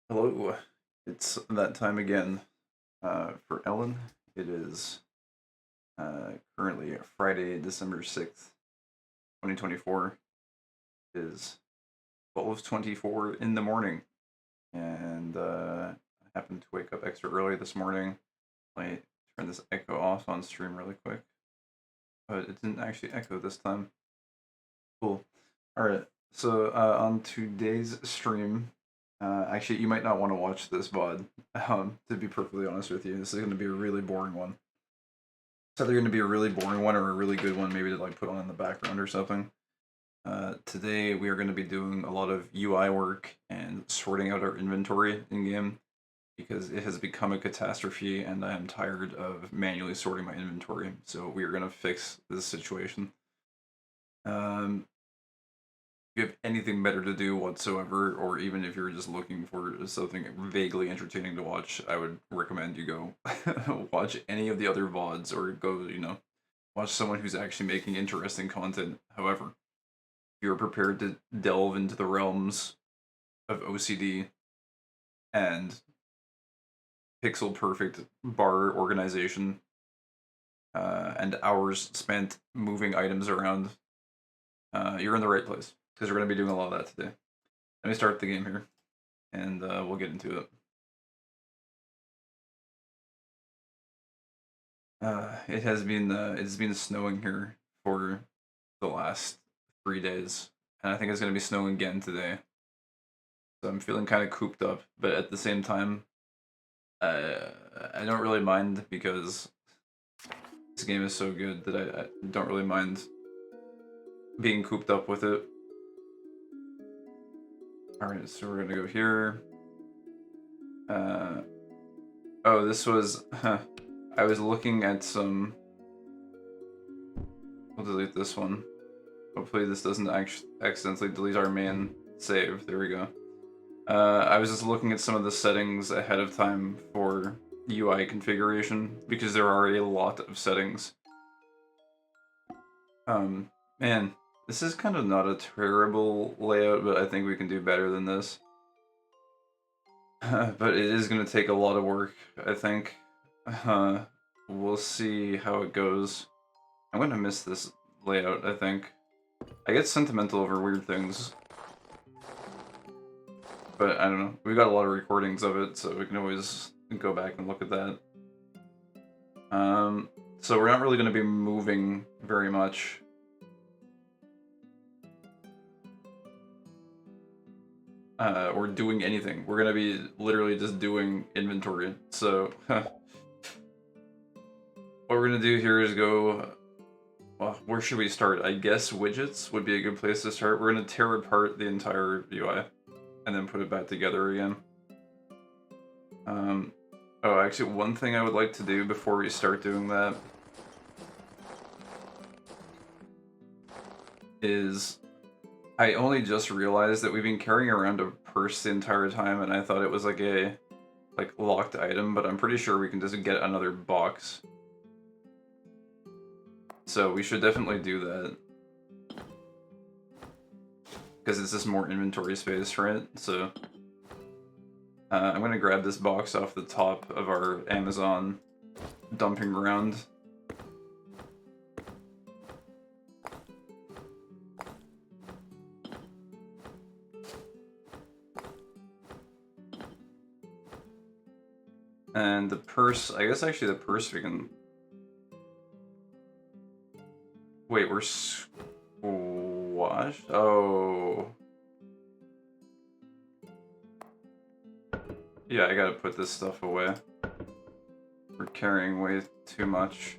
Hello, it's that time again for Ellen. It is currently Friday, December 6th, 2024. It is 12:24 in the morning, and I happened to wake up extra early this morning. I turn this echo off on stream really quick, but it didn't actually echo this time. Cool. Alright, so on today's stream, actually, you might not want to watch this VOD, to be perfectly honest with you. This is going to be a really boring one. It's either going to be a really boring one or a really good one, maybe to like put on in the background or something. Today, we are going to be doing a lot of UI work and sorting out our inventory in-game, because it has become a catastrophe and I am tired of manually sorting my inventory, so we are going to fix this situation. If you have anything better to do whatsoever, or even if you're just looking for something vaguely entertaining to watch, I would recommend you go watch any of the other VODs, or go, watch someone who's actually making interesting content. However, if you're prepared to delve into the realms of OCD and pixel perfect bar organization, and hours spent moving items around, you're in the right place, because we're going to be doing a lot of that today. Let me start the game here, and we'll get into it. It's been snowing here for the last 3 days, and I think it's gonna be snowing again today. So I'm feeling kind of cooped up, but at the same time, I don't really mind, because this game is so good that I don't really mind being cooped up with it. Alright, so we're gonna go here. Oh, this was... I was looking at some... We'll delete this one. Hopefully this doesn't accidentally delete our main save. There we go. I was just looking at some of the settings ahead of time for UI configuration, because there are a lot of settings. Man, this is kind of not a terrible layout, but I think we can do better than this. But it is going to take a lot of work, I think. We'll see how it goes. I'm going to miss this layout, I think. I get sentimental over weird things. But I don't know. We got a lot of recordings of it, so we can always go back and look at that. So we're not really going to be moving very much. Or doing anything. We're going to be literally just doing inventory. So what we're going to do here is go... Well, where should we start? I guess widgets would be a good place to start. We're going to tear apart the entire UI and then put it back together again. Oh, actually, one thing I would like to do before we start doing that is... I only just realized that we've been carrying around a purse the entire time, and I thought it was like a locked item, but I'm pretty sure we can just get another box. So we should definitely do that, because it's just more inventory space, right? So I'm gonna grab this box off the top of our Amazon dumping ground. And the purse, I guess actually the purse we can... Wait, we're squashed? Oh. Yeah, I gotta put this stuff away. We're carrying way too much.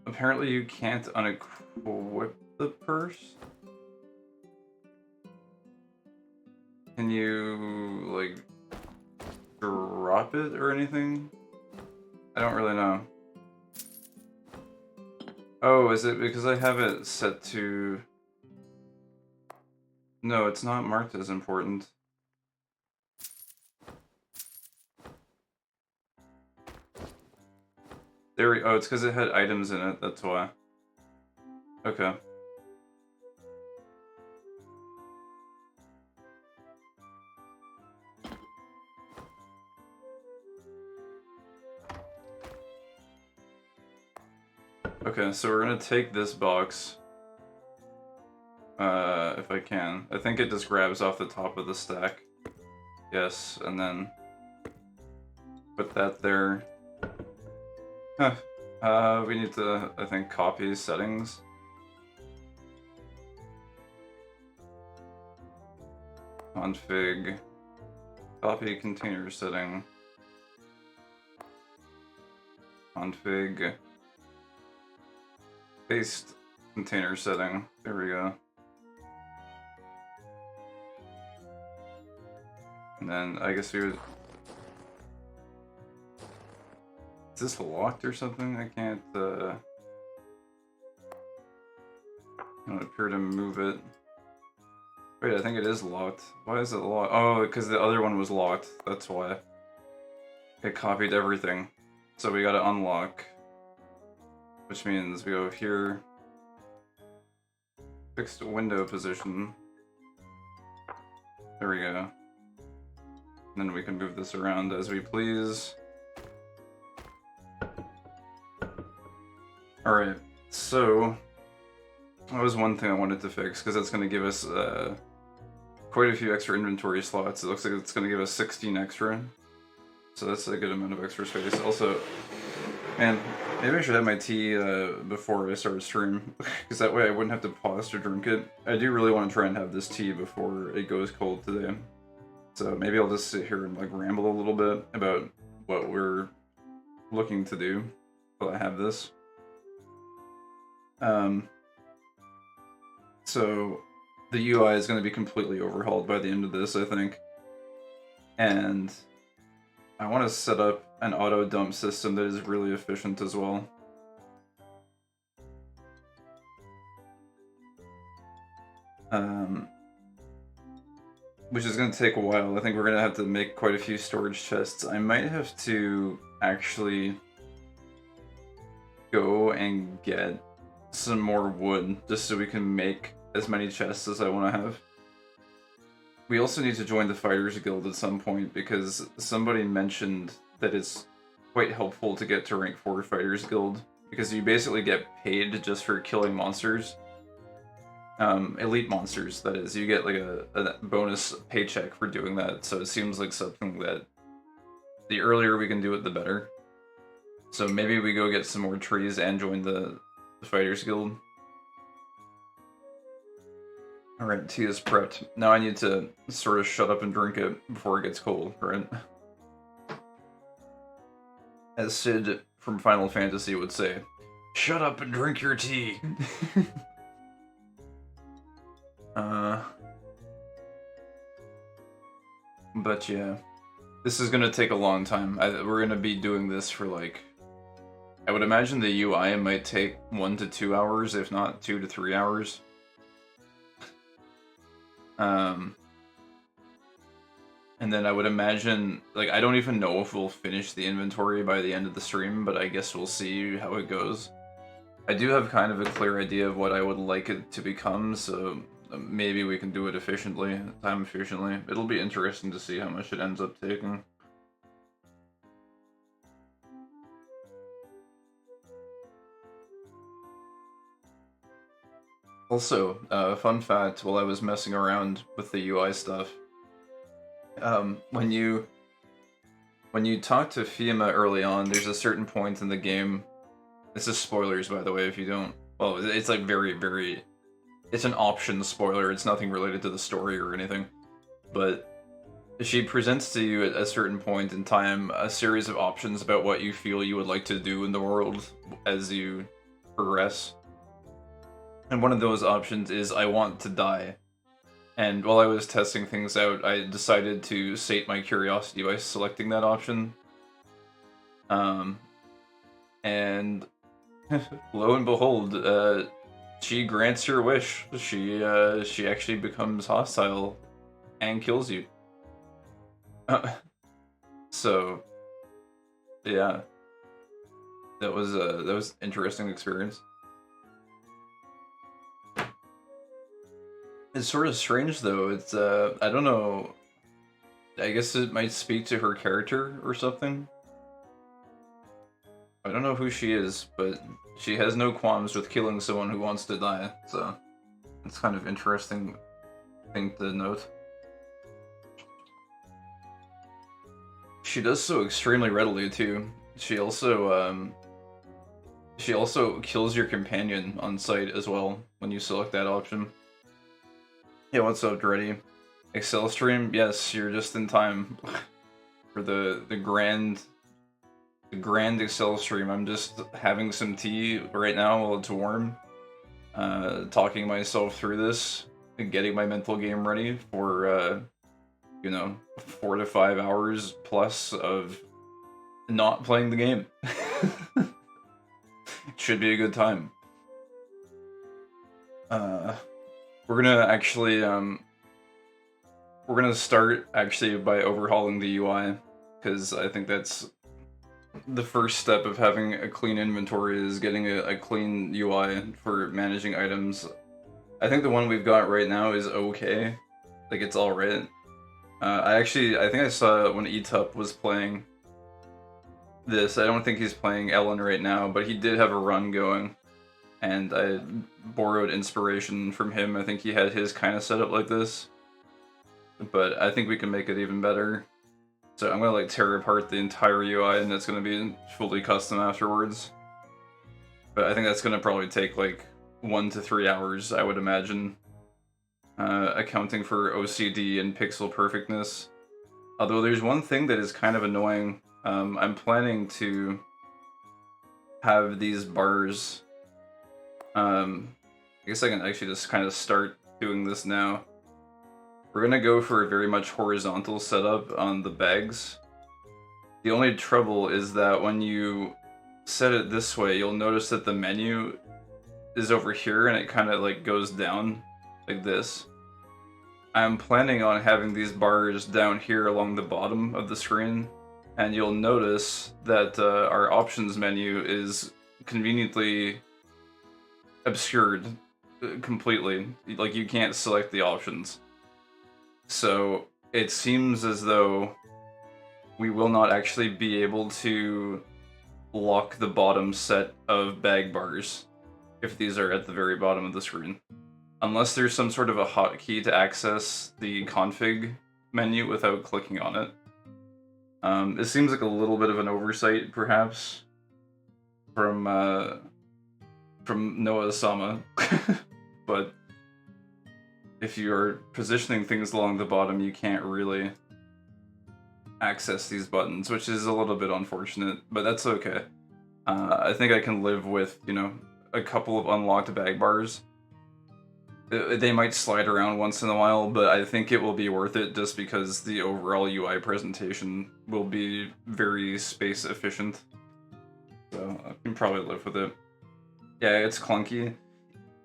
Apparently you can't unequip the purse? Can you, like, drop it or anything? I don't really know. Oh, is it because I have it set to... No, it's not marked as important. Oh, it's because it had items in it, that's why. Okay. Okay, so we're gonna take this box. If I can. I think it just grabs off the top of the stack. Yes, and then put that there. Huh. We need to, I think, copy settings. Config. Copy container setting. Config. Paste container setting. There we go. And then I guess we would... Is this locked or something? I can't, I don't appear to move it. Wait, I think it is locked. Why is it locked? Oh, because the other one was locked. That's why. It copied everything. So we gotta unlock. Which means we go here. Fixed window position. There we go. And then we can move this around as we please. Alright, so that was one thing I wanted to fix, because that's going to give us quite a few extra inventory slots. It looks like it's going to give us 16 extra. So that's a good amount of extra space. Also, man, maybe I should have my tea before I start stream, because that way I wouldn't have to pause to drink it. I do really want to try and have this tea before it goes cold today. So maybe I'll just sit here and like ramble a little bit about what we're looking to do while I have this. So the UI is going to be completely overhauled by the end of this, I think. And I want to set up an auto dump system that is really efficient as well. Which is going to take a while. I think we're going to have to make quite a few storage chests. I might have to actually go and get some more wood just so we can make as many chests as I want to have. We also need to join the Fighters Guild at some point, because somebody mentioned that it's quite helpful to get to rank 4 Fighters Guild, because you basically get paid just for killing monsters. Elite monsters, that is. You get like a bonus paycheck for doing that, so it seems like something that the earlier we can do it, the better. So maybe we go get some more trees and join the Fighters Guild. Alright, tea is prepped. Now I need to sort of shut up and drink it before it gets cold, right? As Sid from Final Fantasy would say, shut up and drink your tea! But yeah, this is gonna take a long time. We're gonna be doing this for like, I would imagine the UI might take 1 to 2 hours, if not 2 to 3 hours. And then I would imagine, like, I don't even know if we'll finish the inventory by the end of the stream, but I guess we'll see how it goes. I do have kind of a clear idea of what I would like it to become, so maybe we can do it efficiently, time efficiently. It'll be interesting to see how much it ends up taking. Also, fun fact, while I was messing around with the UI stuff, when you talk to Fiamma early on, there's a certain point in the game. This is spoilers, by the way, if you don't... Well, it's like very, very... It's an option spoiler, it's nothing related to the story or anything. But she presents to you at a certain point in time a series of options about what you feel you would like to do in the world as you progress. And one of those options is, I want to die. And while I was testing things out, I decided to sate my curiosity by selecting that option. And lo and behold, she grants your wish. She actually becomes hostile and kills you. So, yeah. That was an interesting experience. It's sort of strange though. It's I don't know. I guess it might speak to her character or something. I don't know who she is, but she has no qualms with killing someone who wants to die. So it's kind of interesting thing to note. She does so extremely readily too. She also kills your companion on sight as well when you select that option. Yeah, what's up, Dreddy? Excel stream? Yes, you're just in time for the grand Excel stream. I'm just having some tea right now while it's warm, talking myself through this and getting my mental game ready for you know, 4 to 5 hours plus of not playing the game. Should be a good time. We're gonna actually we're gonna start actually by overhauling the UI, because I think that's the first step of having a clean inventory, is getting a clean UI for managing items. I think the one we've got right now is okay. Like, it's alright. I think I saw when Etup was playing this. I don't think he's playing Elin right now, but he did have a run going, and I borrowed inspiration from him. I think he had his kind of set up like this, but I think we can make it even better. So I'm gonna like tear apart the entire UI, and it's gonna be fully custom afterwards. But I think that's gonna probably take like 1 to 3 hours, I would imagine. Accounting for OCD and pixel perfectness. Although there's one thing that is kind of annoying. I'm planning to have these bars. I guess I can actually just kind of start doing this now. We're gonna go for a very much horizontal setup on the bags. The only trouble is that when you set it this way, you'll notice that the menu is over here and it kind of like goes down like this. I'm planning on having these bars down here along the bottom of the screen, and you'll notice that our options menu is conveniently obscured completely. Like, you can't select the options. So it seems as though we will not actually be able to lock the bottom set of bag bars if these are at the very bottom of the screen. Unless there's some sort of a hotkey to access the config menu without clicking on it. It seems like a little bit of an oversight, perhaps, from Noah Sama. But if you're positioning things along the bottom, you can't really access these buttons, which is a little bit unfortunate, but that's okay. I think I can live with, you know, a couple of unlocked bag bars. They might slide around once in a while, but I think it will be worth it just because the overall UI presentation will be very space efficient. So I can probably live with it. Yeah, it's clunky.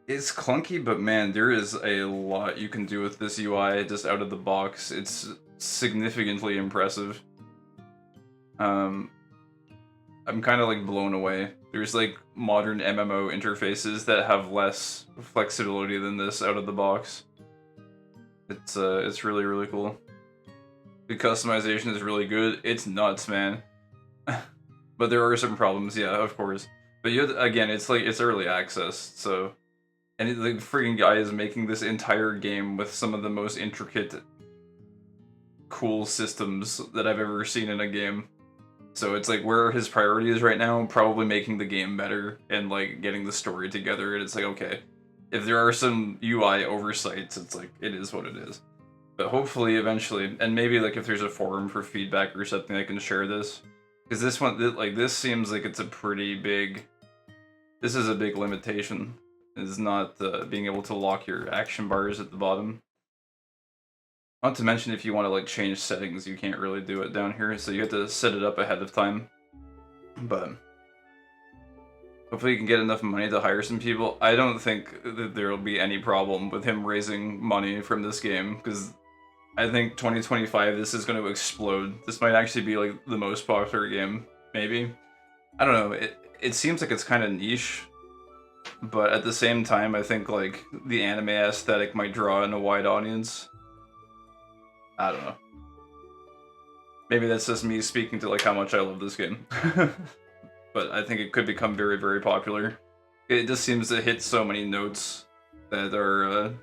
It's clunky, but man, there is a lot you can do with this UI just out of the box. It's significantly impressive. I'm kind of like blown away. There's like modern MMO interfaces that have less flexibility than this out of the box. It's really, really cool. The customization is really good. It's nuts, man. But there are some problems, yeah, of course. But again, it's like, it's early access, so... And the freaking guy is making this entire game with some of the most intricate, cool systems that I've ever seen in a game. So it's like, where are his priorities right now? Probably making the game better and like getting the story together. And it's like, okay, if there are some UI oversights, it's like, it is what it is. But hopefully eventually, and maybe like if there's a forum for feedback or something, I can share this. Because this one, like, this seems like it's a pretty big, this is a big limitation. Is not being able to lock your action bars at the bottom. Not to mention, if you want to like change settings, you can't really do it down here, so you have to set it up ahead of time. But hopefully you can get enough money to hire some people. I don't think that there will be any problem with him raising money from this game, because I think 2025, this is going to explode. This might actually be like the most popular game, maybe. I don't know. It seems like it's kind of niche, but at the same time, I think like the anime aesthetic might draw in a wide audience. I don't know. Maybe that's just me speaking to like how much I love this game. But I think it could become very, very popular. It just seems to hit so many notes that are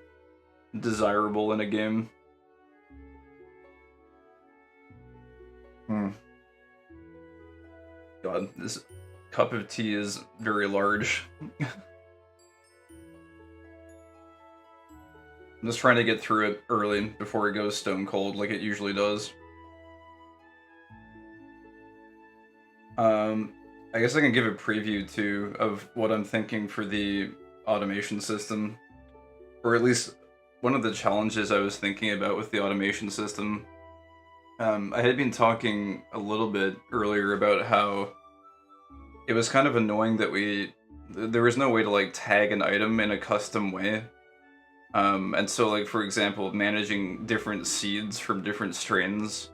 desirable in a game. God, this cup of tea is very large. I'm just trying to get through it early before it goes stone cold like it usually does. I guess I can give a preview too of what I'm thinking for the automation system. Or at least one of the challenges I was thinking about with the automation system. I had been talking a little bit earlier about how it was kind of annoying that there was no way to like tag an item in a custom way. And so like for example, managing different seeds from different strains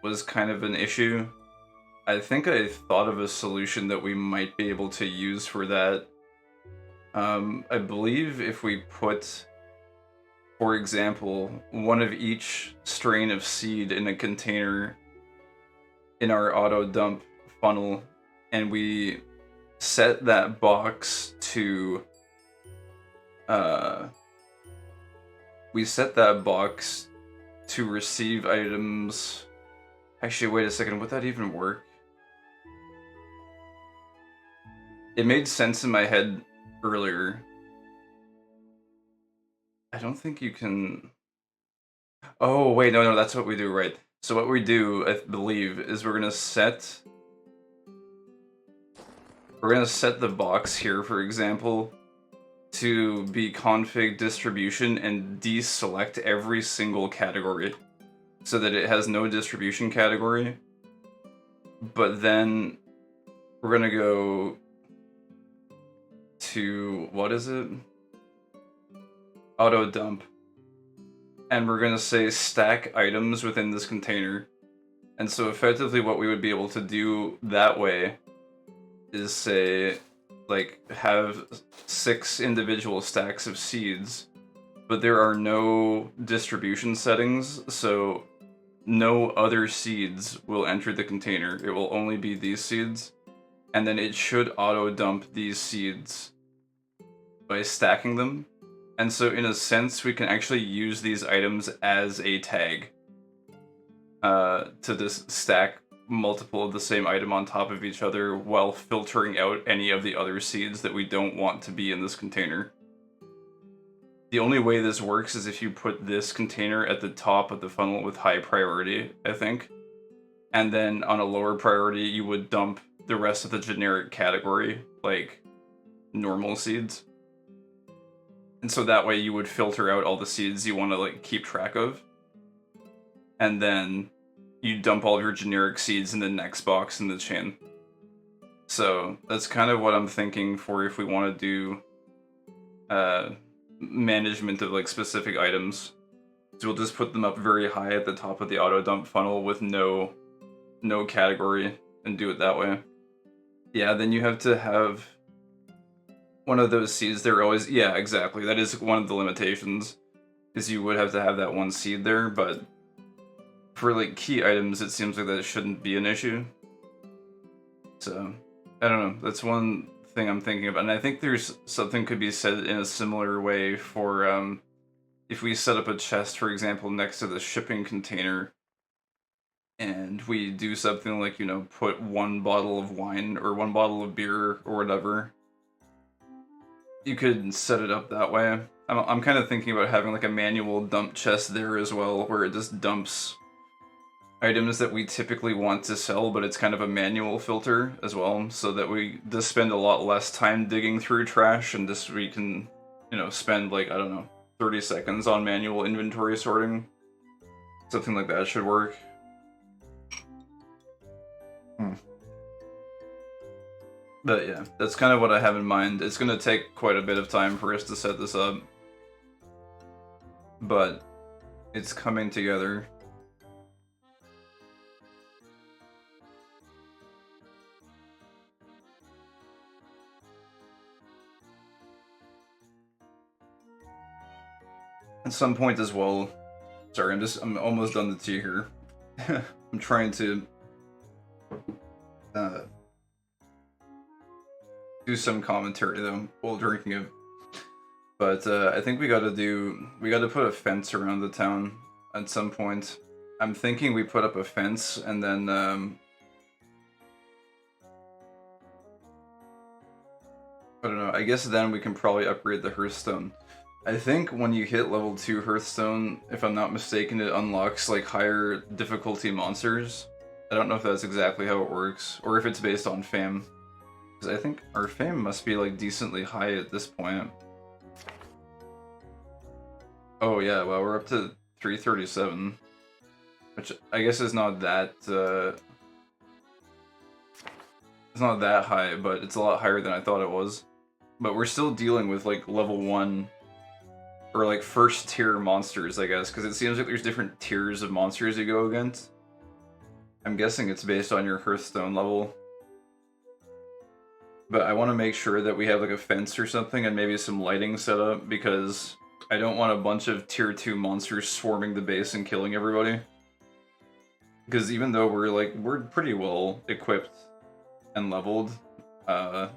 was kind of an issue. I think I thought of a solution that we might be able to use for that. I believe if we put, for example, one of each strain of seed in a container in our auto dump funnel, and we set that box to receive items. Actually, wait a second, would that even work? It made sense in my head earlier. I don't think you can... Oh, wait, no, that's what we do, right. So what we do, I believe, is we're gonna set the box here, for example, to be config distribution and deselect every single category so that it has no distribution category. But then we're gonna go to, what is it? Auto dump. And we're gonna say stack items within this container. And so effectively what we would be able to do that way is say, like, have 6 individual stacks of seeds, but there are no distribution settings, so no other seeds will enter the container. It will only be these seeds, and then it should auto-dump these seeds by stacking them. And so in a sense, we can actually use these items as a tag to just stack multiple of the same item on top of each other while filtering out any of the other seeds that we don't want to be in this container. The only way this works is if you put this container at the top of the funnel with high priority, I think. And then on a lower priority, you would dump the rest of the generic category, like normal seeds. And so that way you would filter out all the seeds you want to like keep track of. And then you dump all of your generic seeds in the next box in the chain. So that's kind of what I'm thinking for if we want to do management of like specific items. So we'll just put them up very high at the top of the auto dump funnel with no category and do it that way. Yeah, then you have to have one of those seeds. They're always, yeah, exactly. That is one of the limitations, is you would have to have that one seed there, but for like key items, it seems like that shouldn't be an issue. So, I don't know. That's one thing I'm thinking about. And I think there's something could be said in a similar way for if we set up a chest, for example, next to the shipping container, and we do something like, you know, put 1 bottle of wine or 1 bottle of beer or whatever. You could set it up that way. I'm kind of thinking about having like a manual dump chest there as well, where it just dumps items that we typically want to sell, but it's kind of a manual filter as well, so that we just spend a lot less time digging through trash and just we can, you know, spend like, I don't know, 30 seconds on manual inventory sorting. Something like that should work. But yeah, that's kind of what I have in mind. It's going to take quite a bit of time for us to set this up, but it's coming together. at some point as well. Sorry, I'm almost done the tea here. I'm trying to do some commentary though while drinking it. But I think we gotta put a fence around the town at some point. I'm thinking we put up a fence and then I don't know, I guess then we can probably upgrade the Hearthstone. I think when you hit level 2 Hearthstone, if I'm not mistaken, it unlocks like higher difficulty monsters. I don't know if that's exactly how it works, or if it's based on fame. Because I think our fame must be like decently high at this point. Oh yeah, well we're up to 337. Which I guess is not that it's not that high, but it's a lot higher than I thought it was. But we're still dealing with like level 1 or like first tier monsters, I guess, because it seems like there's different tiers of monsters you go against. I'm guessing it's based on your Hearthstone level. But I want to make sure that we have like a fence or something and maybe some lighting set up, because I don't want a bunch of tier 2 monsters swarming the base and killing everybody. Because even though we're pretty well equipped and leveled, I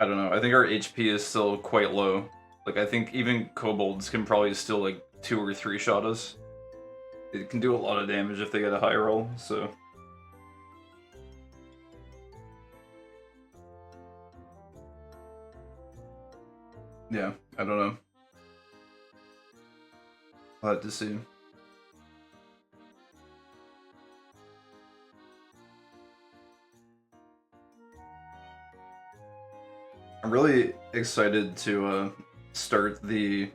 don't know, I think our HP is still quite low. Like, I think even kobolds can probably still, like, 2 or 3 shot us. It can do a lot of damage if they get a high roll, so... yeah, I don't know. I'll have to see. I'm really excited to start the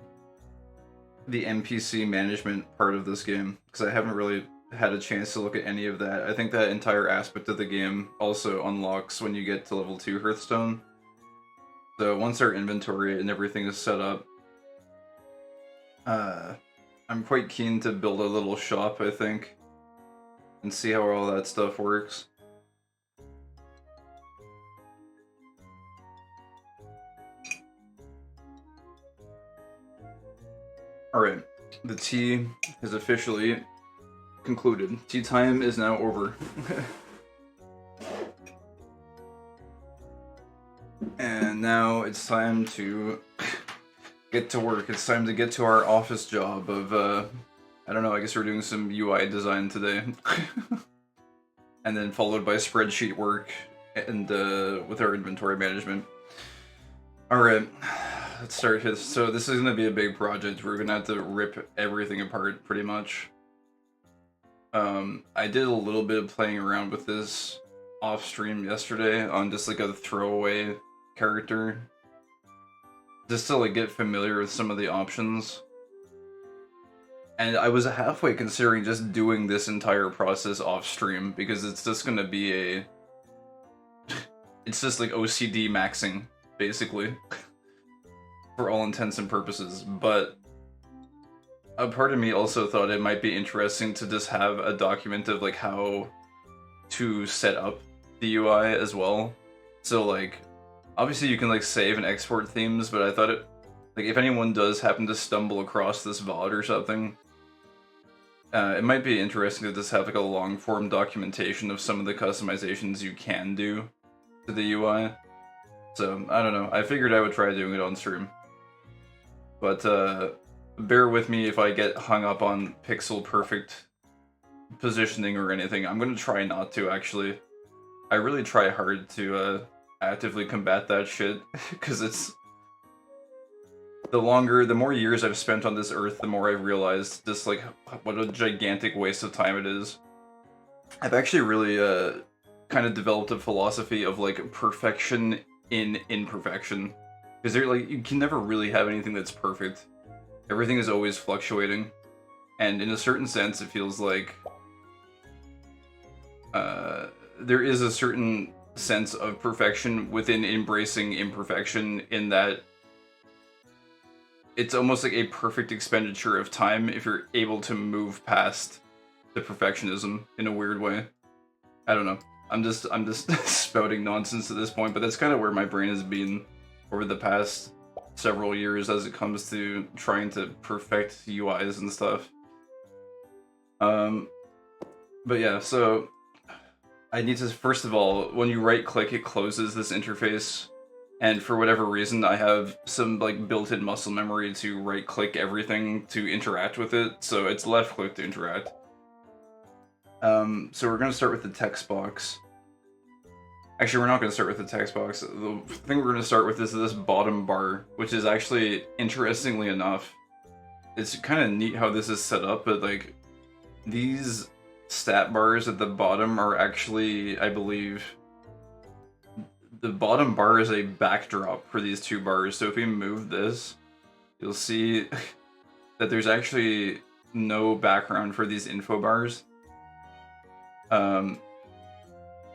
NPC management part of this game, because I haven't really had a chance to look at any of that. I think that entire aspect of the game also unlocks when you get to level 2 Hearthstone. So once our inventory and everything is set up, I'm quite keen to build a little shop, I think, and see how all that stuff works. Alright, the tea has officially concluded. Tea time is now over. And now it's time to get to work. It's time to get to our office job of, I don't know, I guess we're doing some UI design today. And then followed by spreadsheet work and with our inventory management. Alright. Let's start here. So this is going to be a big project. We're going to have to rip everything apart, pretty much. I did a little bit of playing around with this off-stream yesterday on just like a throwaway character. Just to like get familiar with some of the options. And I was halfway considering just doing this entire process off-stream, because it's just going to be a... it's just like OCD maxing, basically. For all intents and purposes, but a part of me also thought it might be interesting to just have a document of like how to set up the UI as well. So like, obviously you can like save and export themes, but I thought it, like if anyone does happen to stumble across this VOD or something, it might be interesting to just have like a long form documentation of some of the customizations you can do to the UI. So, I don't know, I figured I would try doing it on stream. But, bear with me if I get hung up on pixel perfect positioning or anything. I'm gonna try not to, actually. I really try hard to, actively combat that shit, because it's... the more years I've spent on this earth, the more I've realized just, like, what a gigantic waste of time it is. I've actually really, kind of developed a philosophy of, like, perfection in imperfection. Because like, you can never really have anything that's perfect. Everything is always fluctuating. And in a certain sense, it feels like... there is a certain sense of perfection within embracing imperfection, in that it's almost like a perfect expenditure of time if you're able to move past the perfectionism in a weird way. I don't know. I'm just spouting nonsense at this point, but that's kind of where my brain has been over the past several years as it comes to trying to perfect UIs and stuff. But yeah, so I need to, first of all, when you right click, it closes this interface. And for whatever reason, I have some like built-in muscle memory to right click everything to interact with it. So it's left click to interact. So we're going to start with the text box. Actually, we're not going to start with the text box. The thing we're going to start with is this bottom bar, which is actually, interestingly enough, it's kind of neat how this is set up, but like these stat bars at the bottom are actually, I believe, the bottom bar is a backdrop for these two bars. So if we move this, you'll see that there's actually no background for these info bars.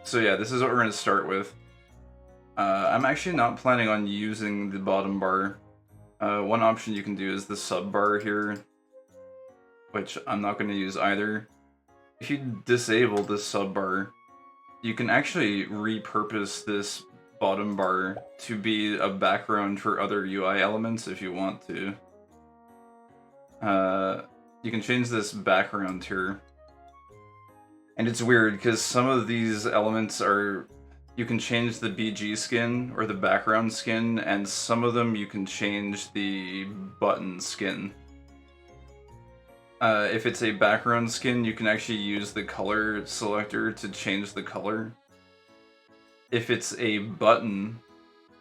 So yeah, this is what we're going to start with. I'm actually not planning on using the bottom bar. One option you can do is the sub bar here, which I'm not going to use either. If you disable this sub bar, you can actually repurpose this bottom bar to be a background for other UI elements if you want to. You can change this background here. And it's weird because some of these elements are, you can change the BG skin or the background skin, and some of them you can change the button skin. If it's a background skin, you can actually use the color selector to change the color. If it's a button,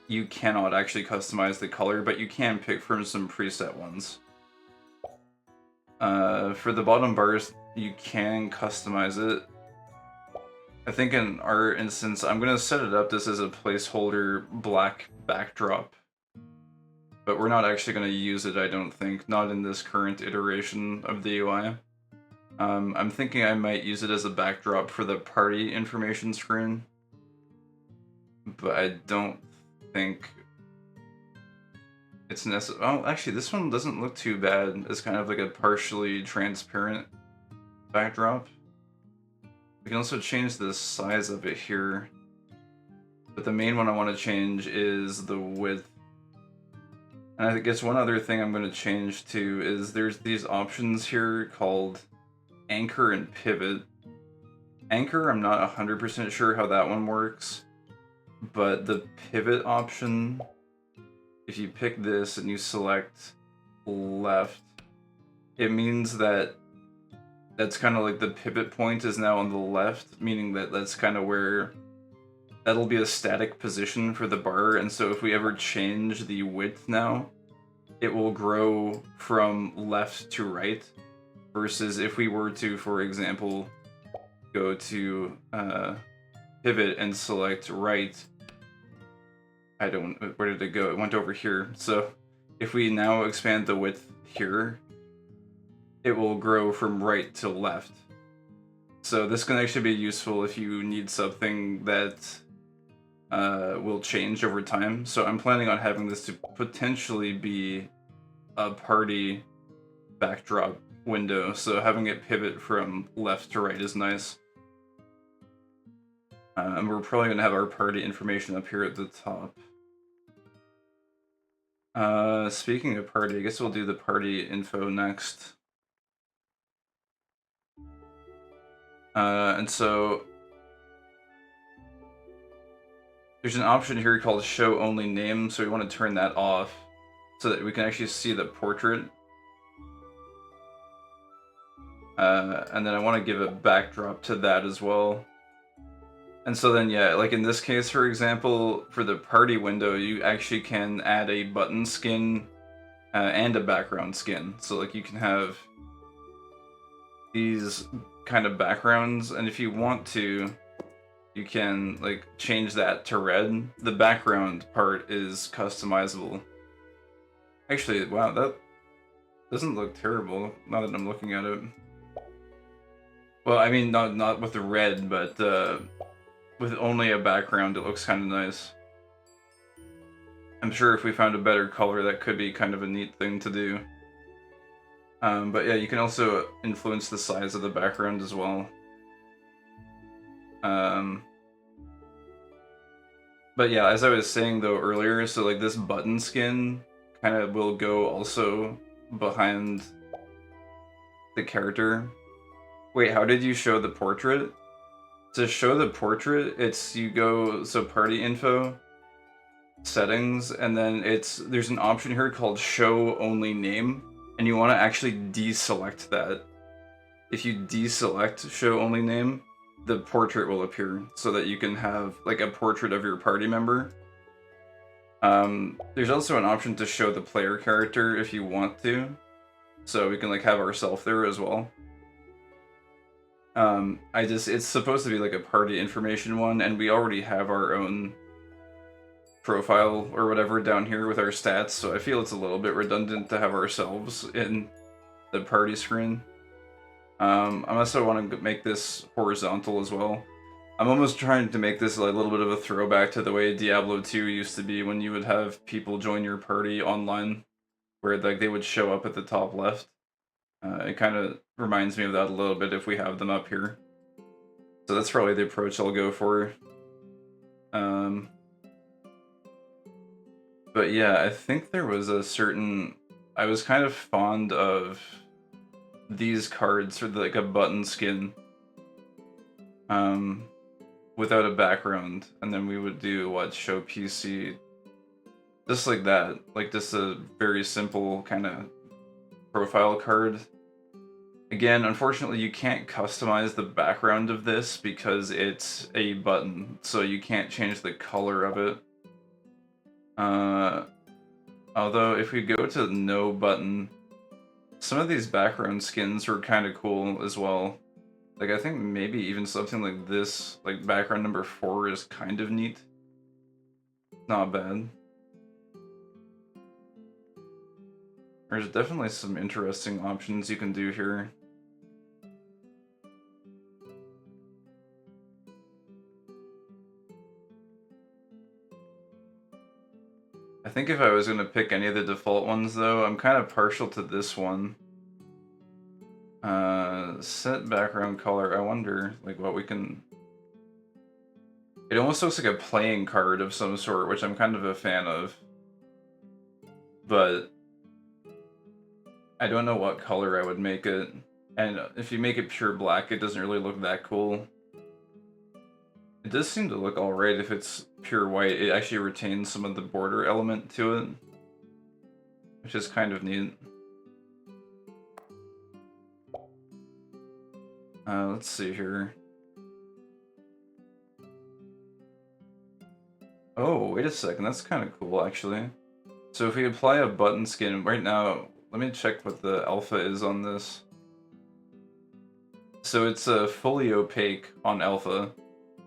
you cannot actually customize the color, but you can pick from some preset ones. For the bottom bars, you can customize it. I think in our instance, I'm going to set it up this as a placeholder black backdrop. But we're not actually going to use it, I don't think. Not in this current iteration of the UI. I'm thinking I might use it as a backdrop for the party information screen. But I don't think it's necessary. Oh, actually, this one doesn't look too bad. It's kind of like a partially transparent backdrop. We can also change the size of it here. But the main one I want to change is the width. And I guess one other thing I'm going to change to is there's these options here called anchor and pivot. Anchor, I'm not 100% sure how that one works. But the pivot option, if you pick this and you select left, it means that that's kind of like the pivot point is now on the left, meaning that that's kind of where that'll be a static position for the bar. And so if we ever change the width now, it will grow from left to right, versus if we were to, for example, go to pivot and select right. Where did it go? It went over here. So if we now expand the width here, it will grow from right to left. So this can actually be useful if you need something that will change over time. So I'm planning on having this to potentially be a party backdrop window. So having it pivot from left to right is nice. And we're probably going to have our party information up here at the top. Speaking of party, I guess we'll do the party info next. And so there's an option here called show only name, so we want to turn that off so that we can actually see the portrait. And then I want to give a backdrop to that as well. And so then, yeah, like in this case, for example, for the party window, you actually can add a button skin and a background skin. So like you can have these kind of backgrounds, and if you want to, you can like change that to red. The background part is customizable. Actually, wow, that doesn't look terrible now that I'm looking at it. Well, I mean, not with the red, but with only a background, it looks kind of nice. I'm sure if we found a better color, that could be kind of a neat thing to do. But yeah, you can also influence the size of the background as well. But yeah, as I was saying though earlier, so like this button skin kind of will go also behind the character. Wait, how did you show the portrait? To show the portrait, it's you go, so party info, settings, and then there's an option here called show only name, and you want to actually deselect that. If you deselect show only name, the portrait will appear so that you can have like a portrait of your party member. There's also an option to show the player character if you want to, so we can like have ourselves there as well. It's supposed to be like a party information one, and we already have our own profile or whatever down here with our stats, so I feel it's a little bit redundant to have ourselves in the party screen. I also want to make this horizontal as well. I'm almost trying to make this a little bit of a throwback to the way Diablo 2 used to be, when you would have people join your party online, where like they would show up at the top left. It kind of reminds me of that a little bit if we have them up here. So that's probably the approach I'll go for. But yeah, I think there was a certain... I was kind of fond of these cards for like a button skin. Without a background, and then we would do what, show PC, just like that, like just a very simple kind of profile card. Again, unfortunately, you can't customize the background of this because it's a button, so you can't change the color of it. Although if we go to no button, some of these background skins were kind of cool as well. Like, I think maybe even something like this, like background number 4 is kind of neat. Not bad. There's definitely some interesting options you can do here. I think if I was going to pick any of the default ones, though, I'm kind of partial to this one. Set background color. I wonder, like, what we can... It almost looks like a playing card of some sort, which I'm kind of a fan of. But I don't know what color I would make it. And if you make it pure black, it doesn't really look that cool. It does seem to look alright if it's pure white. It actually retains some of the border element to it, which is kind of neat. Let's see here. Oh, wait a second. That's kind of cool, actually. So if we apply a button skin right now, let me check what the alpha is on this. So it's fully opaque on alpha.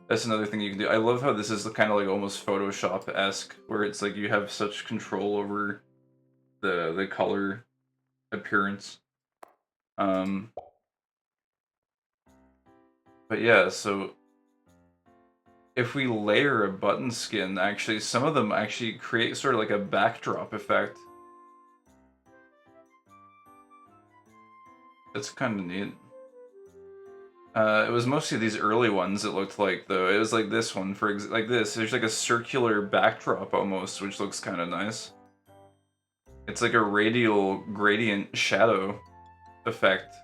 That's another thing you can do. I love how this is kind of like almost Photoshop-esque, where it's like you have such control over the color appearance. But yeah, so if we layer a button skin, actually, some of them actually create sort of like a backdrop effect. It's kind of neat. It was mostly these early ones it looked like, though. It was like this one, like this. There's like a circular backdrop almost, which looks kind of nice. It's like a radial gradient shadow effect.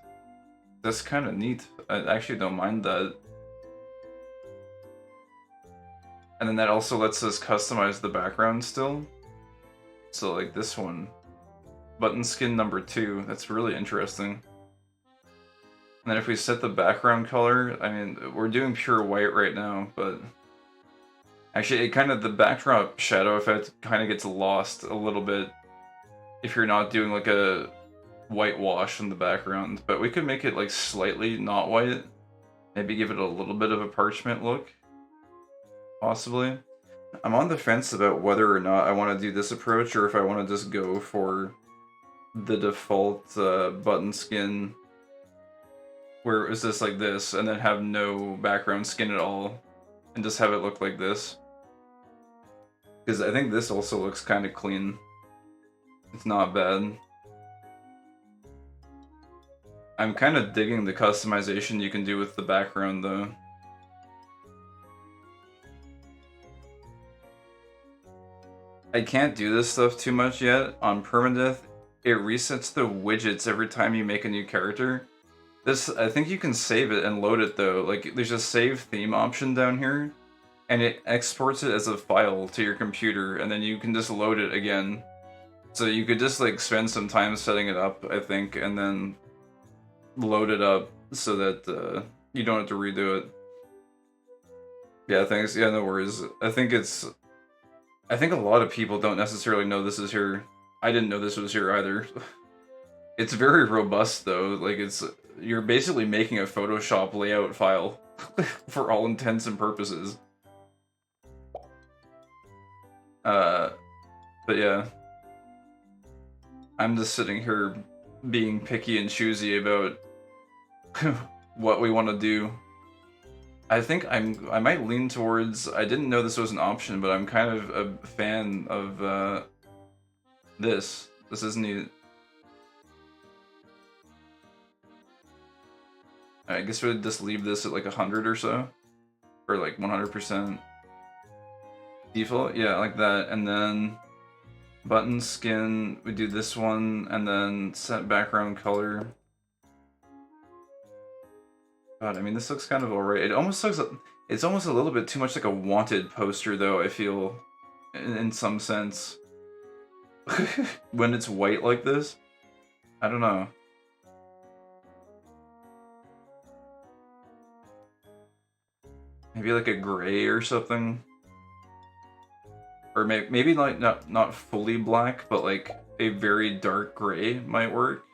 That's kind of neat. I actually don't mind that. And then that also lets us customize the background still. So like this one. Button skin number 2. That's really interesting. And then if we set the background color, I mean, we're doing pure white right now, but... Actually, the backdrop shadow effect kind of gets lost a little bit if you're not doing like a whitewash in the background. But we could make it like slightly not white. Maybe give it a little bit of a parchment look. Possibly. I'm on the fence about whether or not I want to do this approach, or if I want to just go for the default button skin, where it was just like this, and then have no background skin at all, and just have it look like this. Because I think this also looks kind of clean. It's not bad. I'm kind of digging the customization you can do with the background, though. I can't do this stuff too much yet. On permadeath, it resets the widgets every time you make a new character. This, I think you can save it and load it though. Like, there's a save theme option down here, and it exports it as a file to your computer, and then you can just load it again. So you could just like spend some time setting it up, I think, and then load it up so that you don't have to redo it. Yeah, thanks. Yeah, no worries. I think a lot of people don't necessarily know this is here. I didn't know this was here either. It's very robust though. Like you're basically making a Photoshop layout file for all intents and purposes. But yeah. I'm just sitting here being picky and choosy about what we want to do. I think I might lean towards, I didn't know this was an option, but I'm kind of a fan of this. This is neat. I guess we'd just leave this at like 100 or so. Or like 100% default. Yeah, like that. And then button skin, we do this one, and then set background color. God, I mean, this looks kind of alright. It almost looks, it's almost a little bit too much like a wanted poster, though, I feel, in some sense. When it's white like this. I don't know. Maybe like a gray or something. Or maybe like not fully black, but like a very dark gray might work.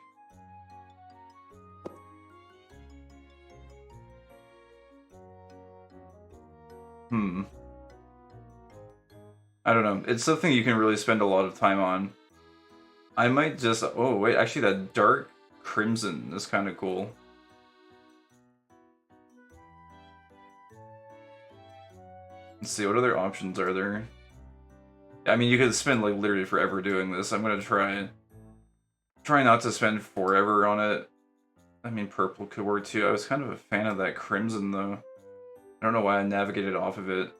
I don't know. It's something you can really spend a lot of time on. I might just... Oh, wait. Actually, that dark crimson is kind of cool. Let's see. What other options are there? I mean, you could spend, like, literally forever doing this. I'm gonna try not to spend forever on it. I mean, purple could work, too. I was kind of a fan of that crimson, though. I don't know why I navigated off of it.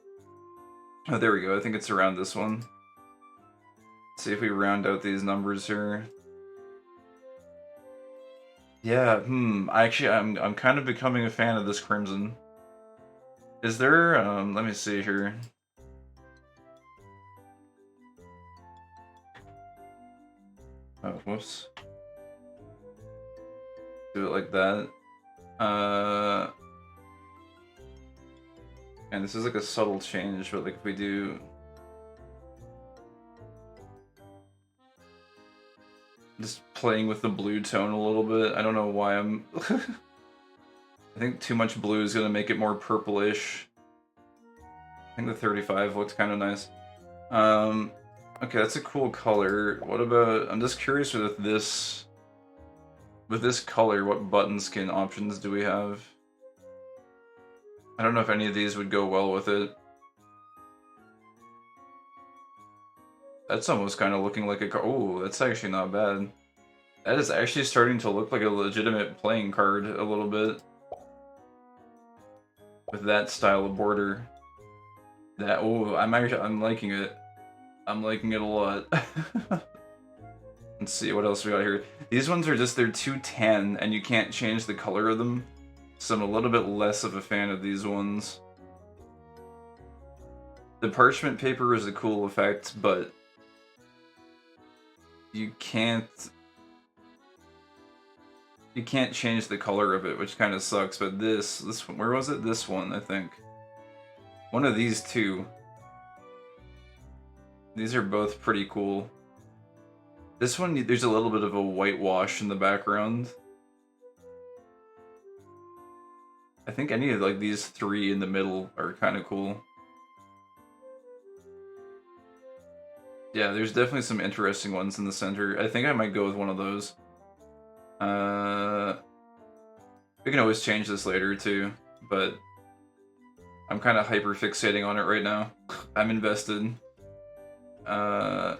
Oh, there we go. I think it's around this one. Let's see if we round out these numbers here. Yeah, actually, I'm kind of becoming a fan of this crimson. Is there, let me see here. Oh, whoops. Do it like that. And this is like a subtle change, but like if we do... Just playing with the blue tone a little bit. I don't know why I'm... I think too much blue is gonna make it more purplish. I think the 35 looks kind of nice. Okay, that's a cool color. What about... I'm just curious with this... With this color, what button skin options do we have? I don't know if any of these would go well with it. That's almost kind of looking like a card. Oh, that's actually not bad. That is actually starting to look like a legitimate playing card a little bit. With that style of border. That, oh, I'm liking it. I'm liking it a lot. Let's see, what else we got here? These ones are just, they're too tan, and you can't change the color of them. So I'm a little bit less of a fan of these ones. The parchment paper is a cool effect, but you can't change the color of it, which kind of sucks. But this one, where was it? This one, I think. One of these two. These are both pretty cool. This one, there's a little bit of a whitewash in the background. I think any of like these three in the middle are kind of cool. Yeah, there's definitely some interesting ones in the center. I think I might go with one of those. We can always change this later too, but I'm kind of hyper fixating on it right now. I'm invested. I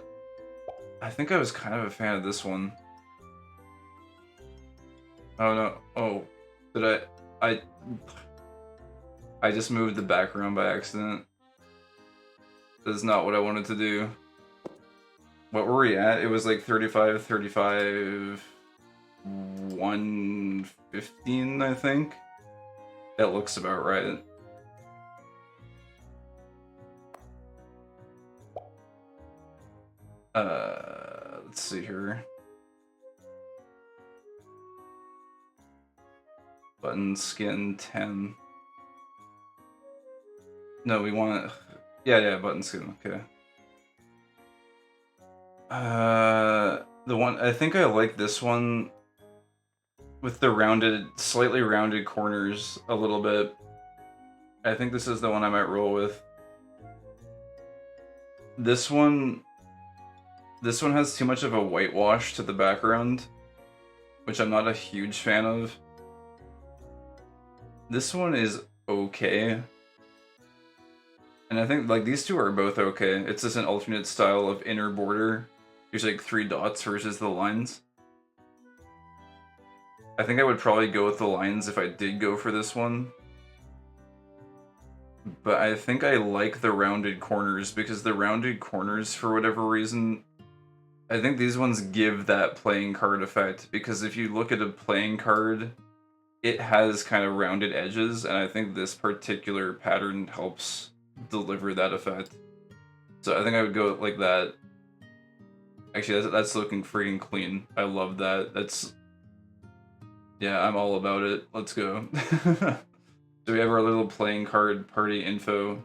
think I was kind of a fan of this one. Oh no, oh, did I just moved the background by accident. That's not what I wanted to do. What were we at? It was like 35, 35, 115, I think. That looks about right. Let's see here. Button skin 10. No, we want... Yeah, button skin, okay. The one... I think I like this one with the rounded, slightly rounded corners a little bit. I think this is the one I might roll with. This one has too much of a whitewash to the background, which I'm not a huge fan of. This one is okay. And I think, like, these two are both okay. It's just an alternate style of inner border. There's like 3 dots versus the lines. I think I would probably go with the lines if I did go for this one. But I think I like the rounded corners, because the rounded corners, for whatever reason, I think these ones give that playing card effect. Because if you look at a playing card, it has kind of rounded edges, and I think this particular pattern helps deliver that effect. So I think I would go like that. Actually, that's looking freaking clean. I love that. That's... Yeah, I'm all about it. Let's go. So we have our little playing card party info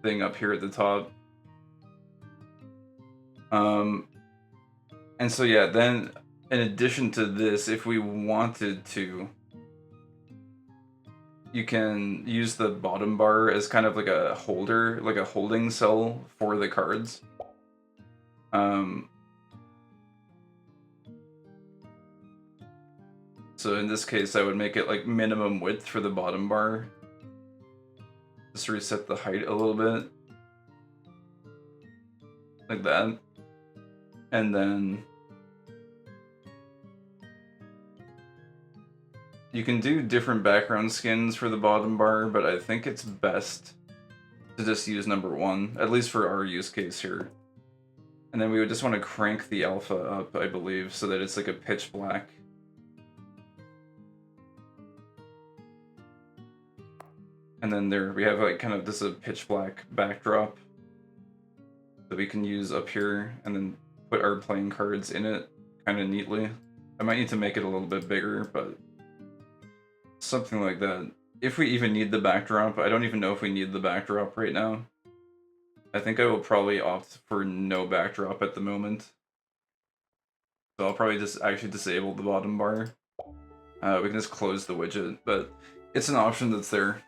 thing up here at the top. And so yeah, then in addition to this, if we wanted to, you can use the bottom bar as kind of like a holder, like a holding cell for the cards. So in this case, I would make it like minimum width for the bottom bar. Just reset the height a little bit. Like that. And then you can do different background skins for the bottom bar, but I think it's best to just use number 1, at least for our use case here. And then we would just want to crank the alpha up, I believe, so that it's like a pitch black. And then there we have like kind of this a pitch black backdrop that we can use up here, and then put our playing cards in it kind of neatly. I might need to make it a little bit bigger, but something like that. If we even need the backdrop, I don't even know if we need the backdrop right now. I think I will probably opt for no backdrop at the moment. So I'll probably just actually disable the bottom bar. We can just close the widget, but it's an option that's there.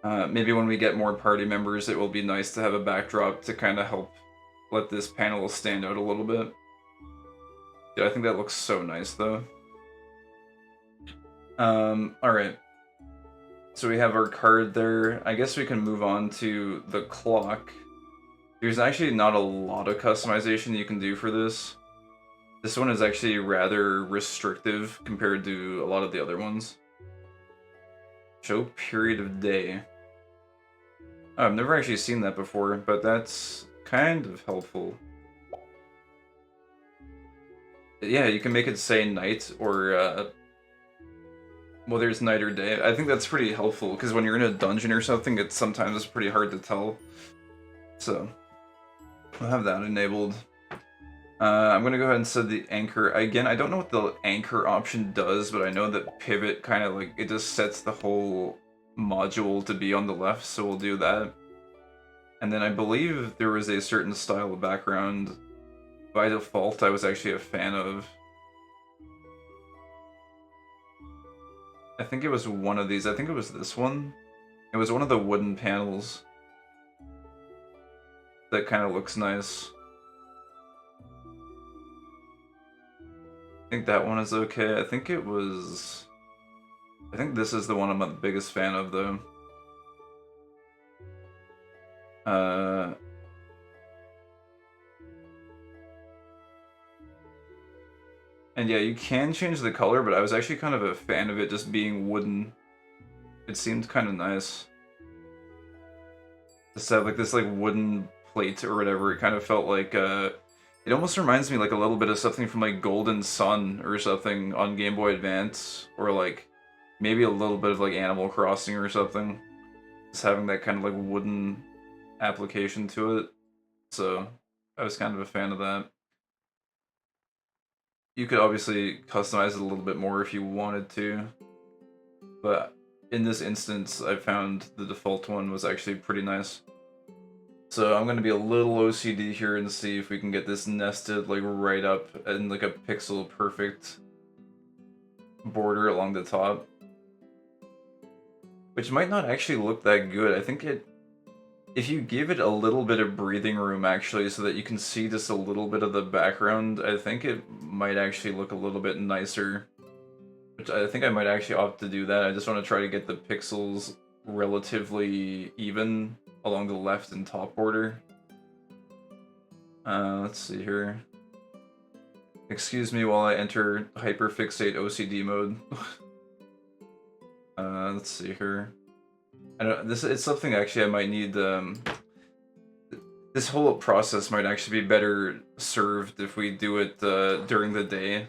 Maybe when we get more party members, it will be nice to have a backdrop to kind of help let this panel stand out a little bit. Yeah, I think that looks so nice, though. Alright. So we have our card there. I guess we can move on to the clock. There's actually not a lot of customization you can do for this. This one is actually rather restrictive compared to a lot of the other ones. Show period of day. Oh, I've never actually seen that before, but that's kind of helpful. Yeah, you can make it say night or, well, there's night or day. I think that's pretty helpful, because when you're in a dungeon or something, it's sometimes pretty hard to tell. So, we'll have that enabled. I'm going to go ahead and set the anchor. Again, I don't know what the anchor option does, but I know that pivot kind of like, it just sets the whole module to be on the left, so we'll do that. And then I believe there was a certain style of background by default I was actually a fan of. I think it was one of these. I think it was this one. It was one of the wooden panels that kind of looks nice. I think that one is okay. I think it was... I think this is the one I'm the biggest fan of, though. And yeah, you can change the color, but I was actually kind of a fan of it just being wooden. It seemed kind of nice. Just have like this like wooden plate or whatever, it kind of felt like it almost reminds me like a little bit of something from like Golden Sun or something on Game Boy Advance, or like maybe a little bit of like Animal Crossing or something. Just having that kind of like wooden application to it. So I was kind of a fan of that. You could obviously customize it a little bit more if you wanted to, but in this instance, I found the default one was actually pretty nice. So I'm gonna be a little OCD here and see if we can get this nested like right up in like a pixel perfect border along the top. Which might not actually look that good. I think if you give it a little bit of breathing room actually so that you can see just a little bit of the background, I think it might actually look a little bit nicer. Which I think I might actually opt to do that. I just want to try to get the pixels relatively even along the left and top border. Let's see here. Excuse me while I enter hyperfixate OCD mode. Let's see here. I don't. It's something actually I might need. This whole process might actually be better served if we do it during the day,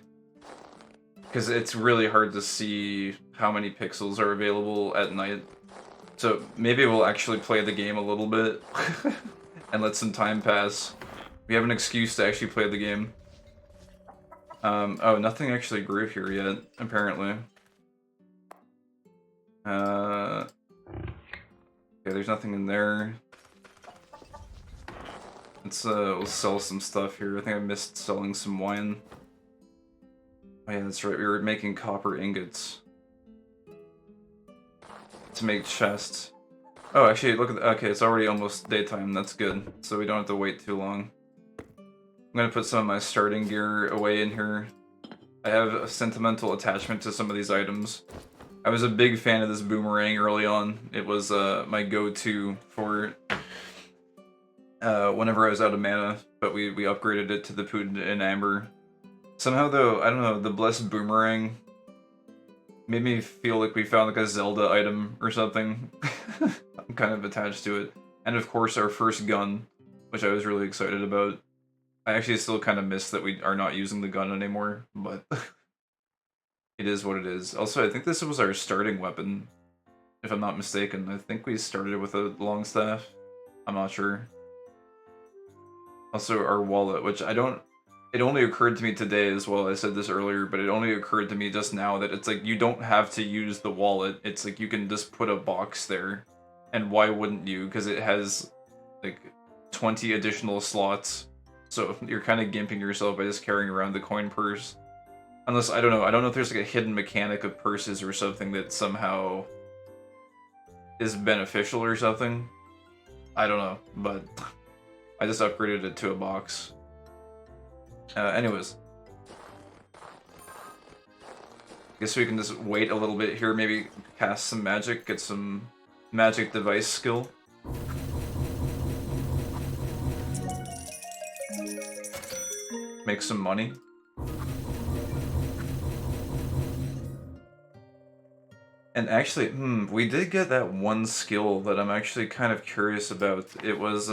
because it's really hard to see how many pixels are available at night. So maybe we'll actually play the game a little bit and let some time pass. We have an excuse to actually play the game. Oh, nothing actually grew here yet, apparently. Okay, there's nothing in there. We'll sell some stuff here. I think I missed selling some wine. Oh yeah, that's right, we were making copper ingots to make chests. Oh, actually, look at okay, it's already almost daytime, that's good. So we don't have to wait too long. I'm gonna put some of my starting gear away in here. I have a sentimental attachment to some of these items. I was a big fan of this boomerang early on. It was my go-to for whenever I was out of mana, but we upgraded it to the Putin and Amber. Somehow though, I don't know, the Blessed Boomerang made me feel like we found like a Zelda item or something. I'm kind of attached to it. And of course our first gun, which I was really excited about. I actually still kind of miss that we are not using the gun anymore, but it is what it is. Also, I think this was our starting weapon, if I'm not mistaken. I think we started with a long staff. I'm not sure. Also, our wallet, which I don't... It only occurred to me today as well, I said this earlier, but it only occurred to me just now that it's like, you don't have to use the wallet. It's like, you can just put a box there. And why wouldn't you? Because it has, like, 20 additional slots. So you're kind of gimping yourself by just carrying around the coin purse. Unless, I don't know if there's like a hidden mechanic of purses or something that somehow is beneficial or something. I don't know, but I just upgraded it to a box. Anyways. Guess we can just wait a little bit here, maybe cast some magic, get some magic device skill. Make some money. And actually, we did get that one skill that I'm actually kind of curious about. It was,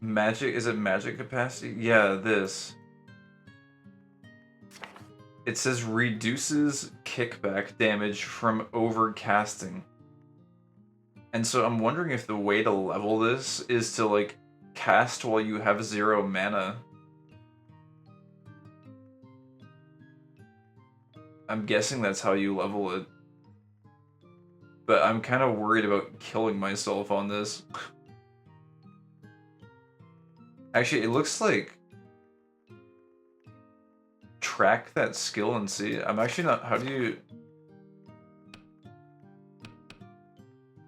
magic, is it magic capacity? Yeah, this. It says reduces kickback damage from overcasting. And so I'm wondering if the way to level this is to, like, cast while you have 0 mana. I'm guessing that's how you level it. But I'm kind of worried about killing myself on this. Actually, it looks like... Track that skill and see. I'm actually not... How do you...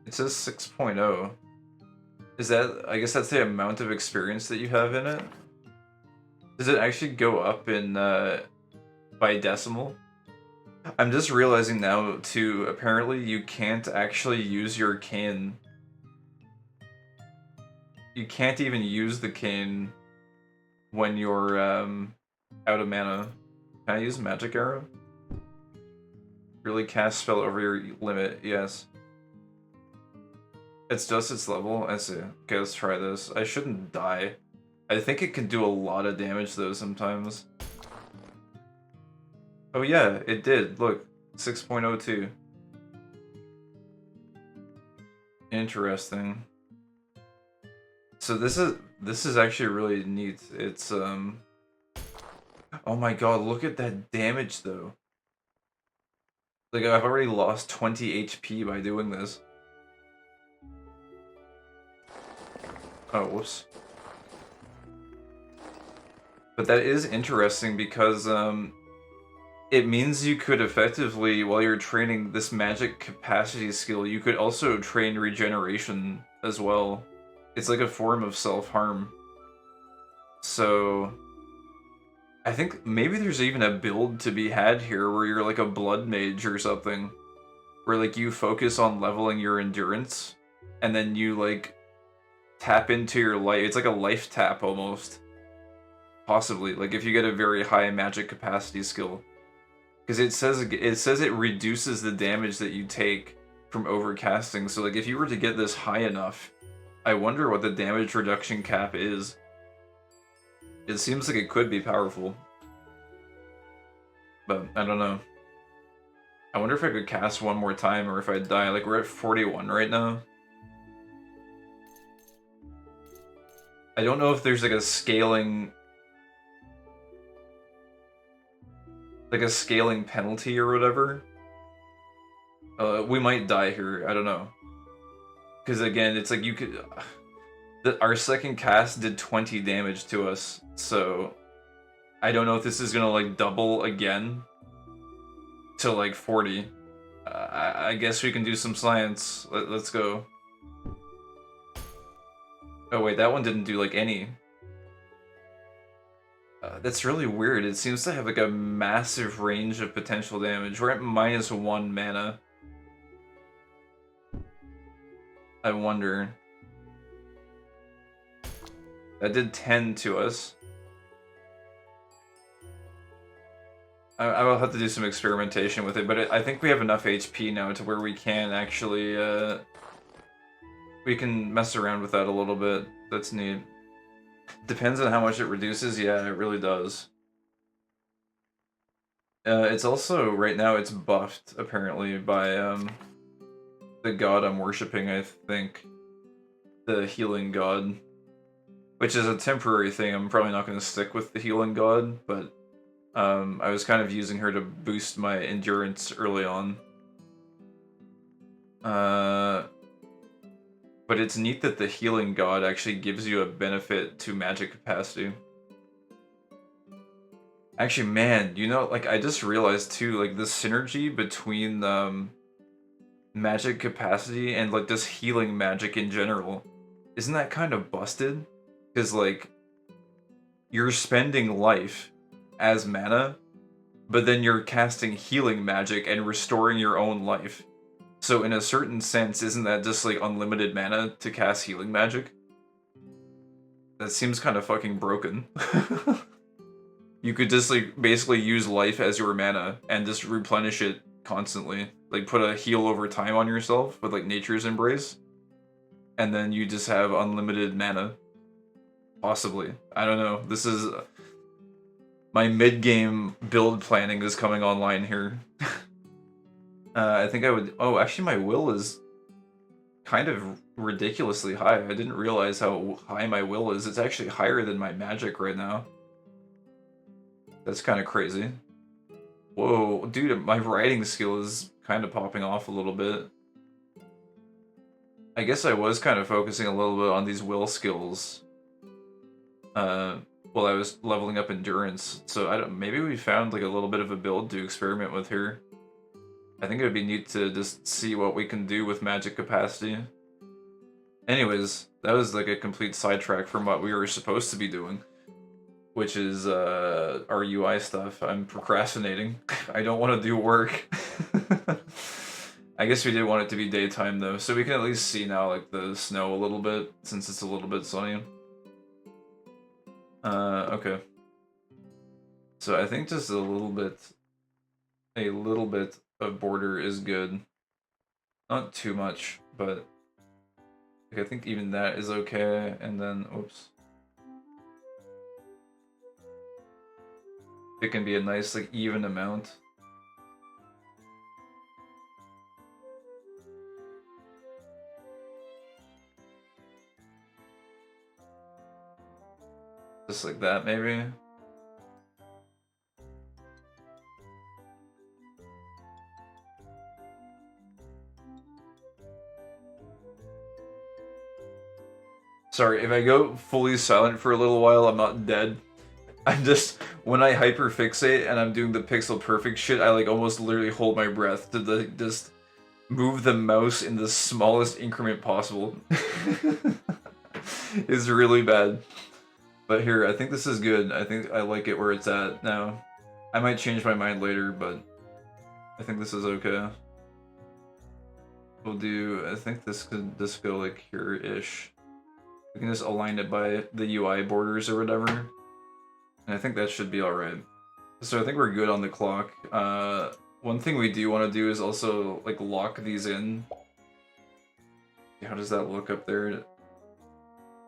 It says 6.0. Is that... I guess that's the amount of experience that you have in it? Does it actually go up in, by decimal? I'm just realizing now, too, apparently you can't actually use your cane. You can't even use the cane when you're, out of mana. Can I use Magic Arrow? Really cast spell over your limit, yes. It's just its level? I see. Okay, let's try this. I shouldn't die. I think it can do a lot of damage though sometimes. Oh yeah, it did. Look, 6.02. Interesting. So this is actually really neat. It's oh my god, look at that damage though. Like I've already lost 20 HP by doing this. Oh, whoops. But that is interesting because it means you could effectively, while you're training this magic capacity skill, you could also train regeneration as well. It's like a form of self-harm. So I think maybe there's even a build to be had here where you're like a blood mage or something. Where like you focus on leveling your endurance and then you like tap into your life. It's like a life tap almost. Possibly. Like if you get a very high magic capacity skill. Because it says it reduces the damage that you take from overcasting. So like if you were to get this high enough, I wonder what the damage reduction cap is. It seems like it could be powerful. But I don't know. I wonder if I could cast one more time or if I'd die. Like we're at 41 right now. I don't know if there's like a scaling penalty or whatever. We might die here. I don't know. Because again, it's like you could. Our second cast did 20 damage to us, so I don't know if this is gonna like double again to like 40. I guess we can do some science. Let's go. Oh wait, that one didn't do like any. That's really weird. It seems to have like a massive range of potential damage. We're at -1 mana. I wonder. That did 10 to us. I will have to do some experimentation with it, but I think we have enough HP now to where we can actually, we can mess around with that a little bit. That's neat. Depends on how much it reduces. Yeah, it really does. It's also, right now, it's buffed, apparently, by, the god I'm worshipping, I think. The healing god. Which is a temporary thing. I'm probably not going to stick with the healing god, but I was kind of using her to boost my endurance early on. But it's neat that the healing god actually gives you a benefit to magic capacity. Actually, man, you know, like, I just realized, too, like, the synergy between, magic capacity and, like, just healing magic in general. Isn't that kind of busted? Because, like, you're spending life as mana, but then you're casting healing magic and restoring your own life. So in a certain sense, isn't that just, like, unlimited mana to cast healing magic? That seems kind of fucking broken. You could just, like, basically use life as your mana and just replenish it constantly. Like, put a heal over time on yourself with, like, Nature's Embrace. And then you just have unlimited mana. Possibly. I don't know. This is... my mid-game build planning is coming online here. I think I would... oh, actually my will is kind of ridiculously high. I didn't realize how high my will is. It's actually higher than my magic right now. That's kind of crazy. Whoa, dude, my writing skill is kind of popping off a little bit. I guess I was kind of focusing a little bit on these will skills. While I was leveling up endurance. So maybe we found like a little bit of a build to experiment with here. I think it would be neat to just see what we can do with magic capacity. Anyways, that was like a complete sidetrack from what we were supposed to be doing. Which is our UI stuff. I'm procrastinating. I don't want to do work. I guess we did want it to be daytime though, so we can at least see now like the snow a little bit, since it's a little bit sunny. Okay. So I think just a little bit of border is good. Not too much, but Like, I think even that is okay, and then, oops. It can be a nice, like, even amount. Just like that, maybe. Sorry, if I go fully silent for a little while, I'm not dead. I'm just, when I hyperfixate and I'm doing the pixel perfect shit, I like almost literally hold my breath to just move the mouse in the smallest increment possible. It's really bad. But here, I think this is good. I think I like it where it's at now. I might change my mind later, but I think this is okay. We'll do, I think this could just go like here-ish. We can just align it by the UI borders or whatever. And I think that should be alright. So I think we're good on the clock. One thing we do want to do is also like lock these in. How does that look up there?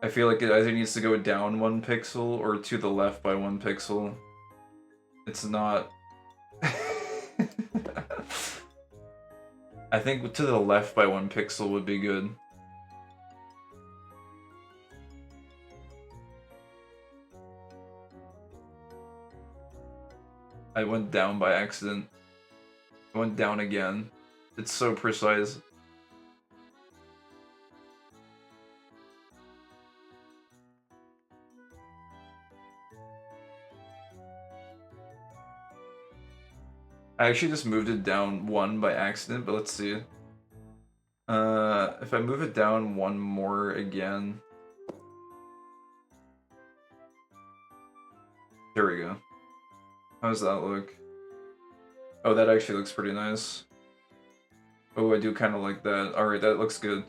I feel like it either needs to go down 1 pixel or to the left by 1 pixel. It's not... I think to the left by 1 pixel would be good. I went down by accident. I went down again. It's so precise. I actually just moved it down 1 by accident, but let's see. If I move it down 1 more again... There we go. How does that look? Oh, that actually looks pretty nice. Oh, I do kind of like that. Alright, that looks good.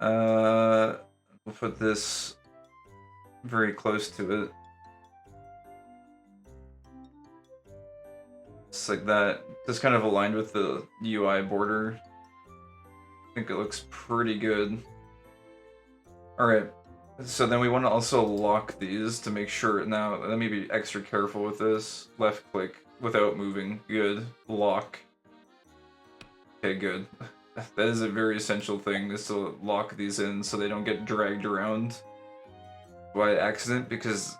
We'll put this very close to it. Just like that. Just kind of aligned with the UI border. I think it looks pretty good. Alright. So then we want to also lock these to make sure. Now, let me be extra careful with this. Left click without moving. Good. Lock. Okay, good. That is a very essential thing, is to lock these in so they don't get dragged around by accident, because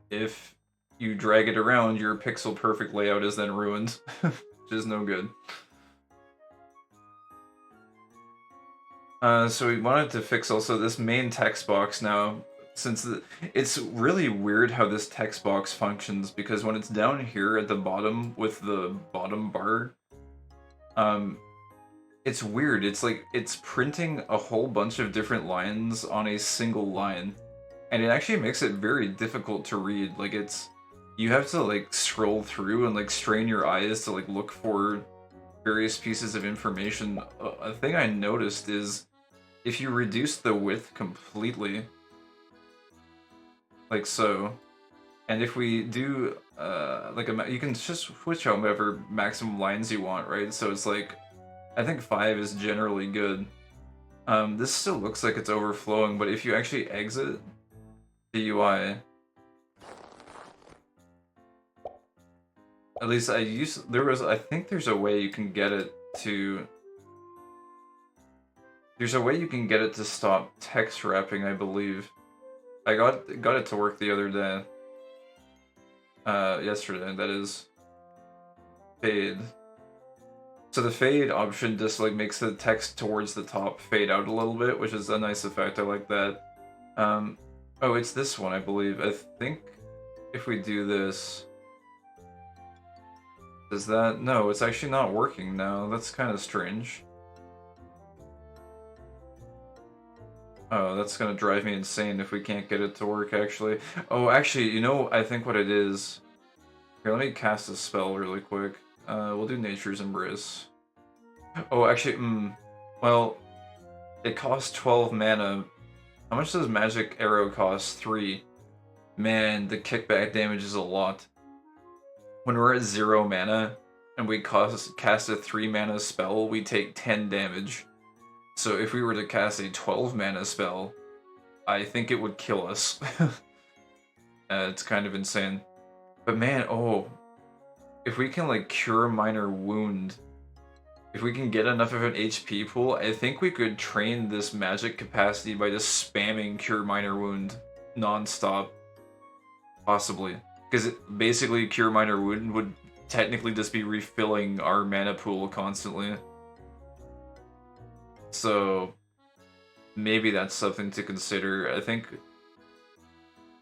if you drag it around, your pixel perfect layout is then ruined, which is no good. So we wanted to fix also this main text box now, since it's really weird how this text box functions, because when it's down here at the bottom with the bottom bar, it's weird. It's like it's printing a whole bunch of different lines on a single line, and it actually makes it very difficult to read. Like, you have to like scroll through and like strain your eyes to like look for various pieces of information. A thing I noticed is if you reduce the width completely, like so, and if we do you can just switch out whatever maximum lines you want, right? So it's like, I think 5 is generally good. This still looks like it's overflowing, but if you actually exit the UI, at least I think there's a way you can get it to... There's a way you can get it to stop text wrapping, I believe. I got it to work the other day. Yesterday, that is. Fade. So the fade option just like makes the text towards the top fade out a little bit, which is a nice effect. I like that. Oh, it's this one, I believe. I think if we do this... Does that... No, it's actually not working now. That's kind of strange. Oh, that's gonna drive me insane if we can't get it to work, actually. Oh, actually, you know, I think what it is... Here, let me cast a spell really quick. We'll do Nature's Embrace. Oh, actually, well, it costs 12 mana. How much does Magic Arrow cost? 3. Man, the kickback damage is a lot. When we're at 0 mana, and we cast a 3 mana spell, we take 10 damage. So if we were to cast a 12 mana spell, I think it would kill us. It's kind of insane. But man, oh, if we can like cure minor wound, if we can get enough of an HP pool, I think we could train this magic capacity by just spamming cure minor wound non-stop. Possibly. Because basically cure minor wound would technically just be refilling our mana pool constantly. So maybe that's something to consider. I think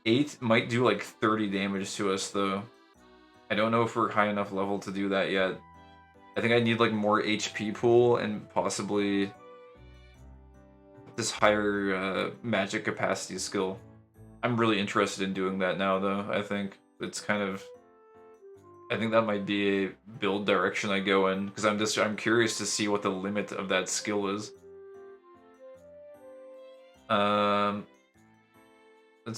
8 might do like 30 damage to us though. I don't know if we're high enough level to do that yet. I think I need like more HP pool and possibly this higher magic capacity skill. I'm really interested in doing that now though. I think it's kind of, I think that might be a build direction I go in, because I'm curious to see what the limit of that skill is. Let's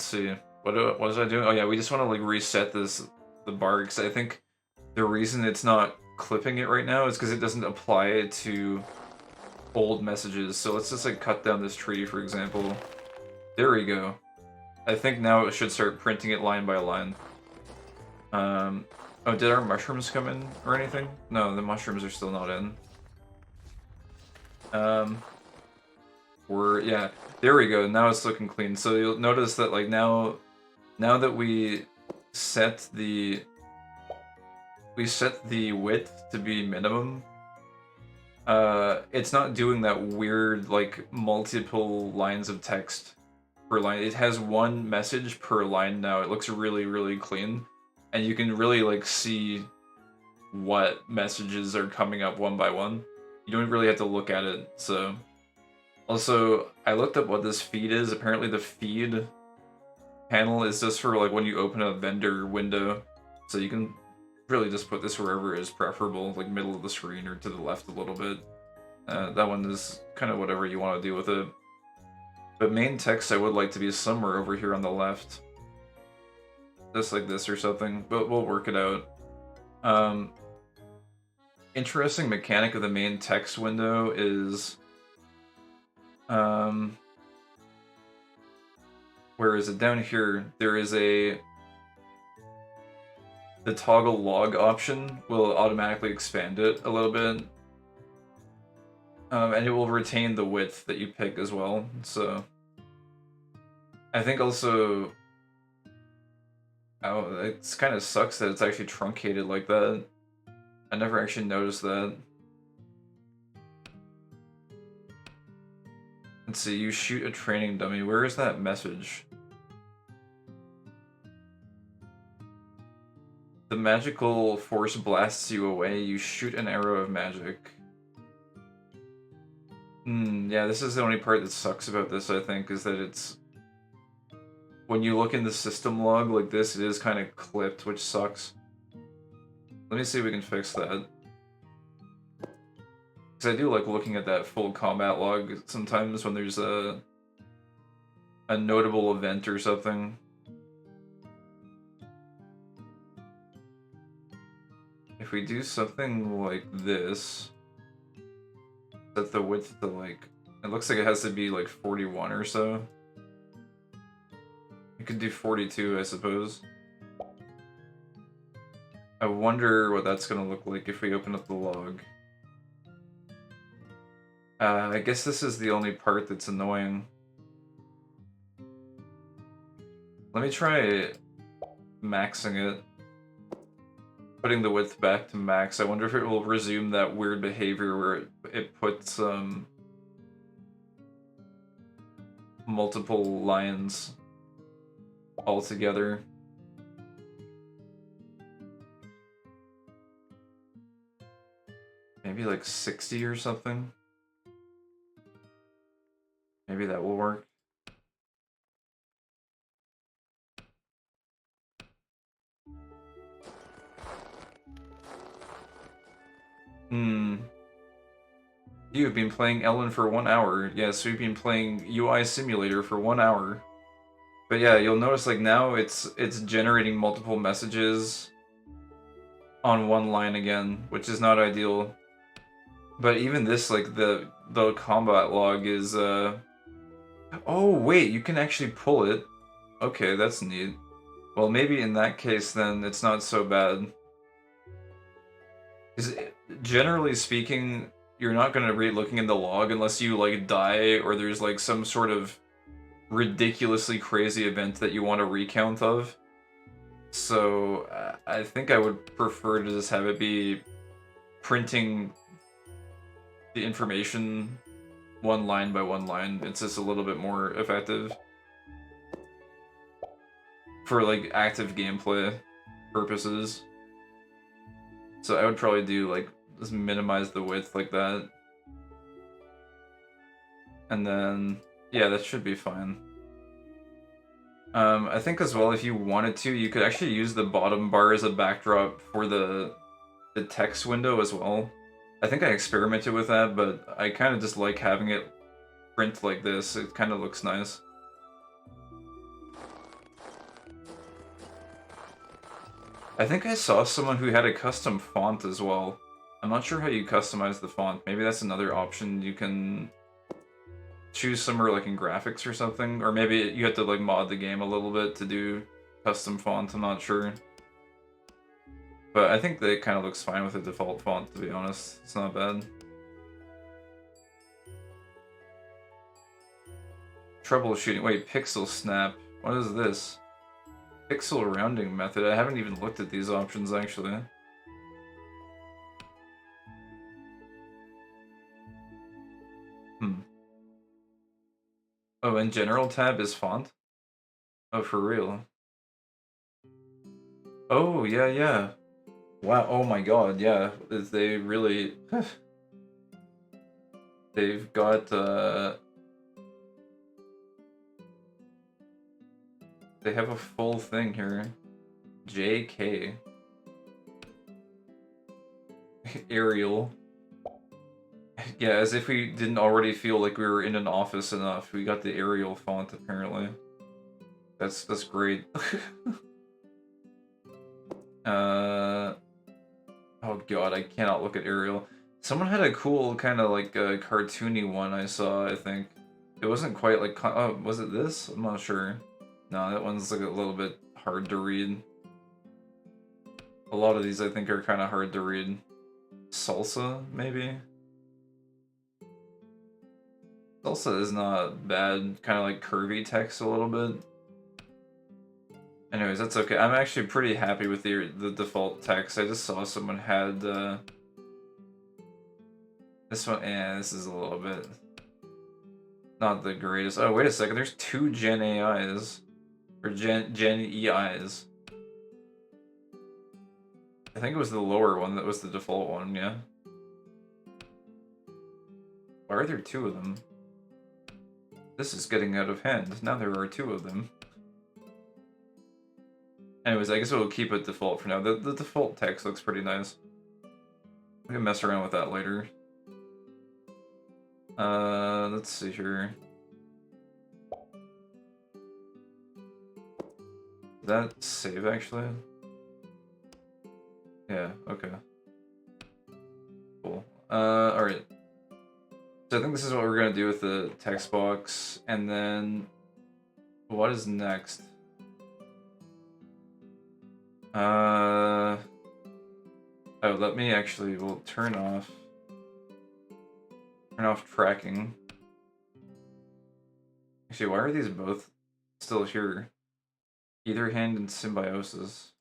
see. What was I doing? Oh yeah, we just want to like reset the bar, because I think the reason it's not clipping it right now is because it doesn't apply it to old messages. So let's just like cut down this tree, for example. There we go. I think now it should start printing it line by line. Oh, did our mushrooms come in or anything? No, the mushrooms are still not in. Yeah, there we go. Now it's looking clean. So you'll notice that like now that we set the width to be minimum, it's not doing that weird like multiple lines of text per line. It has one message per line now. It looks really, really clean. And you can really like see what messages are coming up one by one. You don't really have to look at it. So also, I looked up what this feed is. Apparently the feed panel is just for like when you open a vendor window. So you can really just put this wherever is preferable, like middle of the screen or to the left a little bit. That one is kind of whatever you want to do with it. But main text I would like to be somewhere over here on the left. Just like this or something, but we'll work it out. Interesting mechanic of the main text window is... where is it? Down here, there is the toggle log option will automatically expand it a little bit. And it will retain the width that you pick as well, so... I think also... Oh, it kind of sucks that it's actually truncated like that. I never actually noticed that. Let's see, you shoot a training dummy. Where is that message? The magical force blasts you away. You shoot an arrow of magic. Yeah, this is the only part that sucks about this, I think, is that it's... When you look in the system log like this, it is kind of clipped, which sucks. Let me see if we can fix that. Because I do like looking at that full combat log sometimes when there's a notable event or something. If we do something like this, set the width to like, it looks like it has to be like 41 or so. You could do 42, I suppose. I wonder what that's gonna look like if we open up the log. I guess this is the only part that's annoying. Let me try maxing it. Putting the width back to max. I wonder if it will resume that weird behavior where it puts multiple lines all together. Maybe like 60 or something. Maybe that will work. You've been playing Elin for 1 hour. Yes, we've been playing UI Simulator for 1 hour. But yeah, you'll notice like now it's generating multiple messages. on one line again, which is not ideal. But even this, like, the combat log is, oh, wait, you can actually pull it. Okay, that's neat. Well, maybe in that case, then, it's not so bad. Because generally speaking, you're not going to be looking in the log unless you, like, die or there's, like, some sort of ridiculously crazy event that you want a recount of. So, I think I would prefer to just have it be printing the information one line by one line. It's just a little bit more effective for, like, active gameplay purposes. So I would probably do, like, just minimize the width like that. And then, yeah, that should be fine. I think as well, if you wanted to, you could actually use the bottom bar as a backdrop for the text window as well. I think I experimented with that, but I kind of just like having it print like this. It kind of looks nice. I think I saw someone who had a custom font as well. I'm not sure how you customize the font. Maybe that's another option. You can choose somewhere like in graphics or something. Or maybe you have to like mod the game a little bit to do custom font. I'm not sure. But I think that it kind of looks fine with the default font, to be honest. It's not bad. Troubleshooting. Wait, pixel snap. What is this? Pixel rounding method. I haven't even looked at these options, actually. Oh, and general tab is font? Oh, for real? Oh, yeah, yeah. Wow, oh my god, yeah. They really... They've got, they have a full thing here. JK. Arial. Yeah, as if we didn't already feel like we were in an office enough. We got the Arial font, apparently. That's great. Oh god, I cannot look at Arial. Someone had a cool kind of like cartoony one I saw, I think. It wasn't quite like, oh, was it this? I'm not sure. No, that one's like a little bit hard to read. A lot of these I think are kind of hard to read. Salsa, maybe? Salsa is not bad, kind of like curvy text a little bit. Anyways, that's okay. I'm actually pretty happy with the default text. I just saw someone had this one. Yeah, this is a little bit not the greatest. Oh, wait a second. There's two Gen AIs or Gen EIs. I think it was the lower one that was the default one. Yeah. Why are there two of them? This is getting out of hand. Now there are two of them. Anyways, I guess we'll keep it default for now. The default text looks pretty nice. We can mess around with that later. Let's see here. Did that save actually? Yeah, okay. Cool. Alright. So I think this is what we're gonna do with the text box, and then what is next? Oh, let me actually, we'll turn off tracking. Actually, why are these both still here? Either hand and symbiosis.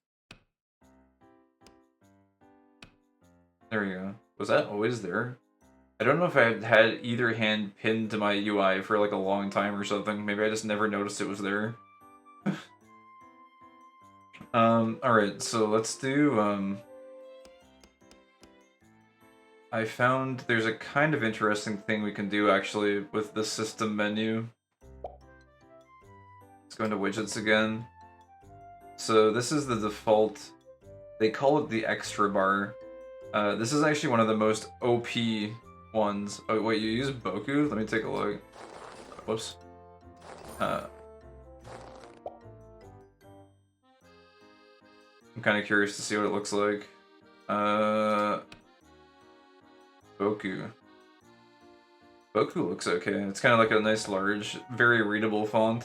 There we go. Was that always there? I don't know if I had either hand pinned to my UI for like a long time or something. Maybe I just never noticed it was there. Alright, so let's do, I found there's a kind of interesting thing we can do actually with the system menu. Let's go into widgets again. So this is the default, they call it the extra bar. This is actually one of the most OP ones. Oh wait, you use Boku? Let me take a look. Whoops. I'm kind of curious to see what it looks like. Uh, Boku. Boku looks okay. It's kind of like a nice large, very readable font.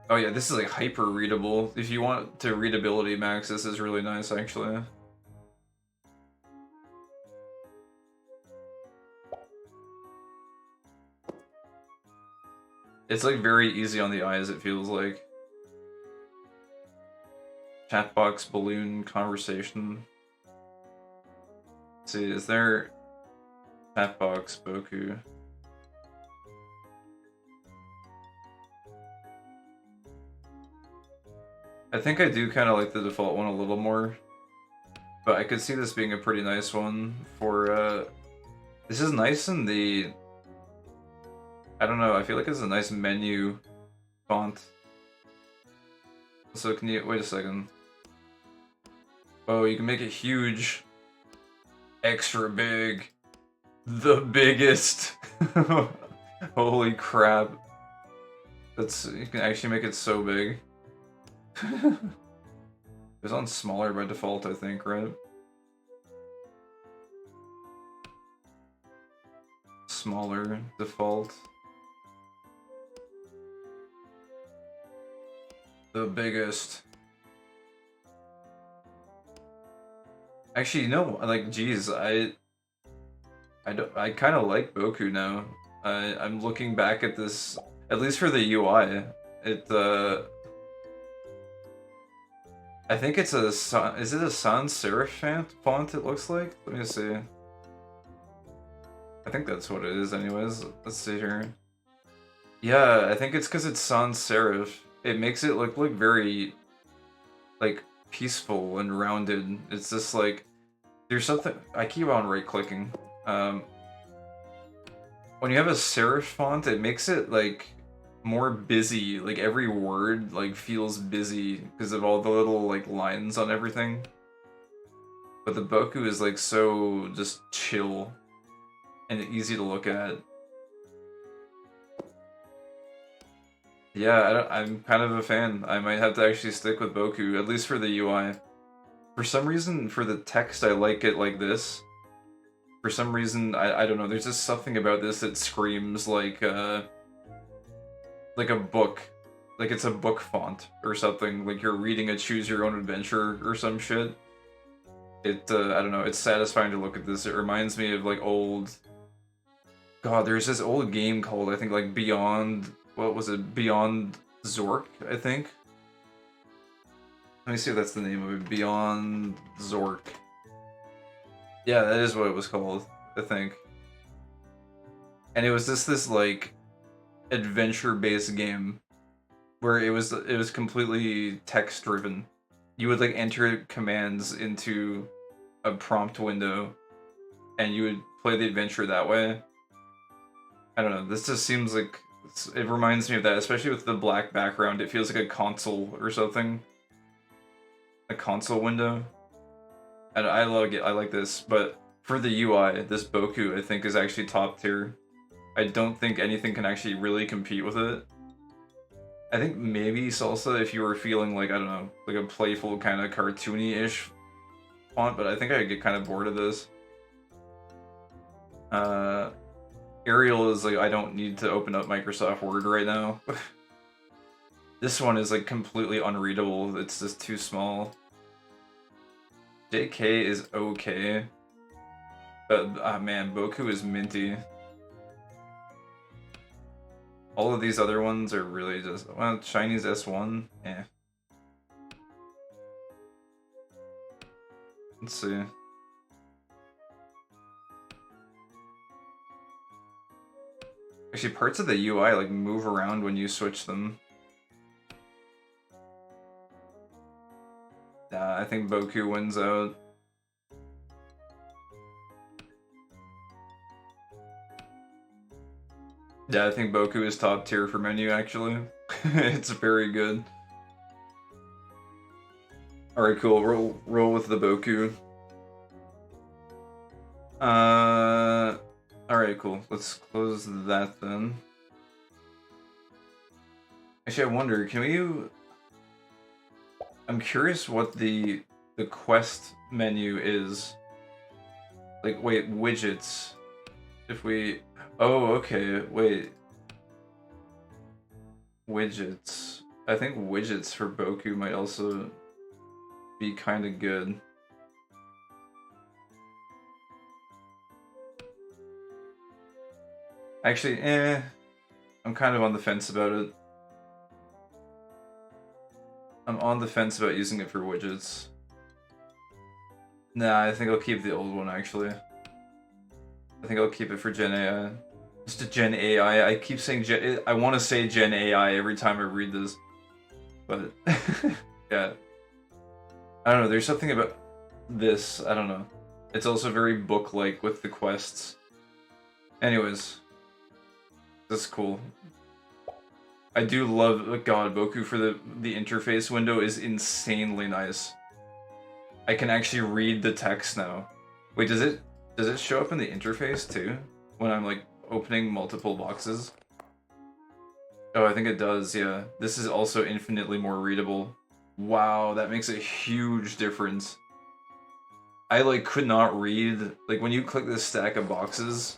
Oh yeah, this is like hyper readable. If you want to readability max, this is really nice actually. It's like very easy on the eyes, it feels like. Chatbox, balloon, conversation. Let's see, is there chatbox, Boku? I think I do kind of like the default one a little more, but I could see this being a pretty nice one for, this is nice in the, I don't know, I feel like it's a nice menu font. So can you, wait a second. Oh, you can make it huge. Extra big. The biggest. Holy crap. That's, you can actually make it so big. It's on smaller by default, I think, right? Smaller default. The biggest. Actually, no, like, geez, I kind of like Boku now. I'm looking back at this, at least for the UI. I think it's a is it a sans serif font? It looks like. Let me see. I think that's what it is, anyways. Let's see here. Yeah, I think it's because it's sans serif. It makes it look like very, like, peaceful and rounded. It's just like there's something. I keep on right clicking. When you have a serif font, it makes it like more busy. Like every word like feels busy because of all the little like lines on everything. But the Boku is like so just chill and easy to look at. Yeah, I'm kind of a fan. I might have to actually stick with Boku, at least for the UI. For some reason, for the text, I like it like this. For some reason, I don't know, there's just something about this that screams like a book. Like it's a book font or something, like you're reading a choose your own adventure or some shit. I don't know, it's satisfying to look at this. It reminds me of like old... God, there's this old game called, I think, like Beyond... What was it? Beyond Zork, I think? Let me see if that's the name of it. Beyond Zork. Yeah, that is what it was called, I think. And it was just this, like, adventure-based game where it was completely text-driven. You would, like, enter commands into a prompt window, and you would play the adventure that way. I don't know, this just seems like... It reminds me of that, especially with the black background. It feels like a console or something. A console window. And I love it. I like this, but for the UI, this Boku I think is actually top tier. I don't think anything can actually really compete with it. I think maybe Salsa if you were feeling like, I don't know, like a playful kind of cartoony-ish font, but I think I'd get kind of bored of this. Arial is like, I don't need to open up Microsoft Word right now. This one is like completely unreadable. It's just too small. JK is okay. But, man, Boku is minty. All of these other ones are really just... Well, Chinese S1? Eh. Let's see. Actually, parts of the UI like move around when you switch them. I think Boku wins out. Yeah, I think Boku is top tier for menu, actually. It's very good. Alright, cool. Roll with the Boku. Alright, cool. Let's close that then. Actually, I wonder, can we... I'm curious what the the quest menu is like, wait, widgets. If we, oh, okay, wait. Widgets. I think widgets for Boku might also be kind of good. Actually, I'm kind of on the fence about it. I'm on the fence about using it for widgets. Nah, I think I'll keep the old one, actually. I think I'll keep it for Gen AI. Just a Gen AI. I keep saying Gen... I want to say Gen AI every time I read this. But, yeah. I don't know, there's something about this, I don't know. It's also very book-like with the quests. Anyways. This is cool. I do love... Oh God, Boku for the interface window is insanely nice. I can actually read the text now. Wait, does it show up in the interface too? When I'm like opening multiple boxes? Oh, I think it does, yeah. This is also infinitely more readable. Wow, that makes a huge difference. I like could not read, like when you click this stack of boxes,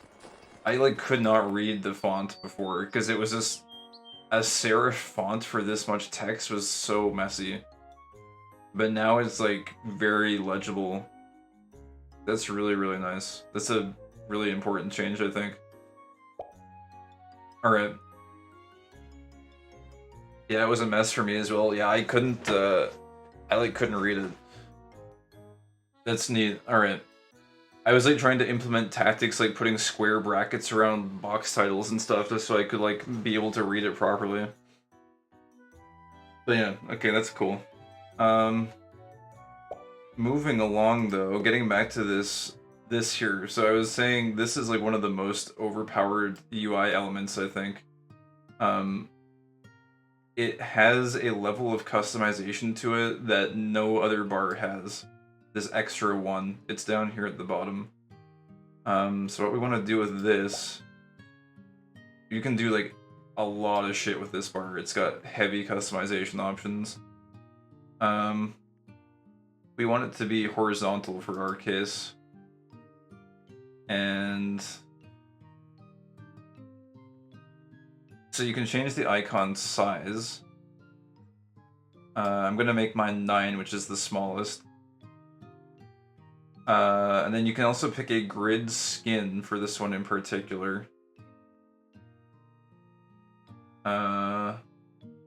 I like could not read the font before because it was just a serif font for this much text was so messy. But now it's like very legible. That's really, really nice. That's a really important change, I think. Alright. Yeah, it was a mess for me as well. Yeah, I couldn't, I like couldn't read it. That's neat. Alright. I was like trying to implement tactics like putting square brackets around box titles and stuff just so I could like be able to read it properly. But yeah, okay, that's cool. Moving along though, getting back to this here. So I was saying this is like one of the most overpowered UI elements, I think. It has a level of customization to it that no other bar has. This extra one. It's down here at the bottom. So what we want to do with this, you can do like a lot of shit with this bar. It's got heavy customization options. We want it to be horizontal for our case. And so you can change the icon size. I'm gonna make mine 9, which is the smallest. And then you can also pick a grid skin for this one in particular.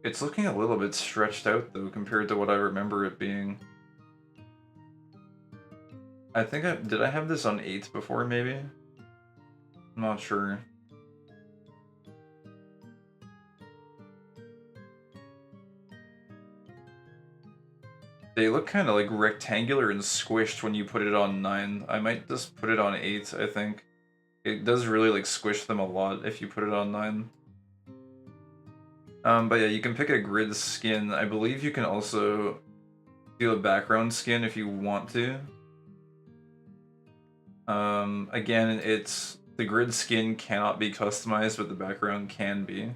It's looking a little bit stretched out though compared to what I remember it being. I think did I have this on 8 before maybe? I'm not sure. They look kind of like rectangular and squished when you put it on 9. I might just put it on 8, I think. It does really like squish them a lot if you put it on 9. But yeah, you can pick a grid skin. I believe you can also do a background skin if you want to. Again, the grid skin cannot be customized, but the background can be.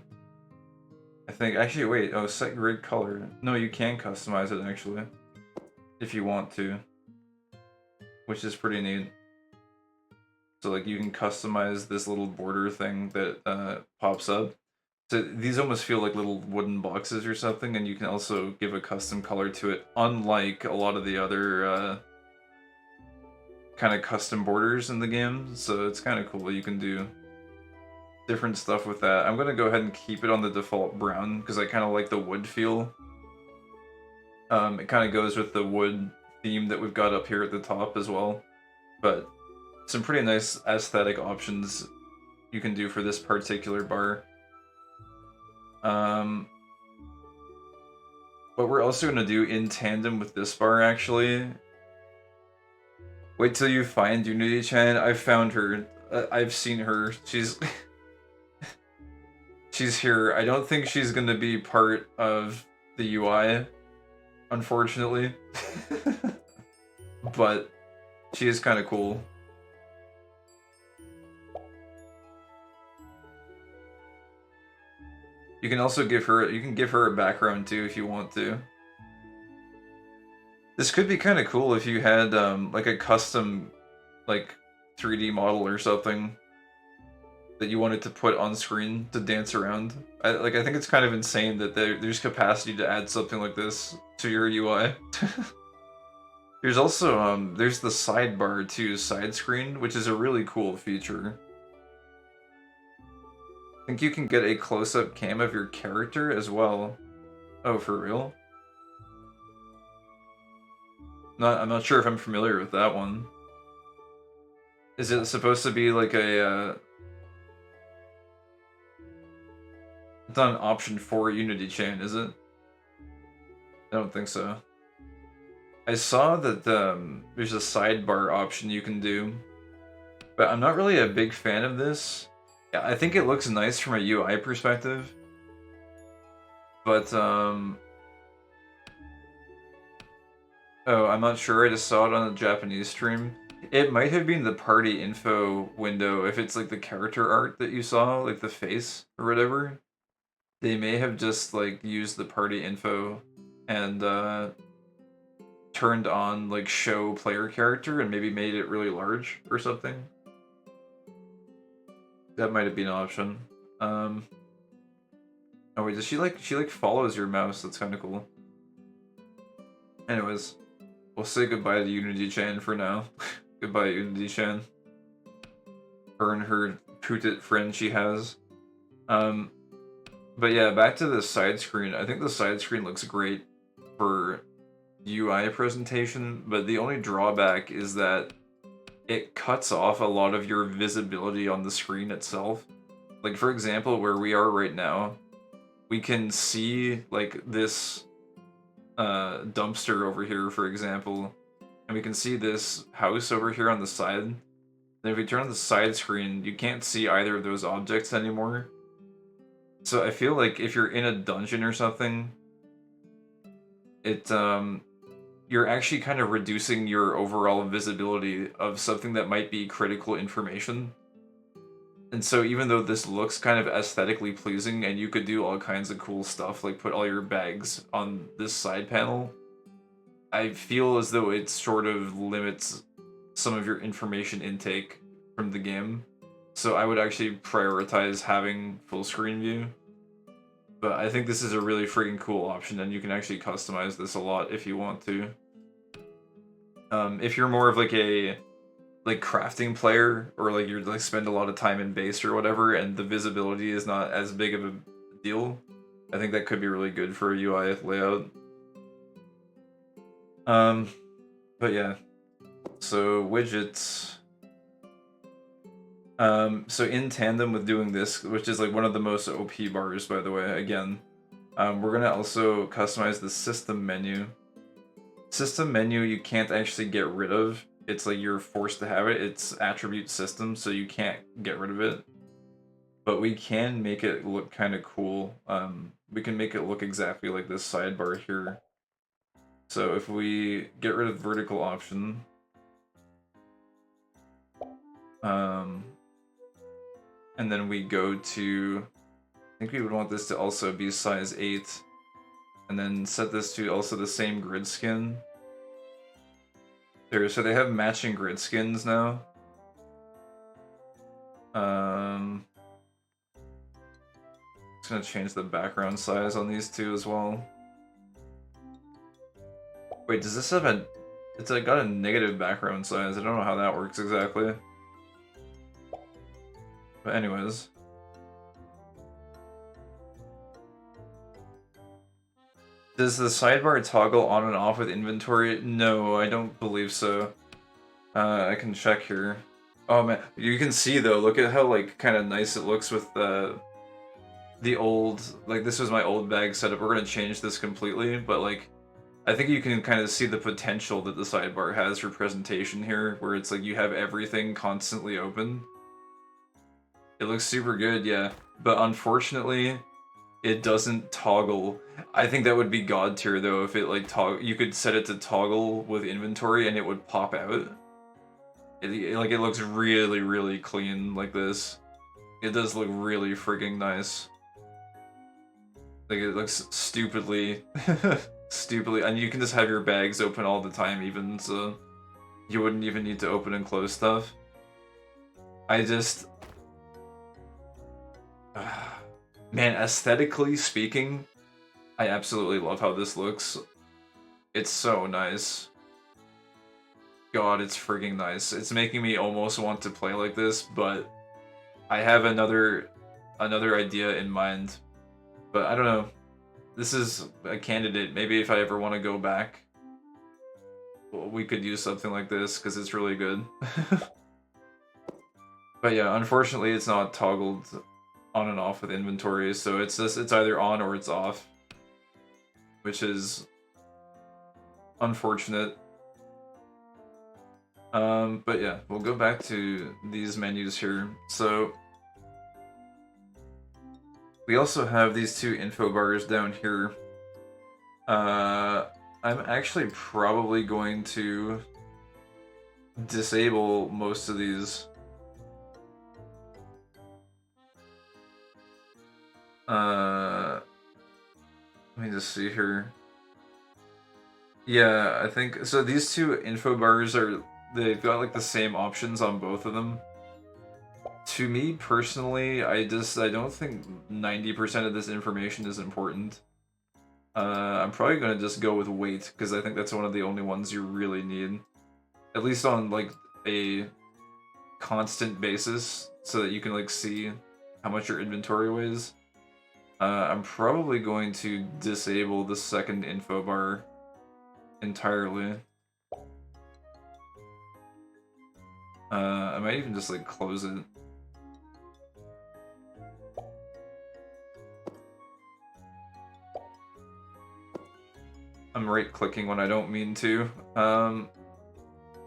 I think, actually, wait, oh, set grid color. No, you can customize it, actually. If you want to. Which is pretty neat. So, like, you can customize this little border thing that pops up. So these almost feel like little wooden boxes or something, and you can also give a custom color to it, unlike a lot of the other kind of custom borders in the game. So it's kind of cool. You can do different stuff with that. I'm going to go ahead and keep it on the default brown, because I kind of like the wood feel. It kind of goes with the wood theme that we've got up here at the top as well. But some pretty nice aesthetic options you can do for this particular bar. What we're also going to do in tandem with this bar, actually... Wait till you find Unity-chan. I found her. I've seen her. She's... she's here. I don't think she's going to be part of the UI, unfortunately. But she is kind of cool. You can also give her a background too if you want to. This could be kind of cool if you had like a custom like 3D model or something that you wanted to put on screen to dance around. I think it's kind of insane that there's capacity to add something like this to your UI. There's also there's the sidebar to side screen, which is a really cool feature. I think you can get a close-up cam of your character as well. Oh, for real? I'm not sure if I'm familiar with that one. Is it supposed to be like a it's not an option for Unity Chain, is it? I don't think so. I saw that there's a sidebar option you can do, but I'm not really a big fan of this. Yeah, I think it looks nice from a UI perspective, but oh, I'm not sure. I just saw it on a Japanese stream. It might have been the party info window if it's like the character art that you saw, like the face or whatever. They may have just like used the party info and turned on like show player character and maybe made it really large or something. That might have been an option. Oh wait, does she like follows your mouse? That's kind of cool. Anyways, we'll say goodbye to Unity Chain for now. Goodbye, Unity Chain. Her and her Putit friend she has. But yeah, back to the side screen. I think the side screen looks great for UI presentation, but the only drawback is that it cuts off a lot of your visibility on the screen itself. Like, for example, where we are right now, we can see, like, this dumpster over here, for example, and we can see this house over here on the side. Then if we turn on the side screen, you can't see either of those objects anymore. So I feel like if you're in a dungeon or something, you're actually kind of reducing your overall visibility of something that might be critical information. And so even though this looks kind of aesthetically pleasing and you could do all kinds of cool stuff, like put all your bags on this side panel, I feel as though it sort of limits some of your information intake from the game. So I would actually prioritize having full screen view. But I think this is a really freaking cool option, and you can actually customize this a lot if you want to. If you're more of like a crafting player, or like you're like spend a lot of time in base or whatever, and the visibility is not as big of a deal, I think that could be really good for a UI layout. But yeah, so widgets. So in tandem with doing this, which is like one of the most OP bars, by the way, again, we're gonna also customize the system menu. System menu you can't actually get rid of. It's like you're forced to have it. It's attribute system, so you can't get rid of it. But we can make it look kind of cool. We can make it look exactly like this sidebar here. So if we get rid of vertical option, and then we go to, I think we would want this to also be size 8, and then set this to also the same grid skin. There, so they have matching grid skins now. Just gonna change the background size on these two as well. Wait, does this have a, it's like got a negative background size. I don't know how that works exactly. But anyways. Does the sidebar toggle on and off with inventory? No, I don't believe so. I can check here. Oh man, you can see though, look at how like kind of nice it looks with the old, like this was my old bag setup. We're gonna change this completely, but like I think you can kind of see the potential that the sidebar has for presentation here, where it's like you have everything constantly open. It looks super good, yeah, but unfortunately it doesn't toggle. I think that would be god tier though, if it like you could set it to toggle with inventory and it would pop out. Like it looks really, really clean like this. It does look really freaking nice. Like it looks stupidly stupidly, and you can just have your bags open all the time even, so you wouldn't even need to open and close stuff. I just... man, aesthetically speaking, I absolutely love how this looks. It's so nice. God, it's frigging nice. It's making me almost want to play like this, but I have another idea in mind. But I don't know. This is a candidate. Maybe if I ever want to go back, we could use something like this, because it's really good. But yeah, unfortunately it's not toggled on and off with inventory, so it's either on or it's off. Which is unfortunate. But yeah, we'll go back to these menus here. So we also have these two info bars down here. I'm actually probably going to disable most of these. Let me just see here. Yeah, I think so. These two info bars they've got like the same options on both of them. To me personally, I don't think 90% of this information is important. I'm probably gonna just go with weight, because I think that's one of the only ones you really need. At least on like a constant basis, so that you can like see how much your inventory weighs. I'm probably going to disable the second info bar entirely. I might even just like close it. I'm right-clicking when I don't mean to,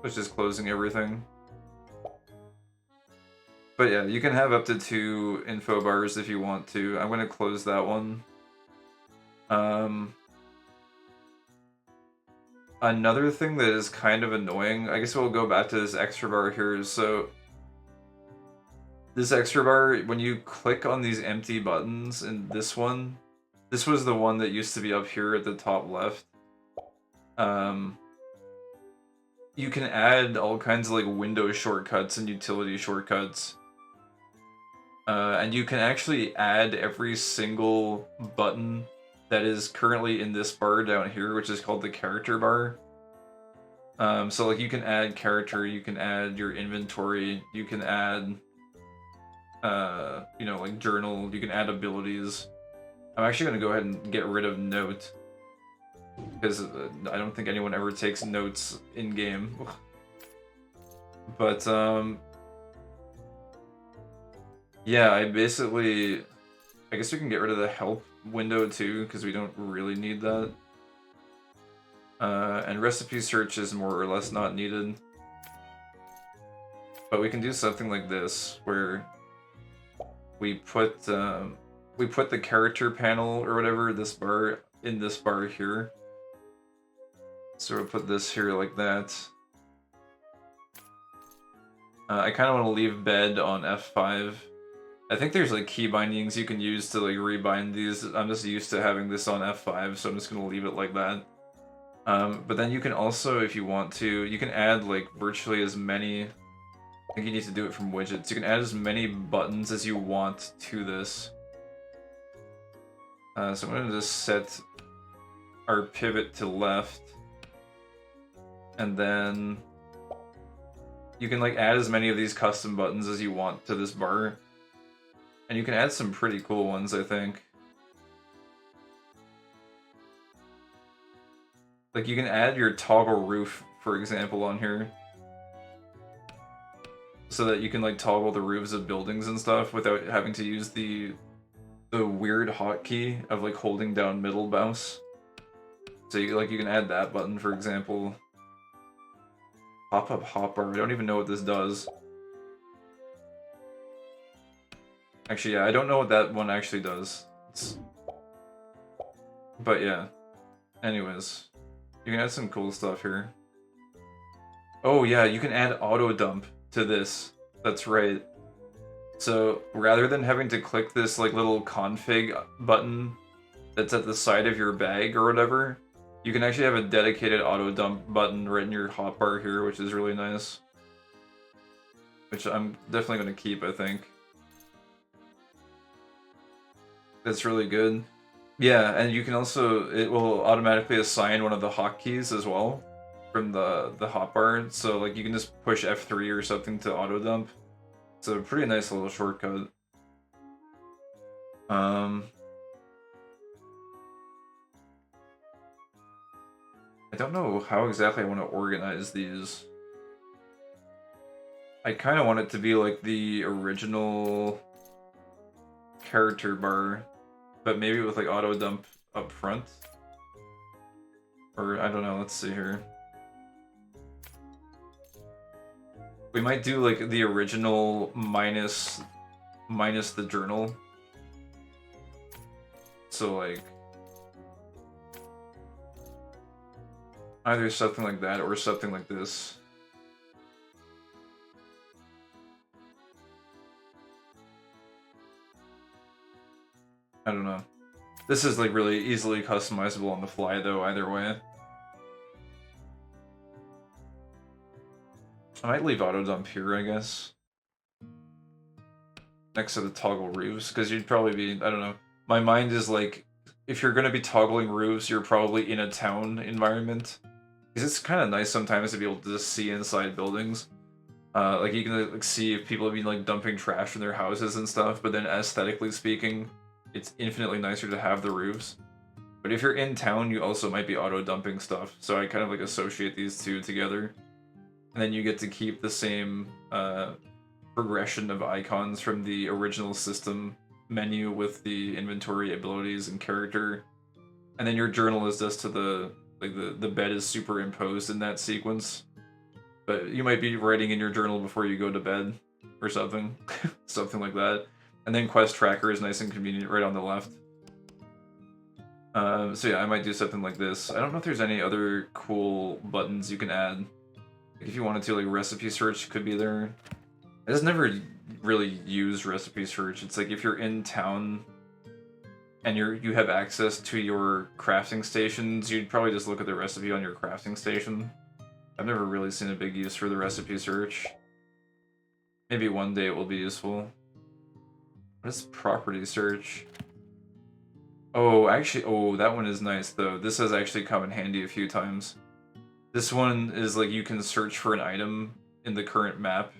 which is closing everything. But yeah, you can have up to 2 info bars if you want to. I'm gonna close that one. Another thing that is kind of annoying, I guess we'll go back to this extra bar here. So this extra bar, when you click on these empty buttons in this one, this was the one that used to be up here at the top left. You can add all kinds of like window shortcuts and utility shortcuts. And you can actually add every single button that is currently in this bar down here, which is called the character bar. So like you can add character, you can add your inventory, you can add, you know, like journal, you can add abilities. I'm actually going to go ahead and get rid of note, because I don't think anyone ever takes notes in-game. But, yeah, I guess we can get rid of the help window too, because we don't really need that. And recipe search is more or less not needed. But we can do something like this, where we put the character panel or whatever, this bar, in this bar here. So we'll put this here like that. I kind of want to leave bed on F5. I think there's like key bindings you can use to like rebind these. I'm just used to having this on F5, so I'm just going to leave it like that. But then you can also, if you want to, you can add like virtually as many... I think you need to do it from widgets. You can add as many buttons as you want to this. So I'm going to just set our pivot to left. And then you can like add as many of these custom buttons as you want to this bar. And you can add some pretty cool ones, I think. Like you can add your toggle roof, for example, on here. So that you can like toggle the roofs of buildings and stuff without having to use the weird hotkey of like holding down middle mouse. So you can add that button, for example. Pop-up hotbar, I don't even know what this does. Actually, yeah, I don't know what that one actually does. But yeah. Anyways. You can add some cool stuff here. Oh yeah, you can add auto dump to this. That's right. So rather than having to click this like little config button that's at the side of your bag or whatever, You can actually have a dedicated auto dump button right in your hotbar here, which is really nice. Which I'm definitely going to keep, I think. That's really good. Yeah, and you can also, it will automatically assign one of the hotkeys as well from the hotbar. So like you can just push F3 or something to auto dump. It's a pretty nice little shortcut. I don't know how exactly I want to organize these. I kind of want it to be like the original character bar, but maybe with like auto dump up front. Or I don't know, let's see here. We might do like the original minus the journal. So like either something like that or something like this. I don't know. This is like really easily customizable on the fly though, either way. I might leave auto dump here, I guess. Next to the toggle roofs, because you'd probably be, I don't know. My mind is like, if you're going to be toggling roofs, you're probably in a town environment. Because it's kind of nice sometimes to be able to just see inside buildings. Like you can like see if people have been like dumping trash in their houses and stuff, but then aesthetically speaking, it's infinitely nicer to have the roofs. But if you're in town, you also might be auto dumping stuff, so I kind of like associate these two together. And then you get to keep the same progression of icons from the original system menu with the inventory abilities and character. And then your journal is just to the the bed is superimposed in that sequence. But you might be writing in your journal before you go to bed or something. Something like that. And then quest tracker is nice and convenient right on the left. So yeah, I might do something like this. I don't know if there's any other cool buttons you can add. Like if you wanted to, like recipe search could be there. I just never really use recipe search. It's like if you're in town and you have access to your crafting stations, you'd probably just look at the recipe on your crafting station. I've never really seen a big use for the recipe search. Maybe one day it will be useful. What is property search? Oh, actually, oh, that one is nice though. This has actually come in handy a few times. This one is like you can search for an item in the current map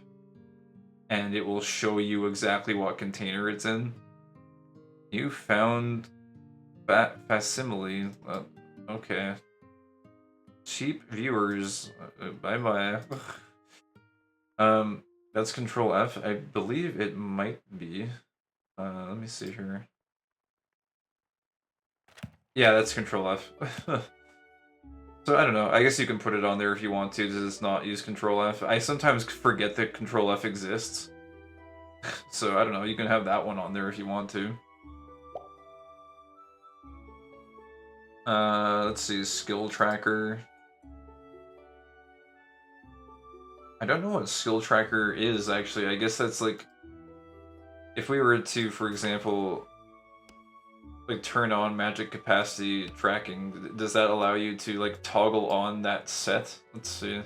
and it will show you exactly what container it's in. You found facsimile. Okay. Cheap viewers. Bye-bye. That's Control F. I believe it might be. Let me see here. Yeah, that's Control F. So I don't know. I guess you can put it on there if you want to. Just not use Control F. I sometimes forget that Control F exists. So I don't know. You can have that one on there if you want to. Let's see. Skill tracker. I don't know what skill tracker is actually. I guess that's like if we were to, for example, like turn on magic capacity tracking, does that allow you to like toggle on that set? Let's see.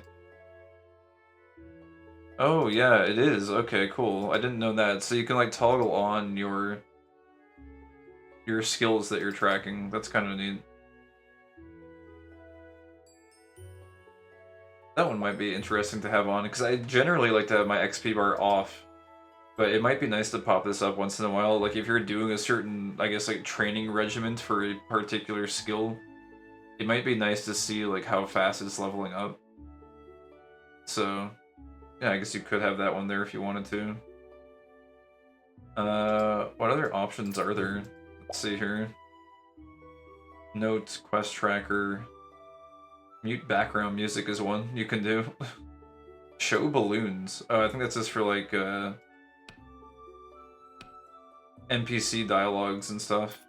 Oh yeah, it is. Okay, cool. I didn't know that. So you can like toggle on your skills that you're tracking. That's kind of neat. That one might be interesting to have on because I generally like to have my XP bar off. But it might be nice to pop this up once in a while. Like if you're doing a certain, I guess, like training regiment for a particular skill, it might be nice to see like how fast it's leveling up. So, yeah, I guess you could have that one there if you wanted to. What other options are there? Let's see here. Notes, quest tracker. Mute background music is one you can do. Show balloons. Oh, I think that's just for like, NPC dialogues and stuff.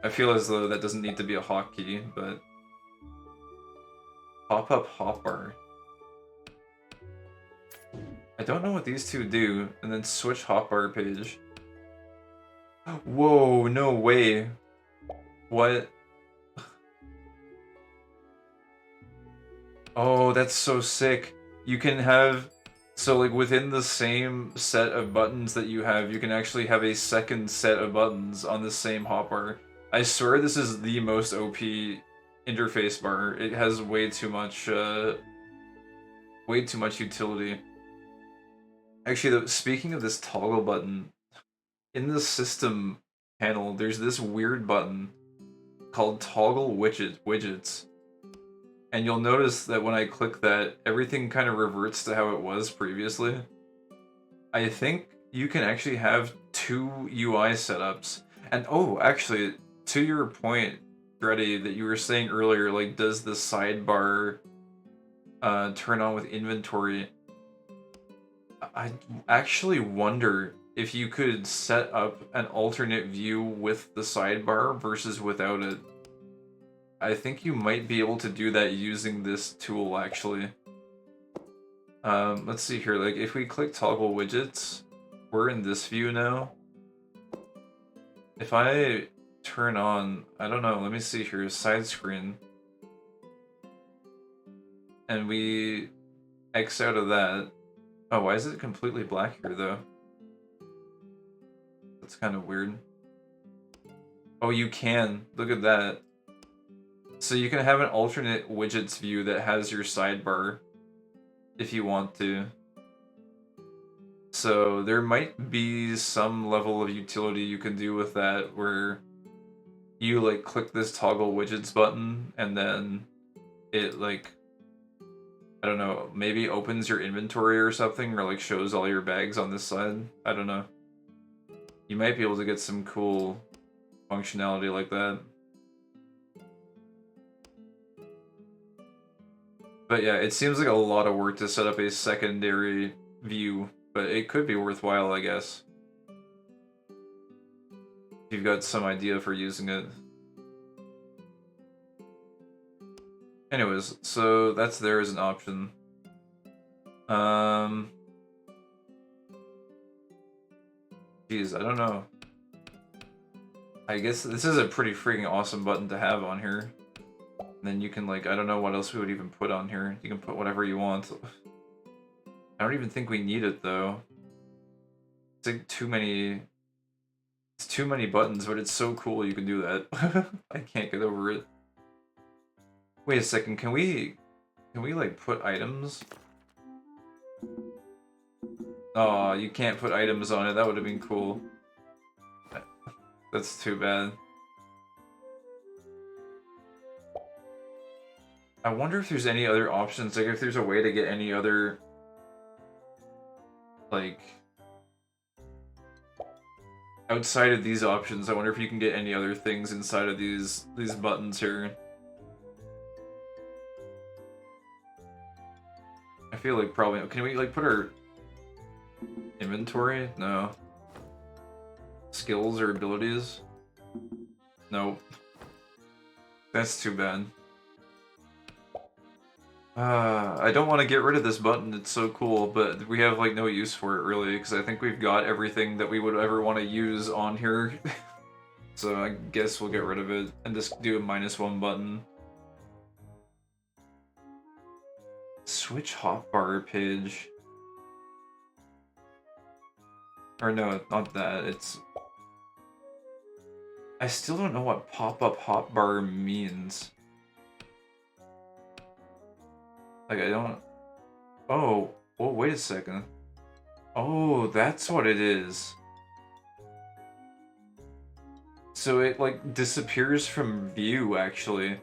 I feel as though that doesn't need to be a hotkey, but... Pop-up hotbar. I don't know what these two do, and then switch hotbar page. Whoa, no way. What? Oh, that's so sick. You can have, so like within the same set of buttons that you have, you can actually have a second set of buttons on the same hotbar. I swear this is the most OP interface bar. It has way too much utility. Actually, though, speaking of this toggle button, in the system panel, there's this weird button called toggle widgets. And you'll notice that when I click that, everything kind of reverts to how it was previously. I think you can actually have two UI setups. And oh, actually, to your point, Freddy, that you were saying earlier, like, does the sidebar turn on with inventory? I actually wonder if you could set up an alternate view with the sidebar versus without it. I think you might be able to do that using this tool, actually. Let's see here, like, if we click toggle widgets, we're in this view now. If I turn on, I don't know, let me see here, side screen. And we X out of that. Oh, why is it completely black here, though? That's kind of weird. Oh, you can. Look at that. So you can have an alternate widgets view that has your sidebar if you want to. So there might be some level of utility you can do with that where you like click this toggle widgets button and then it like, I don't know, maybe opens your inventory or something or like shows all your bags on this side. I don't know. You might be able to get some cool functionality like that. But yeah, it seems like a lot of work to set up a secondary view, but it could be worthwhile, I guess. If you've got some idea for using it. Anyways, so that's there as an option. Geez, I don't know. I guess this is a pretty freaking awesome button to have on here. And then you can like, I don't know what else we would even put on here. You can put whatever you want. I don't even think we need it though. It's like too many... It's too many buttons, but it's so cool you can do that. I can't get over it. Wait a second, can we like put items? Oh, you can't put items on it, that would have been cool. That's too bad. I wonder if there's any other options, like if there's a way to get any other, like, outside of these options. I wonder if you can get any other things inside of these buttons here. I feel like probably, can we like put our inventory? No. Skills or abilities? Nope. That's too bad. I don't want to get rid of this button, it's so cool, but we have like no use for it really, because I think we've got everything that we would ever want to use on here. So I guess we'll get rid of it and just do a -1 button. Switch hotbar page. Or no, not that, it's... I still don't know what pop-up hotbar means. Like, I don't... Oh, wait a second. Oh, that's what it is. So it, like, disappears from view, actually.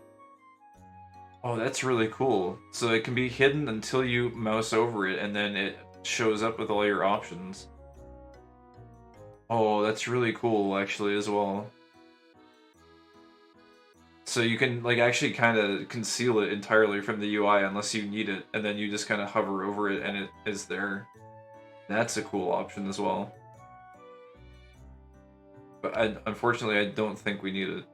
Oh, that's really cool. So it can be hidden until you mouse over it, and then it shows up with all your options. Oh, that's really cool, actually, as well. So you can, like, actually kind of conceal it entirely from the UI unless you need it, and then you just kind of hover over it and it is there. That's a cool option as well. But unfortunately, I don't think we need it.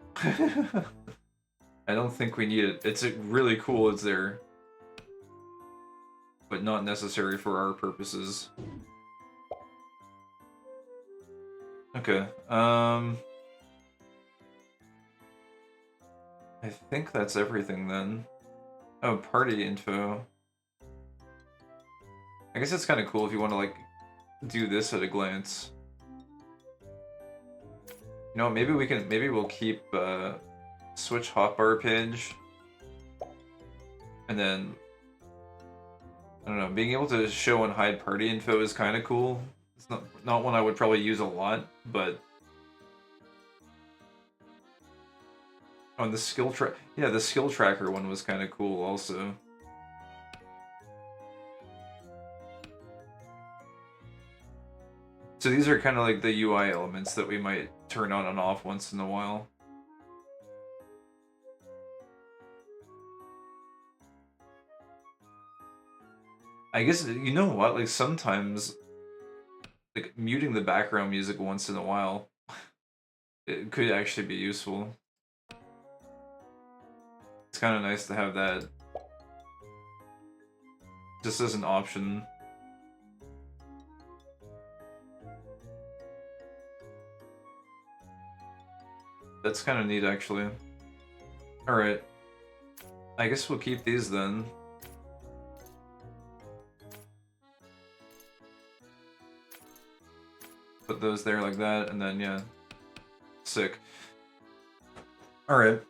I don't think we need it. It's really cool it's there. But not necessary for our purposes. Okay, I think that's everything then. Oh, party info. I guess it's kind of cool if you want to like do this at a glance. You know, maybe we'll keep switch hotbar page, and then I don't know, being able to show and hide party info is kind of cool. It's not one I would probably use a lot, but on the skill track, yeah, the skill tracker one was kind of cool also. So these are kind of like the UI elements that we might turn on and off once in a while. I guess, you know what, like sometimes, like muting the background music once in a while, it could actually be useful. It's kind of nice to have that just as an option. That's kind of neat, actually. Alright. I guess we'll keep these then. Put those there like that, and then, yeah. Sick. Alright.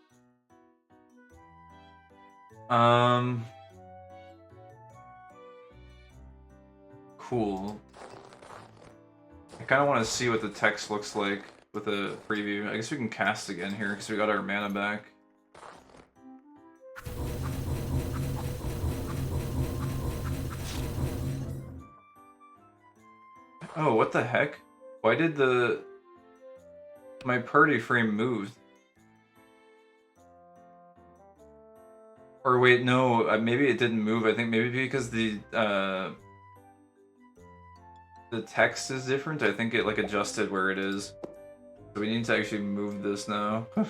Cool. I kind of want to see what the text looks like with a preview. I guess we can cast again here, because we got our mana back. Oh, what the heck? Why did my party frame move? Or wait, no, maybe it didn't move. I think maybe because the text is different. I think it like adjusted where it is. So we need to actually move this now. I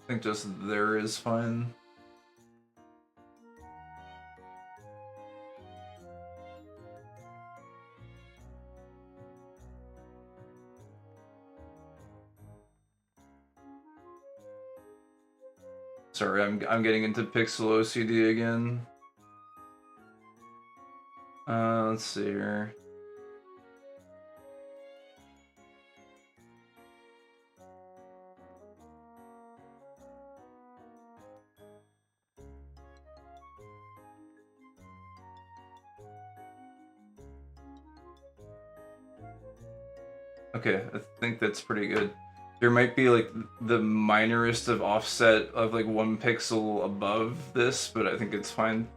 think just there is fine. Sorry, I'm getting into pixel OCD again. Let's see here. Okay, I think that's pretty good. There might be like the minorest of offset of like 1 pixel above this, but I think it's fine.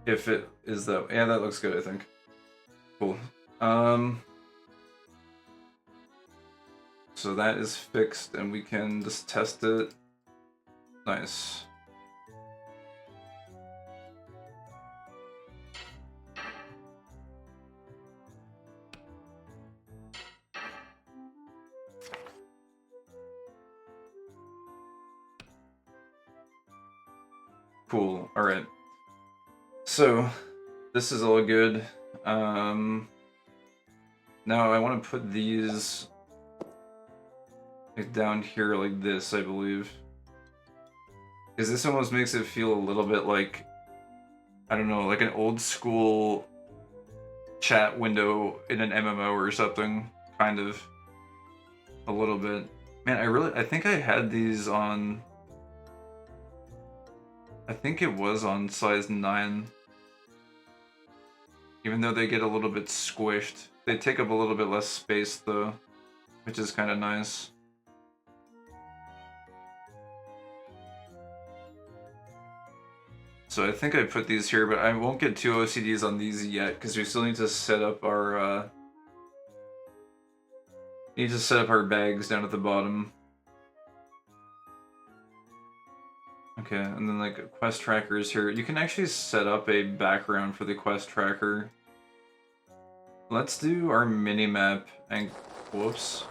If it is though. Yeah, that looks good, I think. Cool. So that is fixed and we can just test it. Nice. Cool. All right. So this is all good. Now I want to put these like down here like this, I believe. Because this almost makes it feel a little bit like, I don't know, like an old school chat window in an MMO or something, kind of. A little bit. Man, I think I had these on, I think it was on size 9. Even though they get a little bit squished. They take up a little bit less space though, which is kind of nice. So I think I put these here, but I won't get 2 OCDs on these yet, because we still need to set up our, bags down at the bottom. Okay, and then like quest trackers here. You can actually set up a background for the quest tracker. Let's do our minimap and, whoops,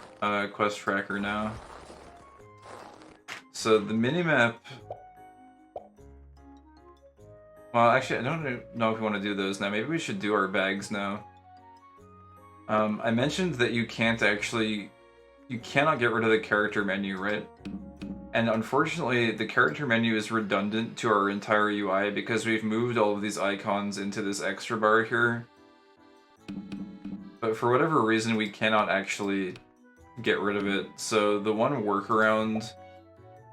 quest tracker now. So the minimap Well, actually, I don't know if we want to do those now. Maybe we should do our bags now. I mentioned that you cannot get rid of the character menu, right? And unfortunately, the character menu is redundant to our entire UI because we've moved all of these icons into this extra bar here. But for whatever reason, we cannot actually get rid of it. So the one workaround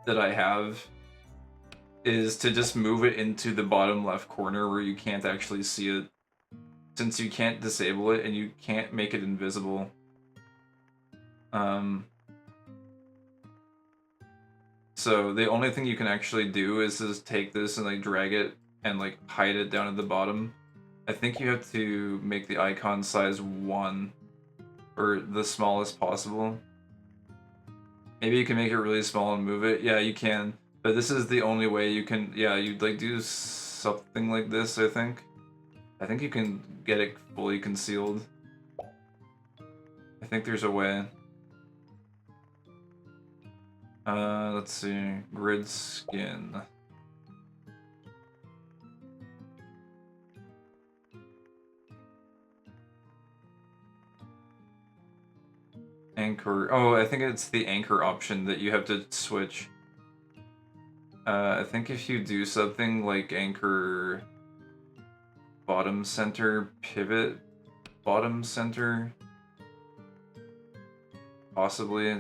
that I have is to just move it into the bottom left corner where you can't actually see it, since you can't disable it and you can't make it invisible. So the only thing you can actually do is just take this and like drag it and like hide it down at the bottom. I think you have to make the icon size 1 or the smallest possible. Maybe you can make it really small and move it. Yeah, you can. But this is the only way you can, yeah, you'd like do something like this, I think. I think you can get it fully concealed. I think there's a way. Let's see. Grid skin. Anchor. Oh, I think it's the anchor option that you have to switch. I think if you do something like anchor bottom center, pivot bottom center, possibly.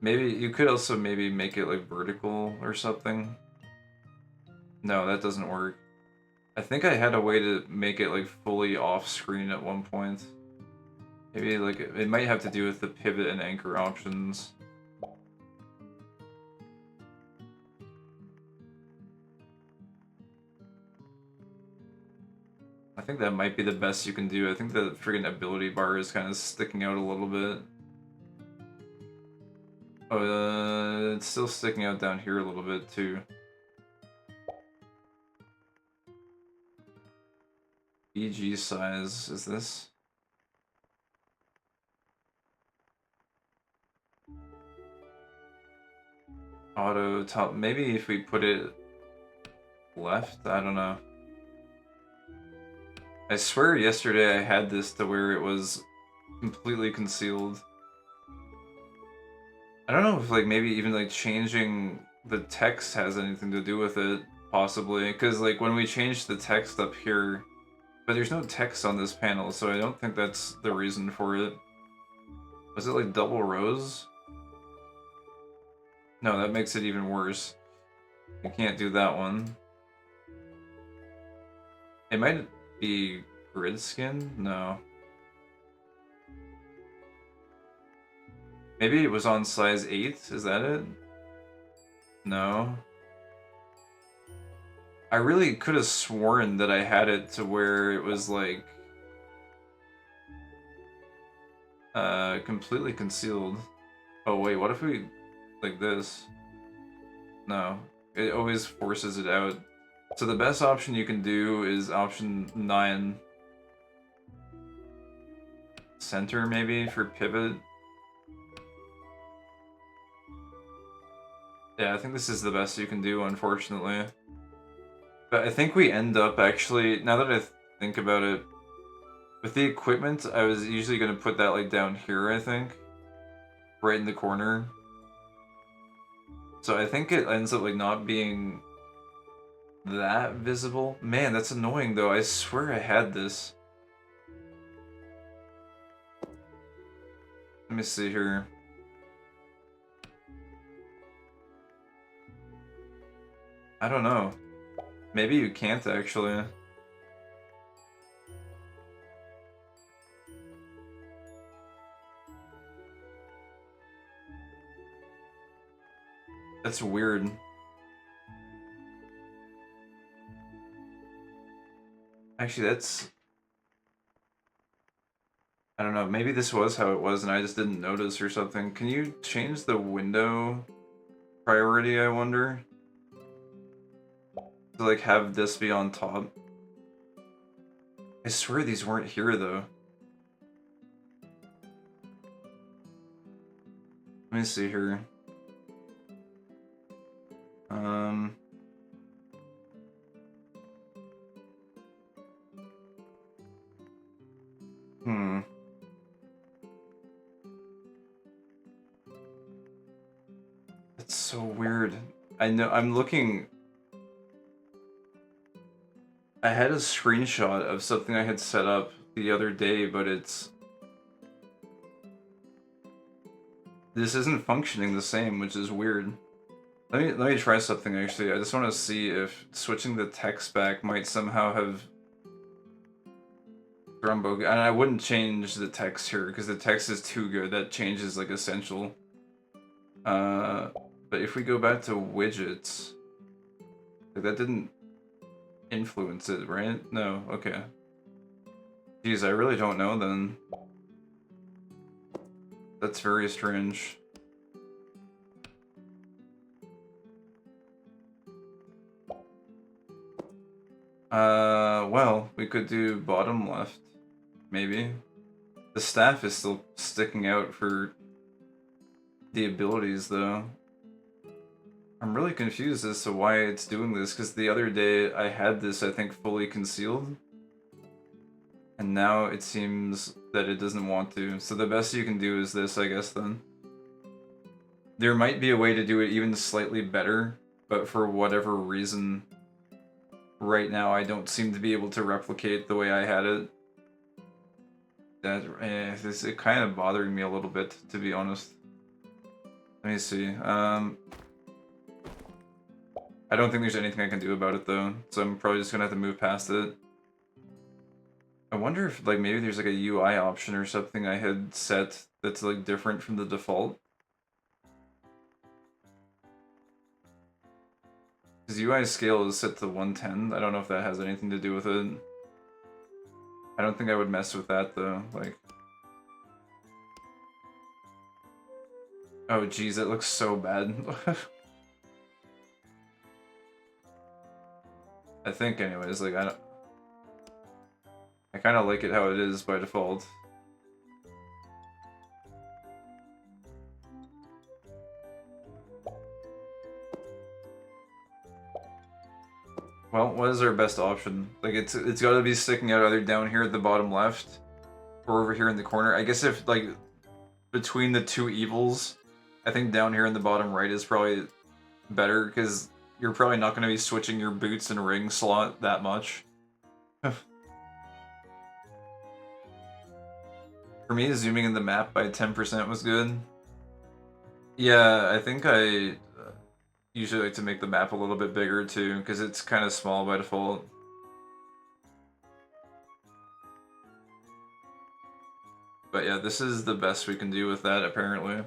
Maybe you could also maybe make it like vertical or something. No, that doesn't work. I think I had a way to make it like fully off screen at one point. Maybe like it might have to do with the pivot and anchor options. I think that might be the best you can do. I think the friggin' ability bar is kind of sticking out a little bit. Oh, it's still sticking out down here a little bit too. EG size is this? Auto top. Maybe if we put it left, I don't know. I swear yesterday I had this to where it was completely concealed. I don't know if like maybe even like changing the text has anything to do with it, possibly, because like when we change the text up here, but there's no text on this panel, so I don't think that's the reason for it. Was it like double rows? No, that makes it even worse. I can't do that one. It might be grid skin? No. Maybe it was on size 8? Is that it? No. I really could have sworn that I had it to where it was like completely concealed. Oh wait, what if we like this? No, it always forces it out. So the best option you can do is option 9. Center maybe for pivot. Yeah, I think this is the best you can do, unfortunately. But I think we end up actually, now that I think about it, with the equipment, I was usually going to put that like down here, I think. Right in the corner. So I think it ends up like not being that visible. Man, that's annoying though. I swear I had this. Let me see here. I don't know. Maybe you can't actually. That's weird. Actually, that's... I don't know, maybe this was how it was and I just didn't notice or something. Can you change the window priority, I wonder? To like have this be on top? I swear these weren't here though. Let me see here. so weird. I know, I'm looking... I had a screenshot of something I had set up the other day, but it's... This isn't functioning the same, which is weird. Let me try something, actually. I just want to see if switching the text back might somehow have... Grumbo, and I wouldn't change the text here, because the text is too good. That changes, like, essential. But if we go back to widgets... Like, that didn't influence it, right? No, okay. Geez, I really don't know, then. That's very strange. Well, we could do bottom left, maybe. The staff is still sticking out for the abilities, though. I'm really confused as to why it's doing this, because the other day I had this, I think, fully concealed. And now it seems that it doesn't want to. So the best you can do is this, I guess, then. There might be a way to do it even slightly better, but for whatever reason, right now I don't seem to be able to replicate the way I had it. It kind of bothering me a little bit, to be honest. Let me see. I don't think there's anything I can do about it, though, so I'm probably just gonna have to move past it. I wonder if, like, maybe there's, like, a UI option or something I had set that's, like, different from the default. Because UI scale is set to 110. I don't know if that has anything to do with it. I don't think I would mess with that, though. Like... Oh, geez, that looks so bad. I think, anyways, like, I kind of like it how it is by default. Well, what is our best option? Like, it's got to be sticking out either down here at the bottom left or over here in the corner. I guess if, like, between the two evils, I think down here in the bottom right is probably better, because you're probably not going to be switching your boots and ring slot that much. For me, zooming in the map by 10% was good. Yeah, I think I usually like to make the map a little bit bigger too, because it's kind of small by default. But yeah, this is the best we can do with that, apparently.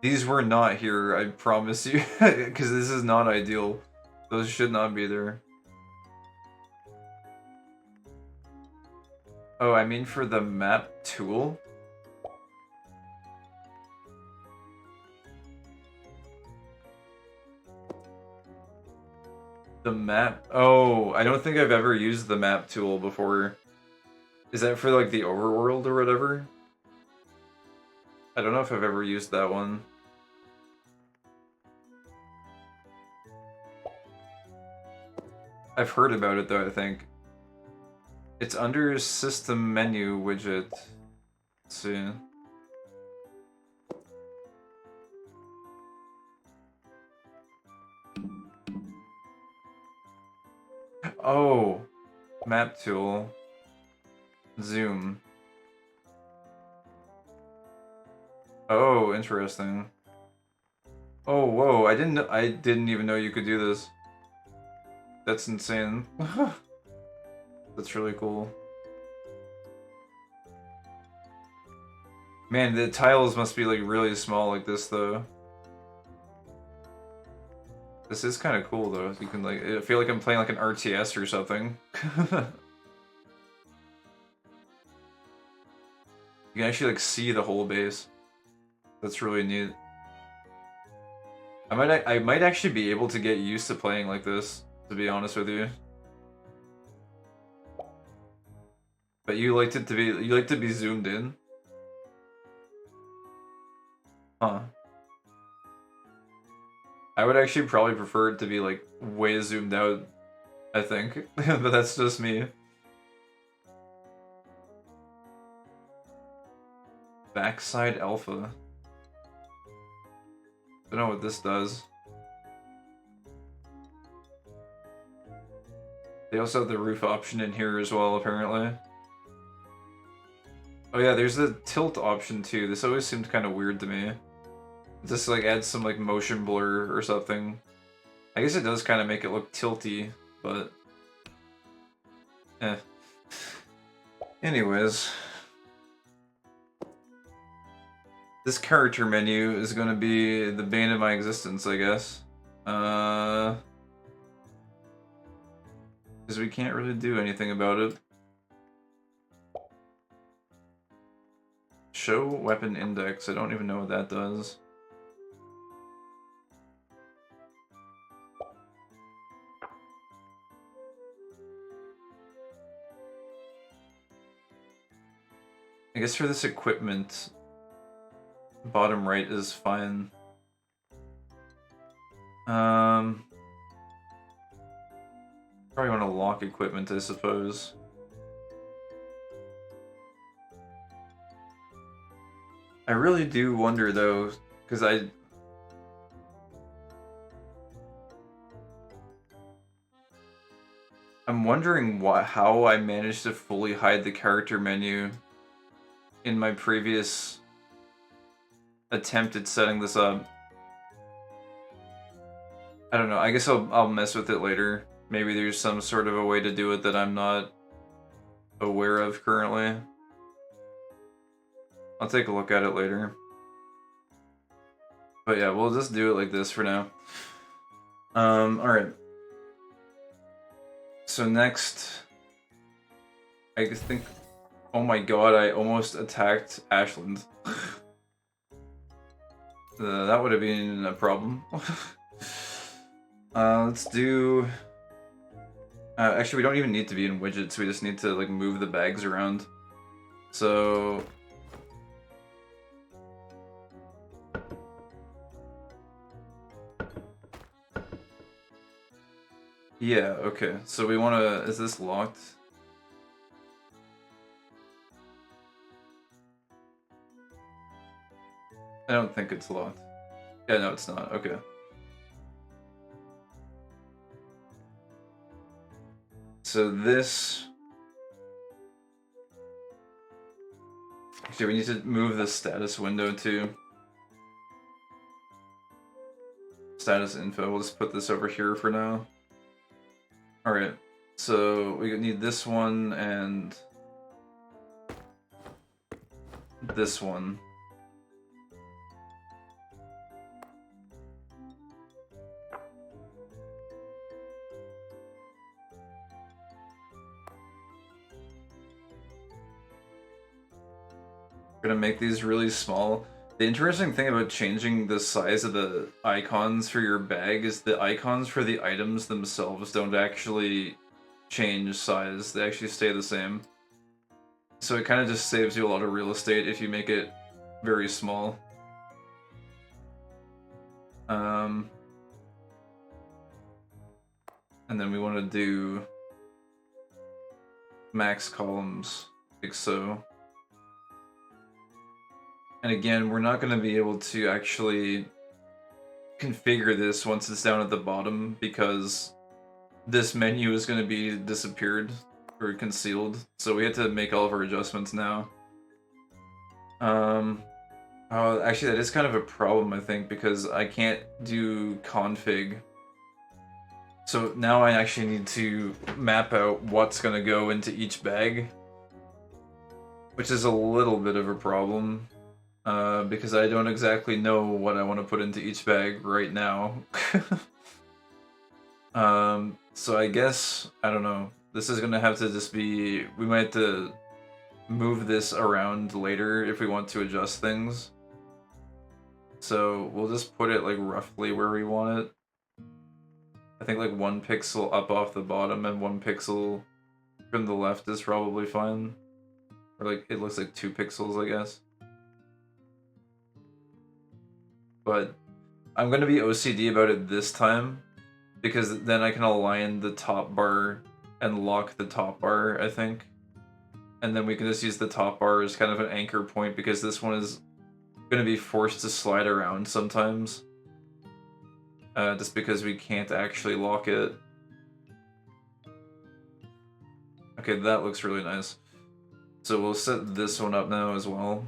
These were not here, I promise you, because this is not ideal. Those should not be there. Oh, I mean for the map tool? The map... Oh, I don't think I've ever used the map tool before. Is that for, like, the overworld or whatever? I don't know if I've ever used that one. I've heard about it, though, I think. It's under System Menu widget. Let's see. Oh, map tool. Zoom. Oh, interesting. Oh, whoa, I didn't even know you could do this. That's insane. That's really cool. Man, the tiles must be, like, really small like this, though. This is kind of cool, though. You can, like, I feel like I'm playing, like, an RTS or something. You can actually, like, see the whole base. That's really neat. I might actually be able to get used to playing like this, to be honest with you. But you liked to be zoomed in? Huh. I would actually probably prefer it to be, like, way zoomed out, I think. But that's just me. Backside Alpha. Don't know what this does. They also have the roof option in here as well, apparently. Oh yeah, there's the tilt option too. This always seemed kind of weird to me. Just like adds some like motion blur or something. I guess it does kind of make it look tilty, but eh. Anyways, this character menu is going to be the bane of my existence, I guess. Because we can't really do anything about it. Show weapon index. I don't even know what that does. I guess for this equipment, bottom right is fine. Probably want to lock equipment, I suppose. I really do wonder though, because I'm wondering how I managed to fully hide the character menu in my previous attempt at setting this up. I don't know, I guess I'll mess with it later. Maybe there's some sort of a way to do it that I'm not aware of currently. I'll take a look at it later. But yeah, we'll just do it like this for now. Alright. So next, I think, oh my god, I almost attacked Ashland. That would have been a problem. Let's do... actually, we don't even need to be in widgets, we just need to like move the bags around. So... yeah, okay. So we want to... is this locked? I don't think it's locked. Yeah, no, it's not. Okay. So this... actually, we need to move the status window too. Status info. We'll just put this over here for now. Alright. So we need this one and this one. We're gonna make these really small. The interesting thing about changing the size of the icons for your bag is the icons for the items themselves don't actually change size, they actually stay the same. So it kind of just saves you a lot of real estate if you make it very small. And then we want to do max columns, like so. And again, we're not going to be able to actually configure this once it's down at the bottom because this menu is going to be disappeared or concealed. So we have to make all of our adjustments now. Oh, actually that is kind of a problem, I think, because I can't do config. So now I actually need to map out what's going to go into each bag, which is a little bit of a problem. Because I don't exactly know what I want to put into each bag right now. So I guess, I don't know, this is gonna have to just be, we might have to move this around later if we want to adjust things. So we'll just put it like roughly where we want it. I think like 1 pixel up off the bottom and 1 pixel from the left is probably fine. Or like, it looks like 2 pixels, I guess. But I'm going to be OCD about it this time, because then I can align the top bar and lock the top bar, I think. And then we can just use the top bar as kind of an anchor point because this one is going to be forced to slide around sometimes. Just because we can't actually lock it. Okay, that looks really nice. So we'll set this one up now as well.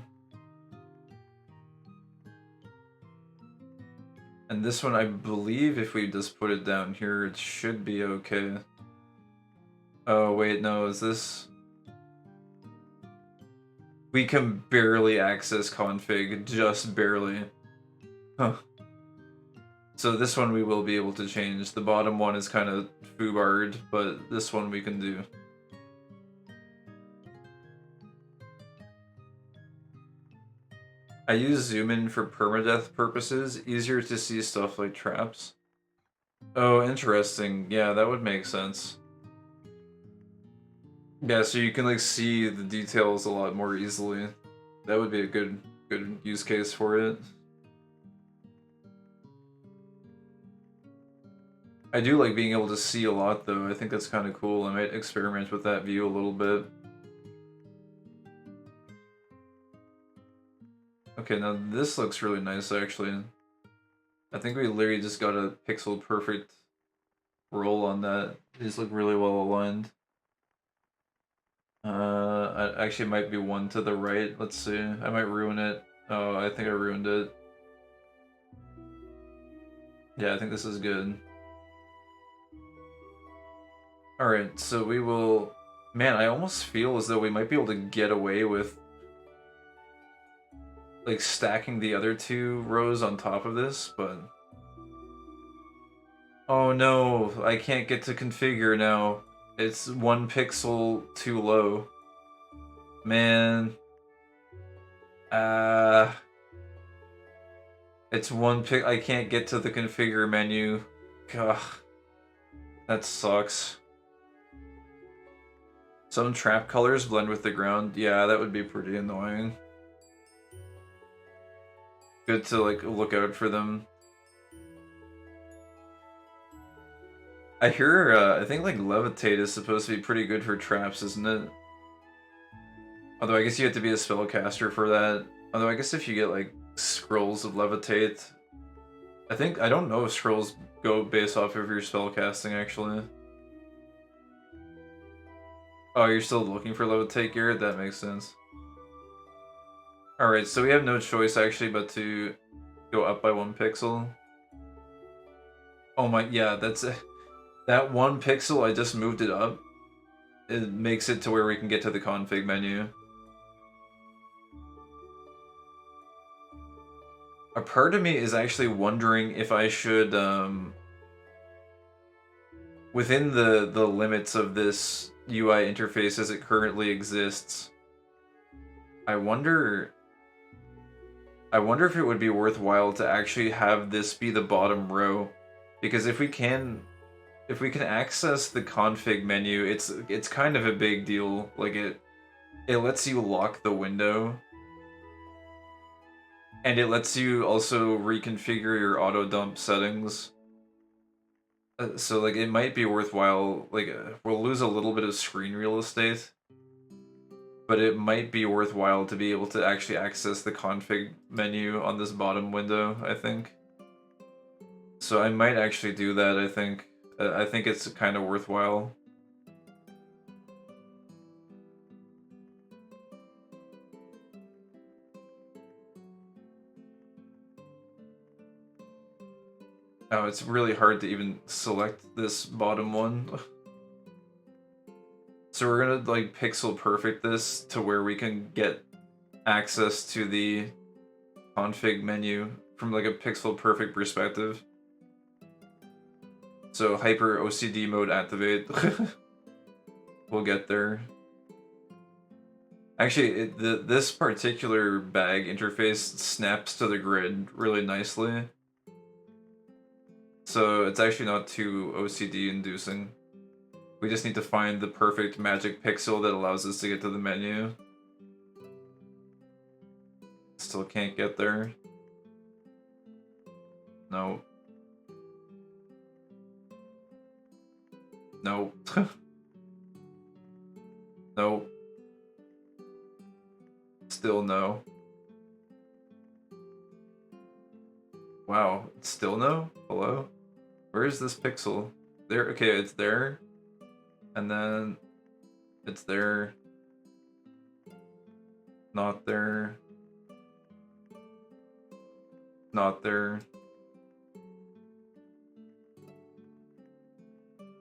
And this one, I believe if we just put it down here, it should be okay. Oh, wait, no, is this... We can barely access config, just barely. Huh. So this one we will be able to change. The bottom one is kind of foobarred, but this one we can do. I use zoom in for permadeath purposes, easier to see stuff like traps. Oh, interesting. Yeah, that would make sense. Yeah, so you can like see the details a lot more easily. That would be a good use case for it. I do like being able to see a lot though. I think that's kind of cool. I might experiment with that view a little bit. Okay, now this looks really nice actually. I think we literally just got a pixel perfect roll on that. These look really well aligned. Actually might be one to the right. Let's see. I might ruin it. Oh, I think I ruined it. Yeah, I think this is good. Alright, so we will... Man, I almost feel as though we might be able to get away with like stacking the other two rows on top of this, but... Oh no, I can't get to configure now. It's 1 pixel too low. Man. It's I can't get to the configure menu. Gah. That sucks. Some trap colors blend with the ground. Yeah, that would be pretty annoying. Good to like look out for them. I hear, I think like levitate is supposed to be pretty good for traps, isn't it? Although I guess you have to be a spellcaster for that. Although I guess if you get like scrolls of levitate, I don't know if scrolls go based off of your spellcasting actually. Oh, you're still looking for levitate gear? That makes sense. Alright, so we have no choice actually but to go up by 1 pixel. Oh my, yeah, that's that 1 pixel, I just moved it up. It makes it to where we can get to the config menu. A part of me is actually wondering if I should, within the limits of this UI interface as it currently exists, I wonder if it would be worthwhile to actually have this be the bottom row, because if we can access the config menu, it's kind of a big deal. Like it lets you lock the window, and it lets you also reconfigure your auto dump settings. So like it might be worthwhile. Like we'll lose a little bit of screen real estate, but it might be worthwhile to be able to actually access the config menu on this bottom window, I think. So I might actually do that, I think. I think it's kind of worthwhile. Oh, it's really hard to even select this bottom one. So we're gonna like pixel perfect this to where we can get access to the config menu from like a pixel perfect perspective. So hyper OCD mode activate. We'll get there. Actually, this particular bag interface snaps to the grid really nicely. So it's actually not too OCD inducing. We just need to find the perfect magic pixel that allows us to get to the menu. Still can't get there. No. No. No. Still no. Wow, still no? Hello? Where is this pixel? There, okay, it's there. And then it's there. Not there. Not there.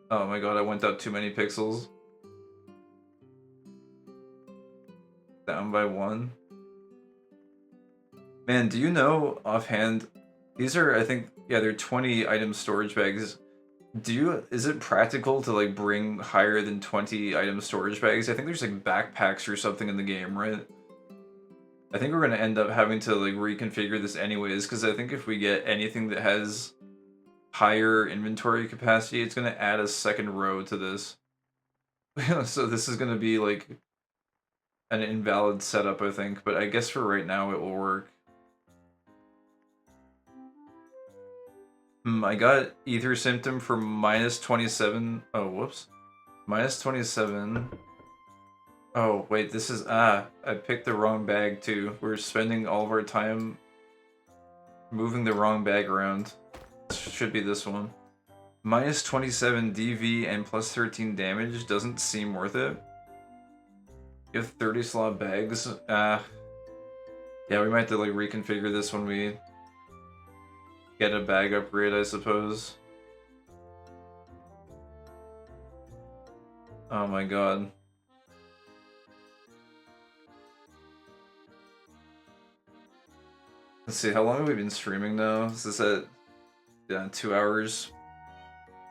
Oh my god, I went out too many pixels. Down by 1. Man, do you know offhand, these are, I think, yeah, they're 20 item storage bags. Is it practical to like bring higher than 20 item storage bags? I think there's like backpacks or something in the game, right? I think we're gonna end up having to like reconfigure this anyways, because I think if we get anything that has higher inventory capacity, it's gonna add a second row to this. So this is gonna be like an invalid setup, I think, but I guess for right now it will work. I got ether symptom for -27. Oh, whoops. -27. Oh, wait, this is... I picked the wrong bag, too. We're spending all of our time moving the wrong bag around. This should be this one. -27 DV and +13 damage doesn't seem worth it. You have 30 slot bags. Yeah, we might have to, like, reconfigure this when we get a bag upgrade, I suppose. Oh my god. Let's see, how long have we been streaming now? Is this at, yeah, 2 hours?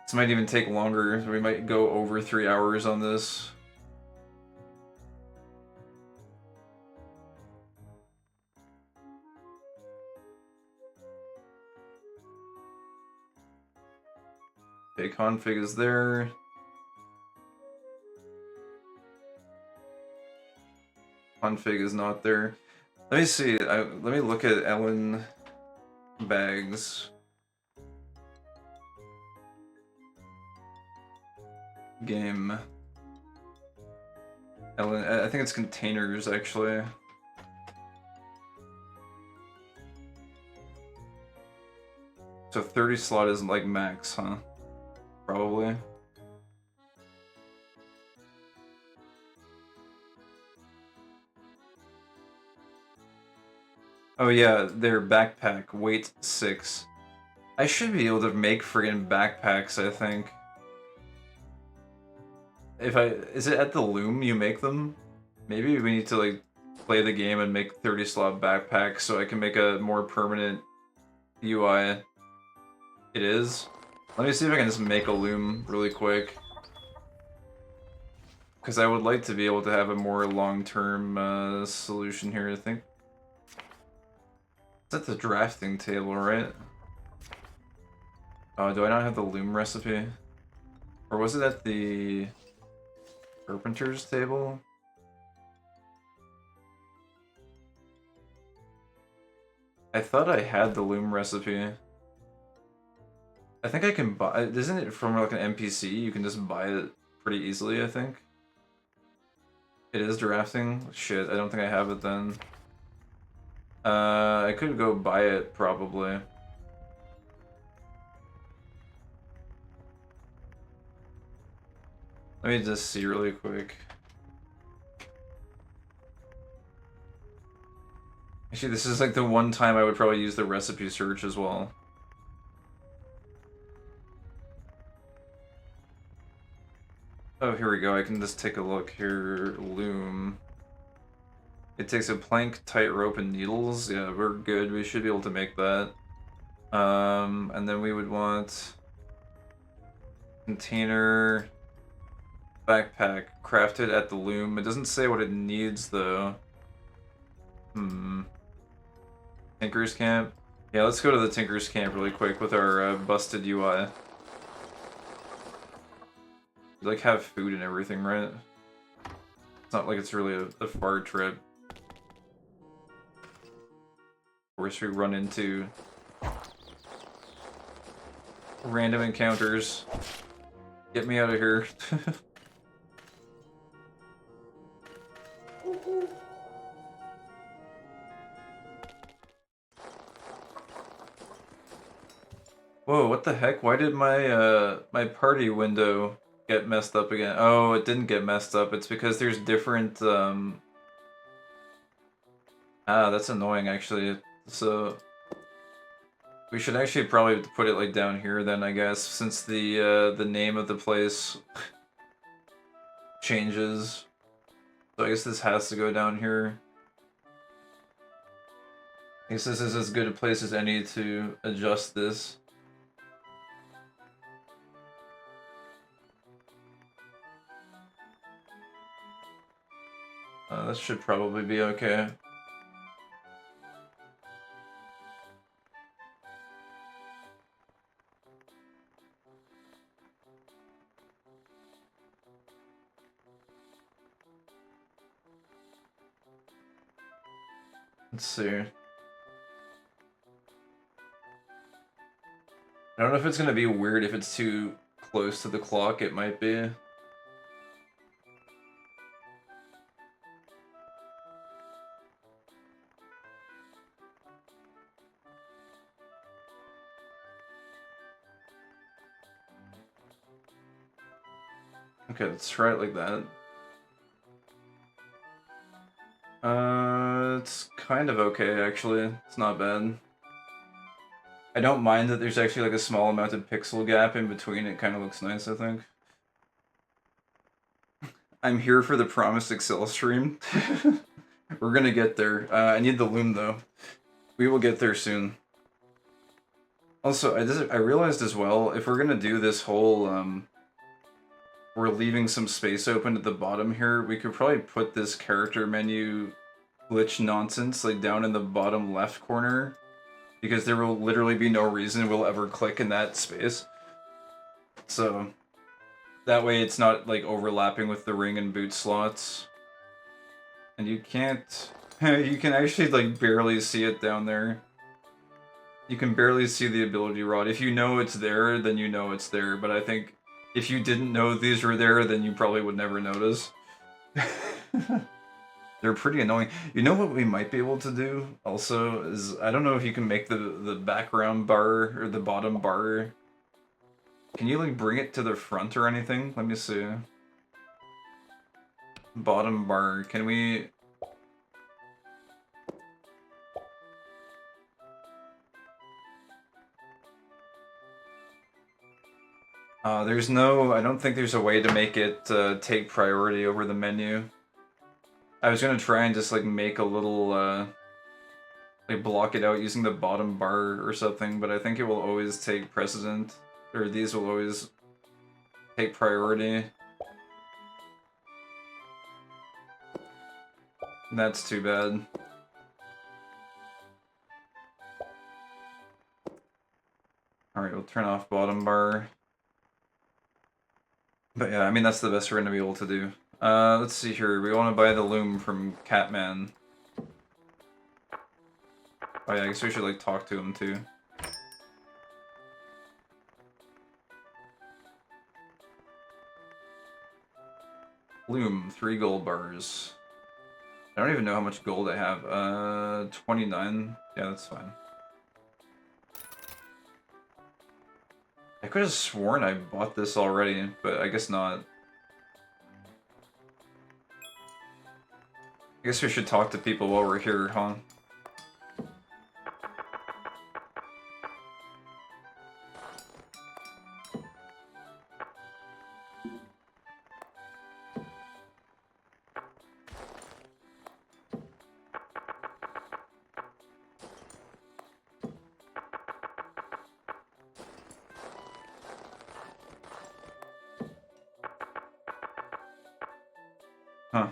This might even take longer. We might go over 3 hours on this. Okay, config is there. Config is not there. Let me see. Let me look at Ellen bags. Game. Ellen. I think it's containers actually. So 30 slot is like max, huh? Probably. Oh yeah, their backpack, weight 6. I should be able to make friggin' backpacks, I think. Is it at the loom you make them? Maybe we need to like play the game and make 30 slot backpacks so I can make a more permanent UI. It is? Let me see if I can just make a loom really quick. Because I would like to be able to have a more long-term solution here, I think. It's at the drafting table, right? Oh, do I not have the loom recipe? Or was it at the carpenter's table? I thought I had the loom recipe. I think I can buy... Isn't it from like an NPC? You can just buy it pretty easily, I think. It is drafting? Shit, I don't think I have it then. I could go buy it, probably. Let me just see really quick. Actually, this is like the one time I would probably use the recipe search as well. Oh, here we go. I can just take a look here. Loom. It takes a plank, tight rope, and needles. Yeah, we're good. We should be able to make that. And then we would want container, backpack, crafted at the loom. It doesn't say what it needs though. Tinker's camp. Yeah, let's go to the Tinker's camp really quick with our busted UI. We like have food and everything, right? It's not like it's really a far trip. Of course, we run into random encounters. Get me out of here. Whoa, what the heck? Why did my party window get messed up again? Oh, it didn't get messed up. It's because there's different that's annoying actually. So we should actually probably put it like down here then, I guess, since the name of the place changes. So I guess this has to go down here. I guess this is as good a place as any to adjust this. That should probably be okay. Let's see. I don't know if it's gonna be weird if it's too close to the clock. It might be. Okay, let's try it like that. It's kind of okay, actually. It's not bad. I don't mind that there's actually like a small amount of pixel gap in between. It kind of looks nice, I think. I'm here for the promised Excel stream. We're gonna get there. I need the loom, though. We will get there soon. Also, I realized as well, if we're gonna do this whole, we're leaving some space open at the bottom here, we could probably put this character menu glitch nonsense like down in the bottom left corner, because there will literally be no reason we'll ever click in that space. So that way it's not like overlapping with the ring and boot slots. And you can't, you can actually like barely see it down there. You can barely see the ability rod. If you know it's there, then you know it's there, but I think if you didn't know these were there, then you probably would never notice. They're pretty annoying. You know what we might be able to do also is, I don't know if you can make the background bar or the bottom bar. Can you like bring it to the front or anything? Let me see. Bottom bar. Can we? There's no. I don't think there's a way to make it take priority over the menu. I was gonna try and just like make a little like block it out using the bottom bar or something, but I think it will always take precedent, or these will always take priority. That's too bad. Alright, we'll turn off bottom bar. But yeah, I mean, that's the best we're gonna be able to do. Let's see here. We want to buy the loom from Catman. Oh yeah, I guess we should like talk to him too. Loom, 3 gold bars. I don't even know how much gold I have. 29. Yeah, that's fine. I could have sworn I bought this already, but I guess not. I guess we should talk to people while we're here, huh? Huh.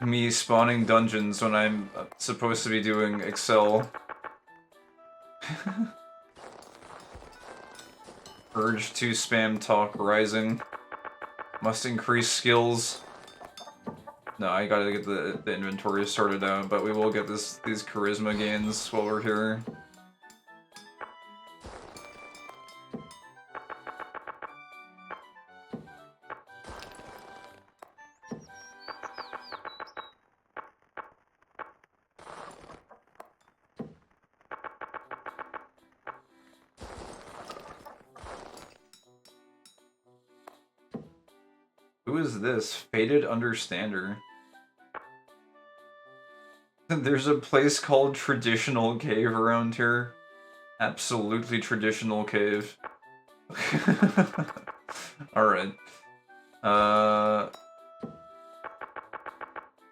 Me spawning dungeons when I'm supposed to be doing Excel. Urge to spam talk rising. Must increase skills. No, I gotta get the inventory sorted out, but we will get these charisma gains while we're here. Who is this? Faded Understander. There's a place called Traditional Cave around here. Absolutely traditional cave. Alright.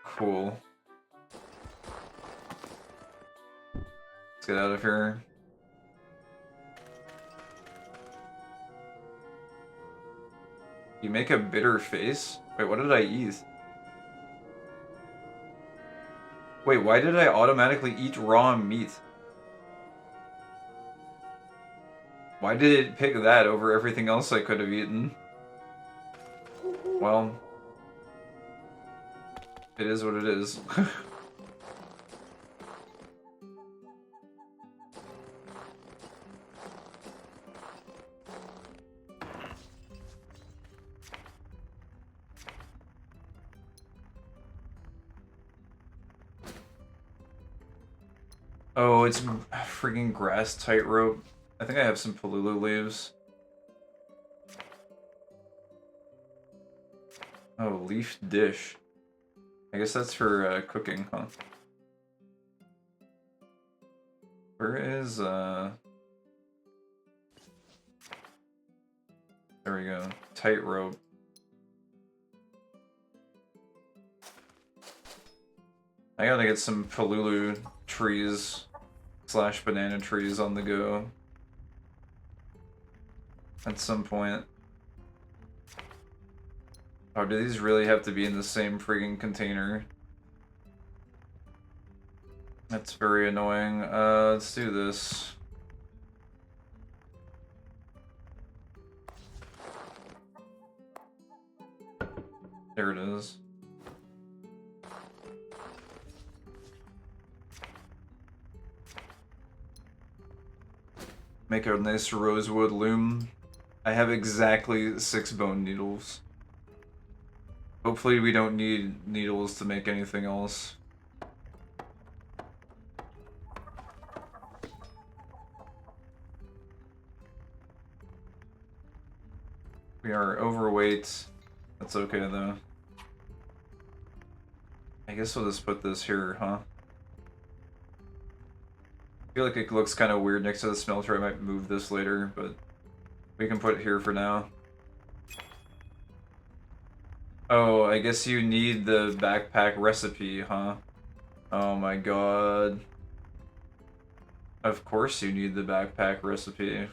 Cool. Let's get out of here. You make a bitter face? Wait, what did I eat? Wait, why did I automatically eat raw meat? Why did it pick that over everything else I could have eaten? Well, it is what it is. Oh, it's freaking grass tightrope. I think I have some palulu leaves. Oh, leaf dish. I guess that's for cooking, huh? Where is there we go. Tightrope. I gotta get some palulu trees / banana trees on the go at some point. Oh, do these really have to be in the same friggin' container? That's very annoying. Let's do this. There it is. Make a nice rosewood loom. I have exactly 6 bone needles. Hopefully we don't need needles to make anything else. We are overweight. That's okay though. I guess we'll just put this here, huh? I feel like it looks kind of weird next to the smelter. I might move this later, but we can put it here for now. Oh, I guess you need the backpack recipe, huh? Oh my god. Of course you need the backpack recipe.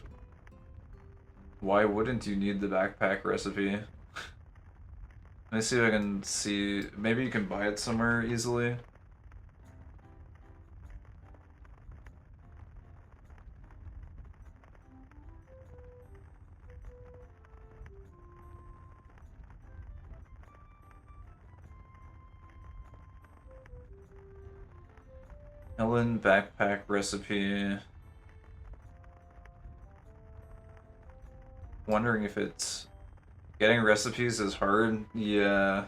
Why wouldn't you need the backpack recipe? Let me see if I can see. Maybe you can buy it somewhere easily. Elin backpack recipe. Wondering if it's... Getting recipes is hard? Yeah.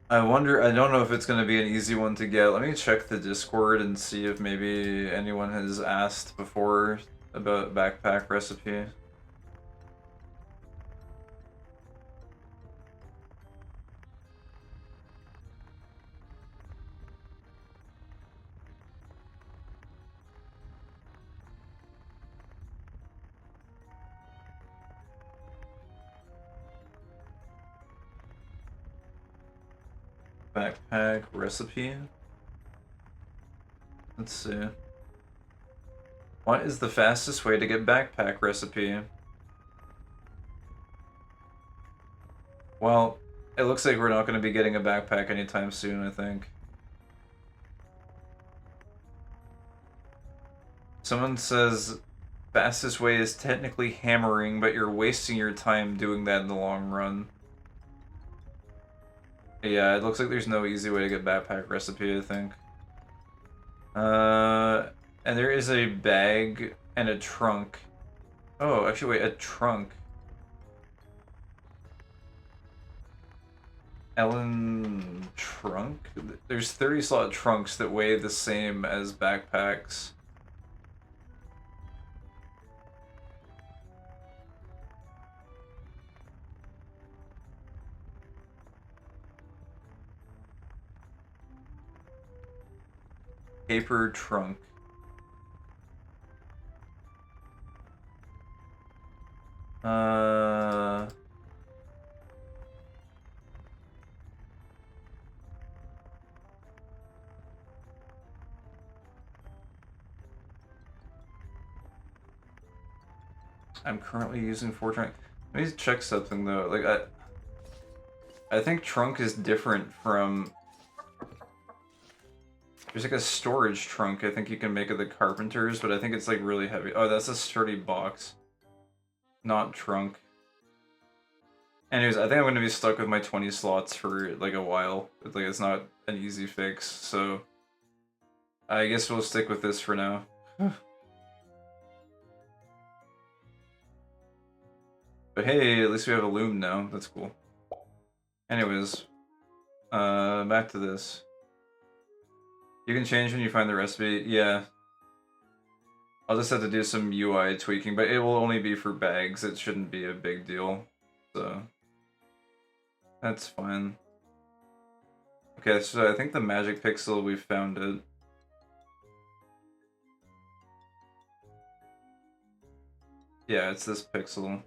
I don't know if it's gonna be an easy one to get. Let me check the Discord and see if maybe anyone has asked before about backpack recipe. Backpack recipe? Let's see. What is the fastest way to get backpack recipe? Well, it looks like we're not going to be getting a backpack anytime soon, I think. Someone says fastest way is technically hammering, but you're wasting your time doing that in the long run. Yeah, it looks like there's no easy way to get backpack recipe, I think. And there is a bag and a trunk. Oh, actually, wait, a trunk. Elin trunk? There's 30 slot trunks that weigh the same as backpacks. Paper trunk. I'm currently using 4 trunk. Let me check something though. Like I think trunk is different from. There's like a storage trunk I think you can make of the carpenters, but I think it's like really heavy. Oh, that's a sturdy box. Not trunk. Anyways, I think I'm gonna be stuck with my 20 slots for like a while. Like it's not an easy fix, so I guess we'll stick with this for now. But hey, at least we have a loom now. That's cool. Anyways, back to this. You can change when you find the recipe. Yeah. I'll just have to do some UI tweaking, but it will only be for bags. It shouldn't be a big deal. So that's fine. Okay, so I think the magic pixel, we found it. Yeah, it's this pixel.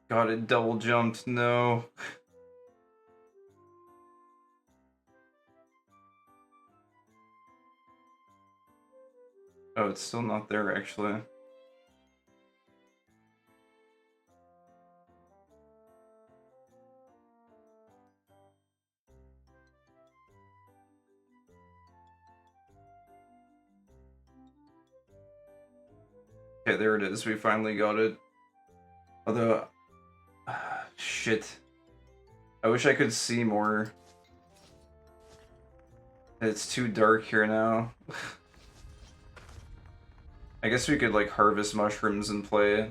God, it double jumped. No. Oh, it's still not there, actually. Okay, there it is. We finally got it. Although, shit. I wish I could see more. It's too dark here now. I guess we could like harvest mushrooms and play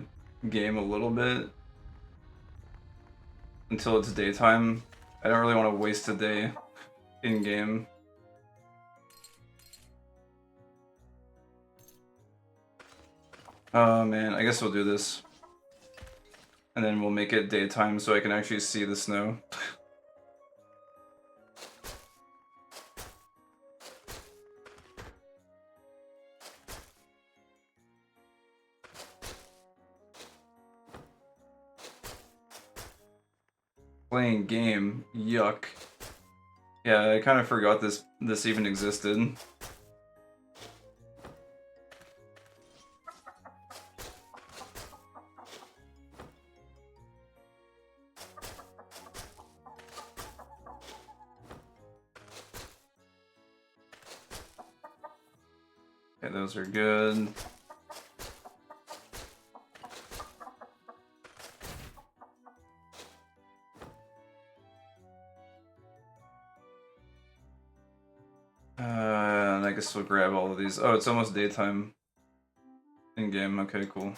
game a little bit until it's daytime. I don't really want to waste a day in game. Oh man, I guess we'll do this. And then we'll make it daytime so I can actually see the snow. Playing game, yuck. Yeah, I kind of forgot this even existed. Okay, those are good. And I guess we'll grab all of these. Oh, it's almost daytime in game. Okay, cool.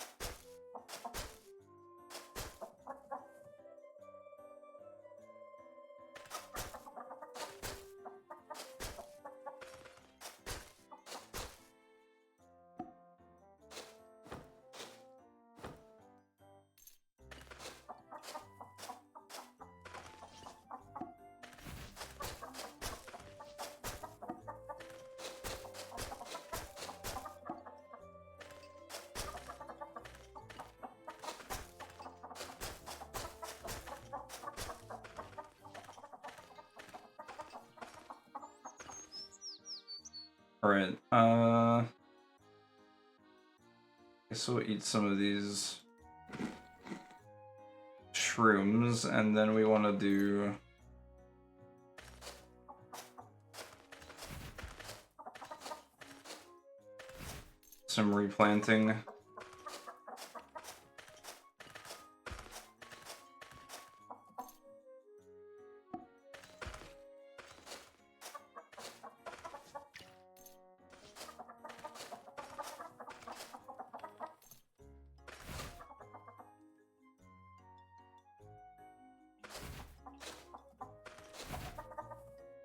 Alright, guess we'll eat some of these shrooms, and then we want to do some replanting.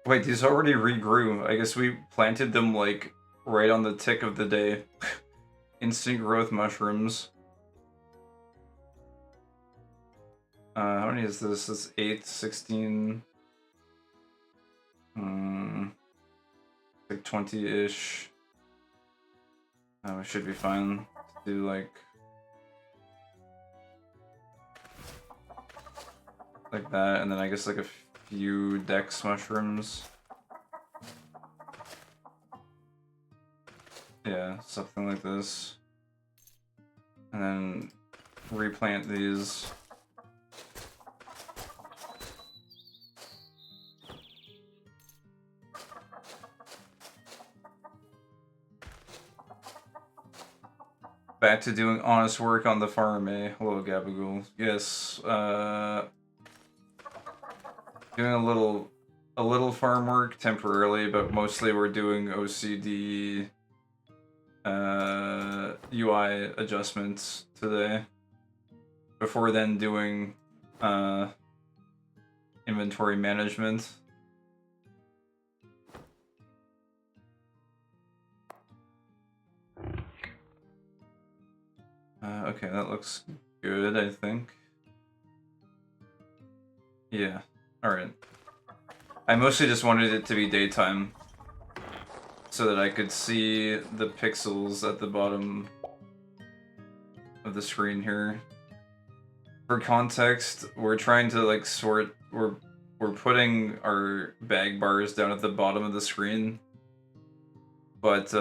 Wait, these already regrew. I guess we planted them, like, right on the tick of the day. Instant growth mushrooms. How many is this? It's 8, 16... like 20-ish. We should be fine to do, like that, and then I guess like a few dex mushrooms. Yeah, something like this. And then replant these. Back to doing honest work on the farm, eh? Hello, Gabagool. Yes, doing a little farm work temporarily, but mostly we're doing OCD UI adjustments today. Before then doing inventory management. Okay, that looks good, I think. Yeah, alright. I mostly just wanted it to be daytime, so that I could see the pixels at the bottom of the screen here. For context, we're trying to like sort, we're putting our bag bars down at the bottom of the screen, but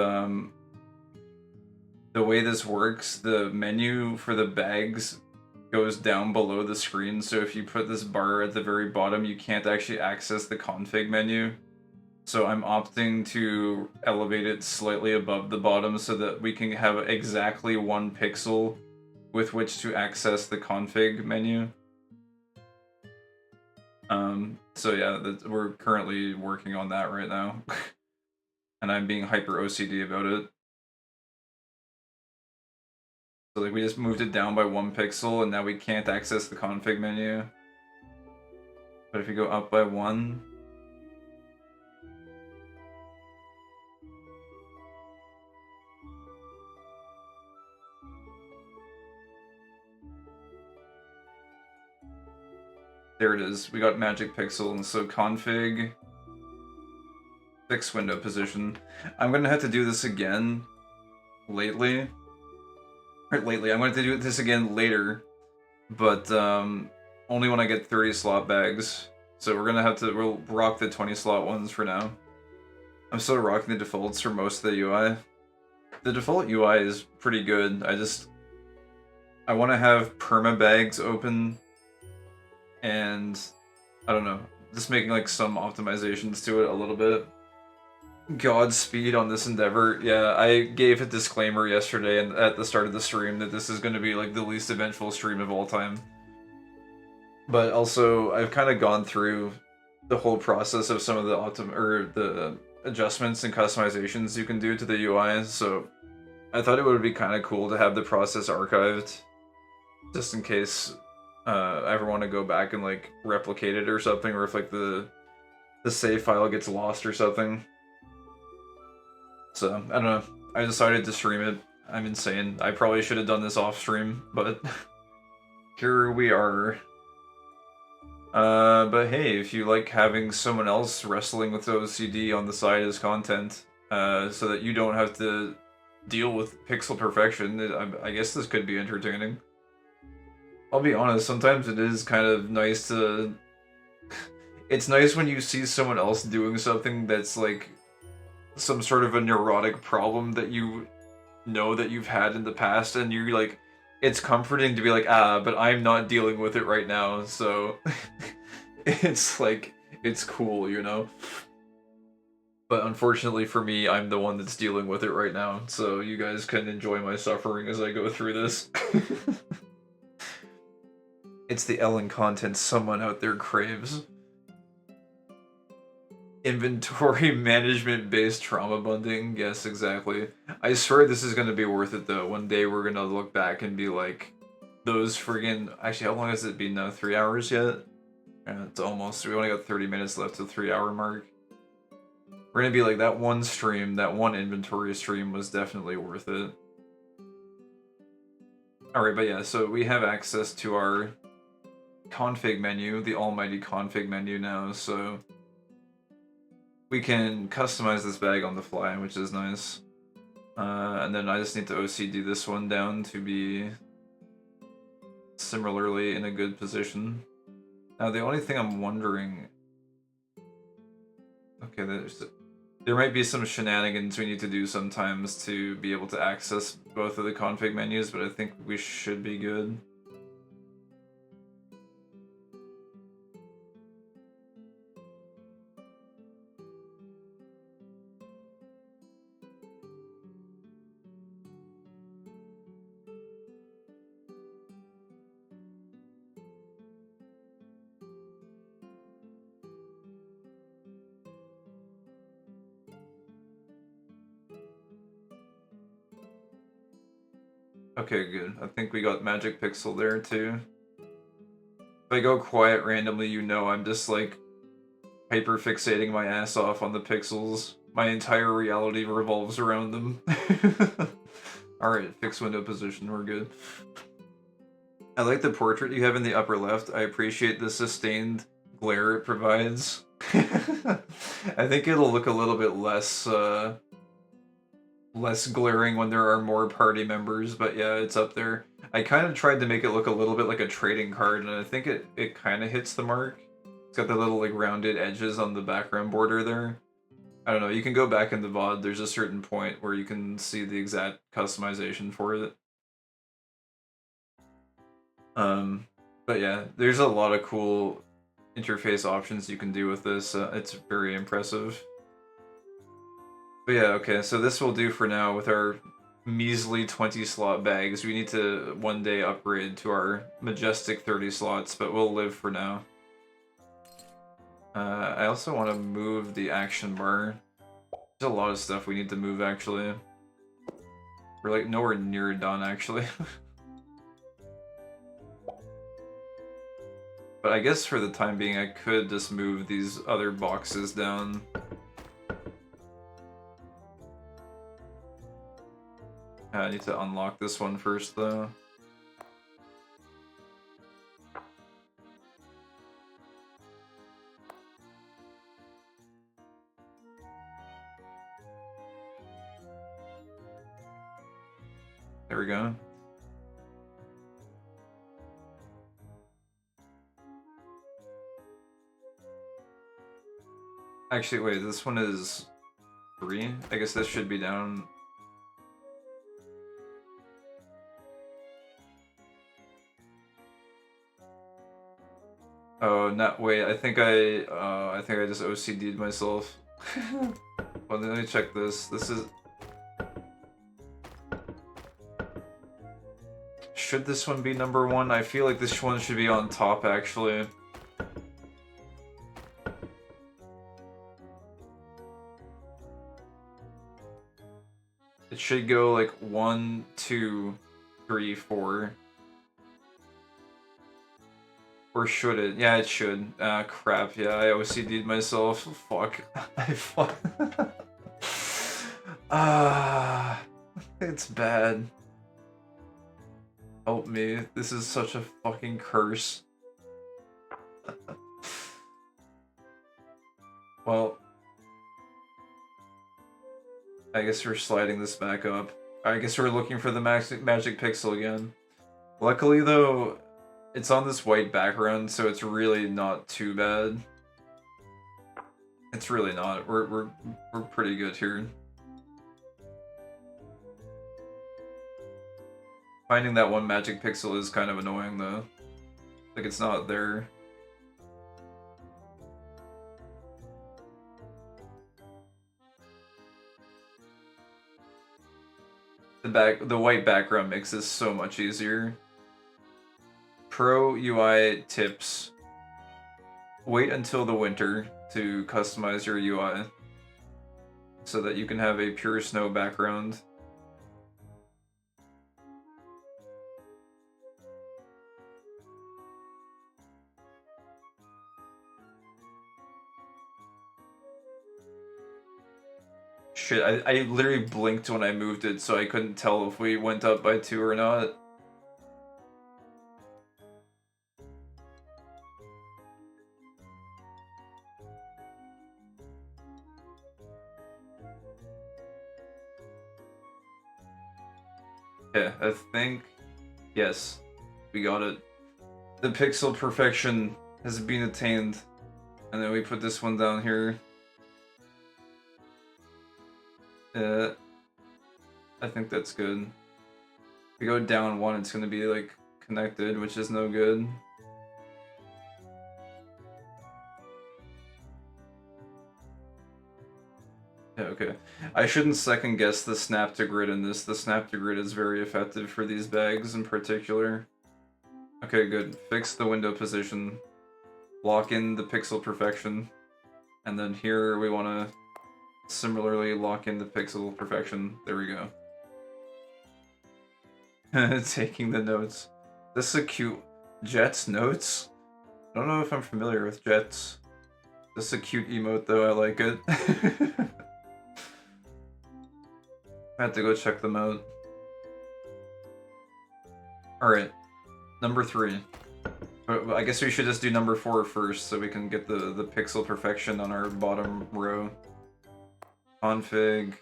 the way this works, the menu for the bags goes down below the screen, so if you put this bar at the very bottom, you can't actually access the config menu. So I'm opting to elevate it slightly above the bottom so that we can have exactly 1 pixel with which to access the config menu. So yeah, we're currently working on that right now. And I'm being hyper OCD about it. So like we just moved it down by 1 pixel and now we can't access the config menu. But if you go up by 1... There it is. We got magic pixel, and so config, fix window position. I'm gonna have to do this again lately. I'm going to do this again later, but only when I get 30 slot bags. So we'll rock the 20 slot ones for now. I'm still rocking the defaults for most of the UI. The default UI is pretty good. I want to have perma bags open. And, I don't know, just making like some optimizations to it a little bit. Godspeed on this endeavor. Yeah, I gave a disclaimer yesterday and at the start of the stream that this is going to be like the least eventful stream of all time. But also, I've kind of gone through the whole process of some of the adjustments and customizations you can do to the UI, so I thought it would be kind of cool to have the process archived, just in case I ever want to go back and like replicate it or something, or if like the save file gets lost or something. So I don't know. I decided to stream it. I'm insane. I probably should have done this off stream, but here we are. But hey, if you like having someone else wrestling with OCD on the side as content, so that you don't have to deal with pixel perfection, I guess this could be entertaining. I'll be honest, sometimes it is kind of nice to... It's nice when you see someone else doing something that's like some sort of a neurotic problem that you know that you've had in the past, and you're like, it's comforting to be like, but I'm not dealing with it right now, so it's like, it's cool, you know? But unfortunately for me, I'm the one that's dealing with it right now, so you guys can enjoy my suffering as I go through this. It's the Elin content someone out there craves. Inventory management based trauma bonding. Yes, exactly. I swear this is gonna be worth it though. One day we're gonna look back and be like, those friggin... Actually, how long has it been now? 3 hours yet? Yeah, it's almost. We only got 30 minutes left to the 3 hour mark. We're gonna be like, that one stream, that one inventory stream was definitely worth it. Alright, but yeah, so we have access to our config menu, the almighty config menu now, so we can customize this bag on the fly, which is nice. And then I just need to OCD this one down to be similarly in a good position. Now the only thing I'm wondering... Okay, there might be some shenanigans we need to do sometimes to be able to access both of the config menus, but I think we should be good. Okay, good. I think we got Magic Pixel there, too. If I go quiet randomly, you know I'm just, like, hyper-fixating my ass off on the pixels. My entire reality revolves around them. Alright, fixed window position, we're good. I like the portrait you have in the upper left. I appreciate the sustained glare it provides. I think it'll look a little bit less, less glaring when there are more party members, but yeah, it's up there. I kind of tried to make it look a little bit like a trading card, and I think it kind of hits the mark. It's got the little, like, rounded edges on the background border there. I don't know, you can go back in the VOD, there's a certain point where you can see the exact customization for it. But yeah, there's a lot of cool interface options you can do with this. It's very impressive. But yeah, okay, so this will do for now with our measly 20 slot bags. We need to one day upgrade to our majestic 30 slots, but we'll live for now. I also want to move the action bar. There's a lot of stuff we need to move, actually. We're, like, nowhere near done, actually. But I guess for the time being, I could just move these other boxes down. I need to unlock this one first, though. There we go. Actually, wait, this one is 3? I guess this should be down. Oh, no, wait, I think I just OCD'd myself. Well, let me check this. This is... Should this one be number 1? I feel like this one should be on top, actually. It should go like 1, 2, 3, 4. Or should it? Yeah, it should. Ah, crap. Yeah, I OCD'd myself. Fuck. I fuck. Ah, it's bad. Help me. This is such a fucking curse. Well, I guess we're sliding this back up. I guess we're looking for the magic pixel again. Luckily, though, it's on this white background, so it's really not too bad. It's really not. We're pretty good here. Finding that one magic pixel is kind of annoying, though. Like, it's not there. The white background makes this so much easier. Pro UI tips. Wait until the winter to customize your UI so that you can have a pure snow background. shit, I literally blinked when I moved it, so I couldn't tell if we went up by 2 or not. Yeah, I think... Yes, we got it. The pixel perfection has been attained. And then we put this one down here. I think that's good. If we go down 1, it's gonna be like connected, which is no good. Yeah, okay. I shouldn't second guess the snap to grid in this. The snap to grid is very effective for these bags in particular. Okay, good. Fix the window position. Lock in the pixel perfection. And then here we want to similarly lock in the pixel perfection. There we go. Taking the notes. This is a cute... Jet's notes? I don't know if I'm familiar with Jet's. This is a cute emote though, I like it. I have to go check them out. Alright. Number 3. But I guess we should just do number 4 first so we can get the pixel perfection on our bottom row. Config,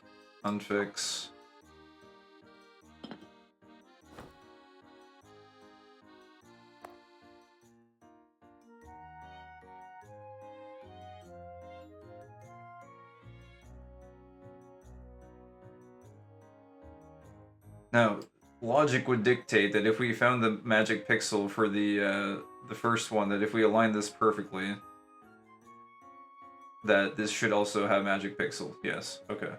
unfix. Now, logic would dictate that if we found the magic pixel for the first one, that if we align this perfectly, that this should also have magic pixel. Yes, okay.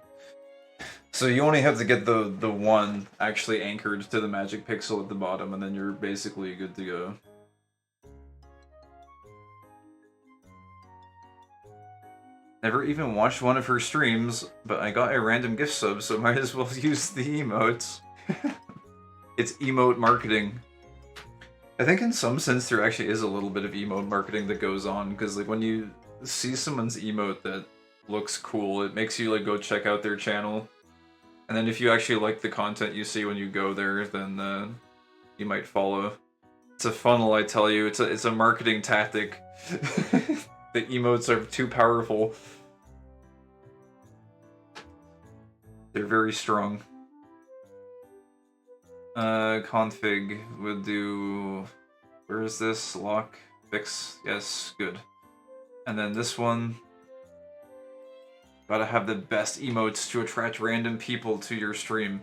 So you only have to get the one actually anchored to the magic pixel at the bottom, and then you're basically good to go. Never even watched one of her streams, but I got a random gift sub, so might as well use the emotes. It's emote marketing. I think in some sense there actually is a little bit of emote marketing that goes on, because like when you see someone's emote that looks cool, it makes you like go check out their channel. And then if you actually like the content you see when you go there, then you might follow. It's a funnel, I tell you. It's a marketing tactic. The emotes are too powerful. They're very strong. Config would do... Where is this? Lock, fix, yes, good. And then this one... Gotta have the best emotes to attract random people to your stream.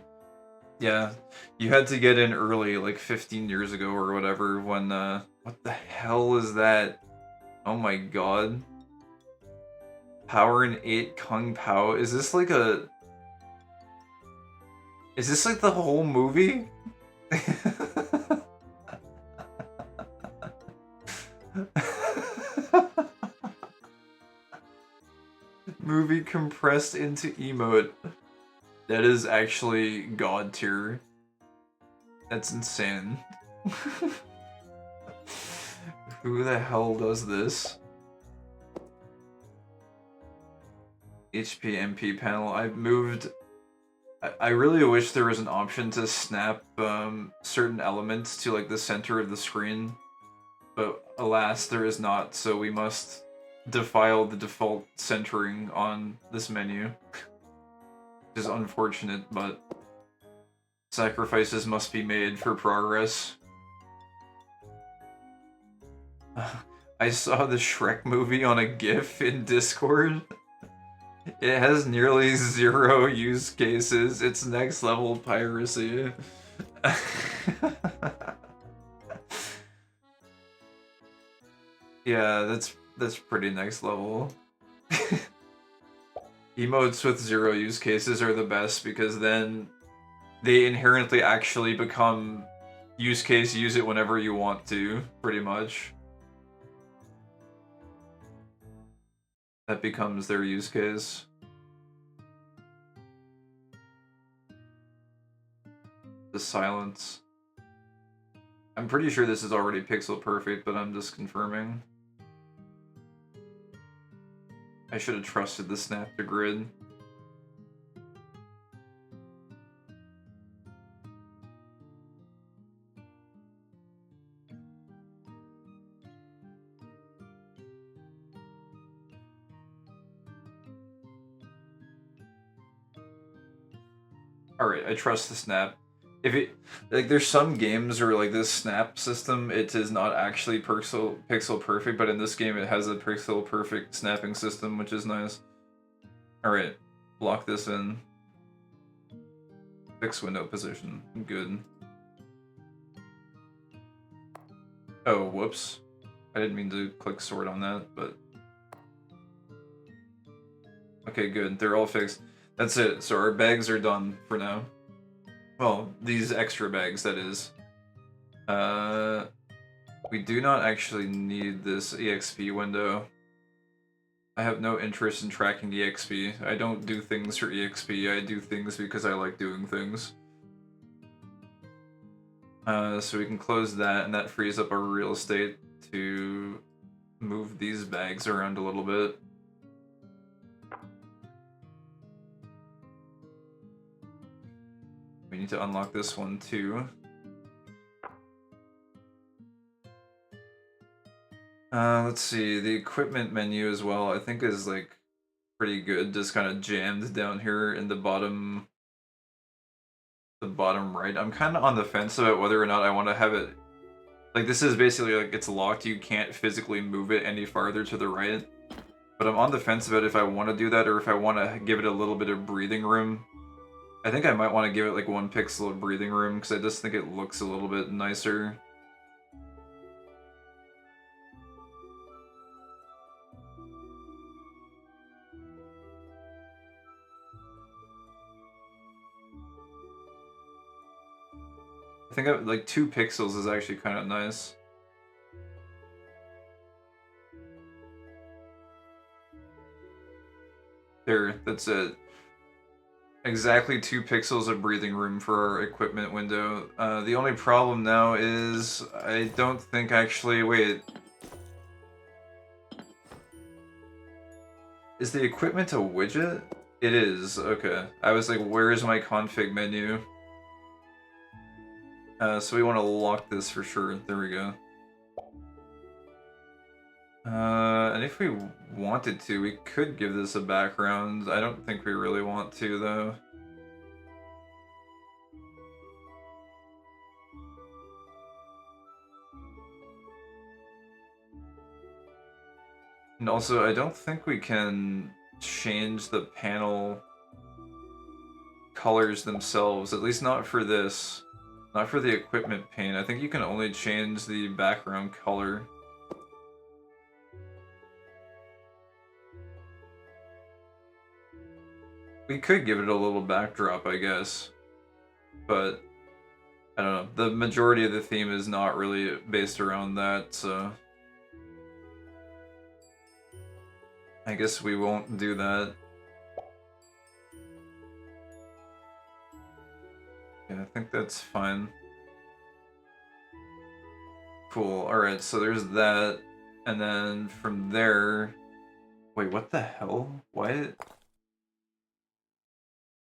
Yeah, you had to get in early, like 15 years ago or whatever, when, what the hell is that? Oh my god. Power in 8 Kung Pao? Is this like a... Is this like the whole movie? Movie compressed into emote. That is actually god tier. That's insane. Who the hell does this? HP MP panel. I've moved... I really wish there was an option to snap certain elements to like the center of the screen, but alas there is not, so we must defile the default centering on this menu. Which is unfortunate, but sacrifices must be made for progress. I saw the Shrek movie on a GIF in Discord. It has nearly 0 use cases. It's next level piracy. Yeah, that's pretty next level. Emotes with 0 use cases are the best because then they inherently actually become use case, use it whenever you want to, pretty much. That becomes their use case. The silence. I'm pretty sure this is already pixel perfect, but I'm just confirming. I should have trusted the snap to grid. Alright, I trust the snap. If it, like, there's some games where, like, this snap system, it is not actually pixel perfect, but in this game it has a pixel perfect snapping system, which is nice. Alright, lock this in. Fix window position. Good. Oh, whoops. I didn't mean to click sort on that, but... Okay, good. They're all fixed. That's it. So our bags are done for now. Well, these extra bags, that is. We do not actually need this EXP window. I have no interest in tracking EXP. I don't do things for EXP, I do things because I like doing things. So we can close that, and that frees up our real estate to move these bags around a little bit. We need to unlock this one too. Let's see, the equipment menu as well, I think is like pretty good, just kind of jammed down here in the bottom right. I'm kind of on the fence about whether or not I want to have it, like this is basically like it's locked, you can't physically move it any farther to the right. But I'm on the fence about if I want to do that or if I want to give it a little bit of breathing room. I think I might want to give it like 1 pixel of breathing room because I just think it looks a little bit nicer. I think like 2 pixels is actually kind of nice. There, that's it. Exactly 2 pixels of breathing room for our equipment window. The only problem now is I don't think actually, wait. Is the equipment a widget? It is, okay. I was like, where is my config menu? So we want to lock this for sure. There we go. And if we wanted to, we could give this a background. I don't think we really want to, though. And also, I don't think we can change the panel colors themselves, at least not for this. Not for the equipment pane. I think you can only change the background color. We could give it a little backdrop, I guess. But, I don't know. The majority of the theme is not really based around that, so... I guess we won't do that. Yeah, I think that's fine. Cool, alright, so there's that. And then from there... Wait, what the hell? Why...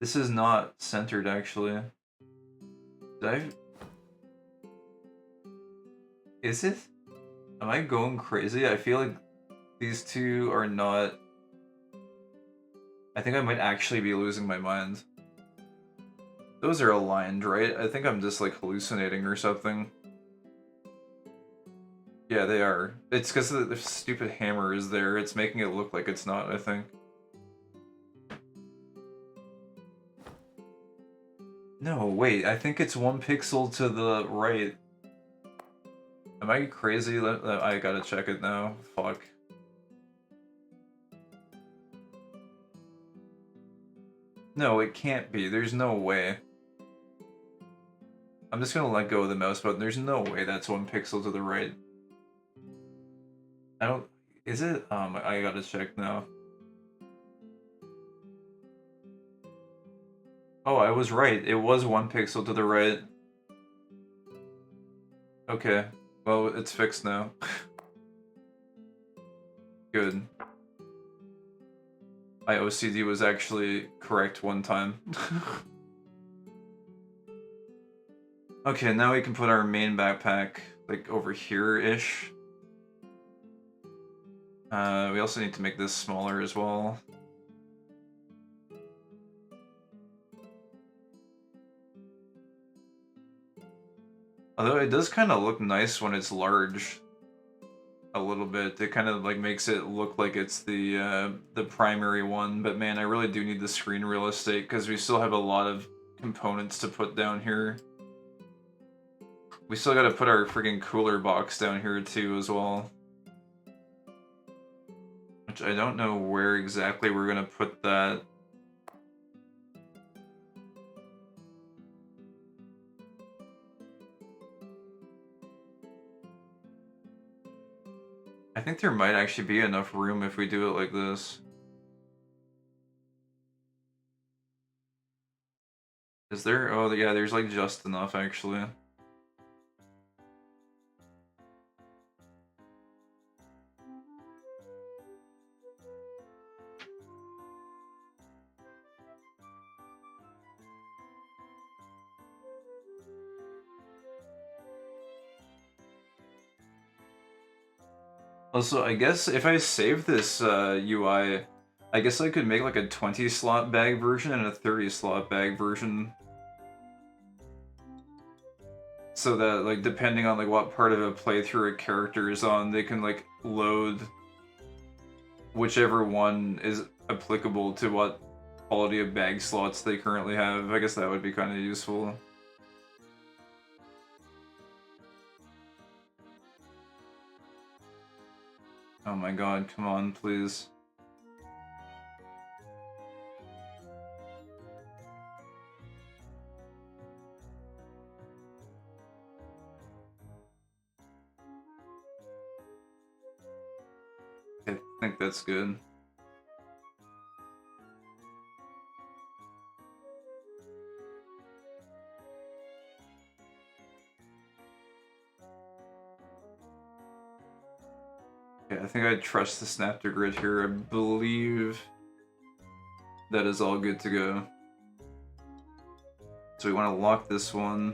This is not centered, actually. Did I... Is it? Am I going crazy? I feel like these two are not... I think I might actually be losing my mind. Those are aligned, right? I think I'm just like hallucinating or something. Yeah, they are. It's because the stupid hammer is there. It's making it look like it's not, I think. No, wait. I think it's 1 pixel to the right. Am I crazy? I gotta check it now. Fuck. No, it can't be. There's no way. I'm just gonna let go of the mouse button. There's no way that's 1 pixel to the right. I don't... Is it? I gotta check now. Oh, I was right. It was 1 pixel to the right. Okay. Well, it's fixed now. Good. My OCD was actually correct one time. Okay, now we can put our main backpack, like, over here-ish. We also need to make this smaller as well. Although it does kind of look nice when it's large. A little bit. It kind of like makes it look like it's the primary one. But man, I really do need the screen real estate because we still have a lot of components to put down here. We still got to put our freaking cooler box down here too as well. Which I don't know where exactly we're gonna put that. I think there might actually be enough room if we do it like this. Is there? Oh, yeah, there's like just enough actually. Also, I guess if I save this UI, I guess I could make like a 20 slot bag version and a 30 slot bag version. So that, like, depending on like what part of a playthrough a character is on, they can like load whichever one is applicable to what quality of bag slots they currently have. I guess that would be kind of useful. Oh my god, come on, please. I think that's good. Okay, I think I trust the snap to grid here. I believe that is all good to go. So we want to lock this one.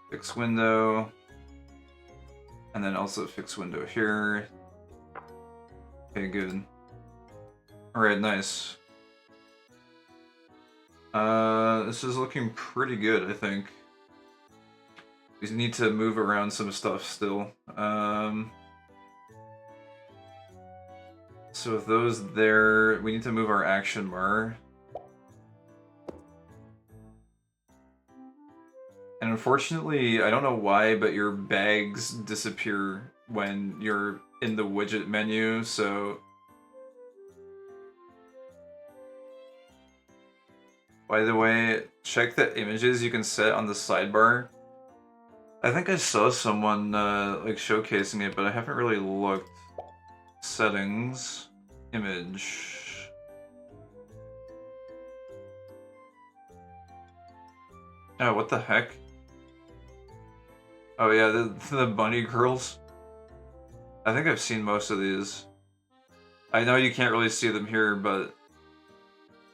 Fix window. And then also fix window here. Okay, good. Alright, nice. This is looking pretty good, I think. We need to move around some stuff still. So with those there, we need to move our action bar. And unfortunately, I don't know why, but your bags disappear when you're in the widget menu, so... By the way, check the images you can set on the sidebar. I think I saw someone like showcasing it, but I haven't really looked. Settings, image. Oh, what the heck? Oh yeah, the bunny girls. I think I've seen most of these. I know you can't really see them here, but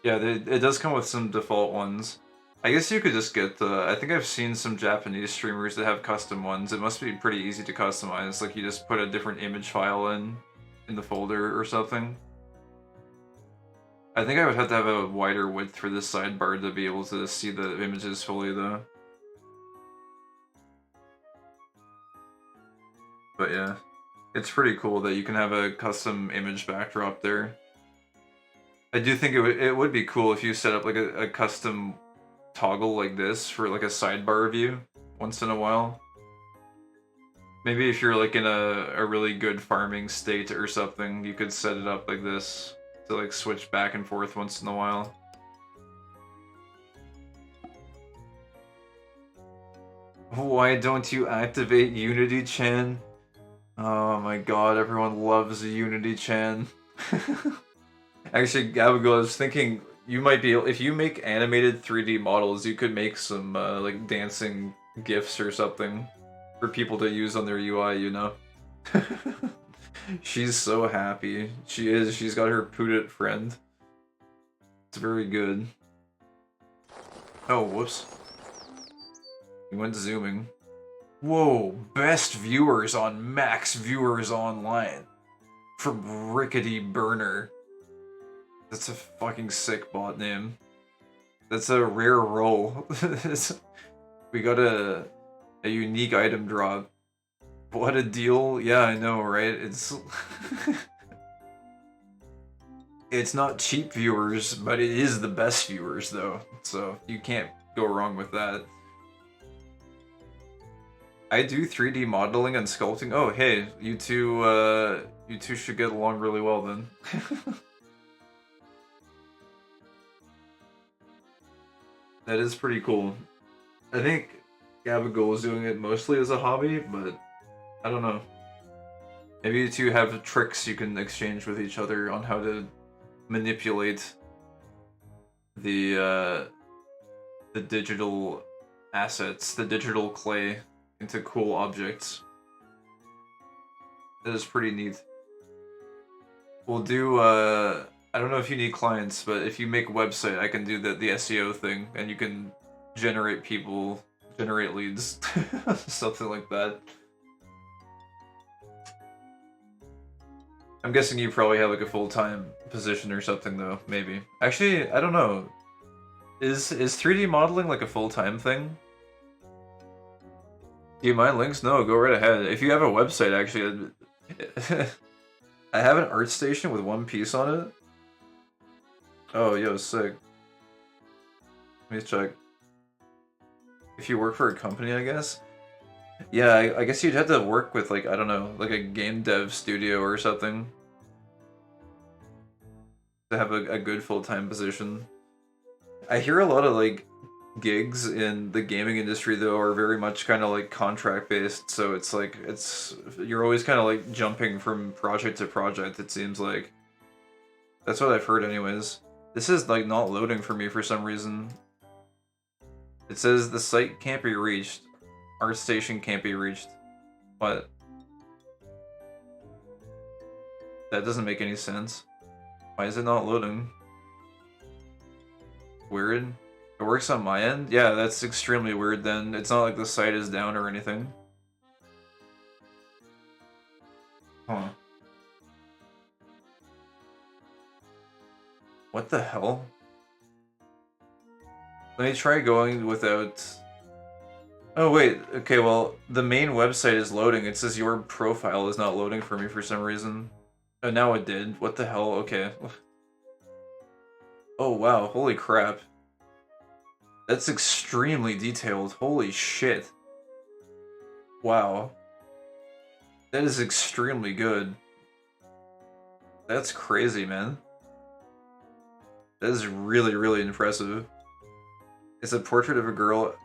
yeah, it does come with some default ones. I guess you could just get the... I think I've seen some Japanese streamers that have custom ones. It must be pretty easy to customize. Like, you just put a different image file in the folder or something. I think I would have to have a wider width for this sidebar to be able to see the images fully, though. But yeah, it's pretty cool that you can have a custom image backdrop there. I do think it would be cool if you set up like a custom toggle like this for like a sidebar view once in a while. Maybe if you're like in a really good farming state or something, you could set it up like this to like switch back and forth once in a while. Why don't you activate Unity Chan? Oh my god, everyone loves Unity Chan. Actually, Abigail, I was thinking you might be able, if you make animated 3D models, you could make some like dancing GIFs or something for people to use on their UI, you know? She's so happy. She is. She's got her Pudit friend. It's very good. Oh, whoops. We went zooming. Whoa, best viewers on Max Viewers Online. From Rickety Burner. That's a fucking sick bot name. That's a rare role. We got a unique item drop. What a deal. Yeah, I know, right? It's it's not cheap viewers, but it is the best viewers though. So you can't go wrong with that. I do 3D modeling and sculpting. Oh, hey, you two should get along really well then. That is pretty cool. I think Gabagool is doing it mostly as a hobby, but I don't know. Maybe you two have tricks you can exchange with each other on how to manipulate the the digital assets, the digital clay, into cool objects. That is pretty neat. We'll do I don't know if you need clients, but if you make a website, I can do the SEO thing, and you can generate people, generate leads, something like that. I'm guessing you probably have like a full-time position or something though, maybe. Actually, I don't know. Is 3D modeling like a full-time thing? Do you mind links? No, go right ahead. If you have a website, actually, I have an art station with one piece on it. Oh, yo, sick. Let me check. If you work for a company, I guess. Yeah, I guess you'd have to work with like, I don't know, like a game dev studio or something to have a good full-time position. I hear a lot of like gigs in the gaming industry though are very much kind of like contract based, so it's like you're always kind of like jumping from project to project, it seems like. That's what I've heard anyways. This is like not loading for me for some reason. It says the site can't be reached. Art station can't be reached. What? That doesn't make any sense. Why is it not loading? Weird. It works on my end? Yeah, that's extremely weird then. It's not like the site is down or anything. Huh. What the hell? Let me try going without... Oh wait, okay, well, the main website is loading. It says your profile is not loading for me for some reason. Oh, now it did. What the hell? Okay. Oh wow, holy crap. That's extremely detailed. Holy shit. Wow. That is extremely good. That's crazy, man. That is really, really impressive. It's a portrait of a girl.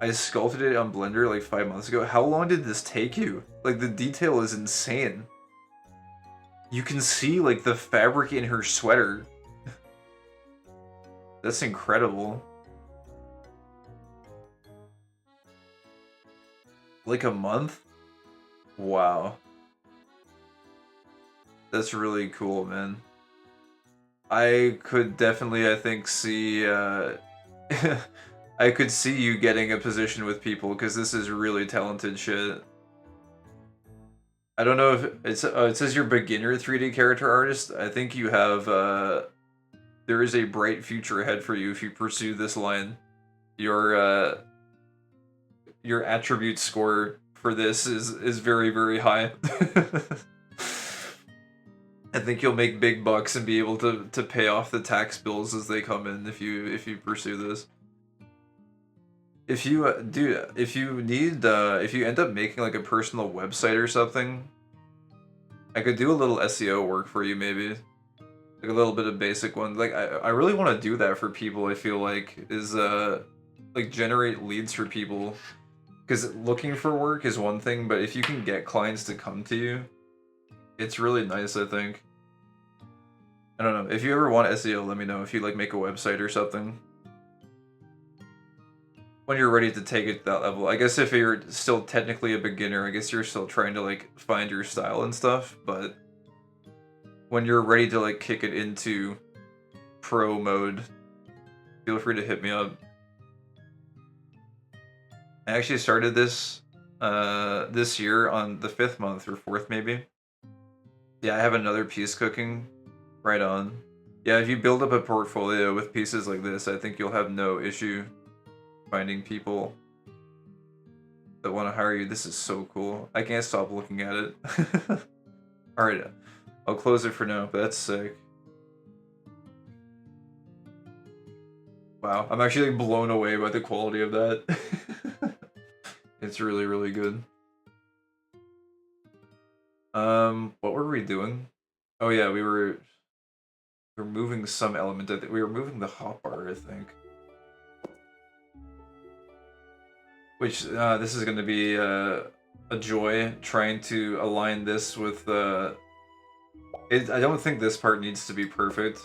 I sculpted it on Blender like 5 months ago. How long did this take you? Like, the detail is insane. You can see, like, the fabric in her sweater. That's incredible. Like a month? Wow. That's really cool, man. I could definitely, I think, see, I could see you getting a position with people, because this is really talented shit. I don't know if it's, it says you're beginner 3D character artist. I think you have, there is a bright future ahead for you if you pursue this line. Your attribute score for this is very, very high. I think you'll make big bucks and be able to pay off the tax bills as they come in if you pursue this. If you dude, if you need if you end up making like a personal website or something, I could do a little SEO work for you maybe. Like a little bit of basic one. Like I really want to do that for people, I feel like, is like generate leads for people. Because looking for work is one thing, but if you can get clients to come to you, it's really nice, I think. I don't know. If you ever want SEO, let me know if you like make a website or something. When you're ready to take it to that level. I guess if you're still technically a beginner, I guess you're still trying to like find your style and stuff, but when you're ready to like kick it into pro mode, feel free to hit me up. I actually started this this year on the 5th month or 4th maybe. Yeah, I have another piece cooking. Right on. Yeah, if you build up a portfolio with pieces like this, I think you'll have no issue finding people. that want to hire you. This is so cool. I can't stop looking at it. Alright, I'll close it for now, but that's sick. Wow, I'm actually like, blown away by the quality of that. It's really, really good. What were we doing? Oh yeah, we were moving some element. I think we were moving the hotbar, I think. Which this is going to be a joy trying to align this with I don't think this part needs to be perfect.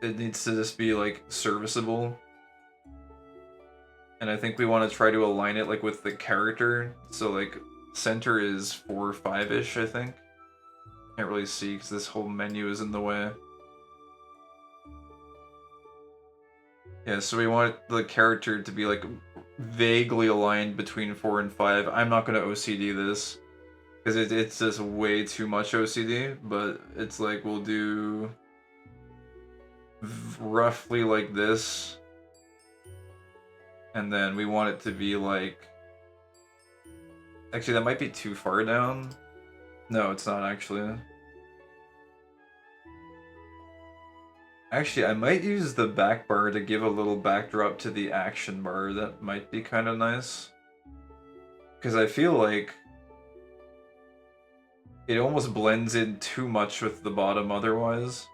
It needs to just be like serviceable. And I think we want to try to align it like with the character. So like center is 4 or 5-ish, I think. Can't really see because this whole menu is in the way. Yeah, so we want the character to be like vaguely aligned between 4 and 5. I'm not going to OCD this because it's just way too much OCD, but it's like we'll do roughly like this. And then we want it to be like... Actually, that might be too far down. No, it's not actually. Actually, I might use the back bar to give a little backdrop to the action bar. That might be kind of nice. Because I feel like it almost blends in too much with the bottom otherwise.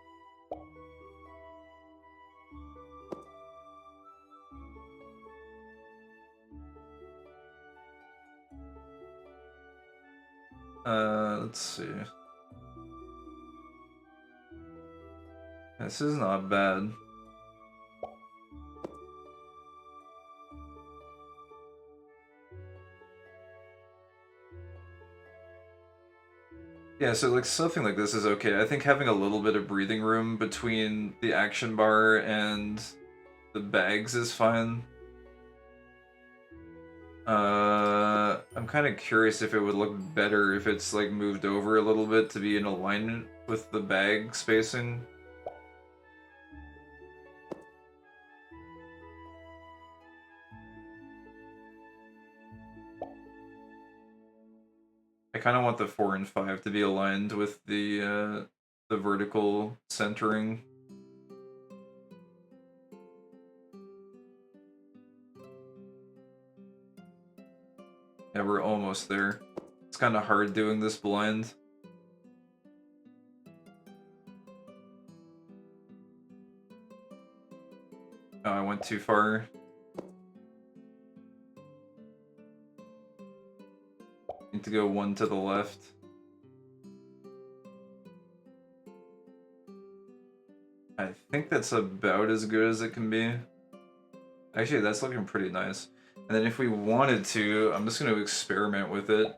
Let's see. This is not bad. Yeah, so like something like this is okay. I think having a little bit of breathing room between the action bar and the bags is fine. I'm kind of curious if it would look better if it's like moved over a little bit to be in alignment with the bag spacing. I kind of want the 4 and 5 to be aligned with the vertical centering. Yeah, we're almost there. It's kind of hard doing this blind. Oh, I went too far. Need to go 1 to the left. I think that's about as good as it can be. Actually, that's looking pretty nice. And then if we wanted to, I'm just going to experiment with it.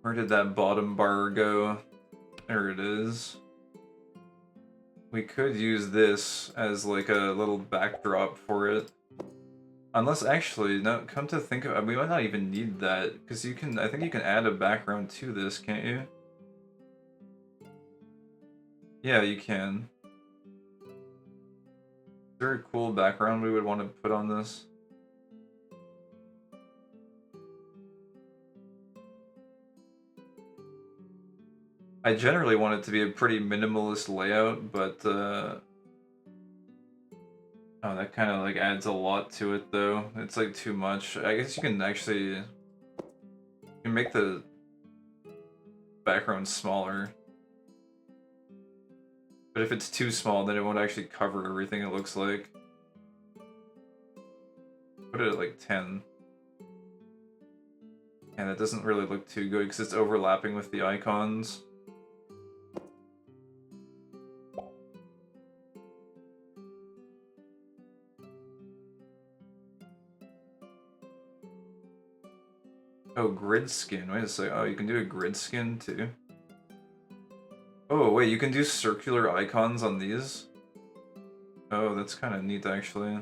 Where did that bottom bar go? There it is. We could use this as like a little backdrop for it. Unless, actually, no, come to think of it, we might not even need that, because you can, I think you can add a background to this, can't you? Yeah, you can. Is there a cool background we would want to put on this? I generally want it to be a pretty minimalist layout, but oh, that kind of like adds a lot to it though. It's like too much. I guess you can actually you can make the background smaller. But if it's too small, then it won't actually cover everything it looks like. Put it at like 10. And it doesn't really look too good because it's overlapping with the icons. Oh, grid skin. Wait a second. Oh, you can do a grid skin too. Oh, wait, you can do circular icons on these? Oh, that's kind of neat, actually.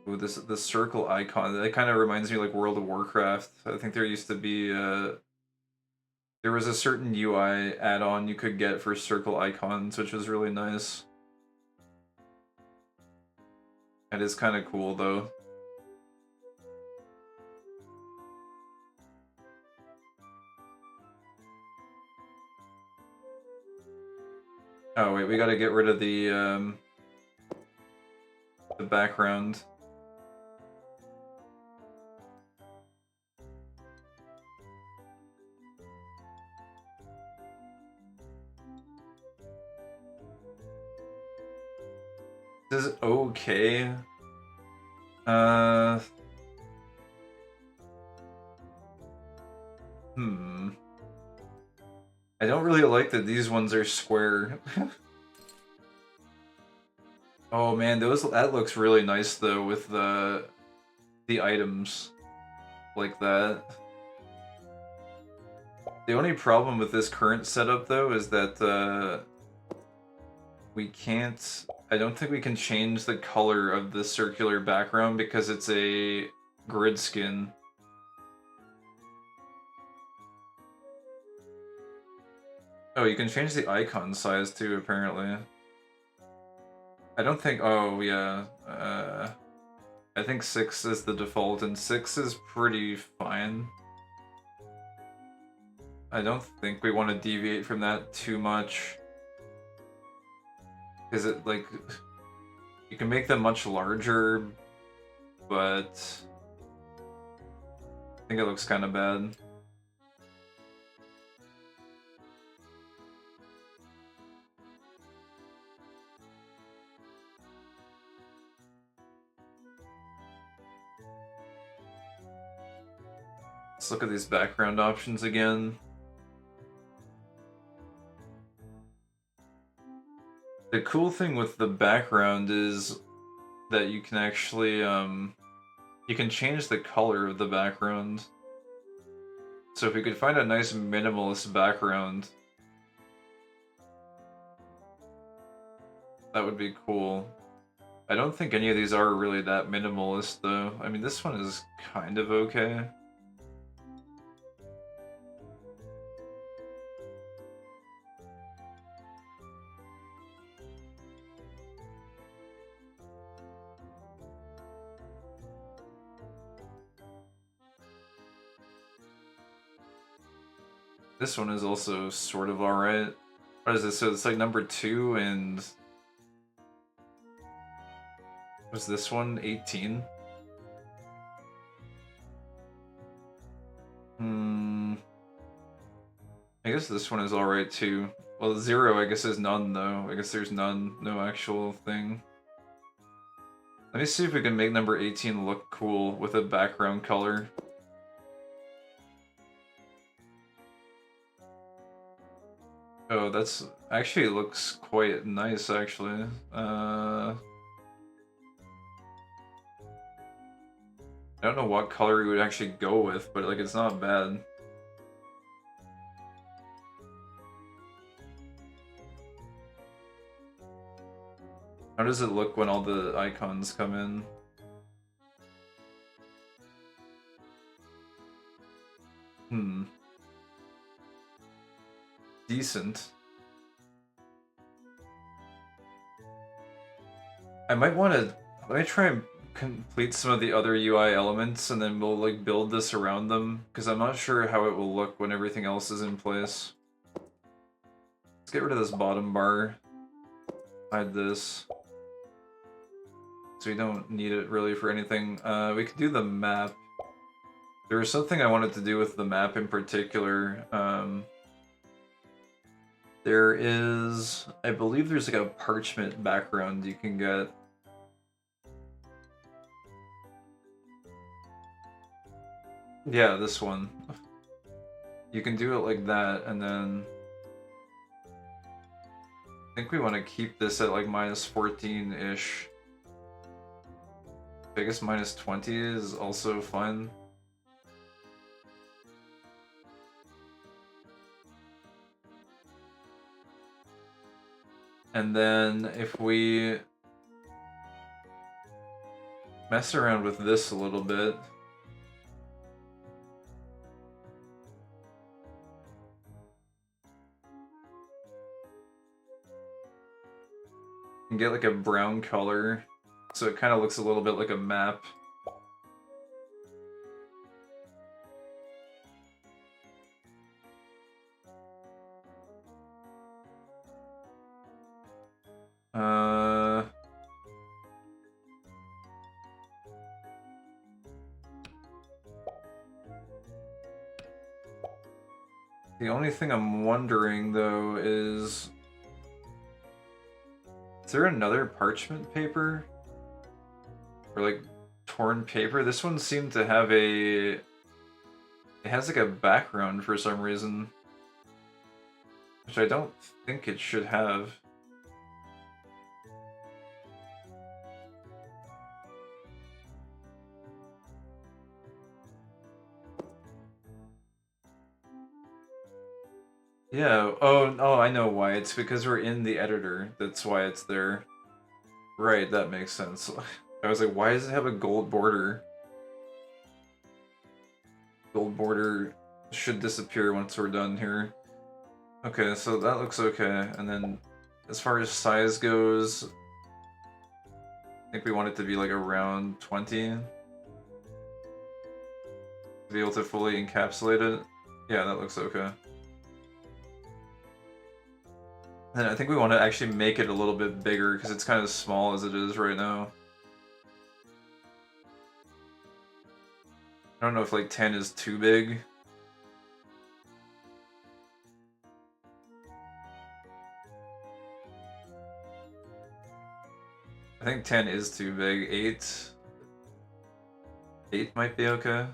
Ooh, the circle icon, that kind of reminds me like World of Warcraft. I think there used to be, there was a certain UI add-on you could get for circle icons, which was really nice. It is kind of cool though. Oh wait, we gotta get rid of the background. This is okay. I don't really like that these ones are square. Oh man, that looks really nice though with the items like that. The only problem with this current setup though is that we can't. I don't think we can change the color of the circular background because it's a grid skin. Oh, you can change the icon size too, apparently. I don't think. Oh, yeah. I think 6 is the default, and 6 is pretty fine. I don't think we want to deviate from that too much. Is it like. You can make them much larger, but. I think it looks kind of bad. Let's look at these background options again. The cool thing with the background is that you can actually, you can change the color of the background. So if we could find a nice minimalist background, that would be cool. I don't think any of these are really that minimalist though. I mean, this one is kind of okay. This one is also sort of alright. What is this? So it's like number 2 and... Was this one 18? I guess this one is alright too. Well, 0 I guess is none though. I guess there's none, no actual thing. Let me see if we can make number 18 look cool with a background color. Oh, that's actually looks quite nice actually. I don't know what color we would actually go with, but like it's not bad. How does it look when all the icons come in? Decent. I might want to... Let me try and complete some of the other UI elements and then we'll like build this around them, because I'm not sure how it will look when everything else is in place. Let's get rid of this bottom bar. Hide this. So we don't need it really for anything. We could do the map. There was something I wanted to do with the map in particular. There is... I believe there's like a parchment background you can get. Yeah, this one. You can do it like that, and then... I think we want to keep this at like minus 14-ish. I guess minus 20 is also fine. And then if we mess around with this a little bit, and get like a brown color, so it kind of looks a little bit like a map. The only thing I'm wondering, though, is there another parchment paper? Or, like, torn paper? This one seemed to have a... It has, like, a background for some reason. Which I don't think it should have. Yeah, oh, I know why. It's because we're in the editor. That's why it's there. Right, that makes sense. I was like, why does it have a gold border? Gold border should disappear once we're done here. Okay, so that looks okay. And then as far as size goes, I think we want it to be like around 20. To be able to fully encapsulate it. Yeah, that looks okay. And I think we want to actually make it a little bit bigger because it's kind of small as it is right now. I don't know if like 10 is too big. I think 10 is too big. 8 might be okay.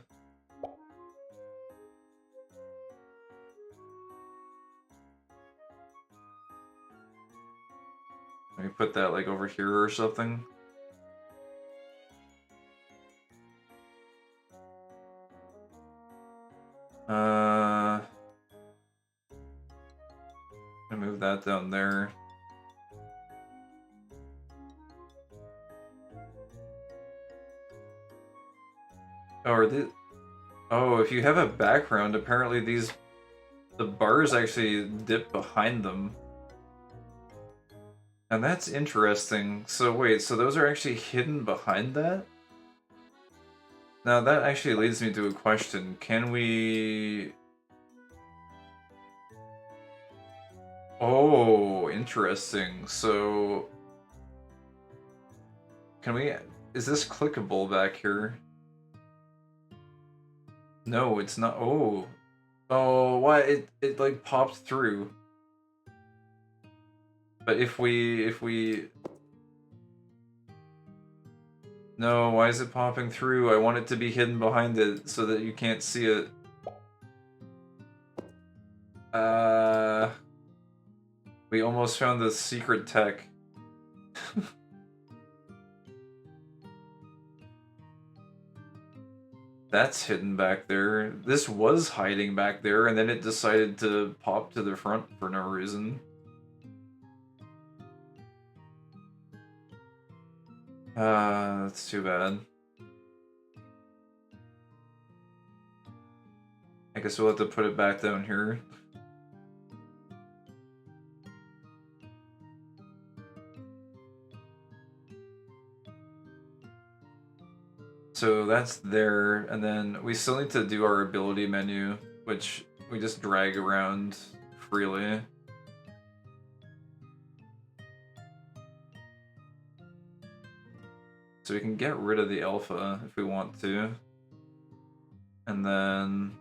Let me put that like over here or something. Move that down there. Oh, if you have a background, apparently the bars actually dip behind them. And that's interesting. So wait, so those are actually hidden behind that? Now that actually leads me to a question. Can we... Oh, interesting. So... Can we... Is this clickable back here? No, it's not. Oh. Oh, what? It like popped through. But if we... No, why is it popping through? I want it to be hidden behind it so that you can't see it. We almost found the secret tech. That's hidden back there. This was hiding back there, and then it decided to pop to the front for no reason. That's too bad. I guess we'll have to put it back down here. So that's there, and then we still need to do our ability menu, which we just drag around freely. So we can get rid of the alpha if we want to. And then...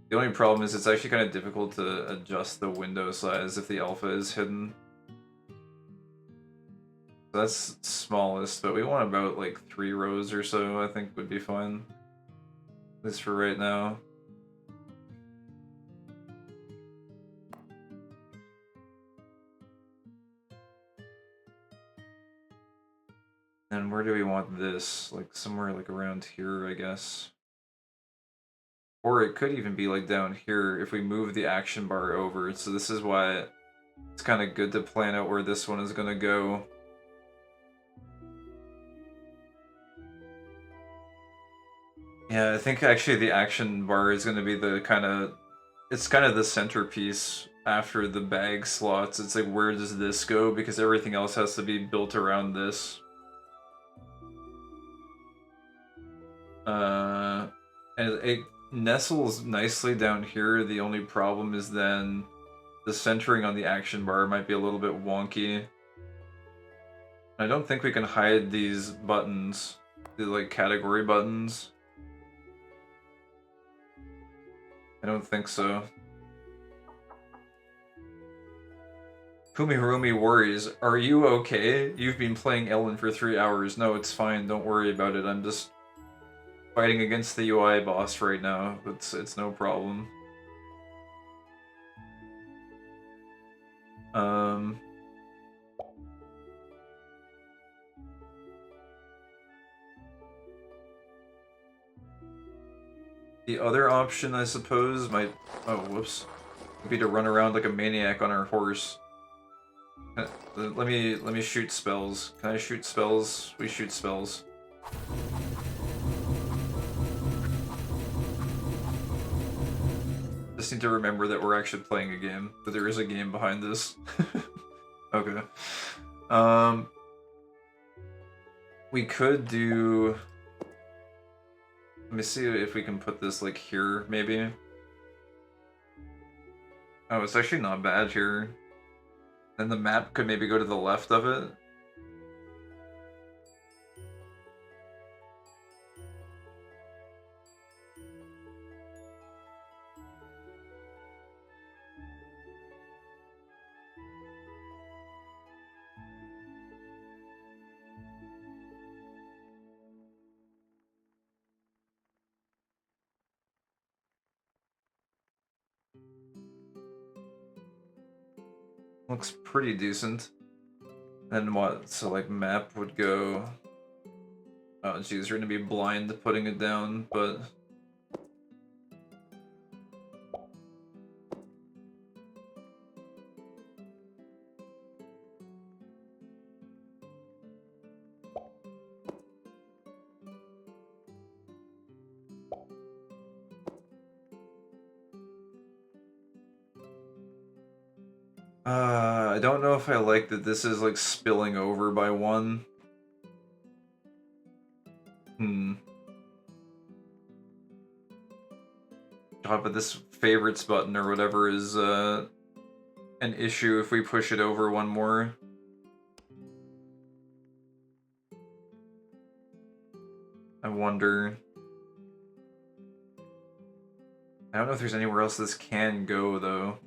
The only problem is it's actually kind of difficult to adjust the window size if the alpha is hidden. So that's smallest, but we want about like 3 rows or so, I think would be fine. At least for right now. And where do we want this? Like somewhere like around here, I guess. Or it could even be like down here if we move the action bar over. So this is why it's kind of good to plan out where this one is going to go. Yeah, I think actually the action bar is going to be the kind of... It's kind of the centerpiece after the bag slots. It's like, where does this go? Because everything else has to be built around this. And it nestles nicely down here. The only problem is then the centering on the action bar might be a little bit wonky. I don't think we can hide these buttons, the like category buttons. I don't think so. Kumirumi worries, are you okay? You've been playing Ellen for 3 hours. No, it's fine, don't worry about it. I'm just fighting against the UI boss right now. It's no problem. The other option, I suppose, might... Oh, whoops. Would be to run around like a maniac on our horse. Let me shoot spells. Can I shoot spells? We shoot spells. Just need to remember that we're actually playing a game, that there is a game behind this. Okay. We could do... Let me see if we can put this like here, maybe. Oh, it's actually not bad here. Then the map could maybe go to the left of it. Looks pretty decent. And what? So like map would go... Oh geez, you're gonna be blind putting it down, but... I don't know if I like that this is like spilling over by one. God, but this favorites button or whatever is an issue if we push it over one more. I wonder... I don't know if there's anywhere else this can go, though.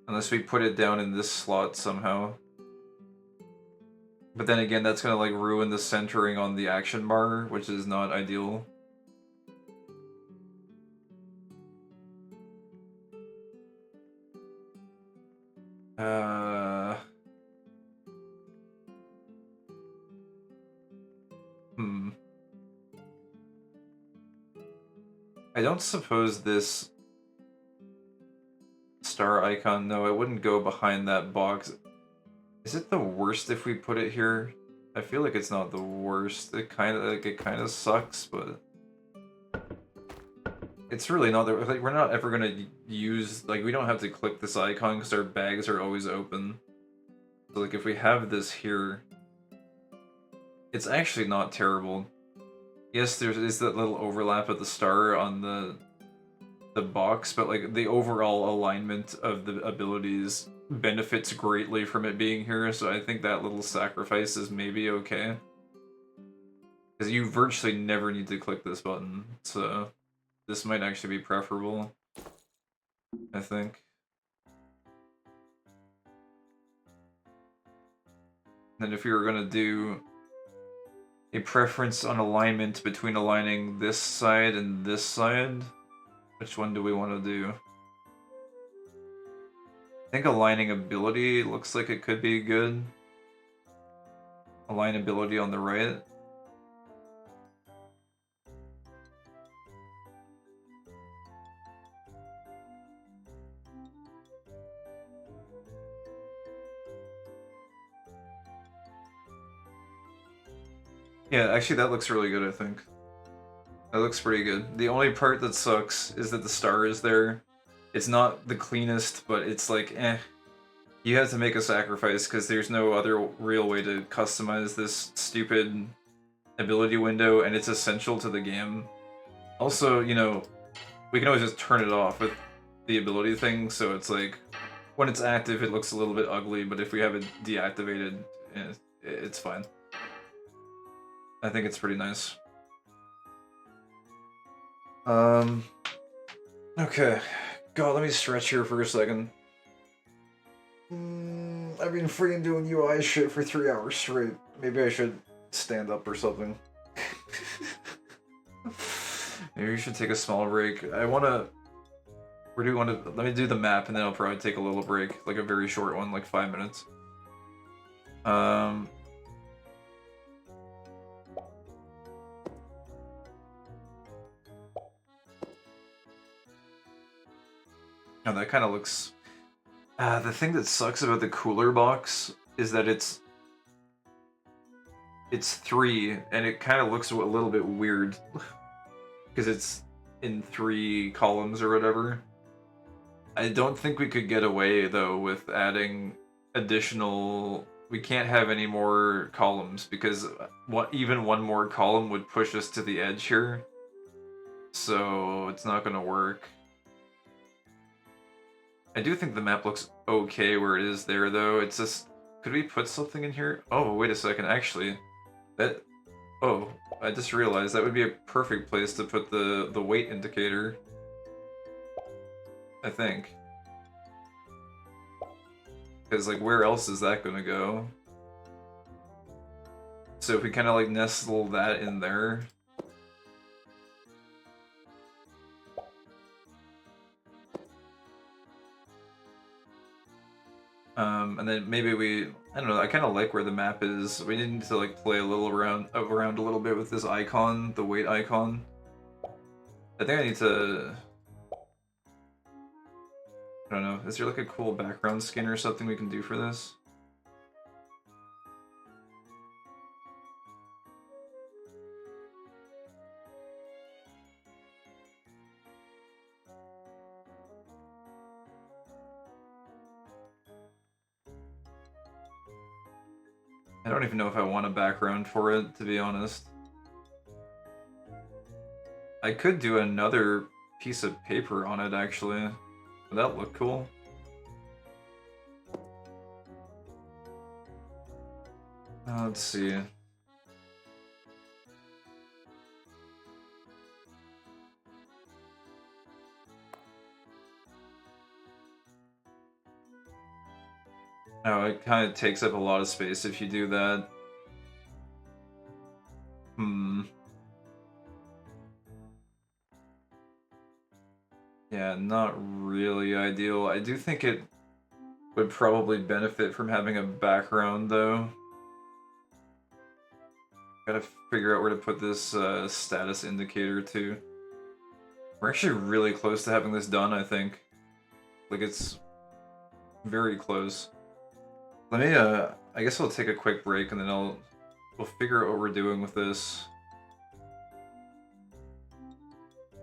Unless we put it down in this slot somehow. But then again, that's gonna like ruin the centering on the action bar, which is not ideal. I don't suppose this star icon, no, it wouldn't go behind that box. Is it the worst if we put it here? I feel like it's not the worst. It kind of sucks, but it's really not. Like, we're not ever gonna use, like, we don't have to click this icon because our bags are always open. So like if we have this here, it's actually not terrible. Yes, there is that little overlap of the star on the box, but like the overall alignment of the abilities benefits greatly from it being here, so I think that little sacrifice is maybe okay. Because you virtually never need to click this button, so this might actually be preferable, I think. And if we were gonna do a preference on alignment between aligning this side and this side, which one do we want to do? I think aligning ability looks like it could be good. Align ability on the right. Yeah, actually that looks really good, I think. That looks pretty good. The only part that sucks is that the star is there. It's not the cleanest, but it's like, eh. You have to make a sacrifice because there's no other real way to customize this stupid ability window, and it's essential to the game. Also, you know, we can always just turn it off with the ability thing, so it's like, when it's active, it looks a little bit ugly, but if we have it deactivated, it's fine. I think it's pretty nice. Okay. God, let me stretch here for a second. I've been freaking doing UI shit for 3 hours straight. Maybe I should stand up or something. Maybe we should take a small break. Where do we want to... Let me do the map, and then I'll probably take a little break. Like a very short one, like 5 minutes. Oh, that kind of looks... the thing that sucks about the cooler box is that it's 3, and it kind of looks a little bit weird. Because it's in 3 columns or whatever. I don't think we could get away, though, with adding additional... We can't have any more columns, because even one more column would push us to the edge here. So it's not going to work. I do think the map looks okay where it is there, though. It's just... Could we put something in here? Oh, wait a second, actually. That... Oh, I just realized that would be a perfect place to put the weight indicator. I think. Because, like, where else is that gonna go? So if we kind of, like, nestle that in there... and then maybe I don't know, I kind of like where the map is. We need to, like, play a little around a little bit with this icon, the weight icon. I think I need to... I don't know, is there, like, a cool background skin or something we can do for this? I don't even know if I want a background for it, to be honest. I could do another piece of paper on it, actually. Would that look cool? Let's see. Oh, it kind of takes up a lot of space if you do that. Yeah, not really ideal. I do think it would probably benefit from having a background, though. Gotta figure out where to put this status indicator, too. We're actually really close to having this done, I think. Like, it's very close. Let me, I guess I'll take a quick break, and then we'll figure out what we're doing with this.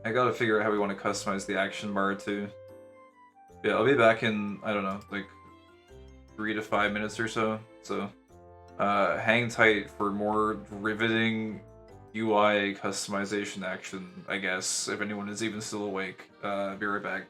I gotta figure out how we want to customize the action bar, too. Yeah, I'll be back in, I don't know, like 3 to 5 minutes or so. So, hang tight for more riveting UI customization action, I guess, if anyone is even still awake. Be right back.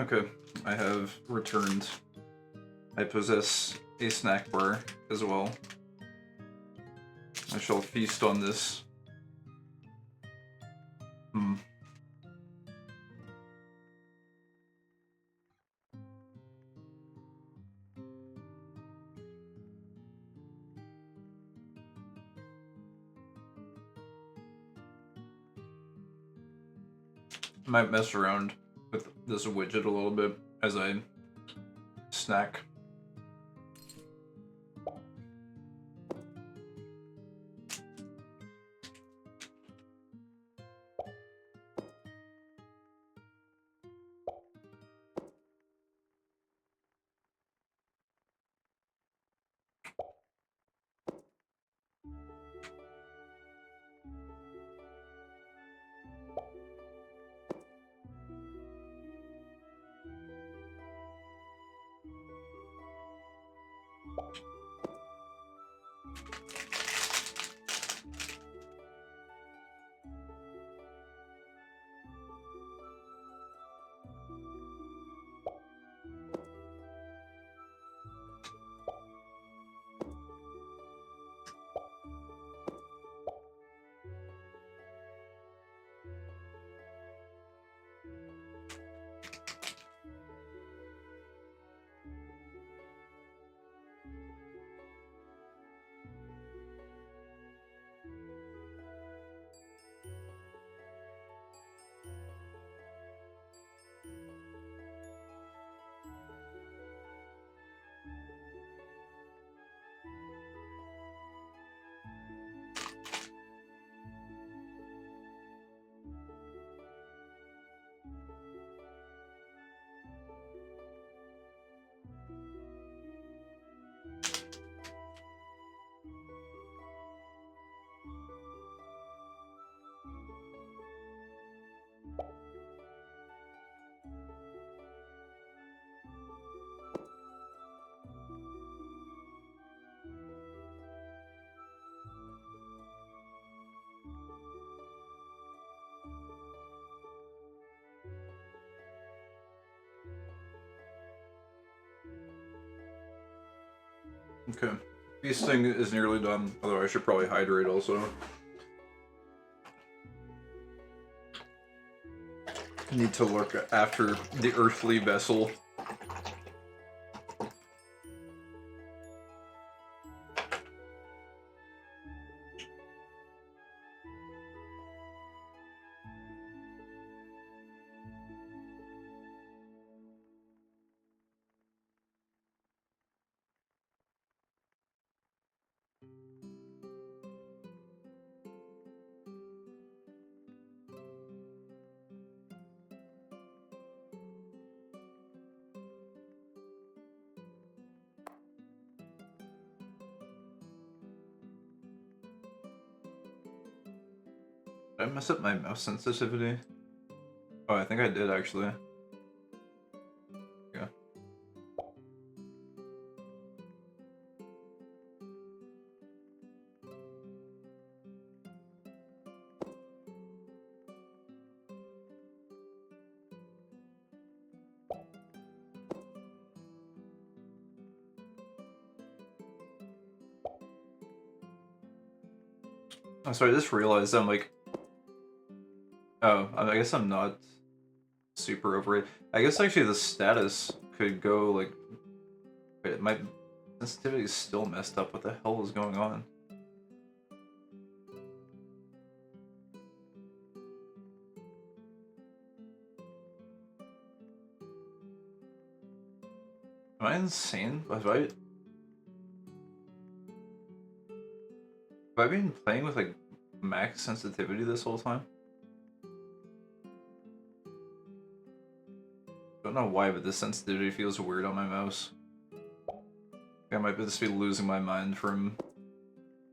Okay, I have returned. I possess a snack bar as well. I shall feast on this. Hmm. Might mess around with this widget a little bit as I snack. Okay. Feasting is nearly done, although I should probably hydrate also. I need to look after the earthly vessel. Did I mess up my mouse sensitivity? Oh, I think I did actually. Yeah. Oh, sorry, I just realized I'm like... Oh, I guess I'm not super over it. I guess actually the status could go like... Wait, my sensitivity is still messed up. What the hell is going on? Am I insane? Have I been playing with like max sensitivity this whole time? Don't know why, but the sensitivity feels weird on my mouse. I might just be losing my mind from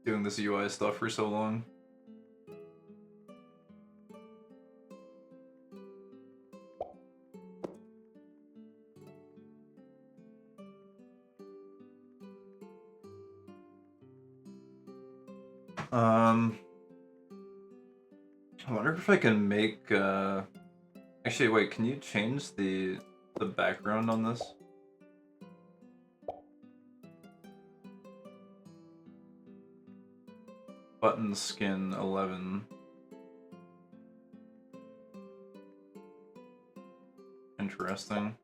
doing this UI stuff for so long. I wonder if I can make, actually, wait, can you change the the background on this. Button skin 11. Interesting.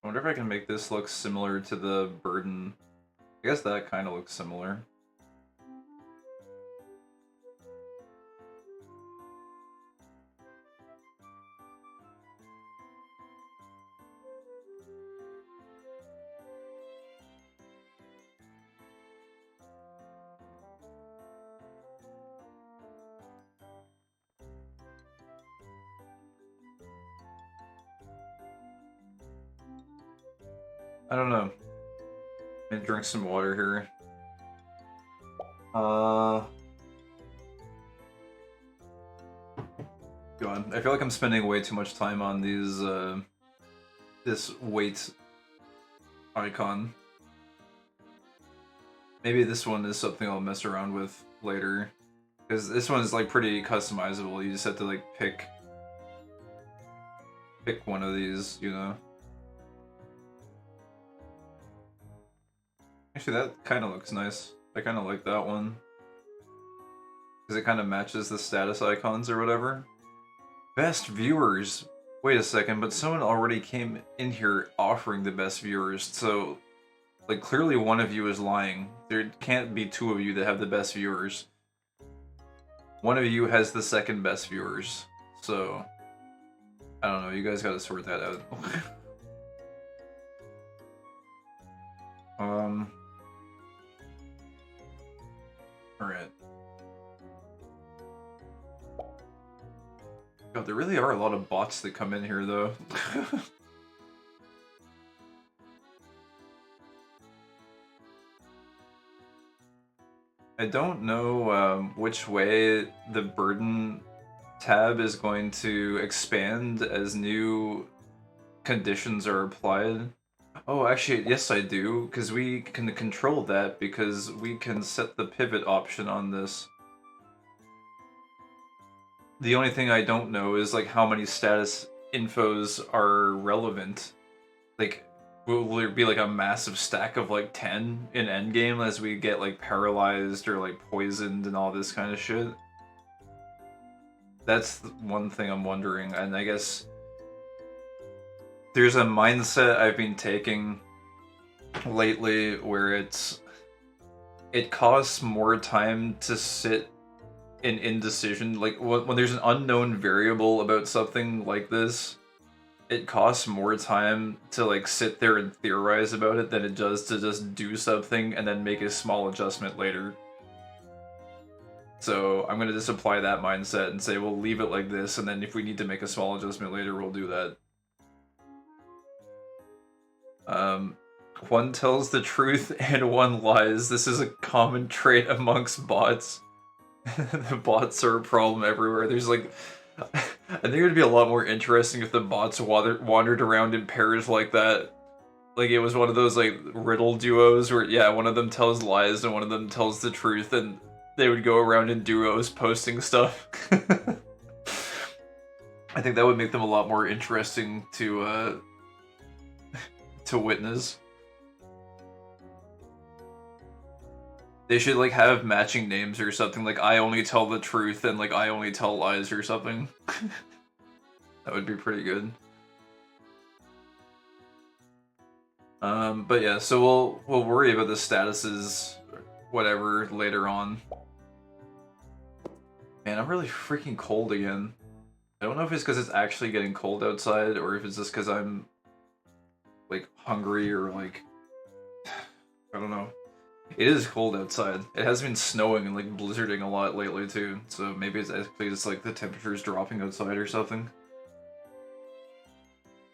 I wonder if I can make this look similar to the burden. I guess that kind of looks similar. I don't know. Let me drink some water here. God, I feel like I'm spending way too much time on these, this weight icon. Maybe this one is something I'll mess around with later. Because this one is, like, pretty customizable. You just have to, like, pick one of these, you know? Actually, that kind of looks nice. I kind of like that one. Because it kind of matches the status icons or whatever. Best viewers! Wait a second, but someone already came in here offering the best viewers, so... Like, clearly one of you is lying. There can't be two of you that have the best viewers. One of you has the second best viewers, so... I don't know, you guys gotta sort that out. Alright. God, there really are a lot of bots that come in here, though. I don't know which way the burden tab is going to expand as new conditions are applied. Oh, actually, yes I do, because we can control that, because we can set the pivot option on this. The only thing I don't know is, like, how many status infos are relevant. Like, will there be, like, a massive stack of, like, 10 in endgame as we get, like, paralyzed or, like, poisoned and all this kind of shit? That's one thing I'm wondering, and I guess there's a mindset I've been taking lately where it costs more time to sit in indecision. Like, when there's an unknown variable about something like this, it costs more time to, like, sit there and theorize about it than it does to just do something and then make a small adjustment later. So I'm gonna just apply that mindset and say we'll leave it like this, and then if we need to make a small adjustment later, we'll do that. One tells the truth and one lies. This is a common trait amongst bots. The bots are a problem everywhere. There's, like... I think it would be a lot more interesting if the bots wandered around in pairs like that. Like, it was one of those, like, riddle duos where, yeah, one of them tells lies and one of them tells the truth, and they would go around in duos posting stuff. I think that would make them a lot more interesting to witness. They should, like, have matching names or something, like I only tell the truth and, like, I only tell lies or something. That would be pretty good. But yeah, so we'll worry about the statuses, whatever, later on. Man, I'm really freaking cold again. I don't know if it's because it's actually getting cold outside, or if it's just because I'm, like, hungry, or, like... I don't know. It is cold outside. It has been snowing and, like, blizzarding a lot lately, too. So maybe it's actually just, like, the temperature's dropping outside or something.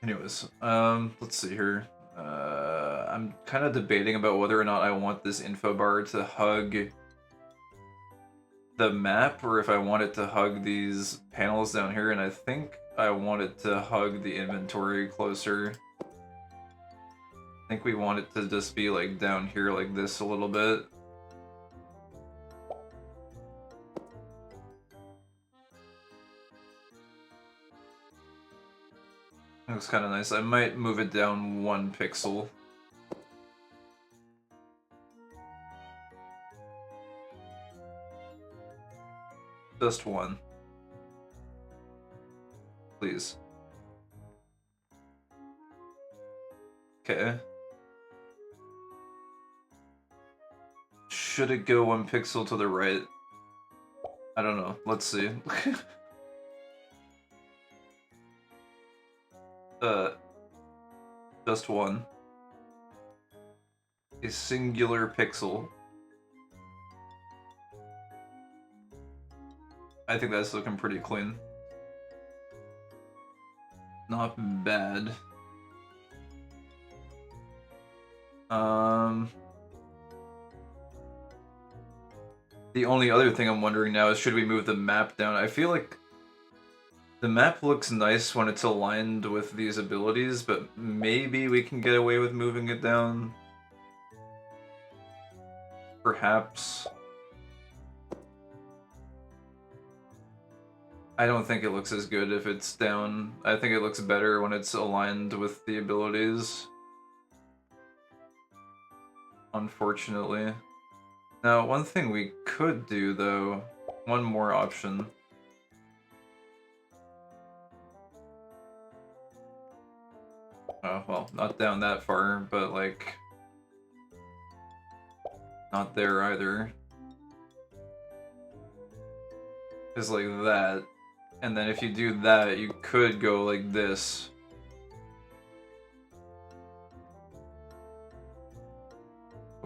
Anyways, let's see here. I'm kind of debating about whether or not I want this info bar to hug the map, or if I want it to hug these panels down here, and I think I want it to hug the inventory closer. I think we want it to just be, like, down here like this a little bit. Looks kind of nice. I might move it down 1 pixel. Just 1. Please. Okay. Should it go 1 pixel to the right? I don't know. Let's see. Just 1. A singular pixel. I think that's looking pretty clean. Not bad. The only other thing I'm wondering now is should we move the map down? I feel like the map looks nice when it's aligned with these abilities, but maybe we can get away with moving it down. Perhaps. I don't think it looks as good if it's down. I think it looks better when it's aligned with the abilities. Unfortunately. Now, one thing we could do, though, one more option. Oh, well, not down that far, but, like, not there either. Is like that. And then if you do that, you could go like this.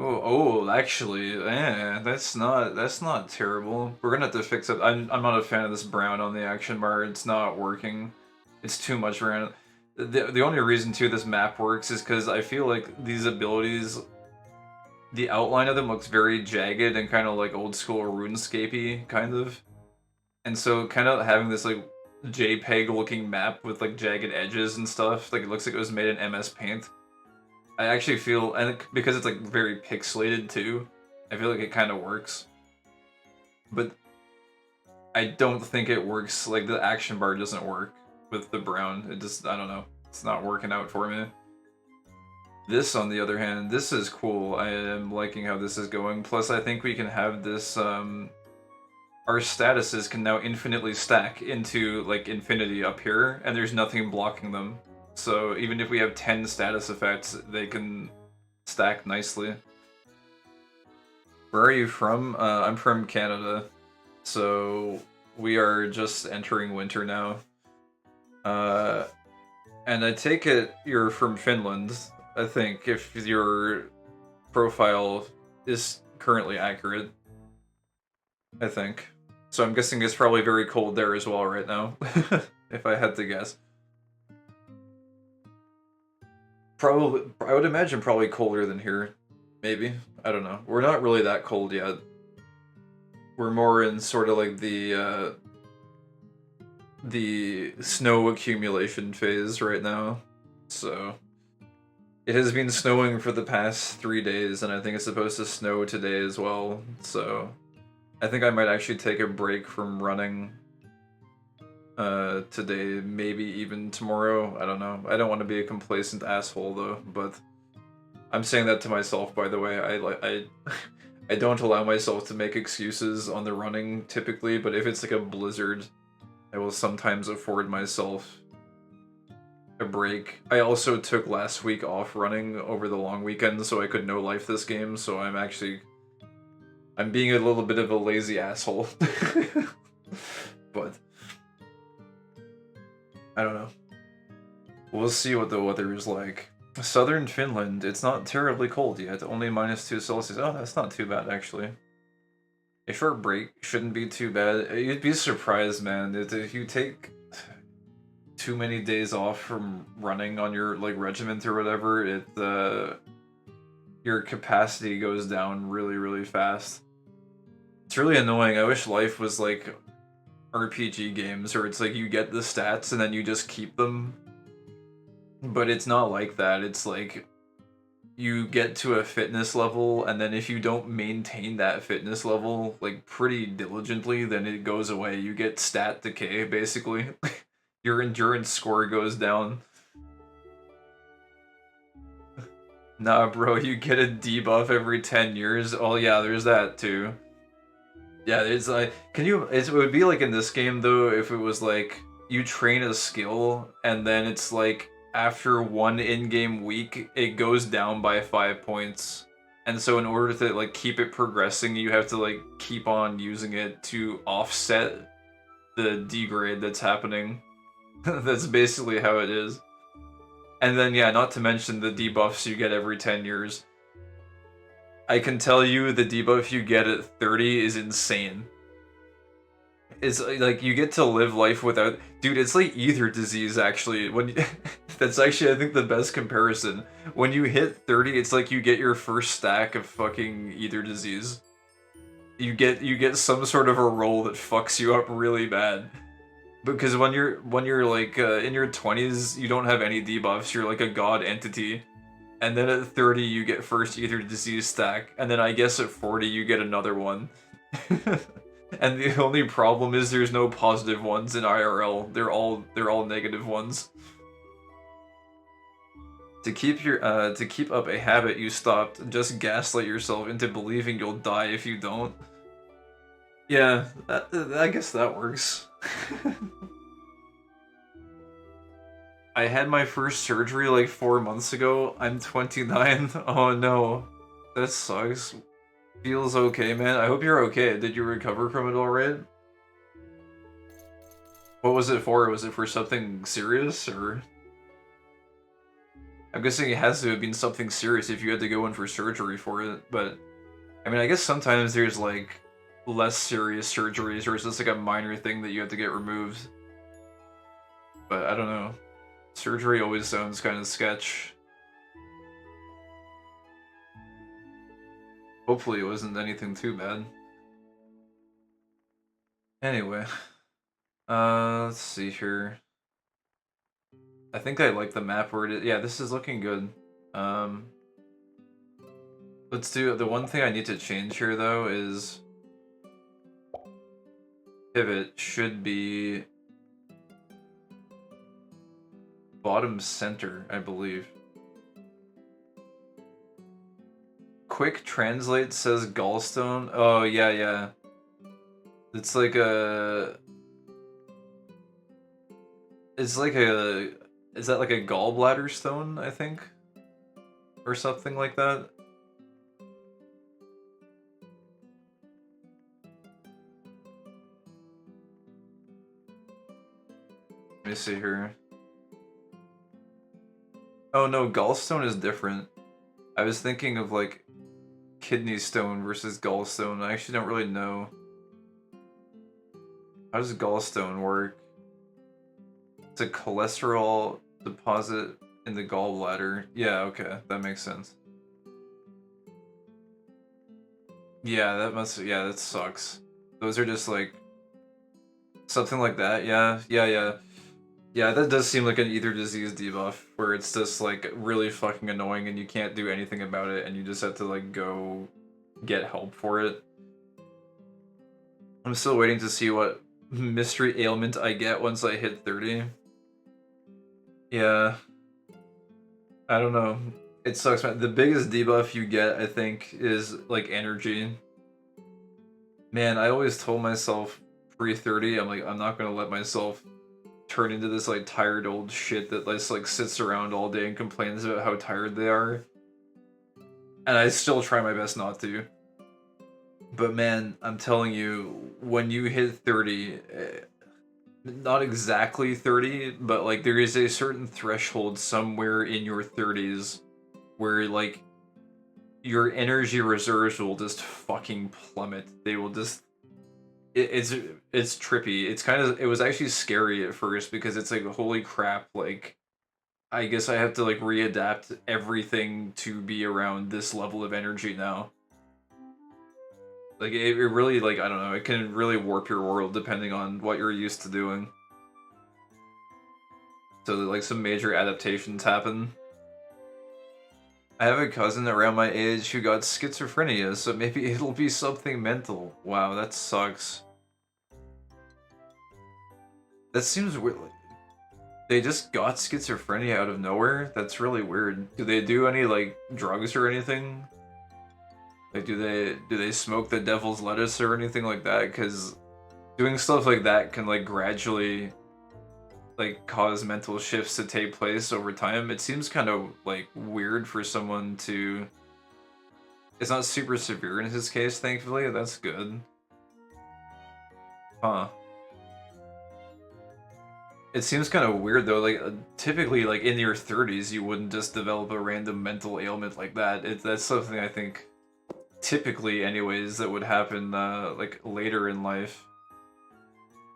Oh, actually, that's not terrible. We're gonna have to fix it. I'm not a fan of this brown on the action bar. It's not working. It's too much brown. The only reason too this map works is because I feel like these abilities, the outline of them looks very jagged and kind of like old school RuneScape-y, kind of. And so kind of having this like JPEG looking map with like jagged edges and stuff, like it looks like it was made in MS Paint. I actually feel, and because it's like very pixelated too, I feel like it kind of works. But I don't think it works, like the action bar doesn't work with the brown. It just, I don't know, it's not working out for me. This, on the other hand, this is cool. I am liking how this is going. Plus, I think we can have this, our statuses can now infinitely stack into, like, infinity up here, and there's nothing blocking them. So even if we have 10 status effects, they can stack nicely. Where are you from? I'm from Canada, so we are just entering winter now. And I take it you're from Finland, I think, if your profile is currently accurate. I think. So I'm guessing it's probably very cold there as well right now, if I had to guess. Probably, I would imagine probably colder than here. Maybe. I don't know. We're not really that cold yet. We're more in sort of like the snow accumulation phase right now. So it has been snowing for the past 3 days, and I think it's supposed to snow today as well. So I think I might actually take a break from running today, maybe even tomorrow. I don't know. I don't want to be a complacent asshole though, but I'm saying that to myself, by the way. I don't allow myself to make excuses on the running typically, but if it's like a blizzard, I will sometimes afford myself a break. I also took last week off running over the long weekend so I could no-life this game, so I'm being a little bit of a lazy asshole. But I don't know. We'll see what the weather is like. Southern Finland, it's not terribly cold yet, only -2°C. Oh, that's not too bad, actually. A short break shouldn't be too bad. You'd be surprised, man, if you take too many days off from running on your, like, regiment or whatever, your capacity goes down really, really fast. It's really annoying. I wish life was like RPG games, where it's like you get the stats and then you just keep them. But it's not like that. It's like you get to a fitness level, and then if you don't maintain that fitness level like pretty diligently, then it goes away. You get stat decay, basically. Your endurance score goes down. Nah, bro, you get a debuff every 10 years. Oh yeah, there's that too. Yeah, it's like, it would be like in this game though, if it was like, you train a skill, and then it's like, after one in-game week, it goes down by 5 points. And so in order to like keep it progressing, you have to like keep on using it to offset the degrade that's happening. That's basically how it is. And then yeah, not to mention the debuffs you get every 10 years. I can tell you the debuff you get at 30 is insane. It's like you get to live life without, dude, it's like ether disease actually. When you, that's actually I think the best comparison. When you hit 30, it's like you get your first stack of fucking ether disease. You get some sort of a roll that fucks you up really bad. Because when you're like in your 20s, you don't have any debuffs. You're like a god entity. And then at 30 you get first ether disease stack, and then I guess at 40 you get another one. And the only problem is there's no positive ones in IRL. They're all negative ones. To keep up a habit you stopped, just gaslight yourself into believing you'll die if you don't. Yeah, I guess that works. I had my first surgery like 4 months ago. I'm 29. Oh no. That sucks. Feels okay, man. I hope you're okay. Did you recover from it alright? What was it for? Was it for something serious, or? I'm guessing it has to have been something serious if you had to go in for surgery for it, but... I mean, I guess sometimes there's, like, less serious surgeries, or it's just like a minor thing that you have to get removed. But I don't know. Surgery always sounds kind of sketch. Hopefully it wasn't anything too bad. Anyway. Let's see here. I think I like the map where it is. Yeah, this is looking good. Let's do... The one thing I need to change here, though, is... Pivot should be... bottom center, I believe. Quick translate says gallstone. Oh, yeah, yeah. It's like a... It's like a... Is that like a gallbladder stone, I think? Or something like that? Let me see here. Oh no, gallstone is different. I was thinking of like kidney stone versus gallstone. I actually don't really know. How does gallstone work? It's a cholesterol deposit in the gallbladder. Yeah, okay, that makes sense. Yeah, that sucks. Those are just like something like that. Yeah, yeah, yeah. Yeah, that does seem like an ether disease debuff, where it's just like really fucking annoying and you can't do anything about it and you just have to like go get help for it. I'm still waiting to see what mystery ailment I get once I hit 30. Yeah. I don't know. It sucks, man. The biggest debuff you get, I think, is like energy. Man, I always told myself pre-30, I'm like, I'm not gonna let myself turn into this like tired old shit that just like sits around all day and complains about how tired they are. And I still try my best not to. But man, I'm telling you, when you hit 30, not exactly 30, but like there is a certain threshold somewhere in your 30s where like your energy reserves will just fucking plummet. They will just it's trippy. It's kind of, it was actually scary at first because it's like, holy crap, like I guess I have to like readapt everything to be around this level of energy now. Like it really, like, I don't know, it can really warp your world depending on what you're used to doing. So like some major adaptations happen. I have a cousin around my age who got schizophrenia, so maybe it'll be something mental. Wow, that sucks. That seems weird. They just got schizophrenia out of nowhere? That's really weird. Do they do any, like, drugs or anything? Like, do they smoke the devil's lettuce or anything like that? Because doing stuff like that can, like, gradually, like, cause mental shifts to take place over time. It seems kind of, like, weird for someone to... It's not super severe in his case, thankfully. That's good. Huh. It seems kind of weird though. Like typically, like in your 30s, you wouldn't just develop a random mental ailment like that. That's something I think typically, anyways, that would happen like later in life.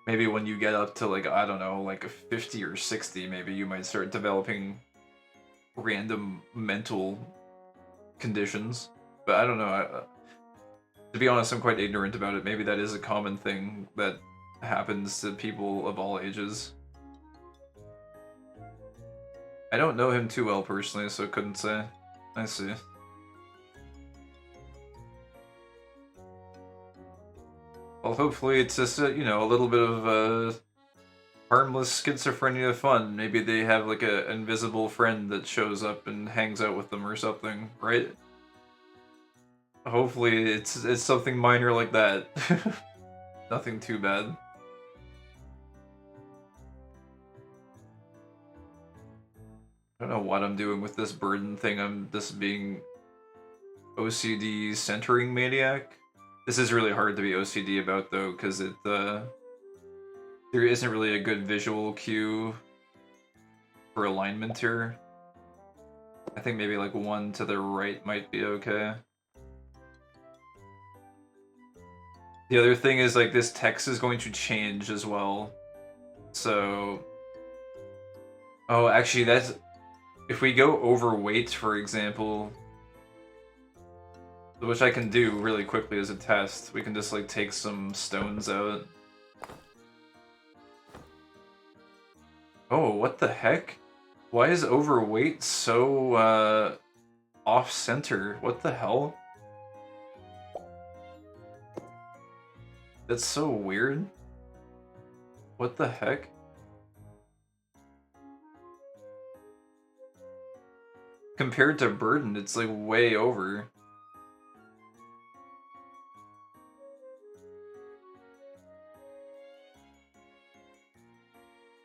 Maybe when you get up to like I don't know, like 50 or 60, maybe you might start developing random mental conditions. But I don't know. To be honest, I'm quite ignorant about it. Maybe that is a common thing that happens to people of all ages. I don't know him too well personally, so couldn't say. I see. Well, hopefully it's just a, you know, a little bit of harmless schizophrenia fun. Maybe they have like an invisible friend that shows up and hangs out with them or something, right? Hopefully it's something minor like that. Nothing too bad. I don't know what I'm doing with this burden thing. I'm just being OCD centering maniac. This is really hard to be OCD about though, because there isn't really a good visual cue for alignment here. I think maybe like one to the right might be okay. The other thing is like this text is going to change as well. So, oh, actually that's, if we go overweight, for example, which I can do really quickly as a test, we can just like take some stones out. Oh, what the heck? Why is overweight so, off-center? What the hell? That's so weird. What the heck? Compared to burden, it's like way over.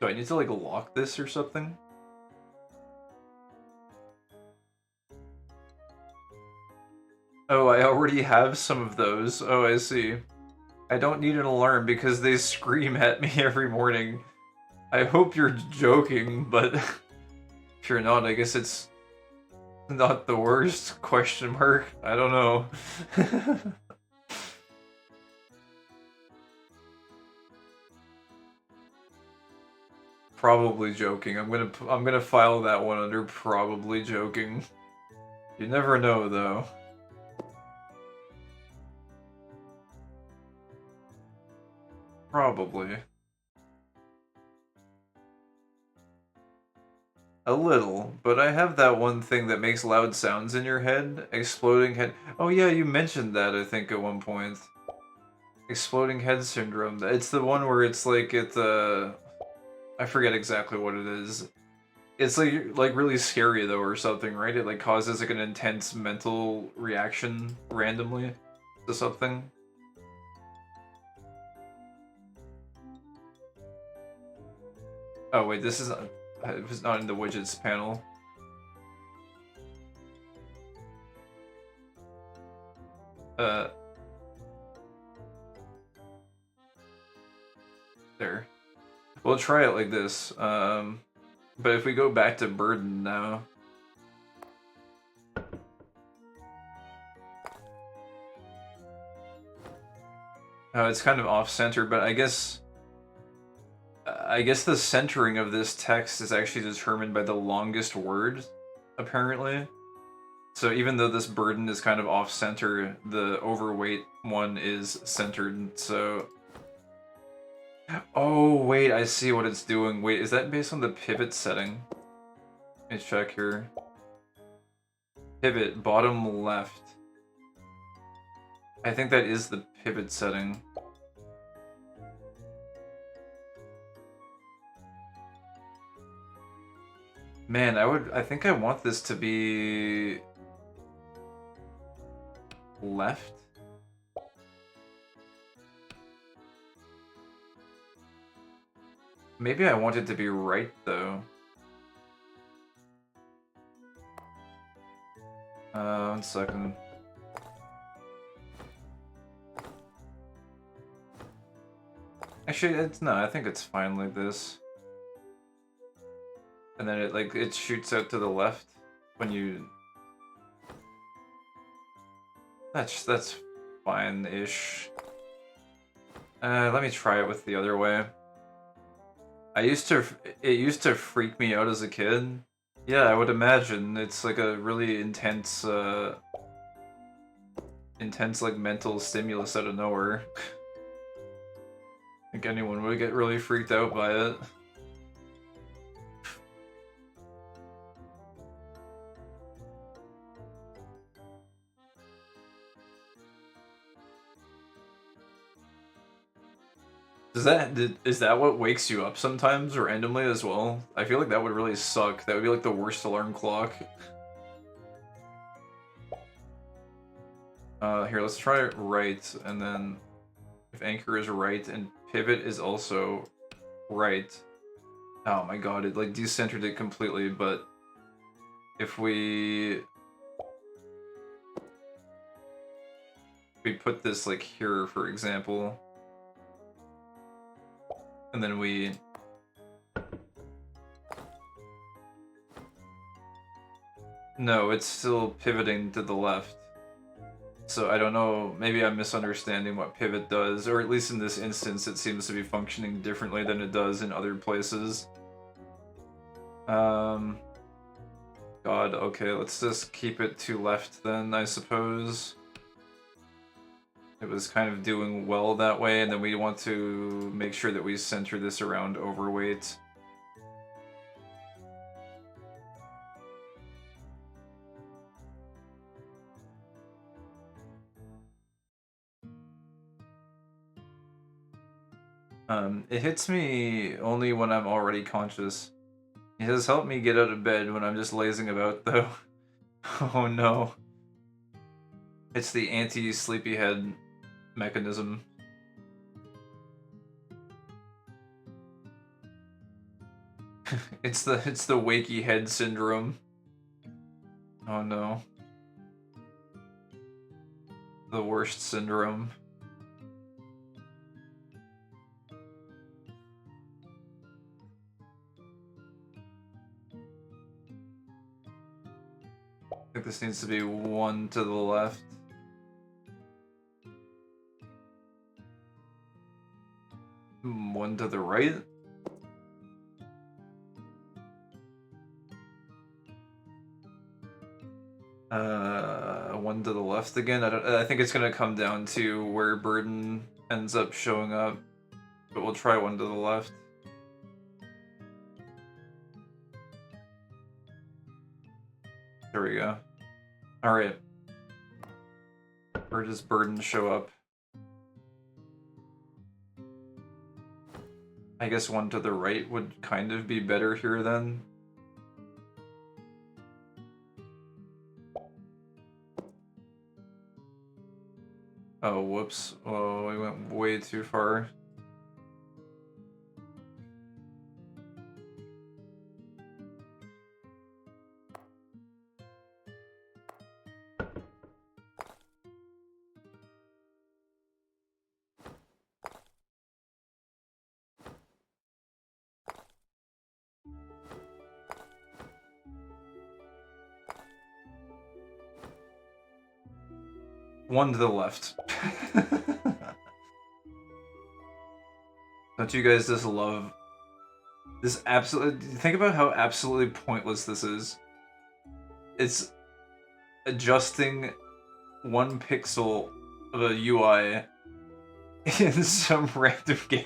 Do I need to like lock this or something? Oh, I already have some of those. Oh, I see. I don't need an alarm because they scream at me every morning. I hope you're joking, but if you're not, I guess it's not the worst, question mark. I don't know. Probably joking. I'm gonna file that one under probably joking. You never know though. Probably. A little, but I have that one thing that makes loud sounds in your head. Exploding head. Oh yeah, you mentioned that I think at one point. Exploding head syndrome. It's the one where it's like I forget exactly what it is. It's like really scary though or something, right? It like causes like an intense mental reaction randomly to something. Oh wait, this is it was not in the widgets panel. Uh there. We'll try it like this. But if we go back to burden now. It's kind of off-center, but I guess the centering of this text is actually determined by the longest word, apparently. So even though this burden is kind of off-center, the overweight one is centered, so... Oh, wait, I see what it's doing. Wait, is that based on the pivot setting? Let me check here. Pivot, bottom left. I think that is the pivot setting. Man, I think I want this to be left. Maybe I want it to be right, though. 1 second. Actually, no, I think it's fine like this. And then it shoots out to the left when you... That's fine-ish. Let me try it with the other way. It used to freak me out as a kid. Yeah, I would imagine. It's like a really intense, like, mental stimulus out of nowhere. I think anyone would get really freaked out by it. Is that what wakes you up sometimes randomly as well? I feel like that would really suck. That would be like the worst alarm clock. Here, let's try it right, and then if anchor is right and pivot is also right. Oh my god, it like decentered it completely, but if we put this like here, for example, and then we no, it's still pivoting to the left. So I don't know, maybe I'm misunderstanding what pivot does, or at least in this instance it seems to be functioning differently than it does in other places. God, okay, let's just keep it to left then, I suppose. It was kind of doing well that way, and then we want to make sure that we center this around overweight. It hits me only when I'm already conscious. It has helped me get out of bed when I'm just lazing about, though. Oh no. It's the anti-sleepyhead mechanism. It's the wakey head syndrome. Oh no. The worst syndrome. I think this needs to be 1 to the left. One to the right? One to the left again? I think it's gonna come down to where burden ends up showing up. But we'll try 1 to the left. There we go. Alright. Where does burden show up? I guess 1 to the right would kind of be better here then. Oh, whoops. Oh, we went way too far. One to the left. Don't you guys just love this? Absolutely, think about how absolutely pointless this is. It's adjusting 1 pixel of a UI in some random game.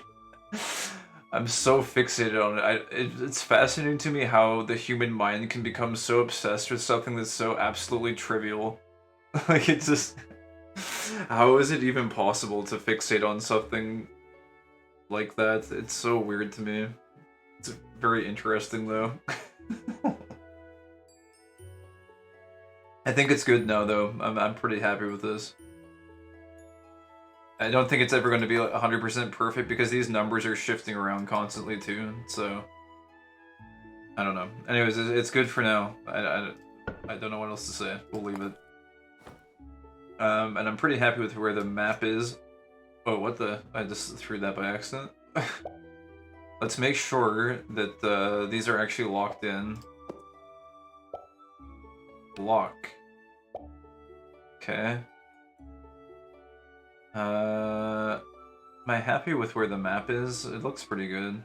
I'm so fixated on it. It's fascinating to me how the human mind can become so obsessed with something that's so absolutely trivial. Like, it's just... How is it even possible to fixate on something like that? It's so weird to me. It's very interesting, though. I think it's good now, though. I'm pretty happy with this. I don't think it's ever going to be like 100% perfect because these numbers are shifting around constantly too. So I don't know. Anyways, it's good for now. I don't know what else to say. We'll leave it. And I'm pretty happy with where the map is. Oh, what the? I just threw that by accident. Let's make sure that these are actually locked in. Lock. Okay. Am I happy with where the map is? It looks pretty good.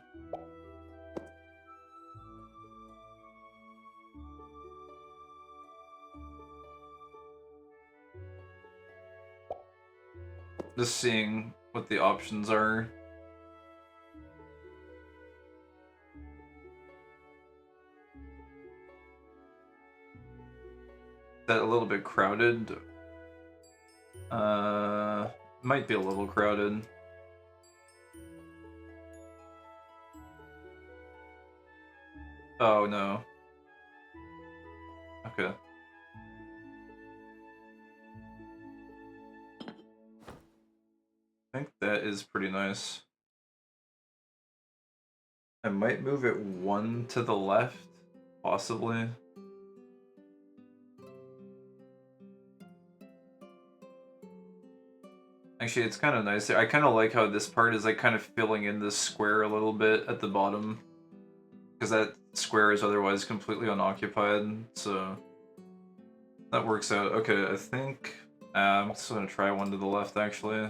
Just seeing what the options are. That a little bit crowded. Might be a little crowded. Oh no. Okay. I think that is pretty nice. I might move it one to the left, possibly. Actually, it's kind of nice. I kind of like how this part is like kind of filling in this square a little bit at the bottom. Because that square is otherwise completely unoccupied, so that works out. Okay, I think I'm just gonna try one to the left actually.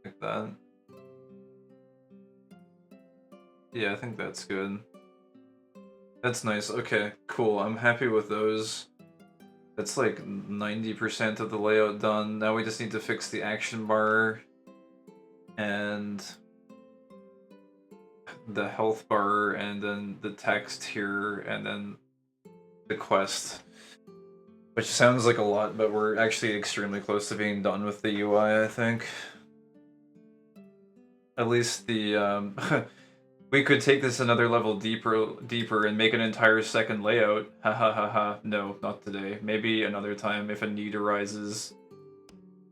Like that. Yeah, I think that's good. That's nice. Okay, cool. I'm happy with those. That's like 90% of the layout done. Now we just need to fix the action bar and the health bar and then the text here and then the quest. Which sounds like a lot, but we're actually extremely close to being done with the UI, I think. At least the we could take this another level deeper and make an entire second layout. Ha ha ha ha. No, not today. Maybe another time if a need arises.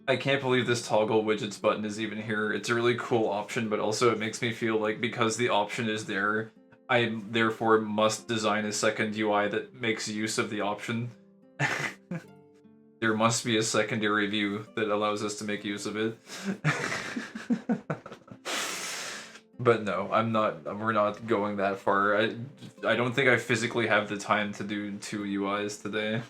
I can't believe this toggle widgets button is even here. It's a really cool option, but also it makes me feel like because the option is there, I therefore must design a second UI that makes use of the option. There must be a secondary view that allows us to make use of it. But no, I'm not. We're not going that far. I don't think I physically have the time to do 2 UIs today.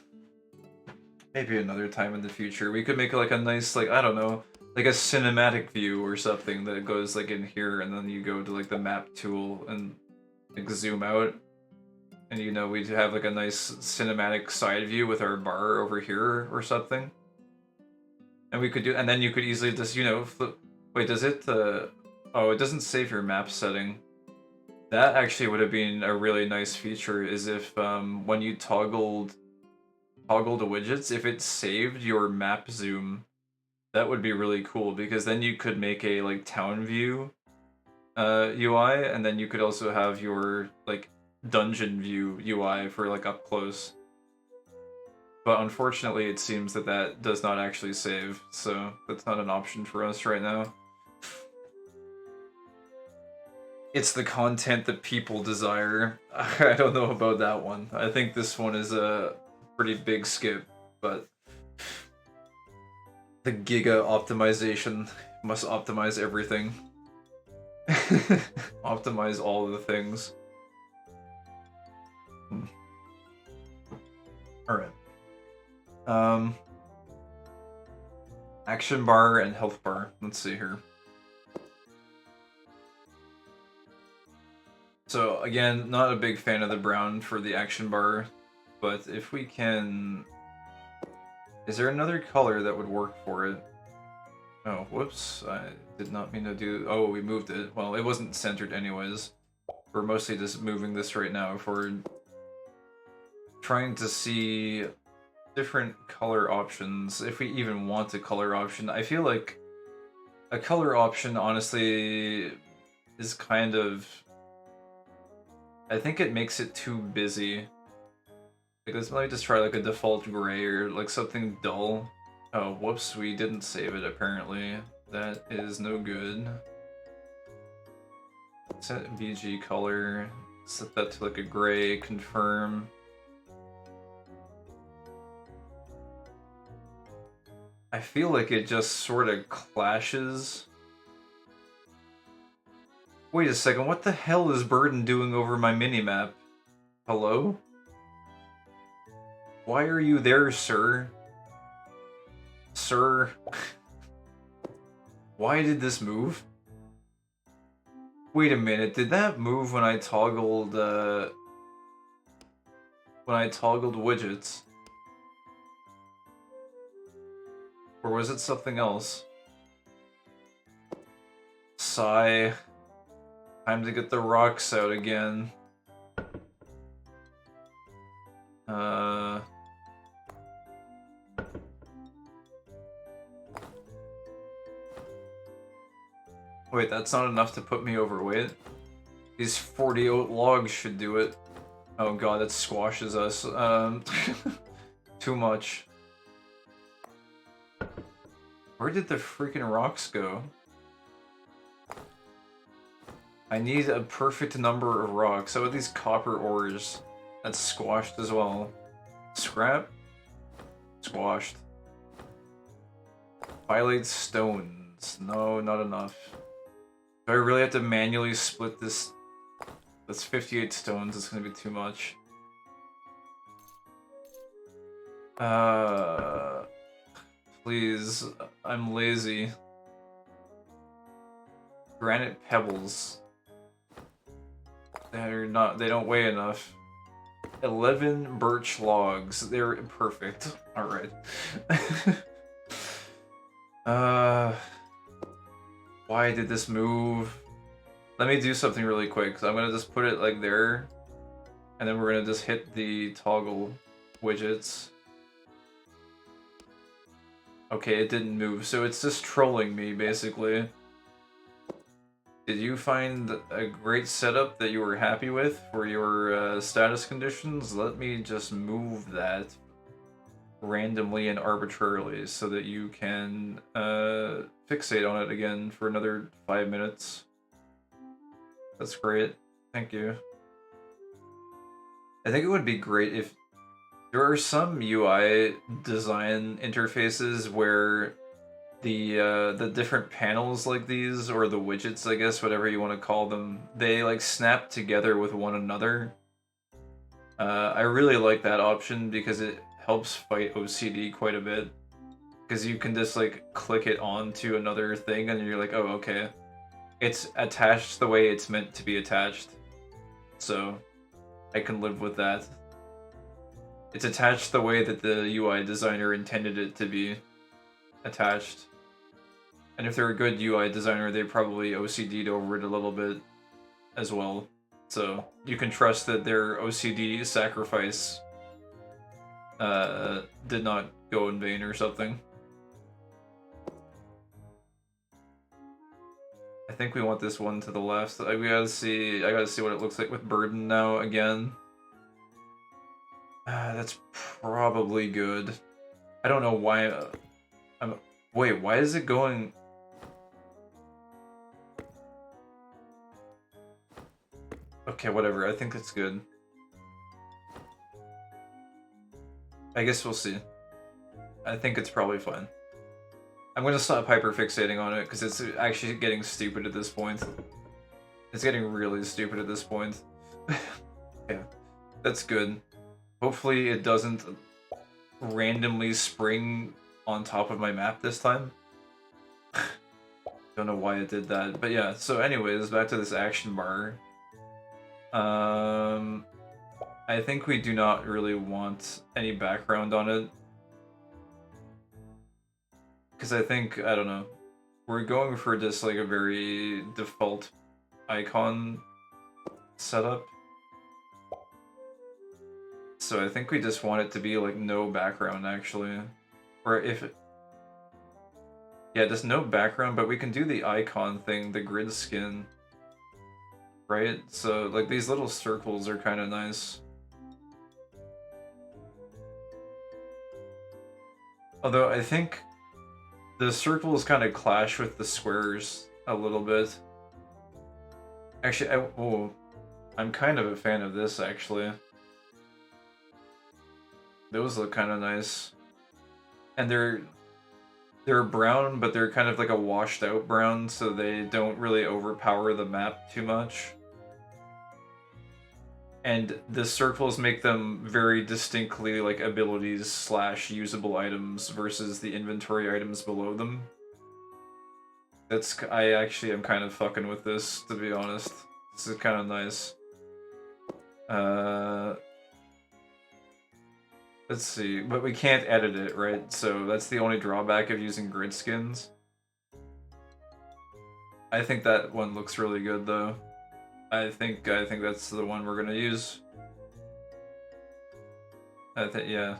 Maybe another time in the future. We could make like a nice, like, I don't know, like a cinematic view or something that goes like in here and then you go to like the map tool and like zoom out. And you know, we'd have like a nice cinematic side view with our bar over here or something. And we could do, and then you could easily just, you know, flip. Wait, does it, oh, it doesn't save your map setting. That actually would have been a really nice feature, is if, when you toggle the widgets, if it saved your map zoom, that would be really cool, because then you could make a, like, town view, UI, and then you could also have your, like, dungeon view UI for, like, up close. But unfortunately, it seems that that does not actually save, so that's not an option for us right now. It's the content that people desire. I don't know about that one. I think this one is a pretty big skip, but the Giga optimization must optimize everything. Optimize all of the things. Alright. Action bar and health bar. Let's see here. So again, not a big fan of the brown for the action bar, but if we can... Is there another color that would work for it? Oh, whoops, I did not mean to do... Oh, we moved it. Well, it wasn't centered anyways. We're mostly just moving this right now for trying to see different color options, if we even want a color option. I feel like a color option, honestly, is kind of... I think it makes it too busy. Like, let me just try like a default gray or like something dull. Oh, whoops, we didn't save it apparently. That is no good. Set BG color, set that to like a gray, confirm. I feel like it just sort of clashes. Wait a second, what the hell is Burden doing over my minimap? Hello? Why are you there, sir? Sir? Why did this move? Wait a minute, did that move when I toggled, widgets? Or was it something else? Sigh. Time to get the rocks out again. Wait, that's not enough to put me overweight? These 40 oat logs should do it. Oh god, that squashes us. Too much. Where did the freaking rocks go? I need a perfect number of rocks. How about these copper ores? That's squashed as well. Scrap? Squashed. Violate stones. No, not enough. Do I really have to manually split this? That's 58 stones. It's gonna be too much. Please. I'm lazy. Granite pebbles. They don't weigh enough. 11 birch logs. They're perfect. Alright. Why did this move? Let me do something really quick. So I'm gonna just put it like there. And then we're gonna just hit the toggle widgets. Okay, it didn't move. So it's just trolling me, basically. Did you find a great setup that you were happy with for your status conditions? Let me just move that randomly and arbitrarily so that you can fixate on it again for another 5 minutes. That's great. Thank you. I think it would be great if there are some UI design interfaces where the different panels like these, or the widgets, I guess, whatever you want to call them, they like snap together with one another. I really like that option because it helps fight OCD quite a bit. Because you can just like click it onto another thing and you're like, oh, okay. It's attached the way it's meant to be attached. So I can live with that. It's attached the way that the UI designer intended it to be attached. And if they're a good UI designer, they probably OCD'd over it a little bit as well. So you can trust that their OCD sacrifice did not go in vain or something. I think we want this one to the left. I gotta see what it looks like with Burden now again. That's probably good. I don't know why. Wait, why is it going? Okay, whatever. I think it's good. I guess we'll see. I think it's probably fine. I'm gonna stop hyperfixating on it because it's actually getting stupid at this point. It's getting really stupid at this point. Yeah, that's good. Hopefully it doesn't randomly spring on top of my map this time. Don't know why it did that, but yeah. So anyways, back to this action bar. I think we do not really want any background on it. Because I think, I don't know, we're going for just like a very default icon setup. So I think we just want it to be like no background actually. Or if it... Yeah, just no background, but we can do the icon thing, the grid skin. right? So like these little circles are kind of nice. Although I think the circles kind of clash with the squares a little bit. Actually, I'm kind of a fan of this, actually. Those look kind of nice. And they're brown, but they're kind of like a washed out brown, so they don't really overpower the map too much. And the circles make them very distinctly like abilities slash usable items versus the inventory items below them. I actually am kind of fucking with this, to be honest. This is kind of nice. Let's see, but we can't edit it, right? So that's the only drawback of using grid skins. I think that one looks really good, though. I think that's the one we're gonna use. Yeah.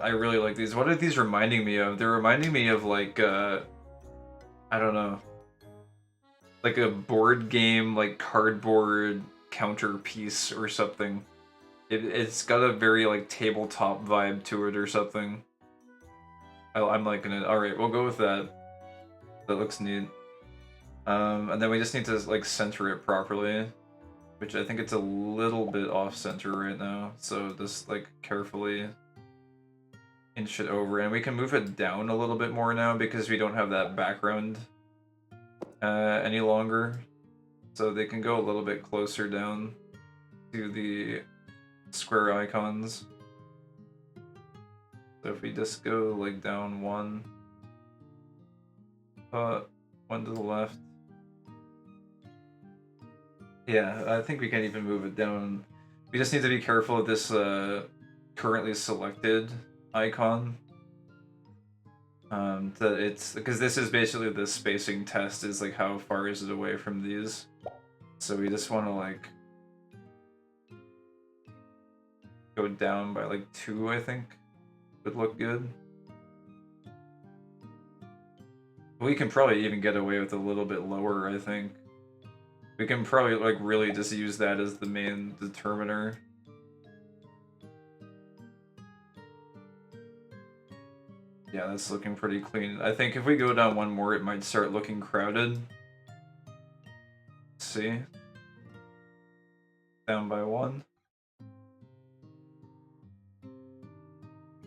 I really like these. What are these reminding me of? They're reminding me of like I don't know, like a board game, like cardboard counterpiece or something. It's got a very like tabletop vibe to it or something. I'm liking it. All right, we'll go with that. That looks neat. And then we just need to like center it properly, which I think it's a little bit off center right now. So just like carefully inch it over, and we can move it down a little bit more now because we don't have that background any longer. So they can go a little bit closer down to the square icons. So if we just go like down one to the left. Yeah, I think we can even move it down. We just need to be careful of this currently selected icon. That it's because this is basically the spacing test, is like how far is it away from these. So we just want to like go down by like 2, I think would look good. We can probably even get away with a little bit lower, I think. We can probably like really just use that as the main determiner. Yeah, that's looking pretty clean. I think if we go down one more, it might start looking crowded. Let's see. Down by 1.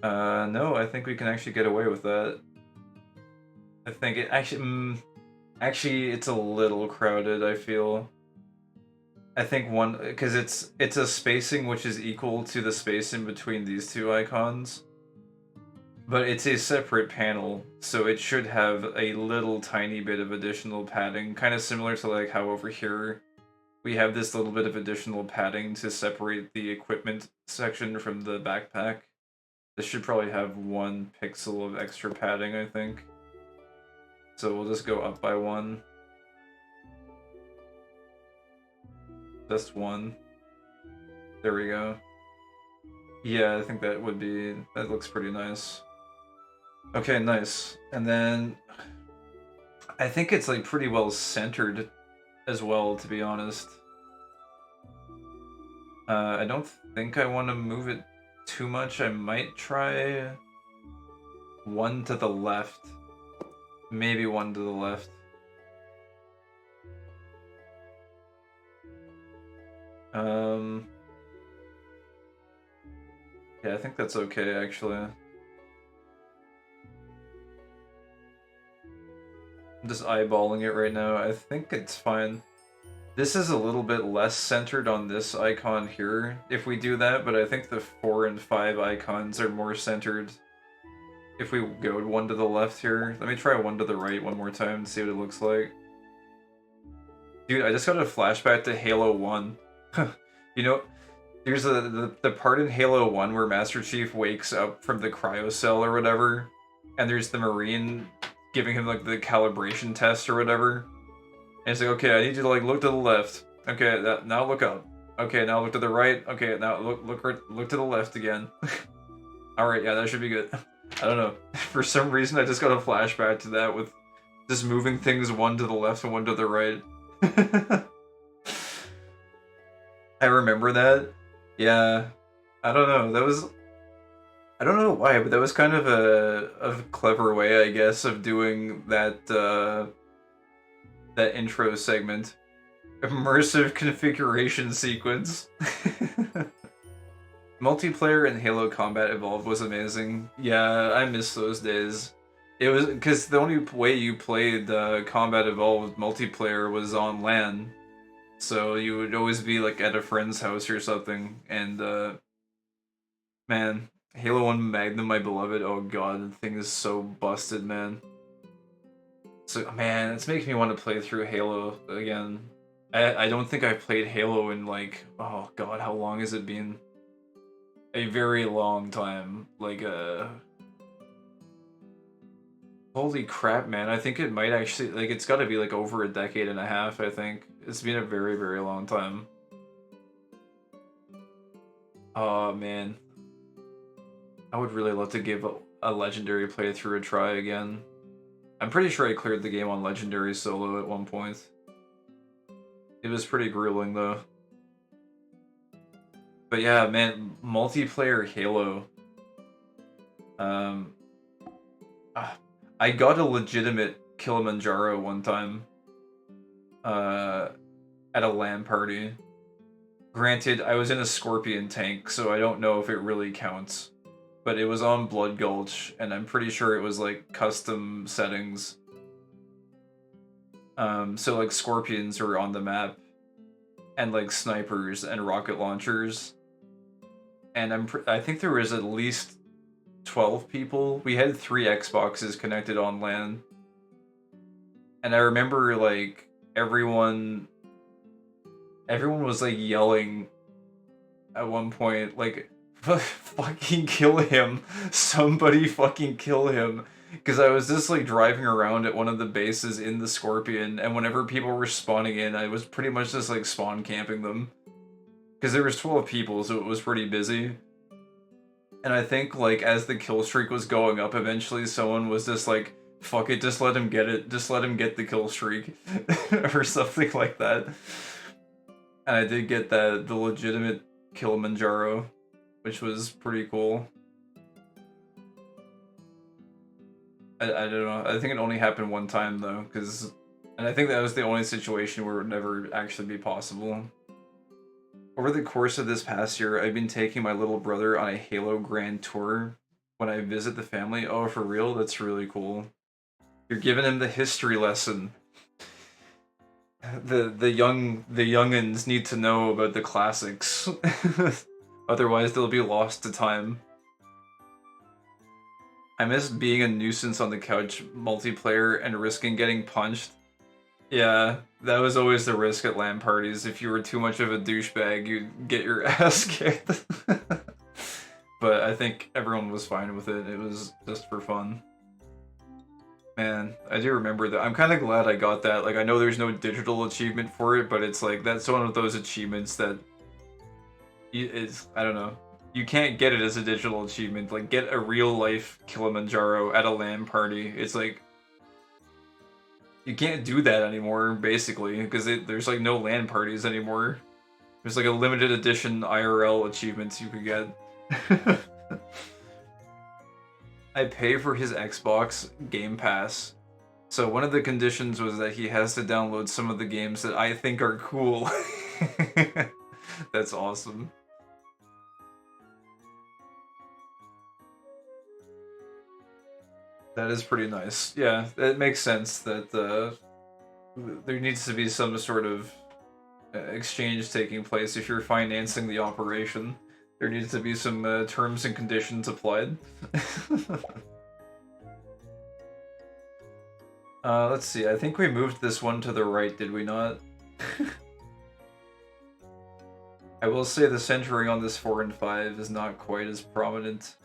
No, I think we can actually get away with that. I think it actually it's a little crowded, I feel. I think one, because it's a spacing which is equal to the space in between these two icons. But it's a separate panel, so it should have a little tiny bit of additional padding, kind of similar to like how over here we have this little bit of additional padding to separate the equipment section from the backpack. This should probably have 1 pixel of extra padding, I think. So we'll just go up by 1. Just 1. There we go. Yeah, I think that looks pretty nice. Okay, nice. And then I think it's like pretty well centered as well, to be honest. I don't think I want to move it too much. I might try 1 to the left. Maybe 1 to the left. Yeah, I think that's okay, actually. I'm just eyeballing it right now. I think it's fine. This is a little bit less centered on this icon here, if we do that, but I think the 4 and 5 icons are more centered if we go 1 to the left here. Let me try 1 to the right one more time and see what it looks like. Dude, I just got a flashback to Halo 1. You know, there's the part in Halo 1 where Master Chief wakes up from the cryocell or whatever, and there's the Marine giving him like the calibration test or whatever. And it's like, okay, I need you to like look to the left. Okay, now look up. Okay, now look to the right. Okay, now look to the left again. All right, yeah, that should be good. I don't know. For some reason, I just got a flashback to that with Just moving things one to the left and one to the right. I remember that. Yeah. I don't know. That was I don't know why, but that was kind of a clever way, I guess, of doing that intro segment. Immersive configuration sequence. Multiplayer in Halo Combat Evolved was amazing. Yeah, I miss those days. It was because the only way you played Combat Evolved multiplayer was on LAN, so you would always be like at a friend's house or something. And man, Halo 1 Magnum, my beloved. Oh god, the thing is so busted, man. So man, it's making me want to play through Halo again. I don't think I've played Halo in like, oh god, how long has it been? A very long time. Like holy crap, man. I think it might actually, like, it's gotta be like over a decade and a half, I think. It's been a very, very long time. Oh man. I would really love to give a Legendary playthrough a try again. I'm pretty sure I cleared the game on Legendary solo at one point. It was pretty grueling though. But yeah, man, multiplayer Halo. Um, I got a legitimate Kilimanjaro one time. At a LAN party. Granted, I was in a Scorpion tank, so I don't know if it really counts. But it was on Blood Gulch, and I'm pretty sure it was like custom settings. So like Scorpions were on the map, and like snipers and rocket launchers. And I think there was at least 12 people. We had 3 Xboxes connected on LAN. And I remember like everyone was like yelling at one point, like, fucking kill him. Somebody fucking kill him. Because I was just like driving around at one of the bases in the Scorpion, and whenever people were spawning in, I was pretty much just like spawn camping them. Because there was 12 people, so it was pretty busy. And I think like as the kill streak was going up, eventually someone was just like, fuck it, just let him get it. Just let him get the kill streak. Or something like that. And I did get the legitimate Kilimanjaro, which was pretty cool. I don't know. I think it only happened one time though, and I think that was the only situation where it would never actually be possible. Over the course of this past year, I've been taking my little brother on a Halo Grand Tour when I visit the family. Oh, for real? That's really cool. You're giving him the history lesson. The youngins need to know about the classics. Otherwise they'll be lost to time. I miss being a nuisance on the couch multiplayer and risking getting punched. Yeah, that was always the risk at LAN parties. If you were too much of a douchebag, you'd get your ass kicked. But I think everyone was fine with it. It was just for fun. Man, I do remember that. I'm kind of glad I got that. Like, I know there's no digital achievement for it, but it's like, that's one of those achievements that is, I don't know. You can't get it as a digital achievement. Like, get a real-life Kilimanjaro at a LAN party. It's like, you can't do that anymore, basically, because there's like no LAN parties anymore. There's like a limited edition IRL achievements you could get. I pay for his Xbox Game Pass. So one of the conditions was that he has to download some of the games that I think are cool. That's awesome. That is pretty nice. Yeah, it makes sense that there needs to be some sort of exchange taking place if you're financing the operation. There needs to be some terms and conditions applied. Let's see, I think we moved this one to the right, did we not? I will say the centering on this 4 and 5 is not quite as prominent.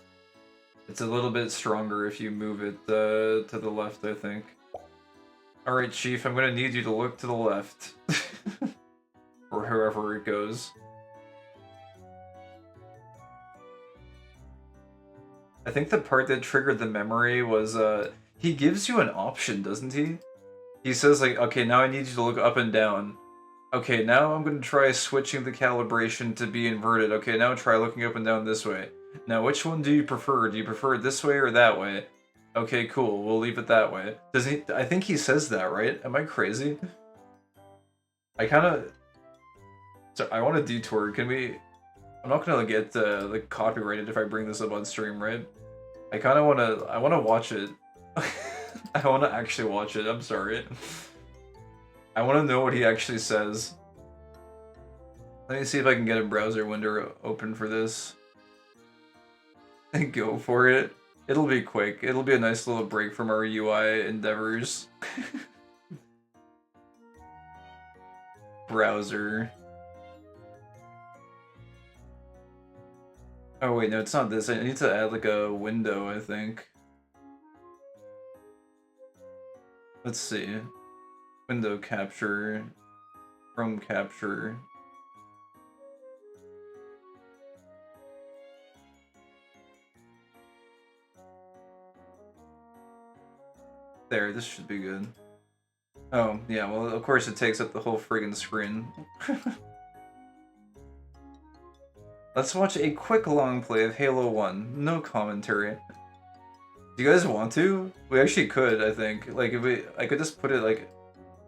It's a little bit stronger if you move it to the left, I think. Alright, Chief, I'm gonna need you to look to the left. Or wherever it goes. I think the part that triggered the memory was, he gives you an option, doesn't he? He says like, okay, now I need you to look up and down. Okay, now I'm gonna try switching the calibration to be inverted. Okay, now try looking up and down this way. Now, which one do you prefer? Do you prefer it this way or that way? Okay, cool. We'll leave it that way. Does he? I think he says that, right? Am I crazy? I kind of. So I want to detour. Can we? I'm not gonna get like copyrighted if I bring this up on stream, right? I kind of want to. I want to watch it. I want to actually watch it. I'm sorry. I want to know what he actually says. Let me see if I can get a browser window open for this. And go for it. It'll be quick. It'll be a nice little break from our UI endeavors. Browser. Oh wait, no, it's not this. I need to add like a window, I think. Let's see. Window capture. Chrome capture. There, this should be good. Oh, yeah, well, of course it takes up the whole friggin' screen. Let's watch a quick long play of Halo 1. No commentary. Do you guys want to? We actually could, I think. Like, if I could just put it, like...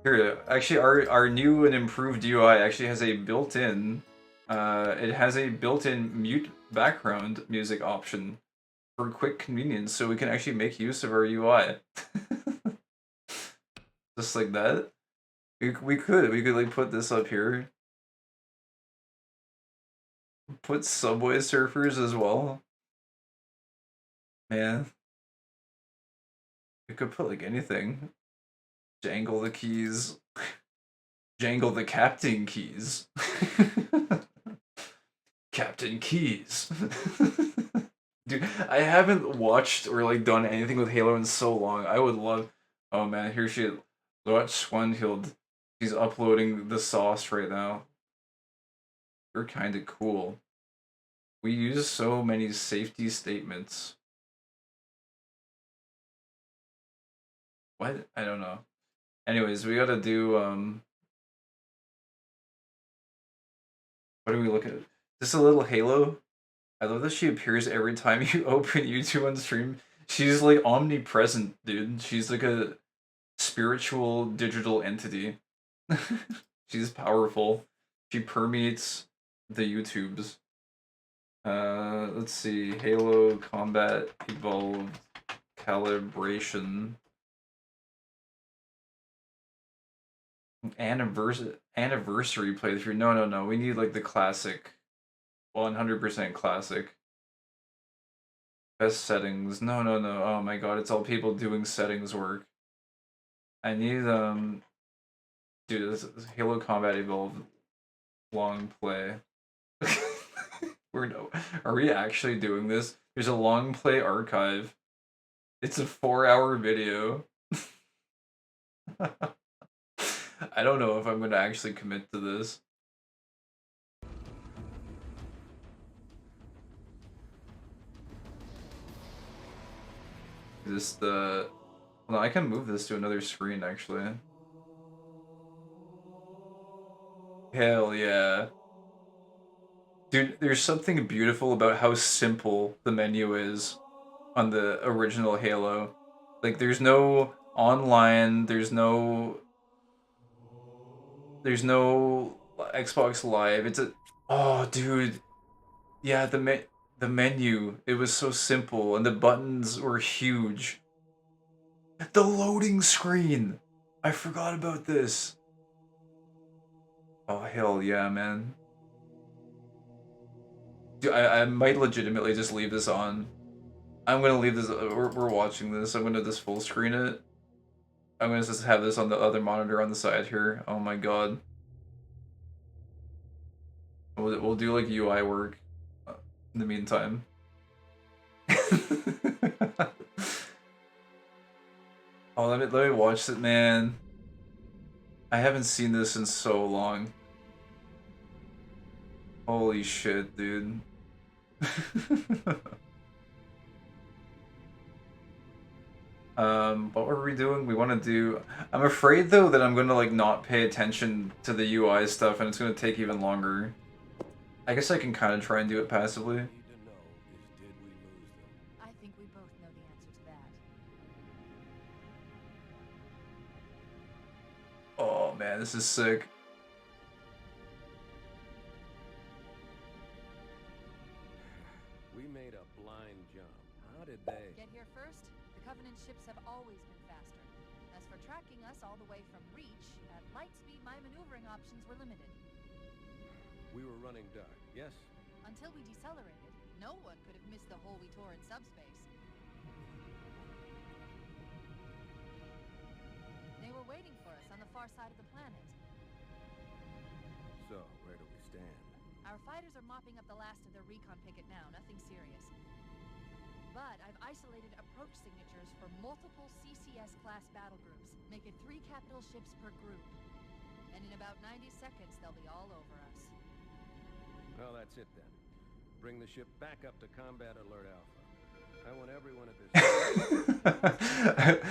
Here, actually, our new and improved UI actually has a built-in... it has a built-in mute background music option for quick convenience, so we can actually make use of our UI. Just like that. We could like put this up here. Put Subway Surfers as well. Man. We could put like anything. Jangle the keys. Jangle the captain keys. Captain Keys. Dude, I haven't watched or like done anything with Halo in so long. I would love. Oh man, here she. Watch Swanhild. She's uploading the sauce right now. You're kind of cool. We use so many safety statements. What? I don't know. Anyways, we gotta do, what do we look at? Just a little Halo? I love that she appears every time you open YouTube on stream. She's like omnipresent, dude. She's like a spiritual digital entity. She's powerful. She permeates the YouTubes. Let's see. Halo Combat Evolved Calibration. Anniversary playthrough. No. We need like the classic. 100% classic. Best settings. No. Oh my god, it's all people doing settings work. I need, dude, this is Halo Combat Evolved long play. Are we actually doing this? There's a long play archive. It's a 4-hour video. I don't know if I'm gonna actually commit to this. Well, I can move this to another screen actually. Hell yeah. Dude, there's something beautiful about how simple the menu is on the original Halo. Like there's no online, there's no Xbox Live. Oh dude. Yeah, the menu, it was so simple and the buttons were huge. The loading screen. I forgot about this. Oh hell yeah, man. Dude, I might legitimately just leave this on. I'm gonna leave this. We're watching this. I'm gonna just full screen it. I'm gonna just have this on the other monitor on the side here. Oh my god. We'll do like UI work in the meantime. Oh, let me watch it, man. I haven't seen this in so long. Holy shit, dude. What were we doing? We want to do. I'm afraid though that I'm going to like not pay attention to the UI stuff, and it's going to take even longer. I guess I can kind of try and do it passively. I think we both know the answer to that. Oh man, this is sick. We made a blind jump. How did they Get here first? The Covenant ships have always been faster. As for tracking us all the way from Reach, at light speed my maneuvering options were limited. We were running dark, yes? Until we decelerated, no one could have missed the hole we tore in subspace. They were waiting for us on the far side of the planet. So, where do we stand? Our fighters are mopping up the last of their recon picket now, nothing serious. But I've isolated approach signatures for multiple CCS-class battle groups. Make it 3 capital ships per group. And in about 90 seconds, they'll be all over us. Well, that's it then. Bring the ship back up to Combat Alert Alpha. I want everyone at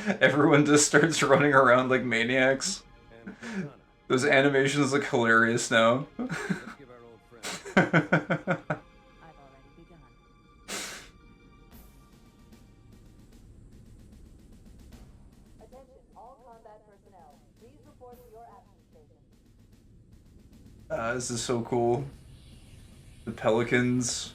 this. Everyone just starts running around like maniacs. And Katana. Those animations look hilarious now. Let's give our old friend. I've already begun. Attention, all combat personnel. Please report to your action station. This is so cool. The Pelicans.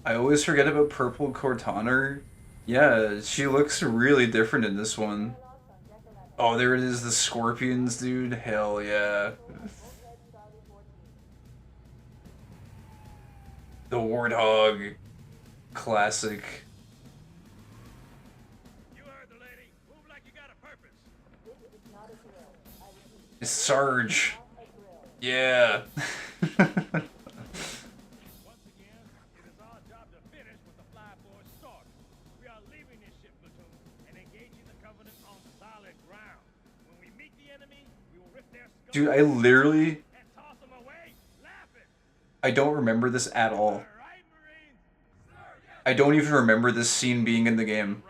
I always forget about Purple Cortana. Yeah, she looks really different in this one. Oh, there it is, the Scorpions, dude. Hell yeah. The Warthog. Classic. You heard the lady. Move like you got a purpose. Sarge. Yeah. Once again, it is our job to finish what the Flyboys started. We are leaving this ship platoon and engaging the Covenant on solid ground. When we meet the enemy, we will rip their skulls. Dude, I literally... and toss them away, laughing. I don't remember this at all. I don't even remember this scene being in the game.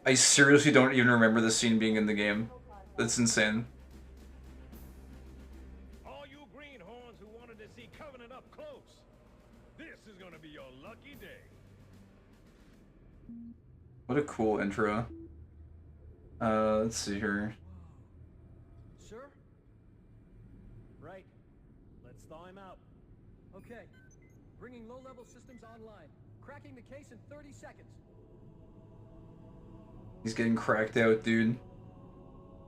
I seriously don't even remember this scene being in the game. That's insane. All you greenhorns who wanted to see Covenant up close, this is gonna be your lucky day. What a cool intro. Let's see here. Sir? Right. Let's thaw him out. Okay. Bringing low-level systems online. Cracking the case in 30 seconds. He's getting cracked out, dude.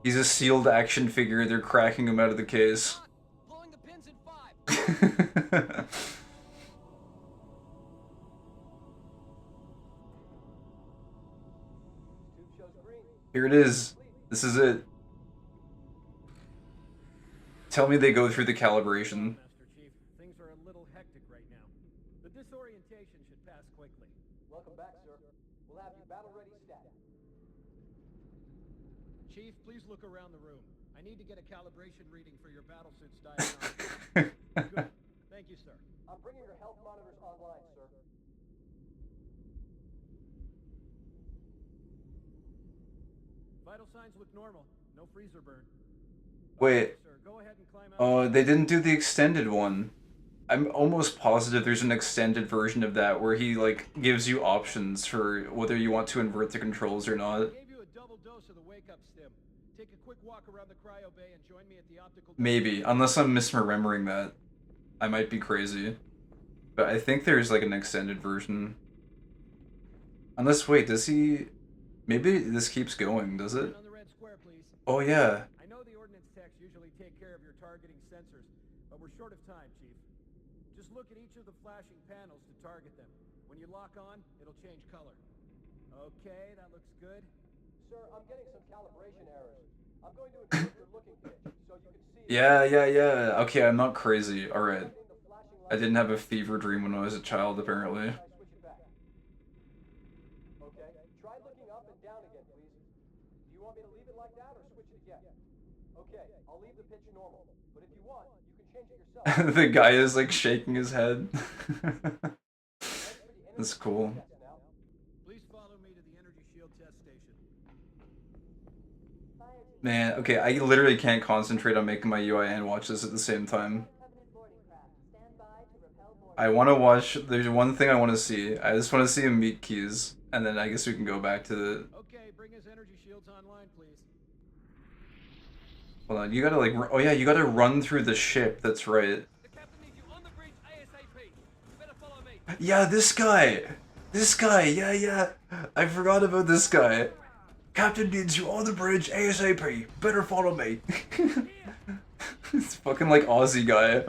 He's a sealed action figure. They're cracking him out of the case. Blowing the pins in 5. Here it is. This is it. Tell me they go through the calibration. Master Chief, things are a little hectic right now. The disorientation should pass quickly. Welcome back, sir. We'll have you battle-ready stat. Chief, please look around the room. I need to get a calibration reading for your battlesuit's diagnostic. Good. Thank you, sir. I'm bringing your health monitors online, sir. Vital signs look normal. No freezer burn. Wait. Okay, sir, go ahead and climb out. Oh, they didn't do the extended one. I'm almost positive there's an extended version of that where he, like, gives you options for whether you want to invert the controls or not. I gave you a double dose of the wake-up stim. Take a quick walk around the cryo bay and join me at the optical... Maybe, unless I'm misremembering that. I might be crazy. But I think there's, like, an extended version. Unless, wait, does he... Maybe this keeps going, does it? On the red square, please. Oh, yeah. I know the ordnance techs usually take care of your targeting sensors, but we're short of time, Chief. Just look at each of the flashing panels to target them. When you lock on, it'll change color. Okay, that looks good. Sir, I'm getting some calibration errors. I'm going to invert your looking pitch, so you can see... Yeah. Okay, I'm not crazy. Alright. I didn't have a fever dream when I was a child, apparently. Okay, try looking up and down again, please. Do you want me to leave it like that or switch it again? Okay, I'll leave the pitch normal, but if you want, you can change it yourself. So, The guy is like shaking his head. ready for the energy That's cool. test now. Please follow me to the energy shield test station. Man, okay, I literally can't concentrate on making my UI and watch this at the same time. Covenant boarding craft. Stand by to repel boarding. I want to watch. There's one thing I want to see. I just want to see him meet Keys, and then I guess we can go back to the. Okay, bring his energy shields online, please. Hold on, you gotta like. Oh yeah, you gotta run through the ship. That's right. The captain needs you on the bridge ASAP. You better follow me. Yeah, this guy. This guy. Yeah, yeah. I forgot about this guy. Captain needs you on the bridge ASAP. Better follow me. It's fucking like Aussie guy.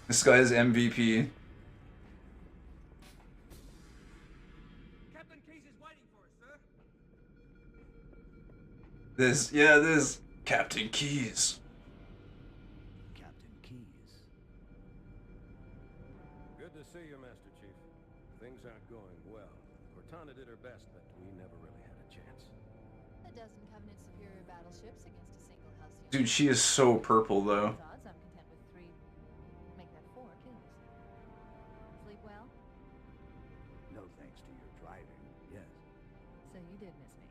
This guy is MVP. Captain Keys is waiting for us, sir. This Captain Keys. Captain Keys. Good to see you, Master Chief. Things aren't going well. Cortana did her best, but we never really had a chance. A dozen Covenant superior battleships against a single house unit. Dude, she is so purple though. Odds, I'm content with 3. Make that 4 kills. Sleep well? No thanks to your driving, yes. So you did miss me.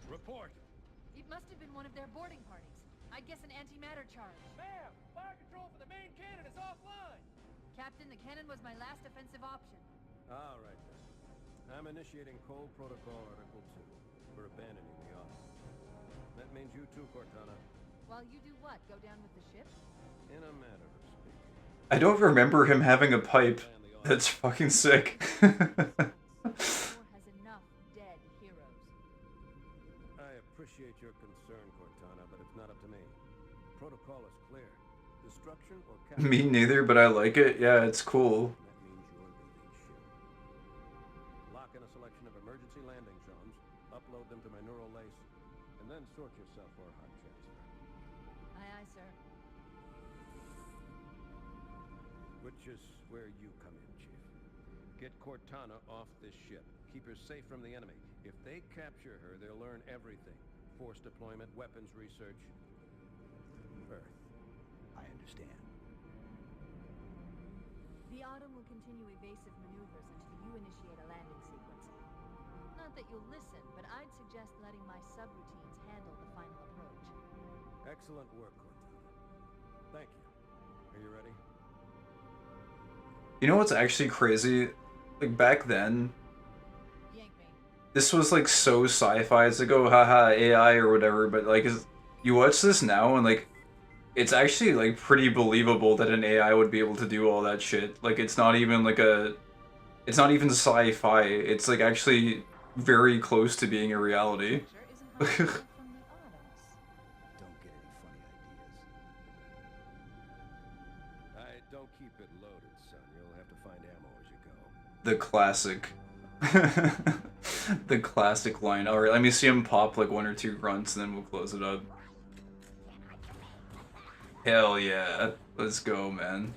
Report. It must have been one of their boarding parties. I guess an antimatter charge. Ma'am, fire control for the main cannon is offline. Captain, the cannon was my last offensive option. All right, then. I'm initiating Cole Protocol Article 2. We're abandoning the office. That means you too, Cortana. While you do what? Go down with the ship? In a matter of speaking. I don't remember him having a pipe. That's fucking sick. War has enough dead heroes. I appreciate your concern, Cortana, but it's not up to me. Protocol is clear. Destruction or capture. Me neither, but I like it. Yeah, it's cool. That means you're leading ship. Lock in a selection of emergency landing zones, upload them to my neural lace, and then sort yourself for a hot transfer. Aye, aye, sir. Which is where you come in, Chief. Get Cortana off this ship. Keep her safe from the enemy. If they capture her, they'll learn everything. Force deployment, weapons research. Earth. I understand. The Autumn will continue evasive maneuvers until you initiate a landing sequence. Not that you'll listen, but I'd suggest letting my subroutines handle the final approach. Excellent work, Cortana. Thank you. Are you ready? You know what's actually crazy? Like back then, Yank me. this was like so sci-fi. It's like, oh, haha, AI or whatever. But like, you watch this now and like, it's actually like pretty believable that an AI would be able to do all that shit. Like, it's not even like it's not even sci-fi. It's like actually very close to being a reality. Sure isn't how it went from the Autumns. Don't get any funny ideas. I don't keep it loaded, son. You'll have to find ammo as you go. The classic. The classic line. Alright, let me see him pop like 1 or 2 grunts and then we'll close it up. Hell yeah. Let's go, man.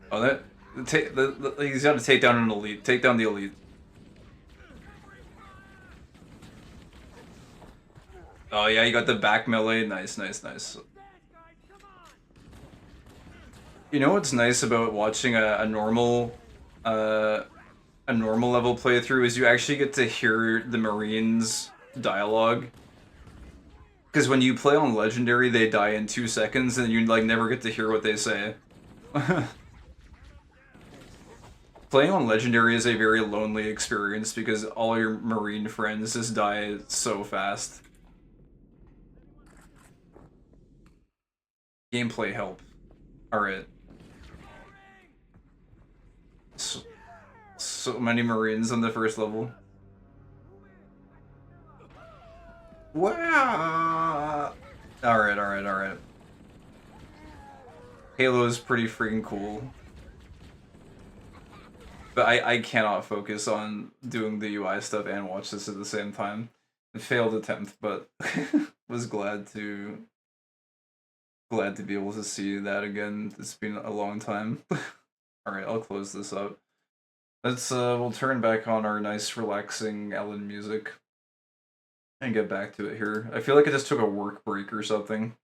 Oh, he's got to take down an elite. Take down the elite. Oh yeah, you got the back melee. Nice, nice, nice. You know what's nice about watching a normal level playthrough is you actually get to hear the Marines' dialogue. Because when you play on Legendary, they die in 2 seconds, and you like never get to hear what they say. Playing on Legendary is a very lonely experience because all your Marine friends just die so fast. Gameplay help. Alright. So many Marines on the first level. Wow! Alright, alright, alright. Halo is pretty freaking cool. But I cannot focus on doing the UI stuff and watch this at the same time. Failed attempt, but was glad to be able to see that again. It's been a long time. Alright, I'll close this up. Let's we'll turn back on our nice relaxing Ellen music and get back to it here. I feel like I just took a work break or something.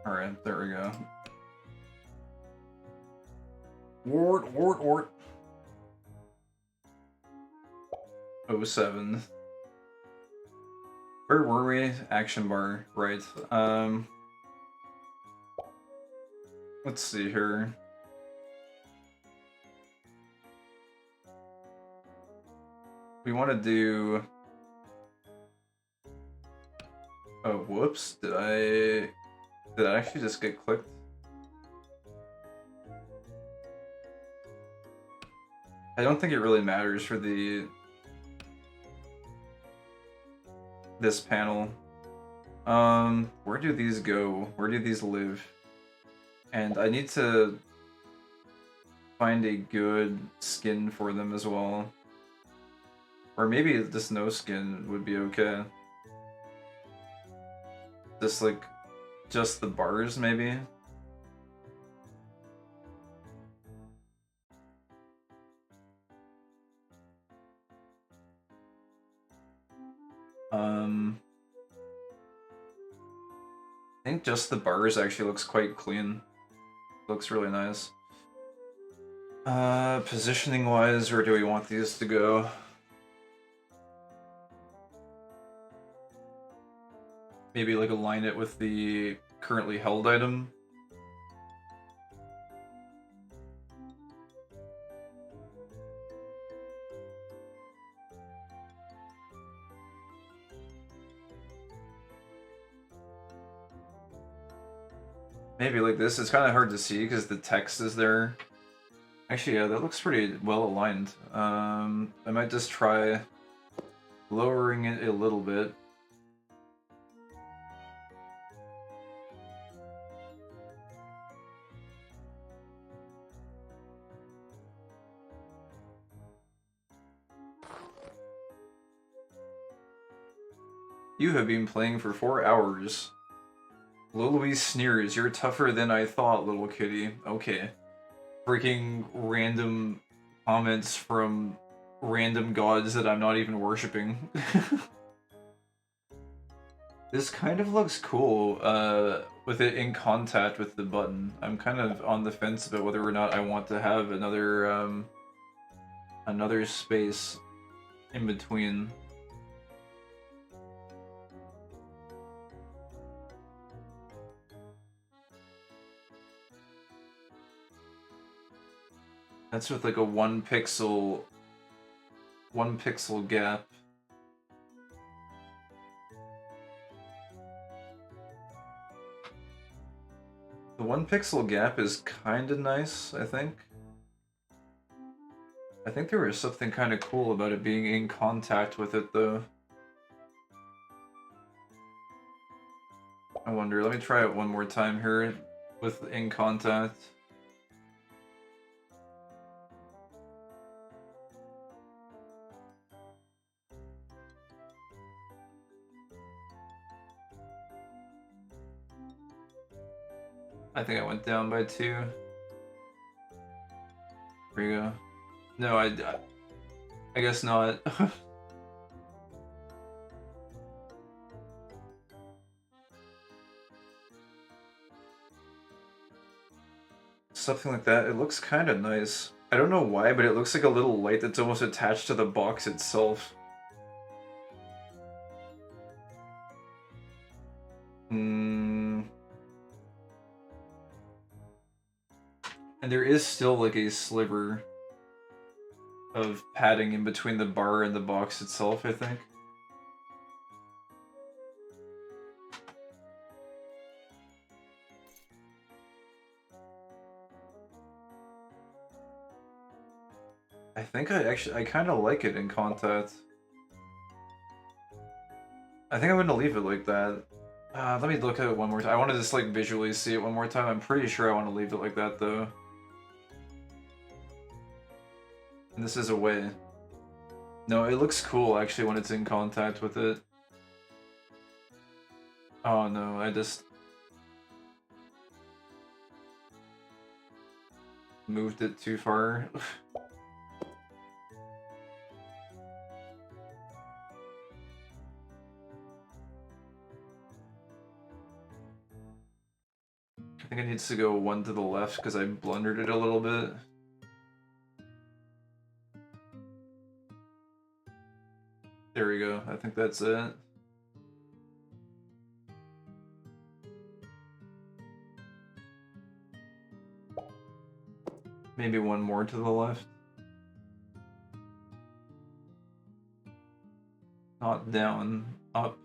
Alright, there we go. Wart. 07. Where were we? Action bar, right. Let's see here. We want to do... Oh, whoops. Did I actually just get clicked? I don't think it really matters for this panel. Where do these go? Where do these live? And I need to find a good skin for them as well. Or maybe just no skin would be okay. Just like, just the bars maybe? I think just the bars actually looks quite clean. Looks really nice. Positioning wise, where do we want these to go? Maybe like align it with the currently held item. Maybe like this. It's kind of hard to see because the text is there. Actually, yeah, that looks pretty well aligned. I might just try lowering it a little bit. You have been playing for 4 hours. Lil Louise sneers, you're tougher than I thought, little kitty. Okay. Freaking random comments from random gods that I'm not even worshipping. This kind of looks cool, with it in contact with the button. I'm kind of on the fence about whether or not I want to have another, another space in between. That's with like a 1 pixel gap. The 1 pixel gap is kind of nice, I think. I think there was something kind of cool about it being in contact with it, though. I wonder, let me try it one more time here with in contact. I think I went down by 2. Here we go. No, I guess not. Something like that. It looks kind of nice. I don't know why, but it looks like a little light that's almost attached to the box itself. And there is still like a sliver of padding in between the bar and the box itself, I think. I think I kind of like it in contact. I think I'm gonna leave it like that. Let me look at it one more time. I want to just like visually see it one more time. I'm pretty sure I want to leave it like that though. And this is a way. No, it looks cool actually when it's in contact with it. Oh no, moved it too far. I think it needs to go one to the left because I blundered it a little bit. There we go. I think that's it. Maybe one more to the left. Not down, up.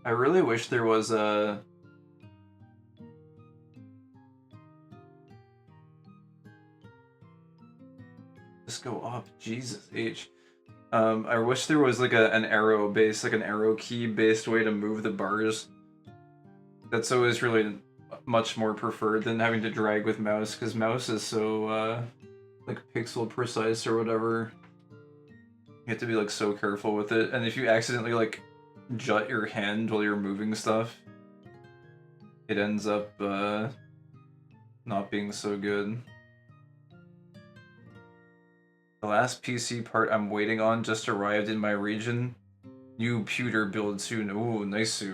I really wish there was a... Just go up, Jesus H. I wish there was like an arrow based, like an arrow key based way to move the bars. That's always really much more preferred than having to drag with mouse, because mouse is so like pixel precise or whatever. You have to be like so careful with it, and if you accidentally like jut your hand while you're moving stuff, it ends up not being so good. The last PC part I'm waiting on just arrived in my region. New pewter build soon. Ooh, nice.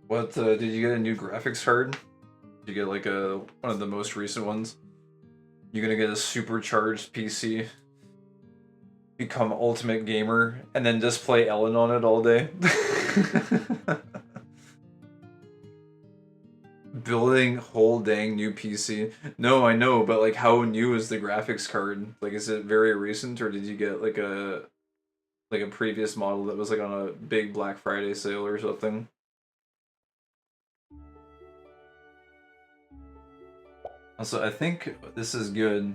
What, did you get a new graphics card? Did you get like one of the most recent ones? You're gonna get a supercharged PC, become ultimate gamer, and then just play Elin on it all day? Building whole dang new PC. No, I know, but like how new is the graphics card? Like is it very recent, or did you get like a previous model that was like on a big Black Friday sale or something? Also, I think this is good.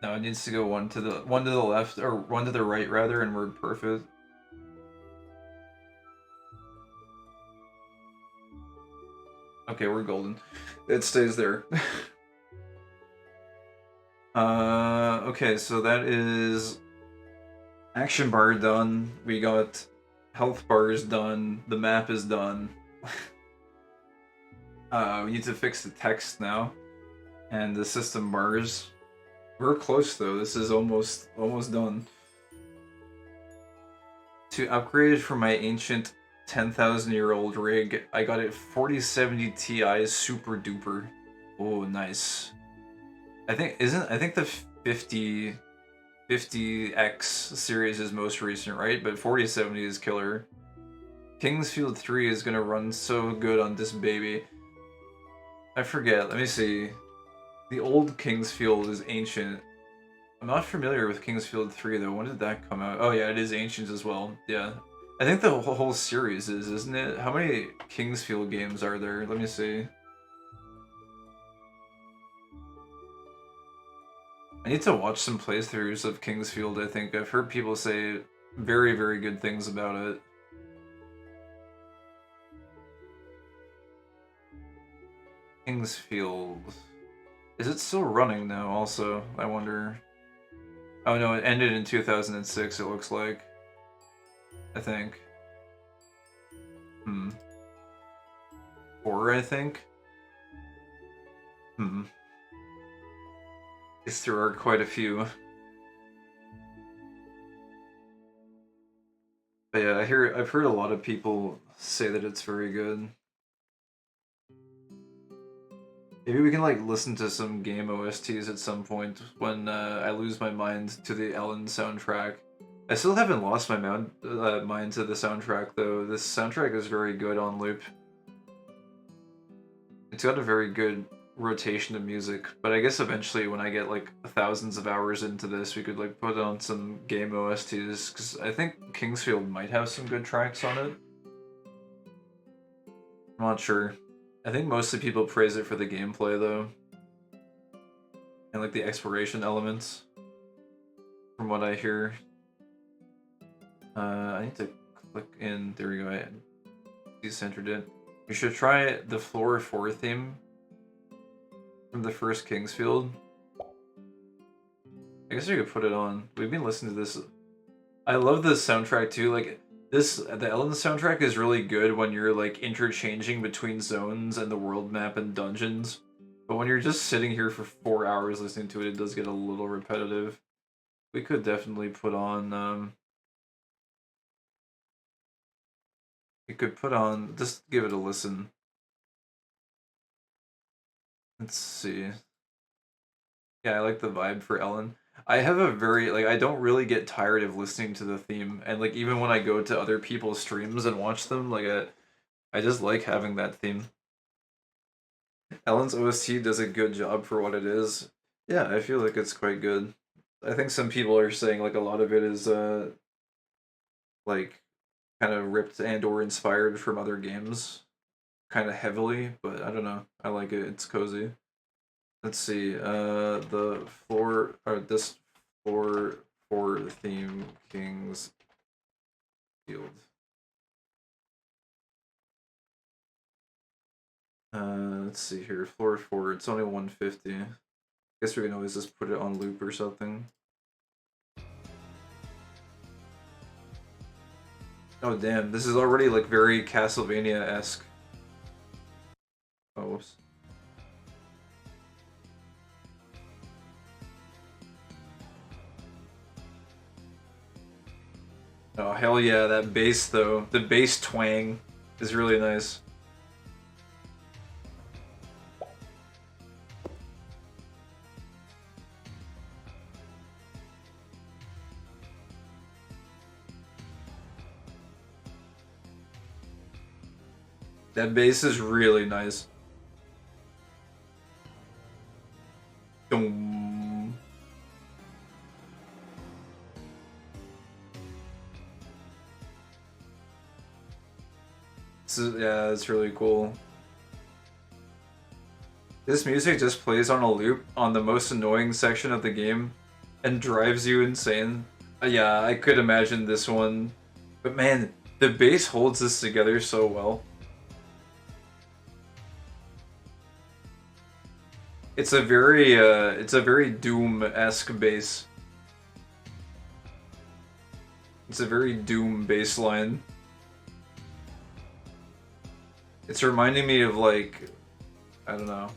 No, it needs to go one to the left, or one to the right rather, and we're perfect. Okay, we're golden. It stays there. Okay, so that is action bar done. We got health bars done. The map is done. We need to fix the text now, and the system bars. We're close though. This is almost done. To upgrade from my ancient 10,000-year-old rig, I got it 4070 Ti Super Duper. Oh, nice. I think the 50X series is most recent, right? But 4070 is killer. Kingsfield 3 is gonna run so good on this baby. I forget. Let me see. The old Kingsfield is ancient. I'm not familiar with Kingsfield 3 though. When did that come out? Oh yeah, it is ancient as well. Yeah. I think the whole series is, isn't it? How many Kingsfield games are there? Let me see. I need to watch some playthroughs of Kingsfield, I think. I've heard people say very, very good things about it. Kingsfield. Is it still running now, also? I wonder. Oh no, it ended in 2006, it looks like. I think. 4, I think? Guess there are quite a few. But yeah, I've heard a lot of people say that it's very good. Maybe we can like listen to some game OSTs at some point when I lose my mind to the Elin soundtrack. I still haven't lost my mind to the soundtrack though. This soundtrack is very good on loop. It's got a very good rotation of music, but I guess eventually when I get like thousands of hours into this, we could like put on some game OSTs, because I think Kingsfield might have some good tracks on it. I'm not sure. I think mostly people praise it for the gameplay though, and like the exploration elements, from what I hear. I need to click in. There we go. decentered it. You should try the floor 4 theme from the first Kingsfield. I guess we could put it on. We've been listening to this. I love this soundtrack too. Like the Elin soundtrack is really good when you're like interchanging between zones and the world map and dungeons. But when you're just sitting here for 4 hours listening to it, it does get a little repetitive. We could definitely put on. We could put on. Just give it a listen. Let's see. Yeah, I like the vibe for Elin. I have a very like I don't really get tired of listening to the theme, and like even when I go to other people's streams and watch them, like I just like having that theme. Ellen's OST does a good job for what it is. Yeah, I feel like it's quite good. I think some people are saying like a lot of it is like kind of ripped and or inspired from other games kind of heavily, but I don't know. I like it. It's cozy. Let's see. The floor or this floor for the theme King's Field. Let's see here. Floor 4. It's only 150. Guess we can always just put it on loop or something. Oh damn! This is already like very Castlevania-esque. Oh, whoops. Oh, hell yeah, that bass though. The bass twang is really nice. That bass is really nice. Dum. Yeah, it's really cool. This music just plays on a loop on the most annoying section of the game and drives you insane. Yeah, I could imagine this one. But man, the bass holds this together so well. It's a very Doom-esque bass. It's a very Doom bass line. It's reminding me of like, I don't know.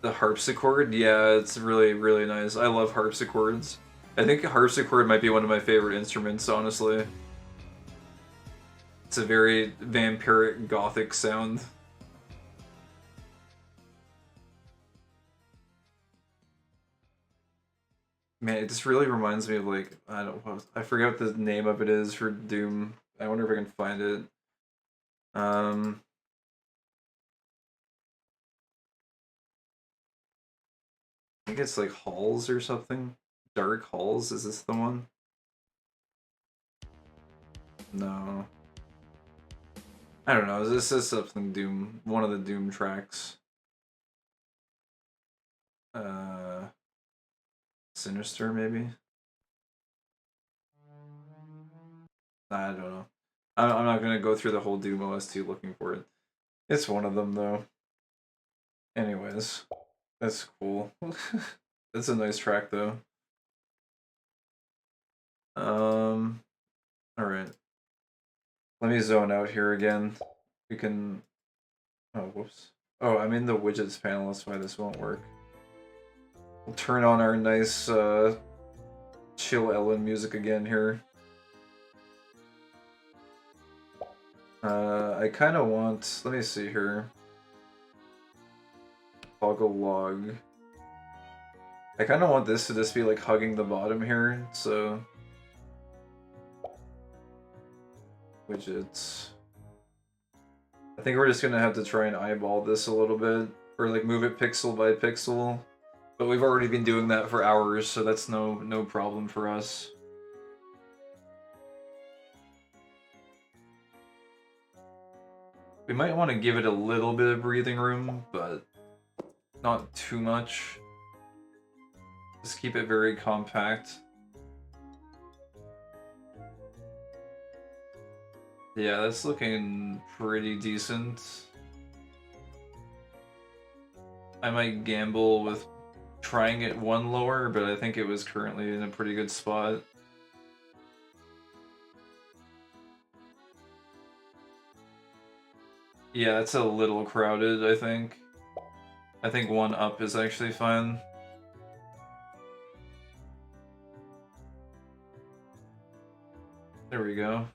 The harpsichord? Yeah, it's really, really nice. I love harpsichords. I think a harpsichord might be one of my favorite instruments, honestly. It's a very vampiric gothic sound. Man, it just really reminds me of like, I don't know, I forget what the name of it is for Doom. I wonder if I can find it. I think it's like Halls or something. Dark Halls, is this the one? No. I don't know, this is something Doom, one of the Doom tracks. Sinister, maybe? I don't know. I'm not gonna go through the whole Doom OST looking for it. It's one of them, though. Anyways, that's cool. That's a nice track, though. Alright. Let me zone out here again. We can... Oh, whoops. Oh, I'm in the widgets panel, that's why this won't work. We'll turn on our nice, chill Elin music again here. I kind of want... Let me see here. Toggle log. I kind of want this to just be like hugging the bottom here, so... Widgets. I think we're just gonna have to try and eyeball this a little bit, or like move it pixel by pixel. But we've already been doing that for hours, so that's no problem for us. We might want to give it a little bit of breathing room, but not too much. Just keep it very compact. Yeah, that's looking pretty decent. I might gamble with trying it one lower, but I think it was currently in a pretty good spot. Yeah, it's a little crowded, I think. I think one up is actually fine. There we go.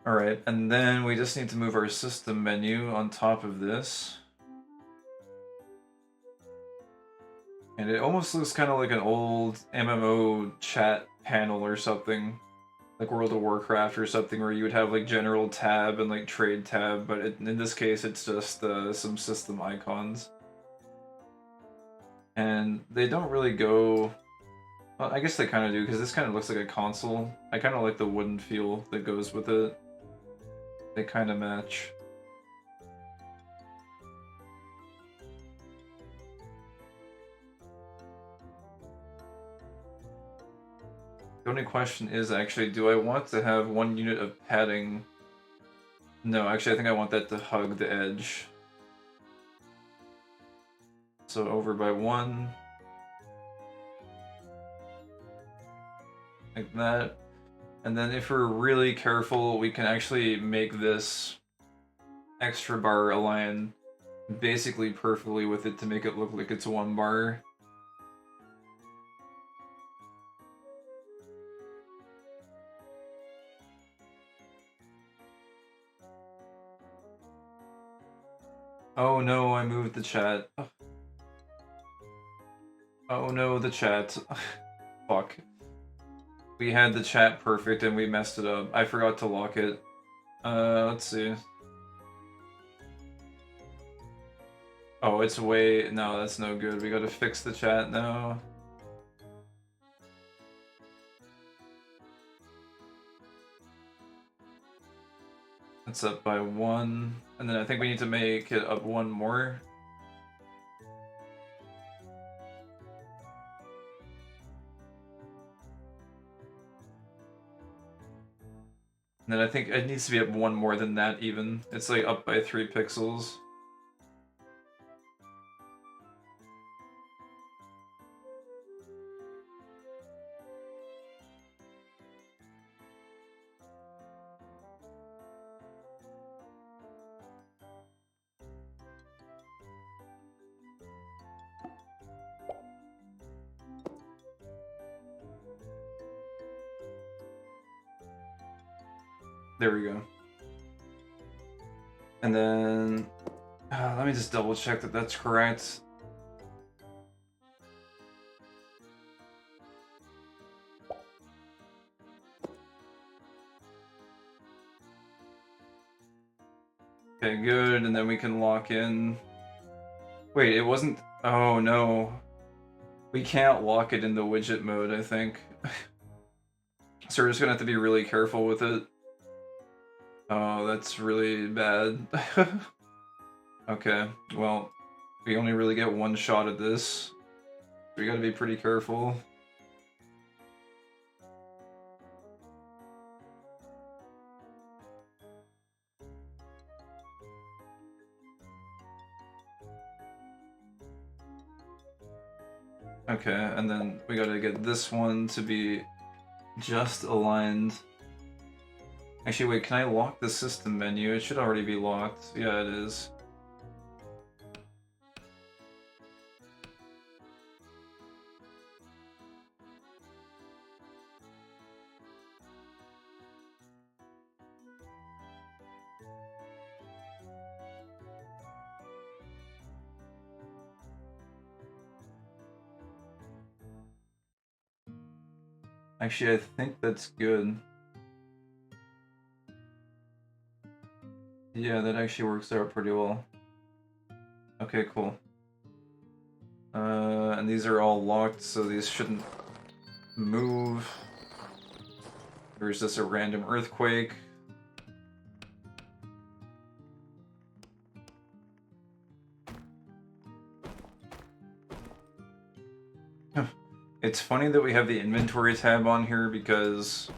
Alright, and then we just need to move our system menu on top of this. And it almost looks kind of like an old MMO chat panel or something. Like World of Warcraft or something, where you would have like general tab and like trade tab, but in this case it's just some system icons. And they don't really go... Well, I guess they kind of do, because this kind of looks like a console. I kind of like the wooden feel that goes with it. They kind of match. The only question is actually, do I want to have 1 unit of padding? No, actually I think I want that to hug the edge. So over by 1. Like that. And then if we're really careful, we can actually make this extra bar align basically perfectly with it to make it look like it's 1 bar. Oh no, I moved the chat. Oh no, the chat. Fuck. We had the chat perfect and we messed it up. I forgot to lock it. Let's see. Oh, it's way... No, that's no good. We gotta fix the chat now. It's up by 1. And then I think we need to make it up 1 more. And then I think it needs to be up 1 more than that even. It's like up by 3 pixels. There we go. And then... let me just double check that that's correct. Okay, good, and then we can lock in... Wait, it wasn't... Oh, no. We can't lock it in the widget mode, I think. So we're just gonna have to be really careful with it. Oh, that's really bad. Okay, well, we only really get 1 shot at this. We gotta be pretty careful. Okay, and then we gotta get this one to be just aligned. Actually, wait, can I lock the system menu? It should already be locked. Yeah, it is. Actually, I think that's good. Yeah, that actually works out pretty well. Okay, cool. And these are all locked, so these shouldn't move. There's just a random earthquake. It's funny that we have the inventory tab on here because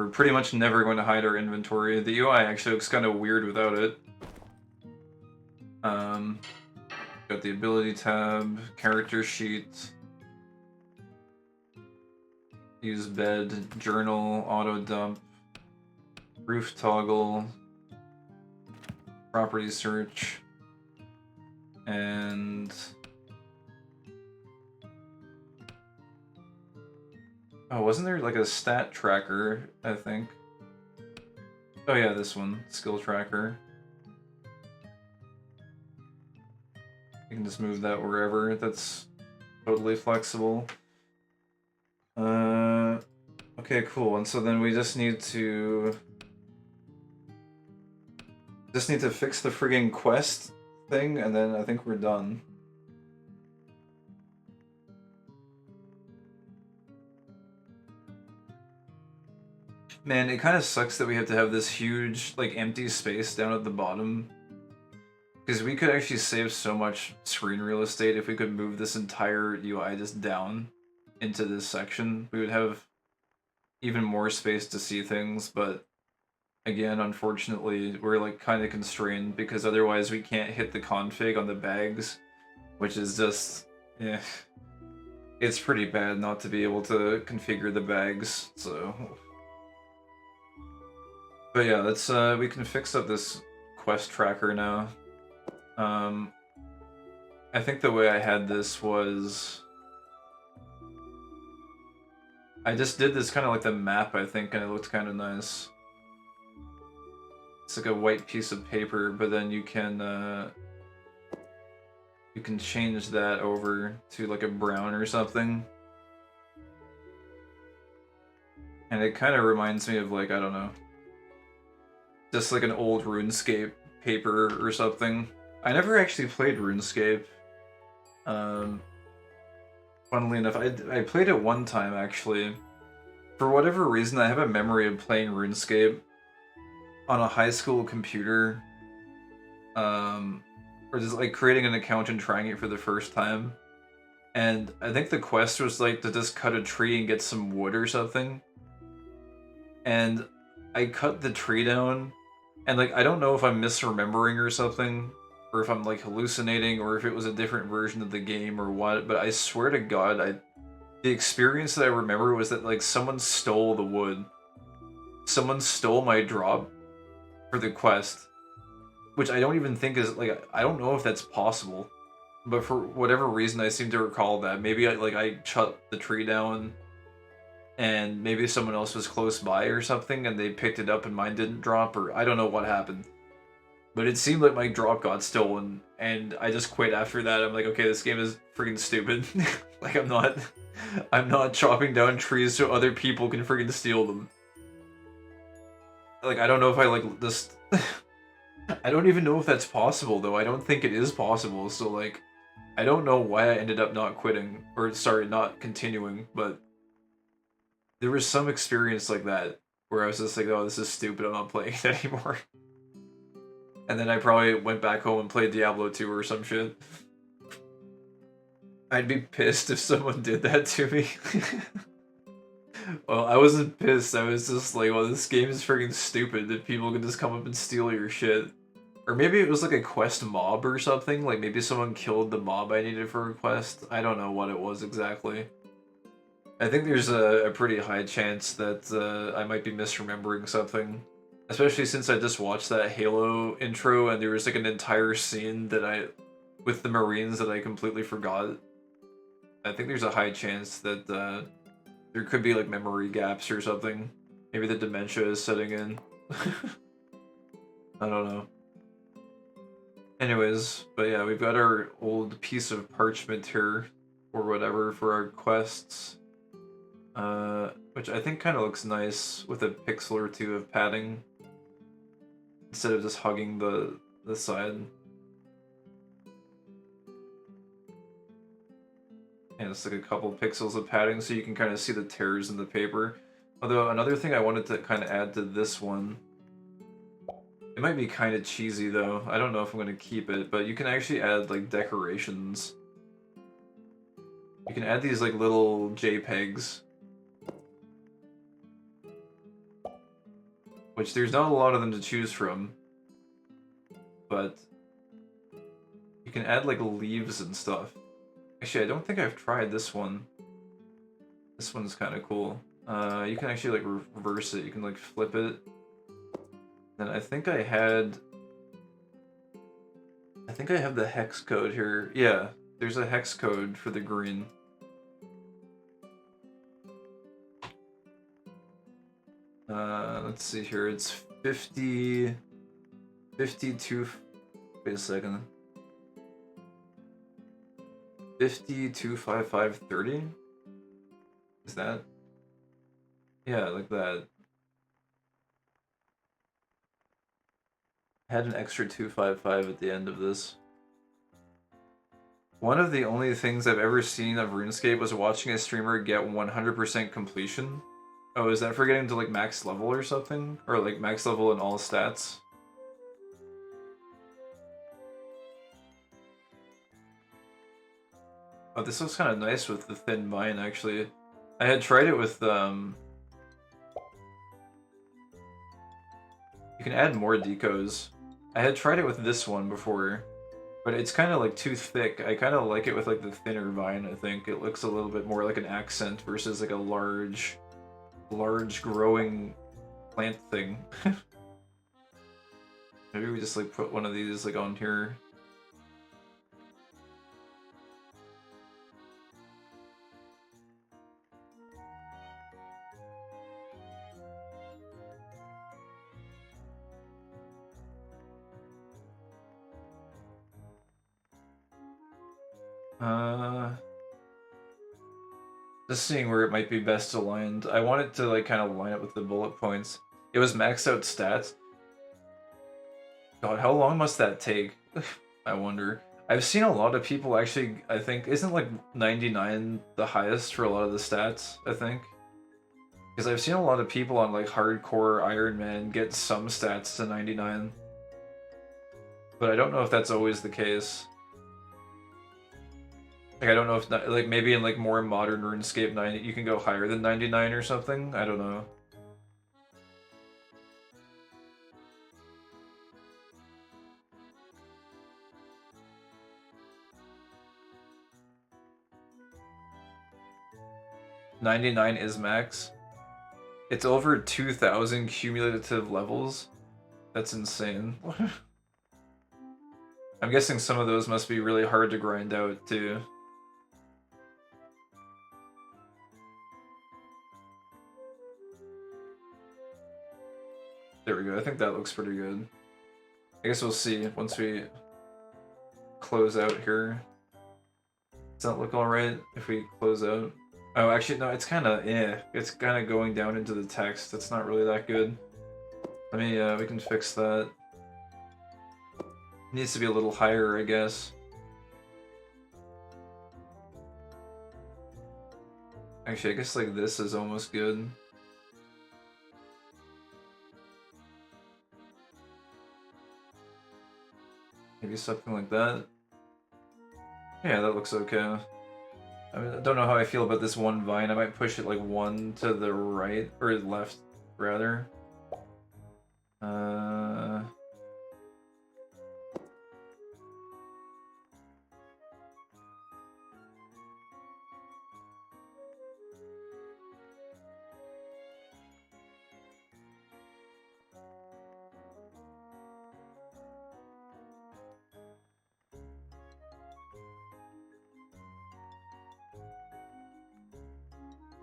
We're pretty much never going to hide our inventory. The UI actually looks kind of weird without it. Got the ability tab, character sheet, use bed, journal, auto dump, roof toggle, property search, and oh, wasn't there like a stat tracker, I think? Oh yeah, this one, skill tracker. You can just move that wherever, that's totally flexible. Okay, cool, and so then we just need to fix the friggin' quest thing, and then I think we're done. Man, it kind of sucks that we have to have this huge, like, empty space down at the bottom. Because we could actually save so much screen real estate if we could move this entire UI just down into this section. We would have even more space to see things, but again, unfortunately, we're like kind of constrained because otherwise we can't hit the config on the bags, which is just, yeah. It's pretty bad not to be able to configure the bags, so. But yeah, let's, we can fix up this quest tracker now. I think the way I had this was I just did this kind of like the map, I think, and it looked kind of nice. It's like a white piece of paper, but then you can change that over to like a brown or something. And it kind of reminds me of like, I don't know, just like an old RuneScape paper or something. I never actually played RuneScape. Funnily enough, I played it one time, actually. For whatever reason, I have a memory of playing RuneScape on a high school computer. Or just, like, creating an account and trying it for the first time. And I think the quest was, like, to just cut a tree and get some wood or something. And I cut the tree down, and, like, I don't know if I'm misremembering or something, or if I'm like hallucinating, or if it was a different version of the game or what, but I swear to God, the experience that I remember was that like someone stole the wood. Someone stole my drop for the quest, which I don't even think is like, I don't know if that's possible, but for whatever reason I seem to recall that. Maybe I cut the tree down and maybe someone else was close by or something and they picked it up and mine didn't drop, or I don't know what happened. But it seemed like my drop got stolen, and I just quit after that. I'm like, okay, this game is freaking stupid. Like, I'm not chopping down trees so other people can freaking steal them. Like, I don't know if I, like, just... I don't even know if that's possible, though. I don't think it is possible, so, like, I don't know why I ended up not quitting, or, sorry, not continuing, but there was some experience like that, where I was just like, oh, this is stupid, I'm not playing it anymore. And then I probably went back home and played Diablo 2 or some shit. I'd be pissed if someone did that to me. Well, I wasn't pissed, I was just like, well, this game is freaking stupid that people can just come up and steal your shit. Or maybe it was like a quest mob or something, like maybe someone killed the mob I needed for a quest. I don't know what it was exactly. I think there's a pretty high chance that I might be misremembering something. Especially since I just watched that Halo intro and there was like an entire scene that with the Marines that I completely forgot. I think there's a high chance that there could be like memory gaps or something. Maybe the dementia is setting in. I don't know. Anyways, but yeah, we've got our old piece of parchment here, or whatever, for our quests. Which I think kind of looks nice with a pixel or two of padding, instead of just hugging the side. And it's like a couple pixels of padding so you can kind of see the tears in the paper. Although another thing I wanted to kind of add to this one, it might be kind of cheesy though, I don't know if I'm going to keep it, but you can actually add like decorations. You can add these like little JPEGs. which there's not a lot of them to choose from, but you can add like leaves and stuff. Actually, I don't think I've tried this one. This one's kind of cool. You can actually like reverse it. You can like flip it. And I think I have the hex code here. Yeah, there's a hex code for the green. Let's see here. It's 52. Wait a second. 525530. Is that? Yeah, like that. I had an extra 255 at the end of this. One of the only things I've ever seen of RuneScape was watching a streamer get 100% completion. Oh, is that for getting to like max level or something? Or like max level in all stats? Oh, this looks kind of nice with the thin vine, actually. I had tried it with, You can add more decos. I had tried it with this one before, but it's kind of like too thick. I kind of like it with like the thinner vine, I think. It looks a little bit more like an accent versus like a large growing plant thing. Maybe we just like put one of these like on here. Just seeing where it might be best aligned. I want it to like kind of line up with the bullet points. It was maxed out stats. God, how long must that take? I wonder. I've seen a lot of people actually, I think, isn't like 99 the highest for a lot of the stats, I think? Because I've seen a lot of people on like hardcore Iron Man get some stats to 99. But I don't know if that's always the case. Like, I don't know if, like, maybe in, like, more modern RuneScape 90, you can go higher than 99 or something? I don't know. $99 is max. It's over 2,000 cumulative levels. That's insane. I'm guessing some of those must be really hard to grind out, too. There we go. I think that looks pretty good. I guess we'll see once we close out here. Does that look alright if we close out? Oh, actually, no, it's kind of, it's kind of going down into the text. It's not really that good. Let me, we can fix that. It needs to be a little higher, I guess. Actually, I guess, like, this is almost good. Maybe something like that. Yeah, that looks okay. I mean, I don't know how I feel about this one vine. I might push it like one to the right, or left, rather.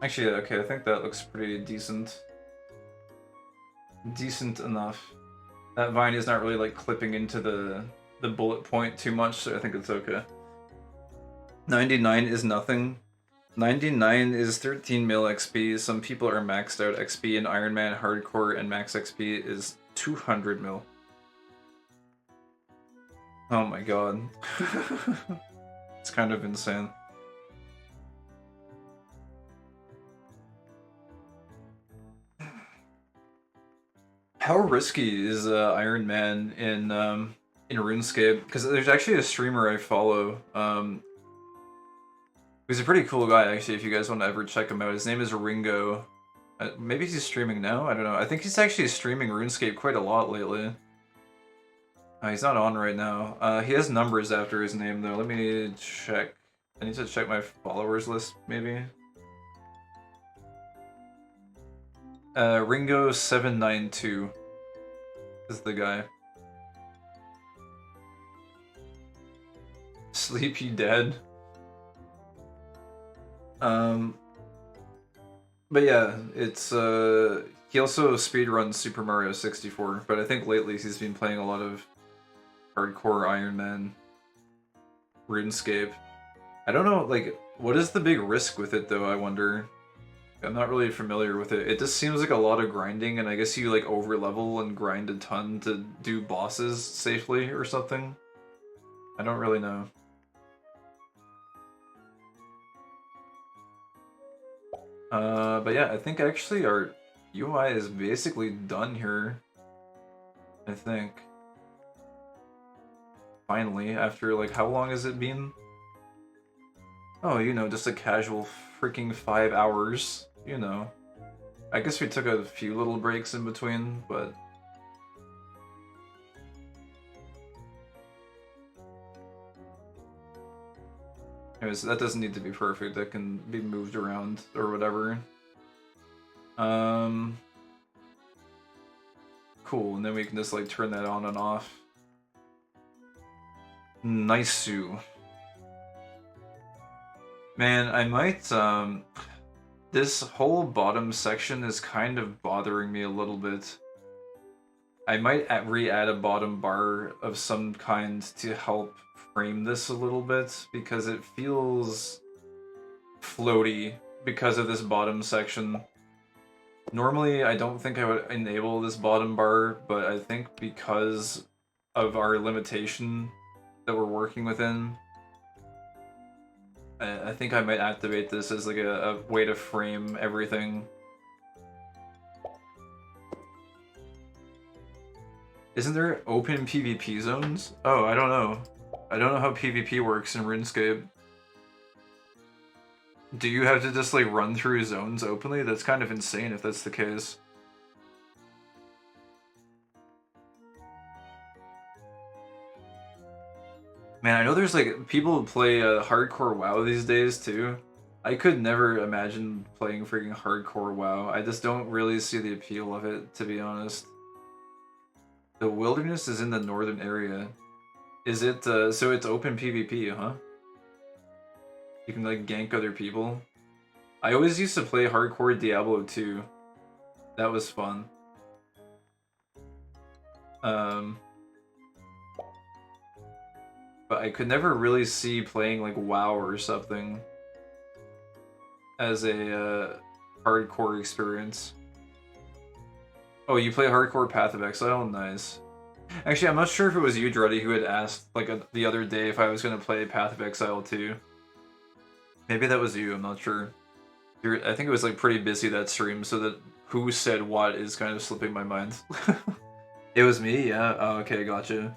Actually, okay, I think that looks pretty decent. Decent enough. That vine is not really like clipping into the bullet point too much, so I think it's okay. 99 is nothing. 99 is 13 mil XP. Some people are maxed out XP in Iron Man Hardcore, and max XP is 200 mil. Oh my god. It's kind of insane. How risky is Iron Man in RuneScape? Because there's actually a streamer I follow. He's a pretty cool guy, actually, if you guys want to ever check him out. His name is Ringo. Maybe he's streaming now? I don't know. I think he's actually streaming RuneScape quite a lot lately. He's not on right now. He has numbers after his name, though. Let me check. I need to check my followers list, maybe. Ringo792 is the guy. Sleepy Dead. But yeah, it's he also speedruns Super Mario 64, but I think lately he's been playing a lot of hardcore Iron Man RuneScape. I don't know, like, what is the big risk with it though, I wonder? I'm not really familiar with it. It just seems like a lot of grinding, and I guess you like over level and grind a ton to do bosses safely or something. I don't really know. But yeah, I think actually our UI is basically done here. I think. Finally, after like how long has it been? Oh, you know, just a casual freaking 5 hours, you know. I guess we took a few little breaks in between, but... Anyways, that doesn't need to be perfect, that can be moved around or whatever. Cool, and then we can just like turn that on and off. Nice-oo. Man, I might, this whole bottom section is kind of bothering me a little bit. I might re-add a bottom bar of some kind to help frame this a little bit, because it feels floaty because of this bottom section. Normally, I don't think I would enable this bottom bar, but I think because of our limitation that we're working within, I think I might activate this as like a way to frame everything. Isn't there open PvP zones? Oh, I don't know. I don't know how PvP works in RuneScape. Do you have to just like run through zones openly? That's kind of insane if that's the case. Man, I know there's like people who play hardcore WoW these days too. I could never imagine playing freaking hardcore WoW. I just don't really see the appeal of it, to be honest. The wilderness is in the northern area. Is it, so it's open PvP, huh? You can like gank other people? I always used to play hardcore Diablo 2. That was fun. But I could never really see playing like WoW or something as a hardcore experience. Oh, you play hardcore Path of Exile? Nice. Actually, I'm not sure if it was you, Dreddy, who had asked like the other day if I was going to play Path of Exile 2. Maybe that was you, I'm not sure. I think it was like pretty busy that stream, so that who said what is kind of slipping my mind. It was me, yeah? Oh, okay, gotcha.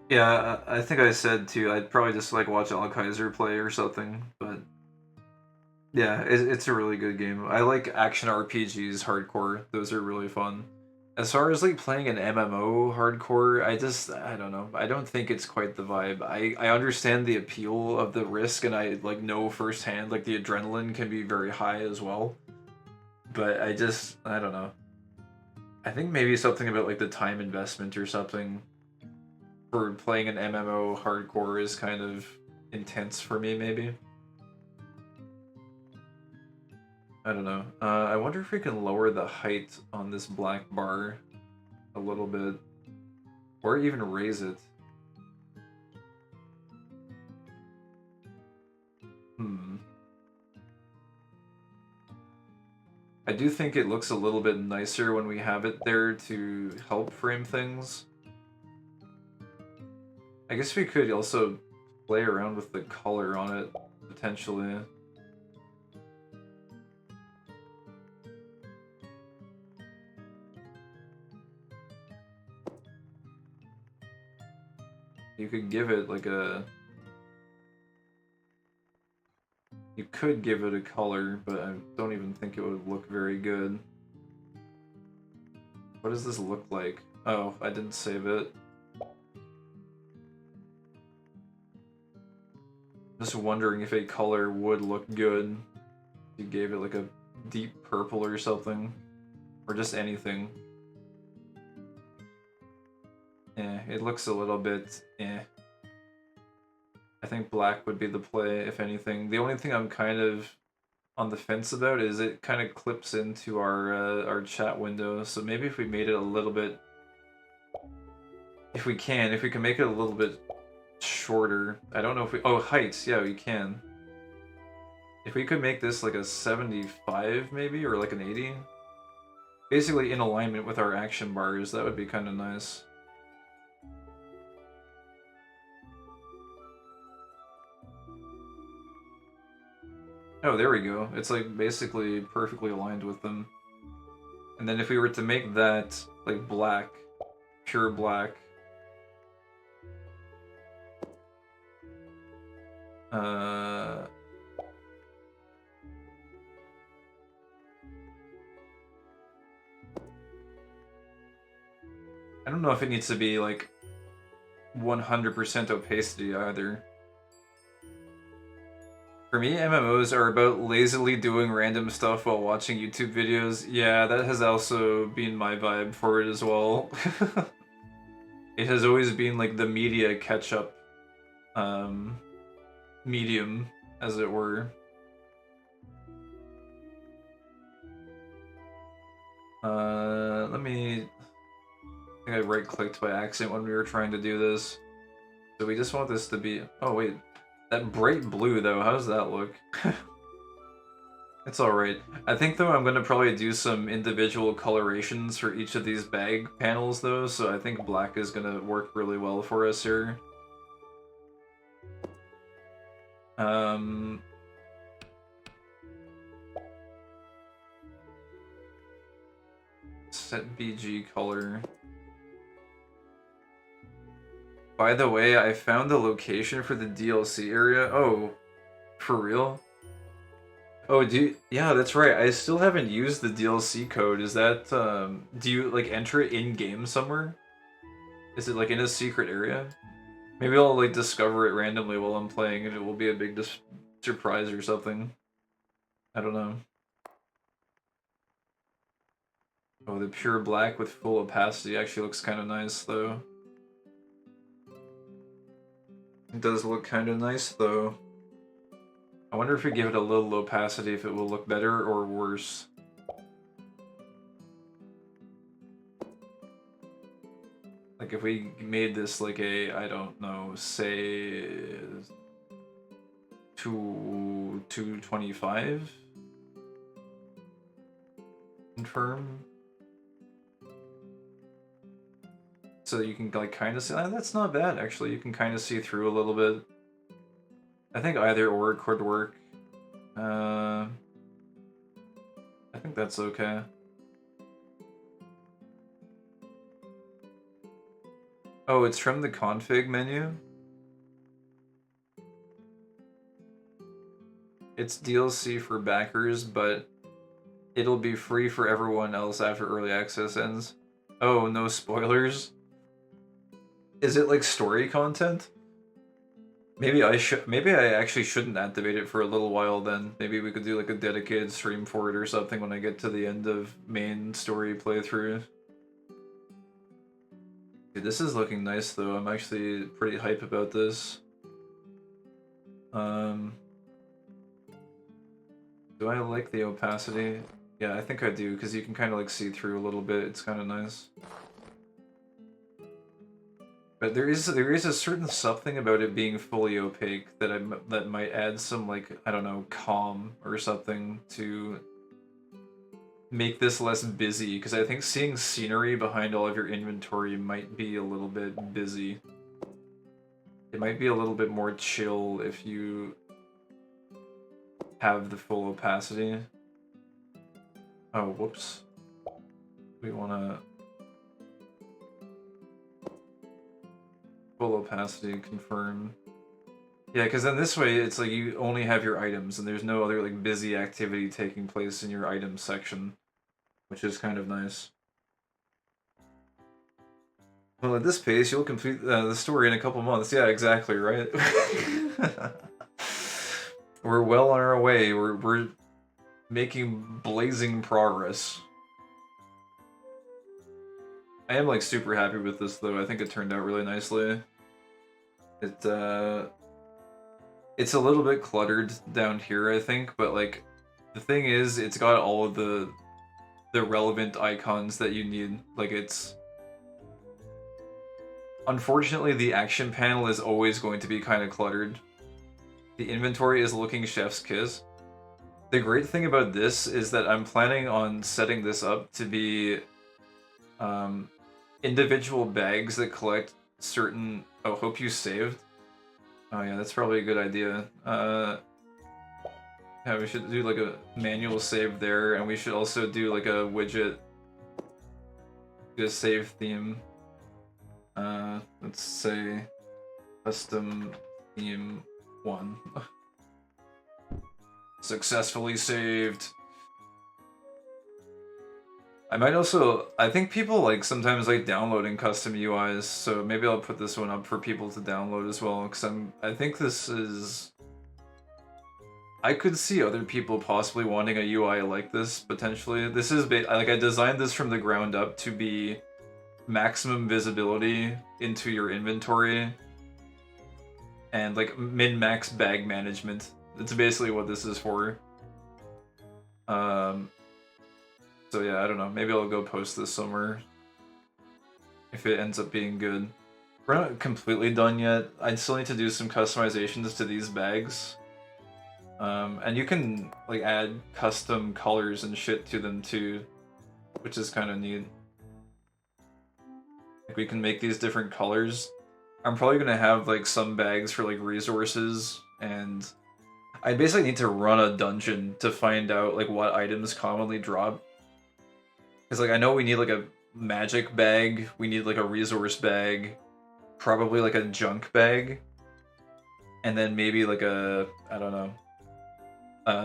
Yeah, I think I said too, I'd probably just like watch Alkaiser play or something, but yeah, it's a really good game. I like action RPGs hardcore, those are really fun. As far as like playing an MMO hardcore, I don't know, I don't think it's quite the vibe. I understand the appeal of the risk, and I like know firsthand like the adrenaline can be very high as well, but I don't know. I think maybe something about like the time investment or something for playing an MMO hardcore is kind of intense for me, maybe. I don't know. I wonder if we can lower the height on this black bar a little bit. Or even raise it. I do think it looks a little bit nicer when we have it there to help frame things. I guess we could also play around with the color on it, potentially. You could give it like a... You could give it a color, but I don't even think it would look very good. What does this look like? Oh, I didn't save it. Just wondering if a color would look good. If you gave it like a deep purple or something. Or just anything. It looks a little bit I think black would be the play, if anything. The only thing I'm kind of on the fence about is it kind of clips into our chat window. So maybe if we made it a little bit, if we can make it a little bit shorter. I don't know if we, oh, heights, yeah, we can. If we could make this like a 75 maybe, or like an 80. Basically in alignment with our action bars, that would be kind of nice. Oh, there we go. It's like basically perfectly aligned with them. And then if we were to make that like black, pure black, I don't know if it needs to be like 100% opacity either. For me, MMOs are about lazily doing random stuff while watching YouTube videos. Yeah, that has also been my vibe for it as well. It has always been like the media catch-up medium, as it were. Let me... I think I right-clicked by accident when we were trying to do this. So we just want this to be... Oh, wait. That bright blue, though, how does that look? It's alright. I think, though, I'm going to probably do some individual colorations for each of these bag panels, though, so I think black is going to work really well for us here. Set BG color. By the way, I found the location for the DLC area. Oh, for real? Oh, yeah, that's right. I still haven't used the DLC code. Is that, do you, like, enter it in-game somewhere? Is it, like, in a secret area? Maybe I'll, like, discover it randomly while I'm playing and it will be a big surprise or something. I don't know. Oh, the pure black with full opacity actually looks kind of nice, though. It does look kind of nice, though. I wonder if we give it a little opacity, if it will look better or worse. Like if we made this like a, I don't know, say 225? Confirm? So you can like kind of see, that's not bad actually, you can kind of see through a little bit. I think either or could work. I think that's okay. Oh, it's from the config menu? It's DLC for backers, but it'll be free for everyone else after early access ends. Oh, no spoilers? Is it like story content? Maybe I actually shouldn't activate it for a little while then. Maybe we could do like a dedicated stream for it or something when I get to the end of main story playthrough. Dude, this is looking nice though. I'm actually pretty hype about this. Do I like the opacity? Yeah, I think I do, because you can kind of like see through a little bit. It's kind of nice. But there is a certain something about it being fully opaque that might add some like, I don't know, calm or something to make this less busy, because I think seeing scenery behind all of your inventory might be a little bit busy. It might be a little bit more chill if you have the full opacity. Oh, whoops. We wanna... Full opacity, confirm. Yeah, because then this way it's like you only have your items and there's no other like busy activity taking place in your items section, which is kind of nice. Well, at this pace, you'll complete the story in a couple months. Yeah, exactly, right? We're well on our way. We're making blazing progress. I am like super happy with this though. I think it turned out really nicely. It's a little bit cluttered down here, I think, but like the thing is it's got all of the relevant icons that you need. Like it's unfortunately the action panel is always going to be kind of cluttered. The inventory is looking chef's kiss. The great thing about this is that I'm planning on setting this up to be individual bags that collect certain... Oh, hope you saved. Oh yeah, that's probably a good idea. Yeah, we should do like a manual save there, and we should also do like a widget, do a save theme. Let's say custom theme 1. Successfully saved. I might also... I think people like sometimes like downloading custom UIs, so maybe I'll put this one up for people to download as well, because I think this is... I could see other people possibly wanting a UI like this, potentially. This is... like, I designed this from the ground up to be maximum visibility into your inventory and like min-max bag management. That's basically what this is for. So yeah, I don't know. Maybe I'll go post this somewhere if it ends up being good. We're not completely done yet. I still need to do some customizations to these bags. And you can like add custom colors and shit to them too, which is kind of neat. Like we can make these different colors. I'm probably gonna have like some bags for like resources, and I basically need to run a dungeon to find out like what items commonly drop. Because like I know we need like a magic bag, we need like a resource bag, probably like a junk bag, and then maybe like a... I don't know.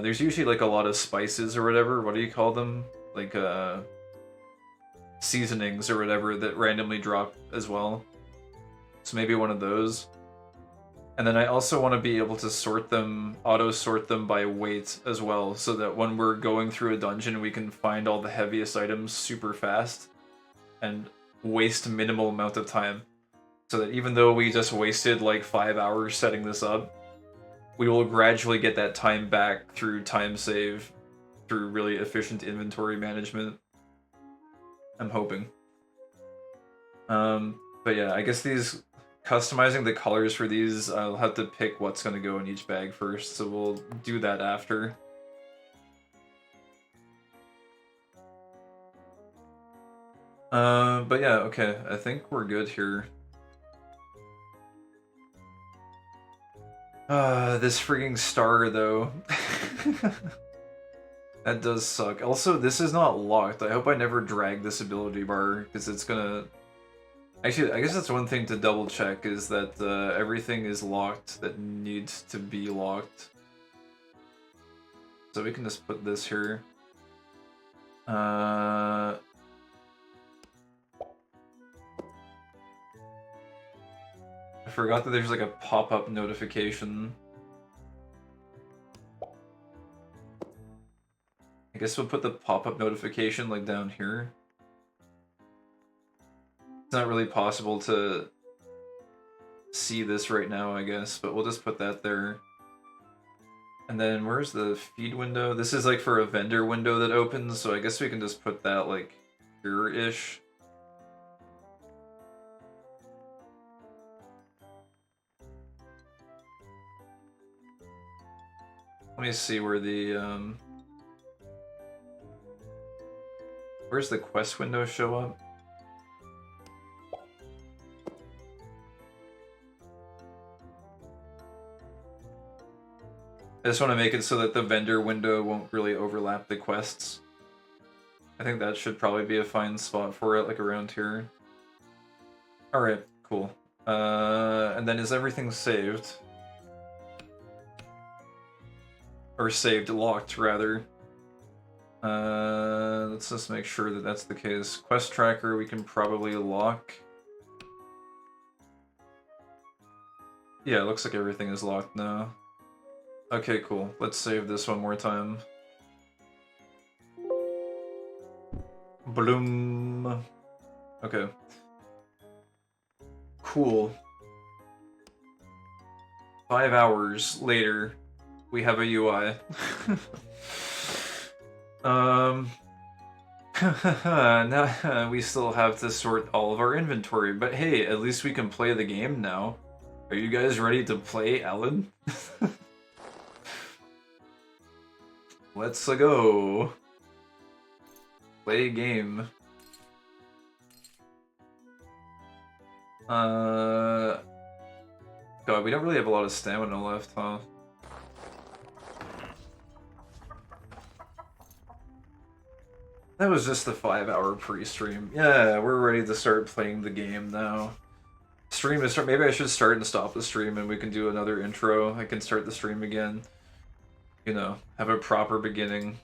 There's usually like a lot of spices or whatever. What do you call them? Like seasonings or whatever that randomly drop as well. So maybe one of those. And then I also want to be able to sort them, auto-sort them by weight as well, so that when we're going through a dungeon we can find all the heaviest items super fast and waste minimal amount of time. So that even though we just wasted like 5 hours setting this up, we will gradually get that time back through time save, through really efficient inventory management. I'm hoping. But yeah, I guess these... Customizing the colors for these, I'll have to pick what's going to go in each bag first, so we'll do that after. But yeah, okay, I think we're good here. This freaking star, though. That does suck. Also, this is not locked. I hope I never drag this ability bar, because it's gonna... Actually, I guess that's one thing to double check, is that everything is locked that needs to be locked. So we can just put this here. I forgot that there's like a pop-up notification. I guess we'll put the pop-up notification like down here. It's not really possible to see this right now, I guess, but we'll just put that there. And then where's the feed window? This is like for a vendor window that opens, so I guess we can just put that like here-ish. Let me see where the where's the quest window show up? I just want to make it so that the vendor window won't really overlap the quests. I think that should probably be a fine spot for it, like around here. Alright, cool. And then is everything saved? or saved locked rather. Let's just make sure that that's the case. Quest tracker we can probably lock. Yeah, it looks like everything is locked now. Okay, cool. Let's save this one more time. Bloom. Okay. Cool. 5 hours later, we have a UI. Now we still have to sort all of our inventory, but hey, at least we can play the game now. Are you guys ready to play Elin? Let's go. Play game. God, we don't really have a lot of stamina left, huh? That was just the 5-hour pre-stream. Yeah, we're ready to start playing the game now. Stream is start. Maybe I should start and stop the stream, and we can do another intro. I can start the stream again. You know, have a proper beginning.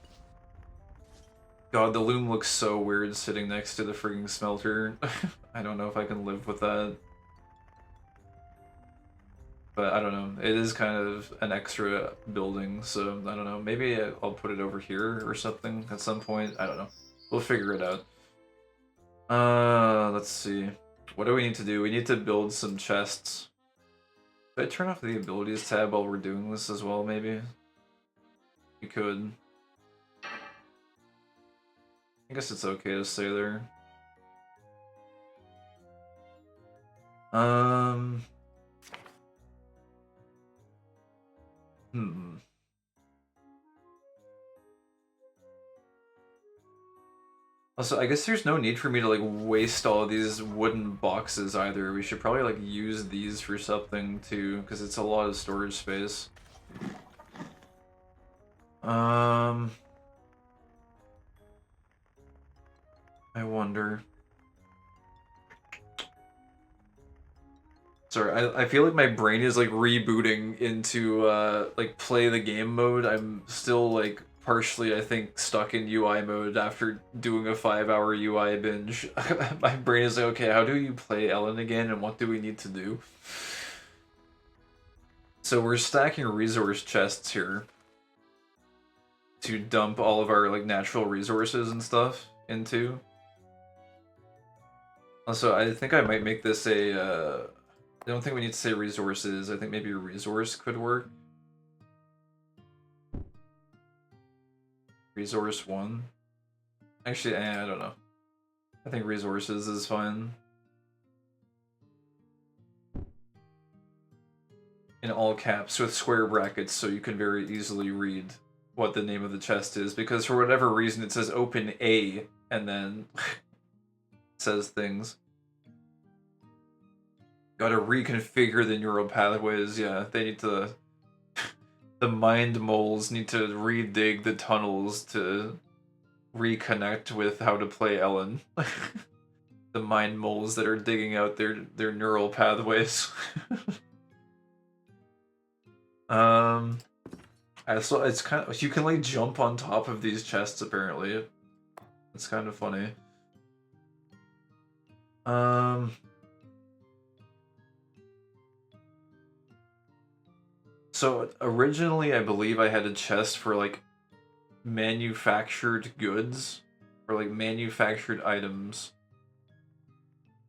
God, the loom looks so weird sitting next to the frigging smelter. I don't know if I can live with that. But I don't know. It is kind of an extra building, so I don't know. Maybe I'll put it over here or something at some point. I don't know. We'll figure it out. Let's see. What do we need to do? We need to build some chests. Did I turn off the abilities tab while we're doing this as well, maybe? We could. I guess it's okay to stay there. Also, I guess there's no need for me to like waste all of these wooden boxes either. We should probably like use these for something too, because it's a lot of storage space. I wonder. Sorry, I feel like my brain is like rebooting into like play the game mode. I'm still like partially, I think, stuck in UI mode after doing a 5-hour UI binge. My brain is like, okay, how do you play Elin again, and what do we need to do? So we're stacking resource chests here to dump all of our like natural resources and stuff into. Also, I think I might make this a I don't think we need to say resources. I think maybe a resource could work. Resource 1. Actually, I don't know. I think resources is fine. In all caps with square brackets so you can very easily read what the name of the chest is, because for whatever reason it says open A and then says things. Gotta reconfigure the neural pathways, yeah, they need to... The mind moles need to redig the tunnels to reconnect with how to play Elin. The mind moles that are digging out their neural pathways. So it's kind of, you can like jump on top of these chests apparently. It's kind of funny. So originally I believe I had a chest for like manufactured goods or like manufactured items.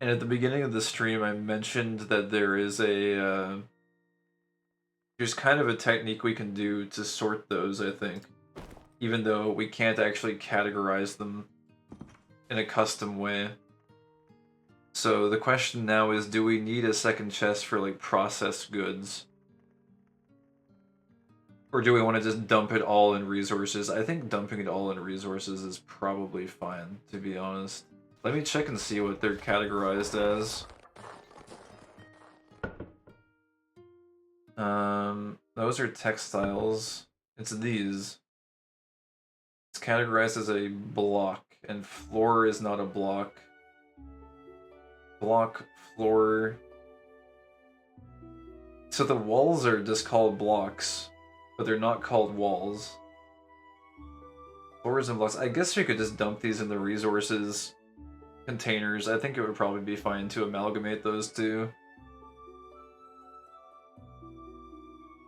And at the beginning of the stream I mentioned that there is a there's kind of a technique we can do to sort those, I think. Even though we can't actually categorize them in a custom way. So the question now is, do we need a second chest for like processed goods? Or do we want to just dump it all in resources? I think dumping it all in resources is probably fine, to be honest. Let me check and see what they're categorized as. Those are textiles. It's these. It's categorized as a block, and floor is not a block. Block, floor. So the walls are just called blocks. but they're not called walls. Ores and blocks. I guess we could just dump these in the resources containers. I think it would probably be fine to amalgamate those two.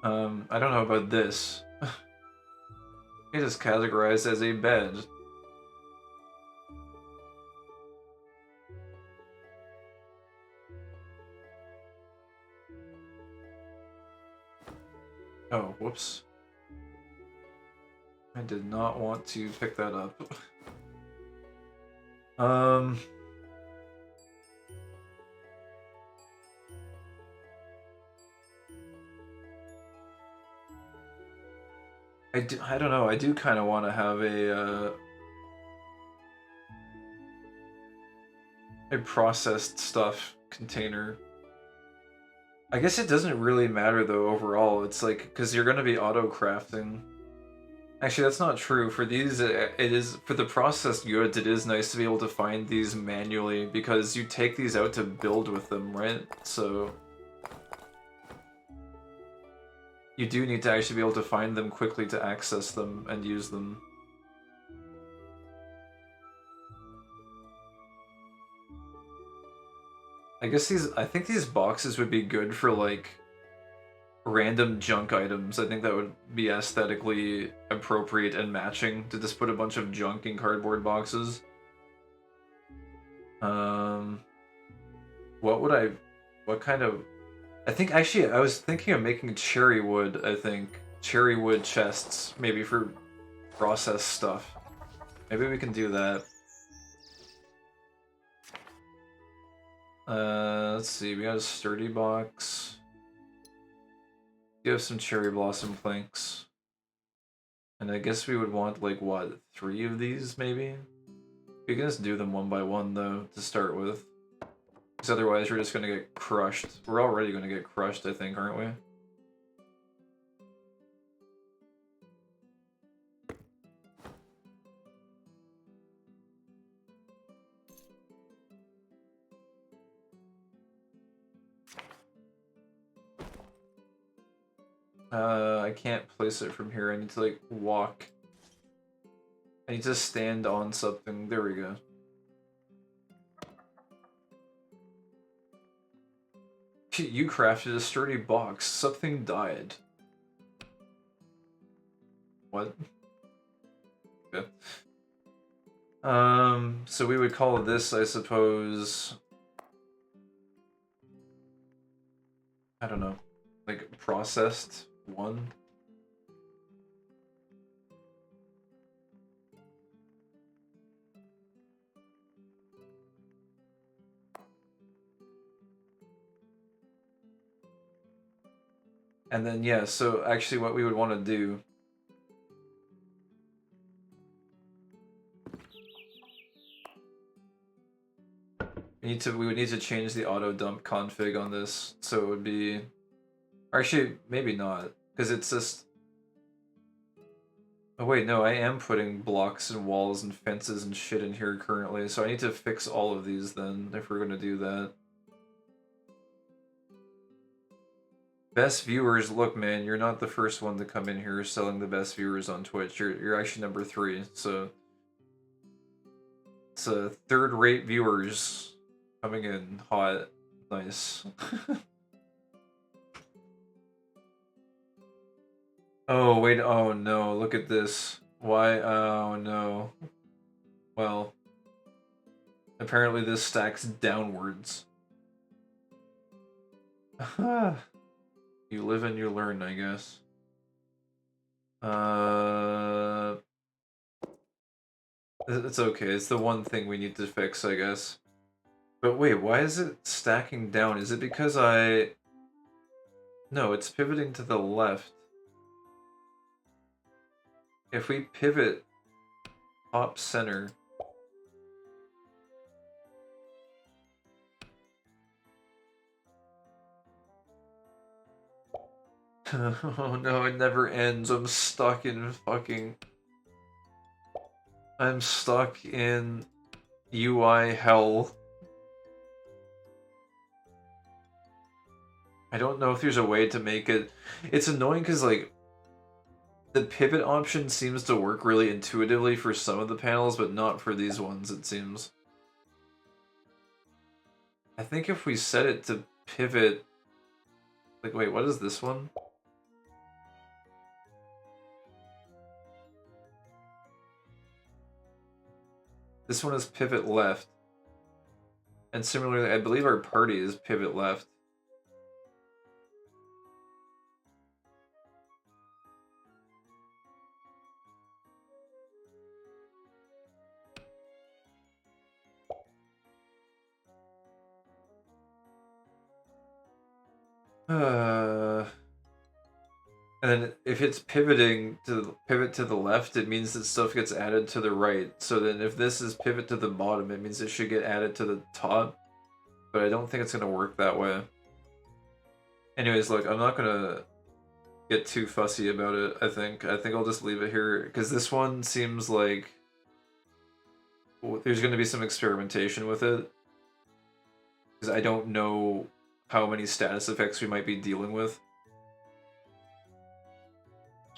I don't know about this. It is categorized as a bed. Oh, whoops. I did not want to pick that up. I don't know, I do kind of want to have a processed stuff container. I guess it doesn't really matter though overall. It's like, because you're going to be auto-crafting. Actually, that's not true. For these, it is, for the processed goods, it is nice to be able to find these manually, because you take these out to build with them, right? So you do need to actually be able to find them quickly to access them and use them. I think these boxes would be good for, like, random junk items. I think that would be aesthetically appropriate and matching to just put a bunch of junk in cardboard boxes. What kind of... I think, actually, I was thinking of making cherry wood, I think. Cherry wood chests, maybe for processed stuff. Maybe we can do that. Let's see, we got a sturdy box. You have some cherry blossom planks. And I guess we would want, like, what, 3 of these, maybe? We can just do them one by one, though, to start with. Because otherwise we're just gonna get crushed. We're already gonna get crushed, I think, aren't we? I can't place it from here. I need to, like, walk. I need to stand on something. There we go. You crafted a sturdy box. Something died. What? Okay. So we would call this, I suppose... I don't know. Like, processed 1? And then, yeah, so actually what we would want to do... We would need to change the auto dump config on this, so it would be... Or actually, maybe not, because it's just... Oh wait, no, I am putting blocks and walls and fences and shit in here currently, so I need to fix all of these then, if we're gonna do that. Best viewers, look man, you're not the first one to come in here selling the best viewers on Twitch. You're actually number 3, so... It's a third-rate viewers coming in hot. Nice. Oh, wait, oh no, look at this. Why? Oh no. Well, apparently this stacks downwards. You live and you learn, I guess. It's okay, it's the one thing we need to fix, I guess. But wait, why is it stacking down? Is it because I... No, it's pivoting to the left. If we pivot top center... Oh no, it never ends. I'm stuck in fucking... I'm stuck in UI hell. I don't know if there's a way to make it... It's annoying because, like, the pivot option seems to work really intuitively for some of the panels, but not for these ones, it seems. I think if we set it to pivot... Like, wait, what is this one? This one is pivot left. And similarly, I believe our party is pivot left. And then if it's pivoting to pivot to the left, it means that stuff gets added to the right. So then if this is pivot to the bottom, it means it should get added to the top. But I don't think it's going to work that way. Anyways, look, I'm not going to get too fussy about it, I think. I think I'll just leave it here. Because this one seems like there's going to be some experimentation with it. Because I don't know how many status effects we might be dealing with.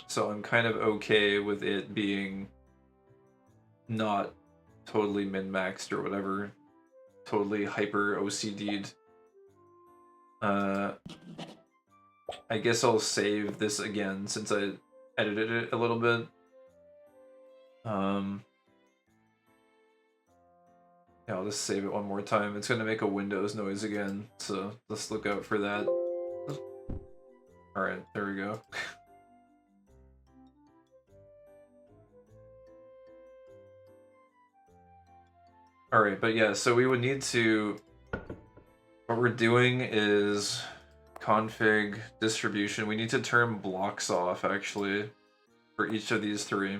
So I'm kind of okay with it being not totally min-maxed or whatever. Totally hyper OCD'd. I guess I'll save this again since I edited it a little bit. Yeah, I'll just save it one more time. It's gonna make a Windows noise again, so let's look out for that. Alright, there we go. Alright, but yeah, so we would need to... What we're doing is config distribution. We need to turn blocks off, actually, for each of these three.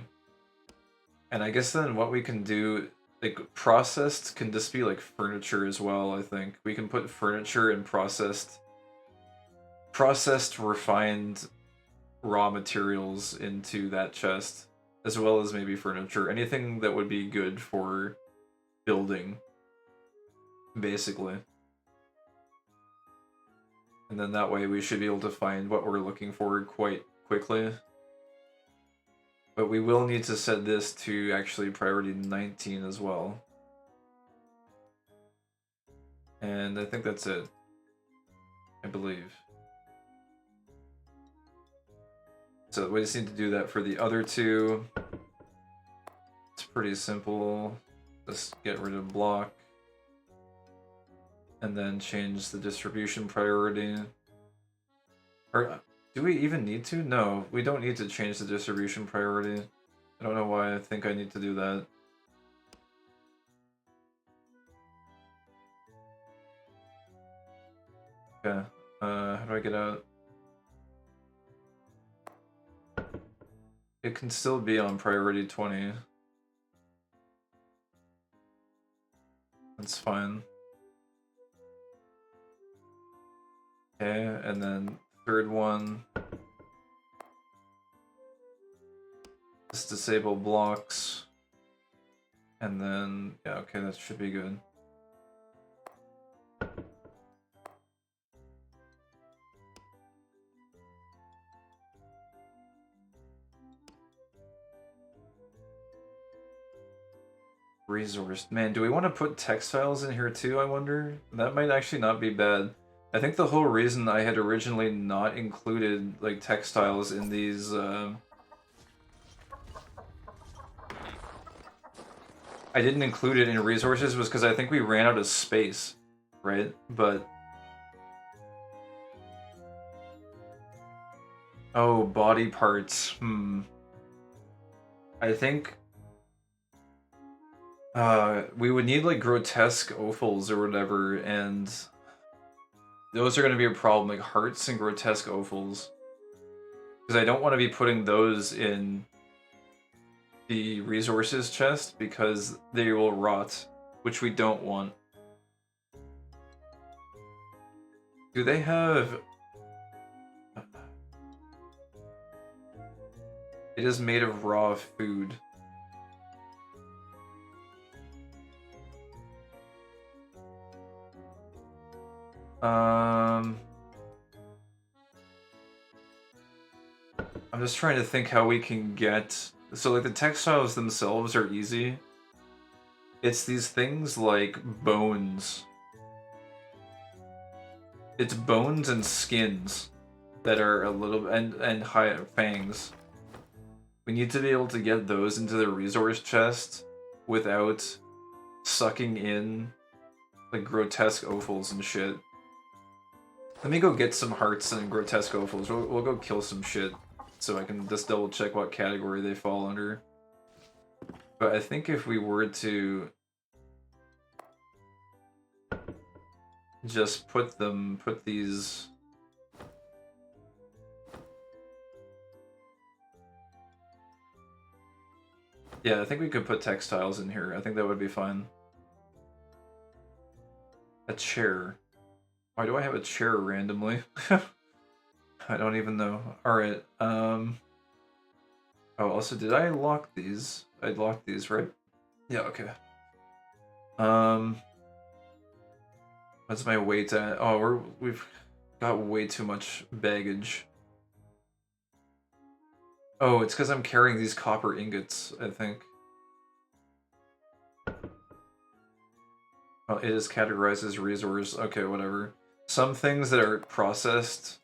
And I guess then what we can do, like, processed can just be like furniture as well, I think. We can put furniture and processed, refined raw materials into that chest, as well as maybe furniture. Anything that would be good for building, basically. And then that way we should be able to find what we're looking for quite quickly. But we will need to set this to actually priority 19 as well. And I think that's it. I believe. So we just need to do that for the other two. It's pretty simple. Just get rid of block. And then change the distribution priority. Or do we even need to? No, we don't need to change the distribution priority. I don't know why I think I need to do that. Okay, how do I get out? It can still be on priority 20. That's fine. Okay, and then third one. Just disable blocks. And then, yeah, okay, that should be good. Resource. Man, do we want to put textiles in here too, I wonder? That might actually not be bad. I think the whole reason I had originally not included, like, textiles in these, I didn't include it in resources was because I think we ran out of space, right? But... Oh, body parts. I think... we would need, like, grotesque offals or whatever, and... Those are going to be a problem, like hearts and grotesque offals. Because I don't want to be putting those in the resources chest, because they will rot, which we don't want. Do they have... It is made of raw food. I'm just trying to think how we can get... So, like, the textiles themselves are easy. It's these things like bones. It's bones and skins that are a little... and high fangs. We need to be able to get those into the resource chest without sucking in, like, grotesque offals and shit. Let me go get some hearts and grotesque offals. We'll go kill some shit so I can just double check what category they fall under. But I think if we were to just put these... Yeah, I think we could put textiles in here. I think that would be fine. A chair. Why do I have a chair randomly? I don't even know. Alright, Oh, also, did I lock these? I locked these, right? Yeah, okay. What's my weight at? Oh, we've got way too much baggage. Oh, it's because I'm carrying these copper ingots, I think. Oh, it is categorized as resource. Okay, whatever. Some things that are processed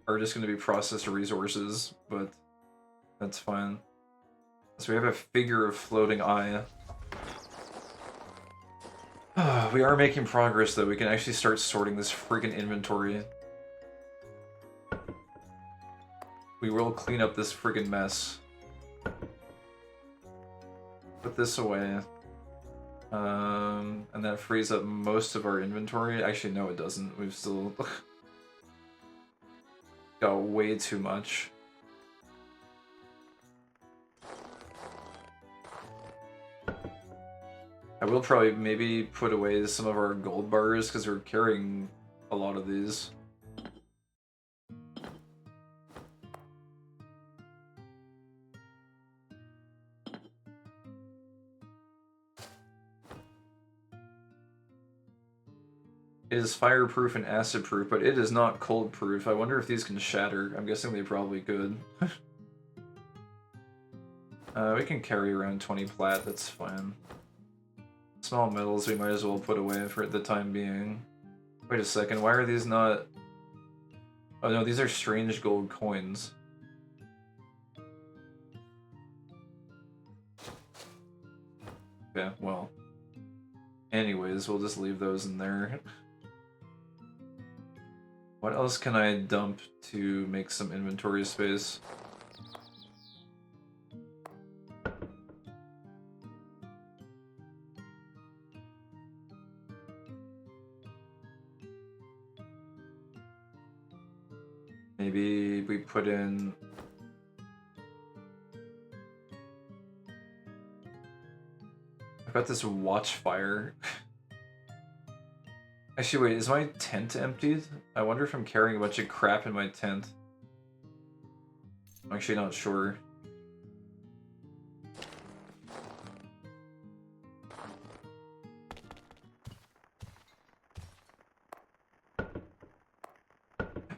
are just going to be processed resources, but that's fine. So we have a figure of floating eye. We are making progress, though. We can actually start sorting this freaking inventory. We will clean up this friggin' mess. Put this away. And that frees up most of our inventory. Actually, no, it doesn't. We've still got way too much. I will probably maybe put away some of our gold bars because we're carrying a lot of these. It is fireproof and acid-proof, but it is not cold-proof. I wonder if these can shatter. I'm guessing they probably could. We can carry around 20 plat, that's fine. Small metals we might as well put away for the time being. Wait a second, why are these not... Oh no, these are strange gold coins. Okay, well. Anyways, we'll just leave those in there. What else can I dump to make some inventory space? Maybe we put in... I've got this watchfire. Actually, wait, is my tent emptied? I wonder if I'm carrying a bunch of crap in my tent. I'm actually not sure.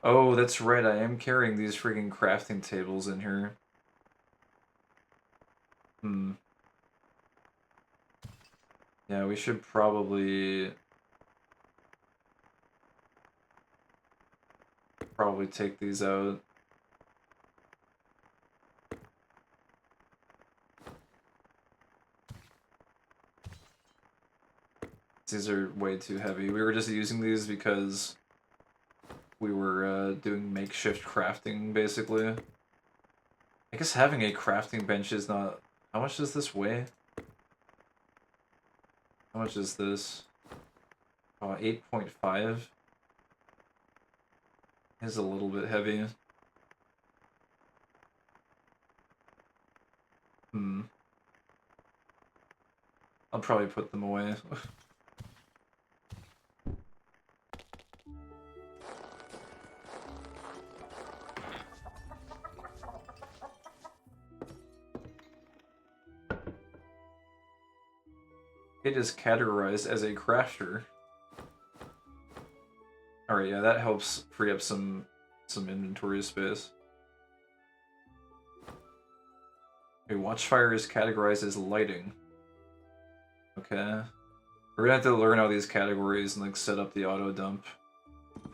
Oh, that's right, I am carrying these freaking crafting tables in here. Yeah, we should probably take these out. These are way too heavy. We were just using these because we were doing makeshift crafting, basically. I guess having a crafting bench is not... How much does this weigh? How much is this? 8.5. Is a little bit heavy. I'll probably put them away. It is categorized as a crafter. Alright, yeah, that helps free up some inventory space. A watchfire is categorized as lighting. Okay. We're gonna have to learn all these categories and like set up the auto dump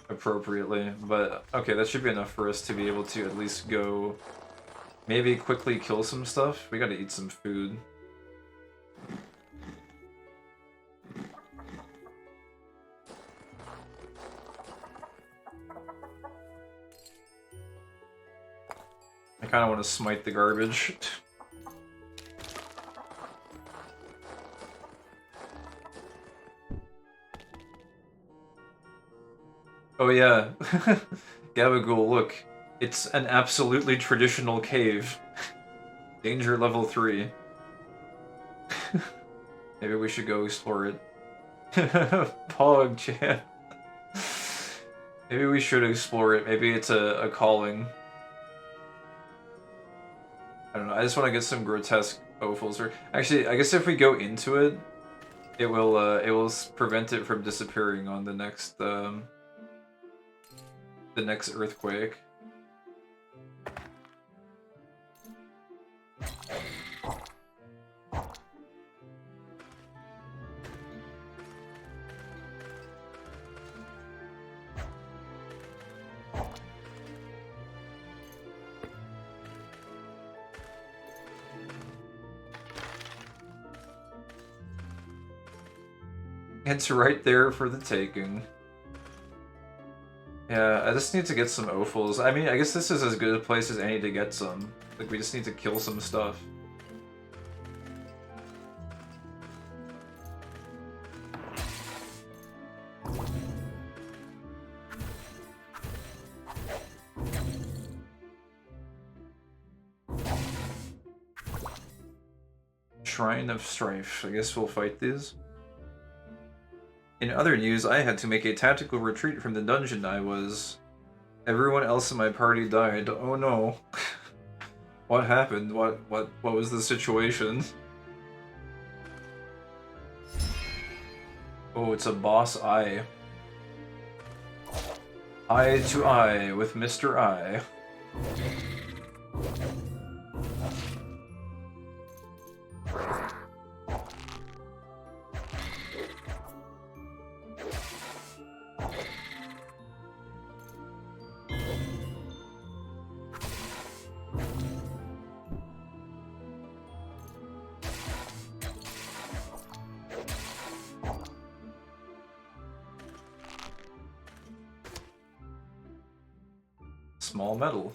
appropriately. But okay, that should be enough for us to be able to at least go maybe quickly kill some stuff. We gotta eat some food. I kinda wanna smite the garbage. Oh yeah, Gabagool, look. It's an absolutely traditional cave. Danger level 3. Maybe we should go explore it. Pog chan. Maybe we should explore it. Maybe it's a calling. I don't know. I just want to get some grotesque offals. Or actually, I guess if we go into it, it will prevent it from disappearing on the next earthquake. It's right there for the taking. Yeah, I just need to get some offals. I mean, I guess this is as good a place as any to get some. Like, we just need to kill some stuff. Shrine of Strife. I guess we'll fight these. In other news, I had to make a tactical retreat from the dungeon I was. Everyone else in my party died. Oh no. What happened? What was the situation? Oh, it's a boss eye. Eye to eye with Mr. Eye. Small metal.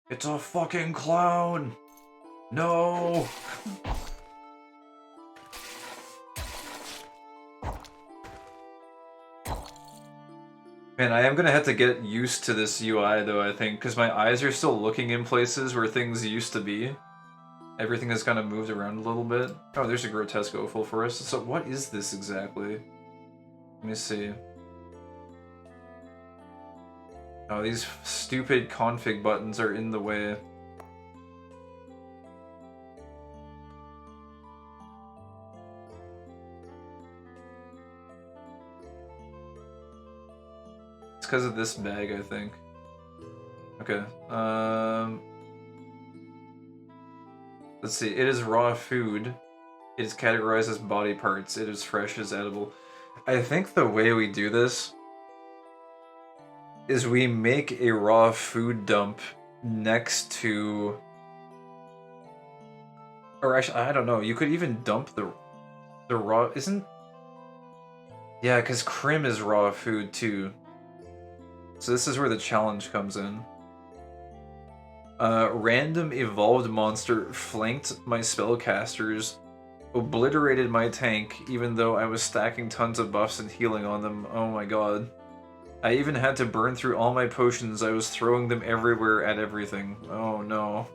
It's a fucking clown! No! Man, I am gonna have to get used to this UI though, I think, because my eyes are still looking in places where things used to be. Everything has kind of moved around a little bit. Oh, there's a grotesque offal for us. So what is this exactly? Let me see. Oh, these stupid config buttons are in the way. It's because of this bag, I think. Okay. Let's see. It is raw food. It is categorized as body parts. It is fresh, it is edible. I think the way we do this is we make a raw food dump next to... Or actually, I don't know. You could even dump the raw... Isn't... Yeah, because Crim is raw food too. So this is where the challenge comes in. Random evolved monster flanked my spellcasters, obliterated my tank, even though I was stacking tons of buffs and healing on them. Oh my god. I even had to burn through all my potions. I was throwing them everywhere at everything. Oh no.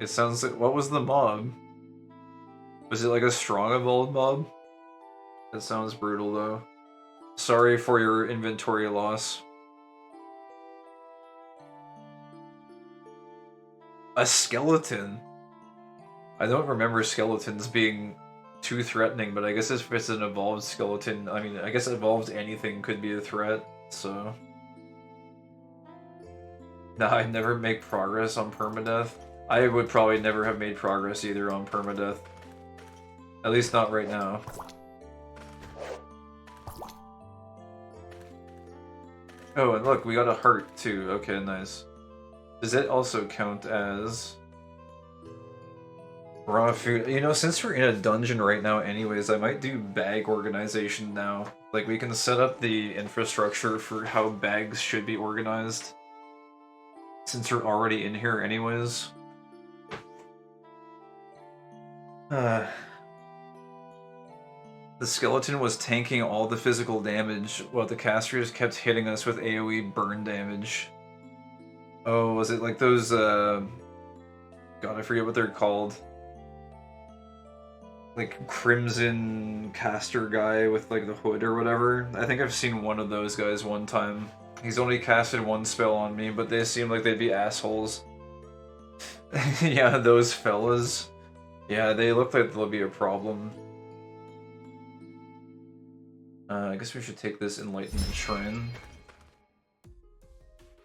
It sounds like... What was the mob? Was it like a strong evolved mob? That sounds brutal though. Sorry for your inventory loss. A skeleton? I don't remember skeletons being too threatening, but I guess if it's an evolved skeleton, I mean, I guess evolved anything could be a threat, so... Nah, I never make progress on permadeath. I would probably never have made progress either on permadeath. At least not right now. Oh, and look, we got a heart too. Okay, nice. Does it also count as raw food? You know, since we're in a dungeon right now anyways, I might do bag organization now. Like, we can set up the infrastructure for how bags should be organized. Since we're already in here anyways. The skeleton was tanking all the physical damage, while the casters kept hitting us with AoE burn damage. Oh, was it like those, God, I forget what they're called. Like, Crimson caster guy with, like, the hood or whatever? I think I've seen one of those guys one time. He's only casted one spell on me, but they seem like they'd be assholes. Yeah, those fellas. Yeah, they look like they'll be a problem. I guess we should take this Enlightenment Shrine.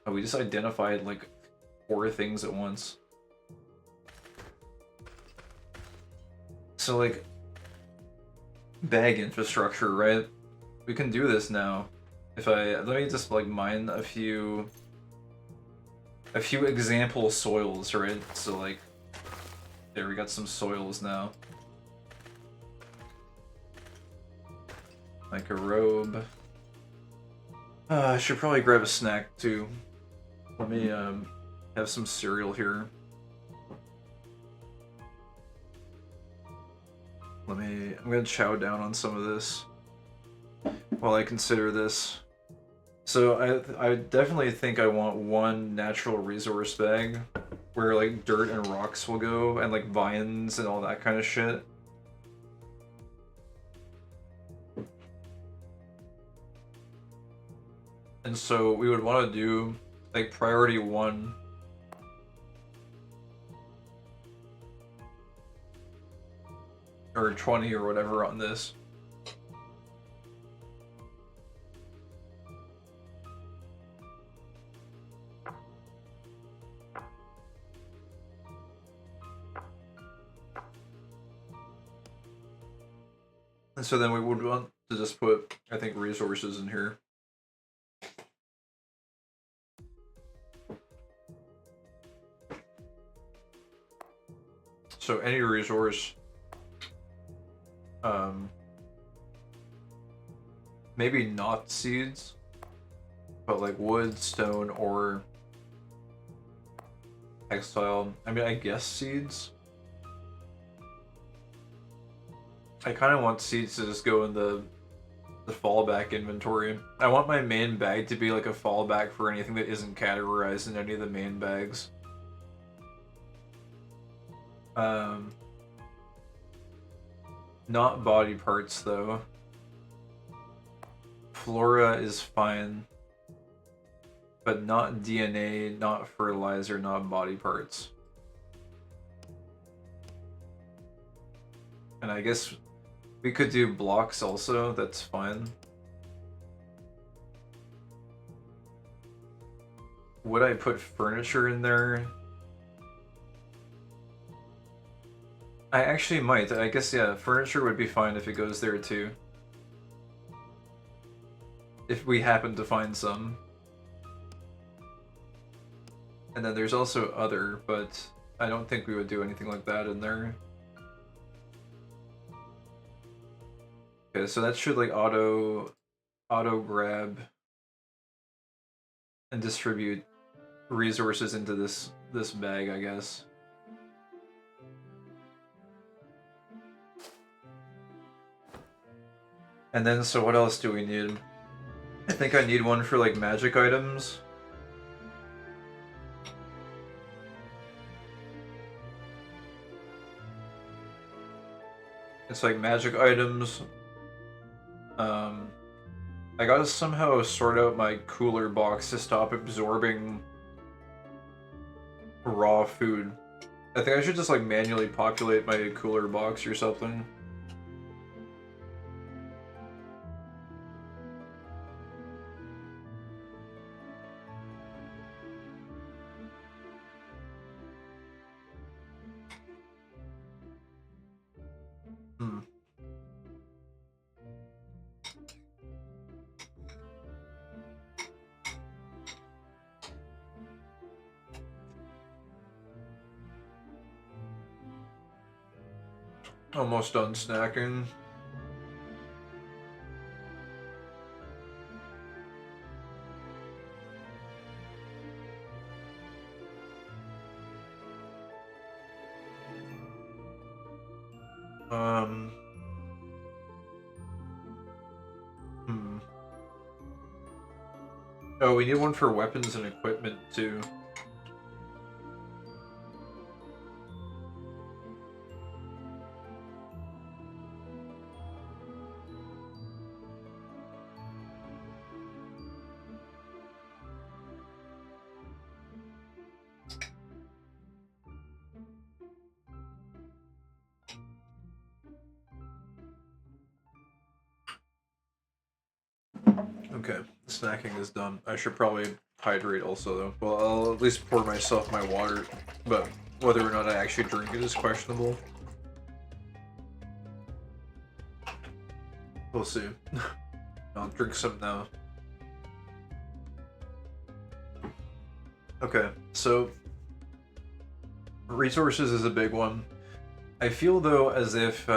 Oh, we just identified, like, 4 things at once. So, like, bag infrastructure, right? We can do this now. Let me just, like, mine a few example soils, right? So, like, there, we got some soils now. Like a robe. I should probably grab a snack too. Let me have some cereal here. I'm gonna chow down on some of this while I consider this. So I definitely think I want one natural resource bag where like dirt and rocks will go and like vines and all that kind of shit. And so we would want to do like priority 1. Or 20 or whatever on this. And so then we would want to just put, I think, resources in here. So any resource, maybe not seeds, but like wood, stone, or textile. I mean, I guess seeds. I kind of want seeds to just go in the fallback inventory. I want my main bag to be like a fallback for anything that isn't categorized in any of the main bags. Not body parts though. Flora is fine. But not DNA, not fertilizer, not body parts. And I guess we could do blocks also, that's fine. Would I put furniture in there? I actually might. I guess, yeah, furniture would be fine if it goes there too. If we happen to find some. And then there's also other, but I don't think we would do anything like that in there. Okay, so that should like auto grab and distribute resources into this bag, I guess. And then, so what else do we need? I think I need one for like magic items. It's like magic items. I gotta somehow sort out my cooler box to stop absorbing raw food. I think I should just like manually populate my cooler box or something. Almost done snacking. Oh, we need one for weapons and equipment too. Okay, snacking is done. I should probably hydrate also though. Well, I'll at least pour myself my water, but whether or not I actually drink it is questionable. We'll see. I'll drink some now. Okay, so resources is a big one. I feel though as if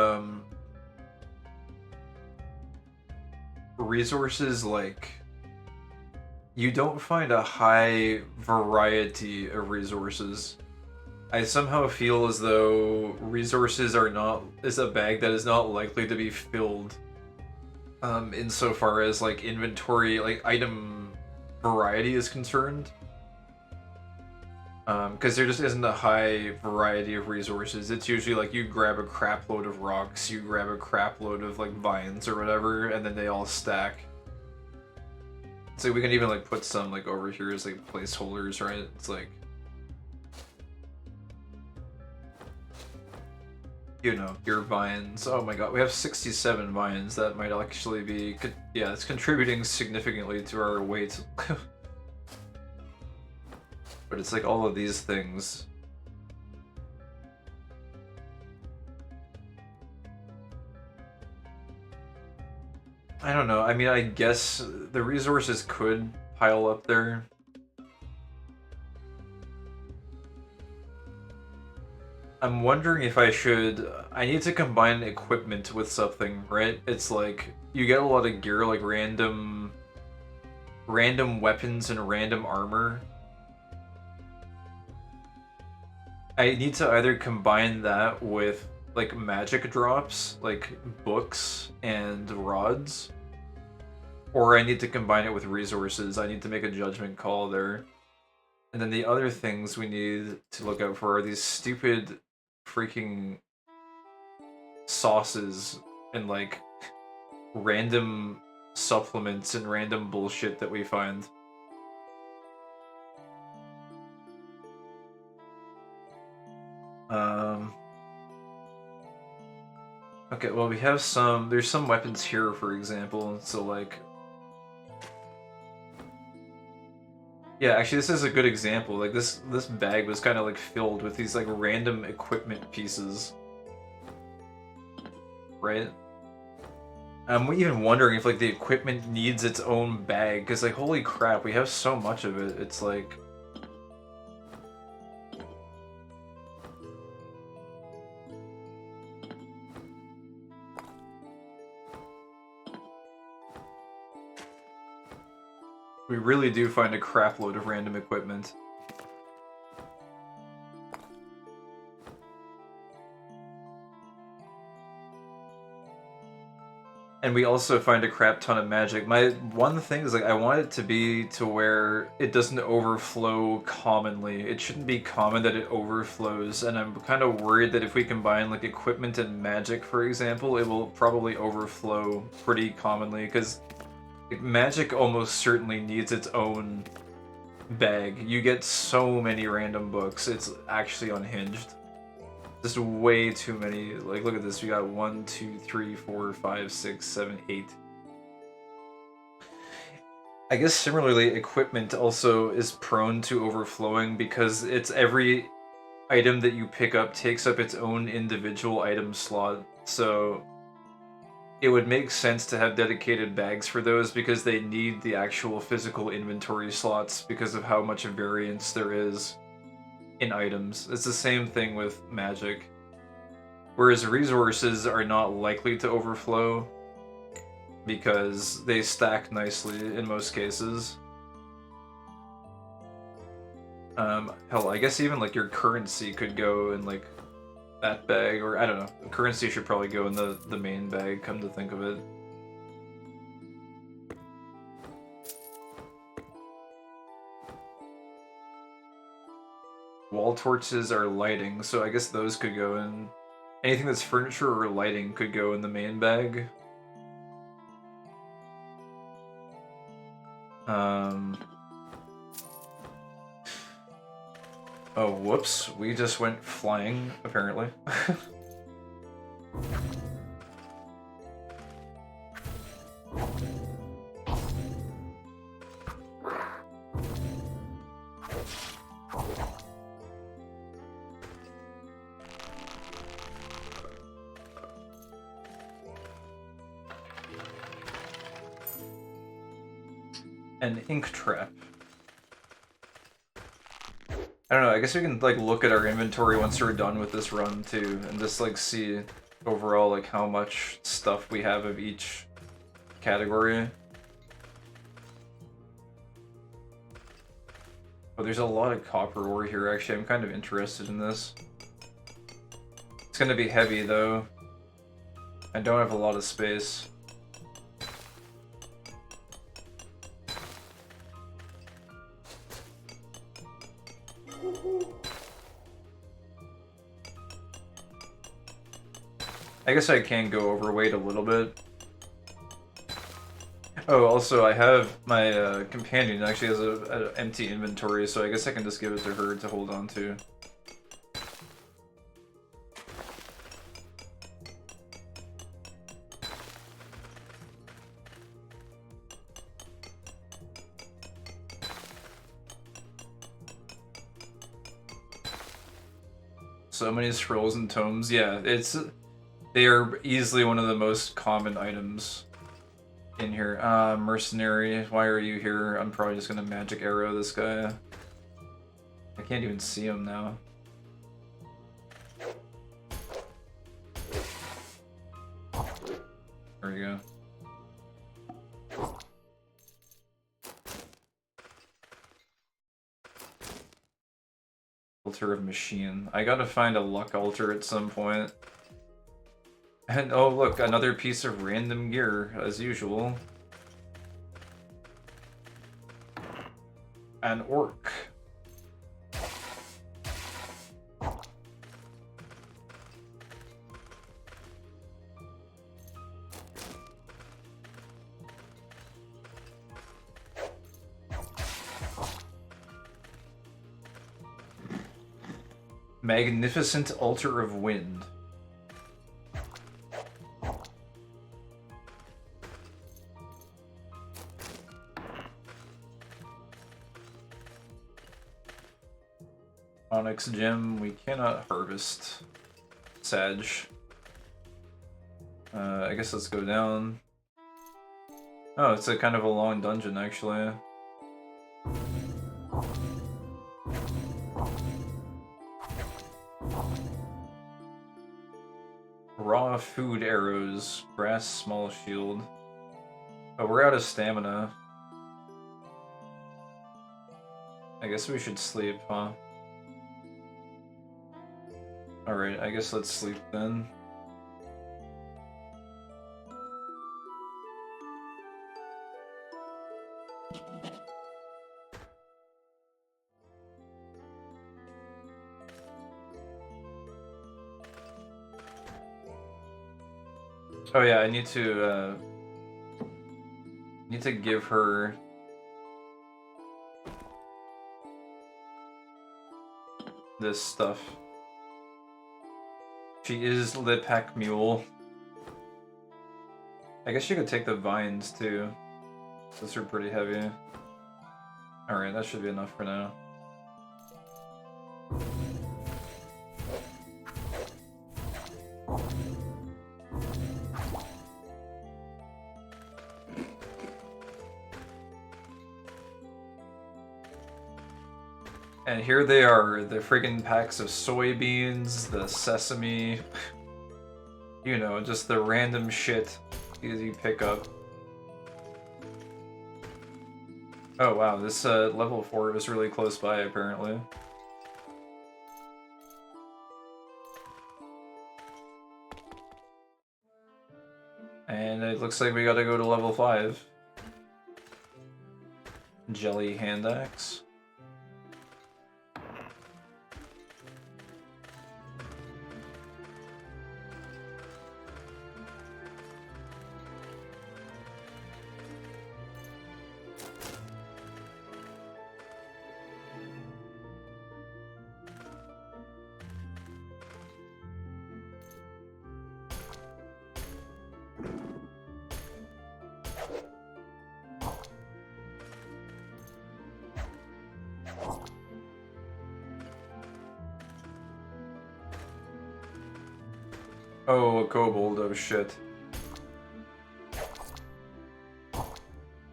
resources, like, you don't find a high variety of resources. I somehow feel as though resources is a bag that is not likely to be filled insofar as like inventory, like item variety is concerned. Because there just isn't a high variety of resources. It's usually like you grab a crap load of rocks, you grab a crap load of like vines or whatever, and then they all stack. So we can even like put some like over here as like placeholders, right? It's like, you know, your vines. Oh my god, we have 67 vines. That might actually be, yeah, it's contributing significantly to our weight. But it's like all of these things. I don't know. I mean, I guess the resources could pile up there. I'm wondering if I need to combine equipment with something, right? It's like, you get a lot of gear, like random weapons and random armor. I need to either combine that with like magic drops, like books and rods, or I need to combine it with resources. I need to make a judgment call there. And then the other things we need to look out for are these stupid freaking sauces and like random supplements and random bullshit that we find. Okay, well we have there's some weapons here, for example, so like... Yeah, actually this is a good example. Like this bag was kind of like filled with these like random equipment pieces. Right? I'm even wondering if like the equipment needs its own bag, because like holy crap, we have so much of it. It's like... We really do find a crap load of random equipment. And we also find a crap ton of magic. My one thing is like I want it to be to where it doesn't overflow commonly. It shouldn't be common that it overflows, and I'm kind of worried that if we combine like equipment and magic, for example, it will probably overflow pretty commonly, because magic almost certainly needs its own bag. You get so many random books, it's actually unhinged. Just way too many. Like, look at this. We got 1, 2, 3, 4, 5, 6, 7, 8. I guess similarly, equipment also is prone to overflowing because it's every item that you pick up takes up its own individual item slot. So it would make sense to have dedicated bags for those because they need the actual physical inventory slots because of how much variance there is in items. It's the same thing with magic. Whereas resources are not likely to overflow because they stack nicely in most cases. Hell, I guess even like your currency could go in like that bag, or I don't know. The currency should probably go in the main bag, come to think of it. Wall torches are lighting, so I guess those could go in. Anything that's furniture or lighting could go in the main bag. Oh, whoops. We just went flying, apparently. An ink trap. I don't know, I guess we can like look at our inventory once we're done with this run too, and just like see overall like how much stuff we have of each category. Oh, there's a lot of copper ore here actually, I'm kind of interested in this. It's gonna be heavy though. I don't have a lot of space. I guess I can go overweight a little bit. Oh, also I have my companion actually has an empty inventory, so I guess I can just give it to her to hold on to. So many scrolls and tomes, yeah, they are easily one of the most common items in here. Mercenary, why are you here? I'm probably just gonna magic arrow this guy. I can't even see him now. There we go. Altar of Machine. I gotta find a luck altar at some point. And oh look, another piece of random gear, as usual. An orc. Magnificent Altar of Wind. Onyx gem, we cannot harvest. Sag. I guess let's go down. Oh, it's a kind of a long dungeon actually. Raw food arrows, brass small shield. Oh, we're out of stamina. I guess we should sleep, huh? Alright, I guess let's sleep then. Oh yeah, I need to give her this stuff. She is Lipak Mule. I guess you could take the vines too. Those are pretty heavy. Alright, that should be enough for now. And here they are, the friggin' packs of soybeans, the sesame. You know, just the random shit you pick up. Oh wow, this level 4 is really close by apparently. And it looks like we gotta go to level 5. Jelly hand axe. Oh, a kobold, oh shit.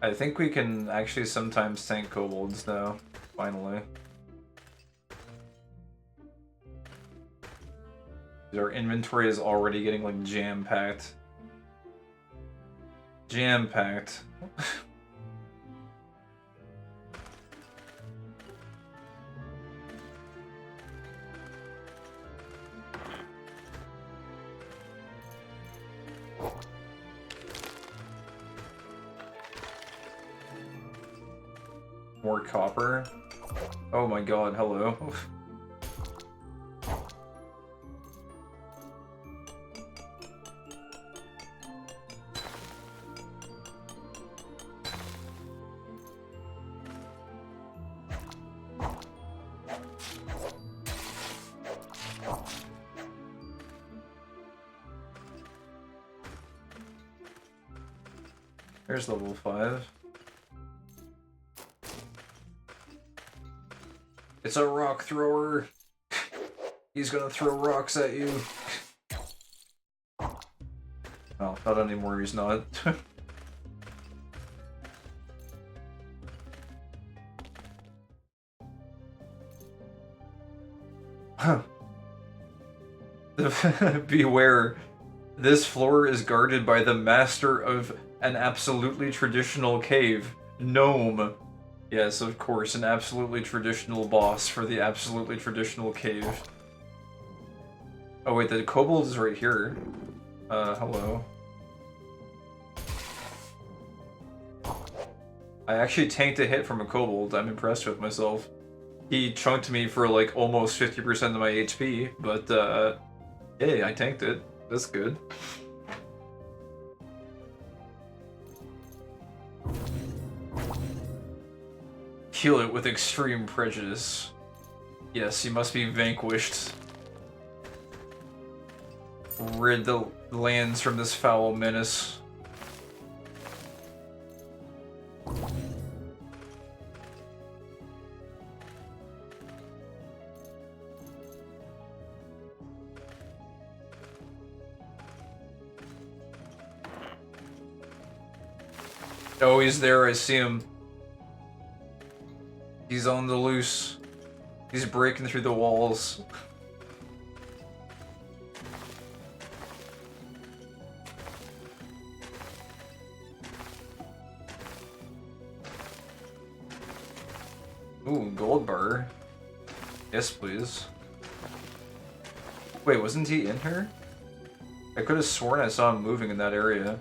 I think we can actually sometimes tank kobolds now, finally. Our inventory is already getting like jam-packed. Jam-packed. More copper? Oh my god, hello. There's level 5. It's a rock thrower. He's gonna throw rocks at you. Well, not anymore, he's not. Beware. This floor is guarded by the master of an absolutely traditional cave, Gnome. Yes, of course, an absolutely traditional boss for the absolutely traditional cave. Oh wait, the kobold is right here. Hello. I actually tanked a hit from a kobold. I'm impressed with myself. He chunked me for like almost 50% of my HP, but hey, I tanked it. That's good. Kill it with extreme prejudice. Yes, he must be vanquished. Rid the lands from this foul menace. Oh, he's there, I see him. He's on the loose. He's breaking through the walls. Ooh, gold bar. Yes, please. Wait, wasn't he in here? I could have sworn I saw him moving in that area.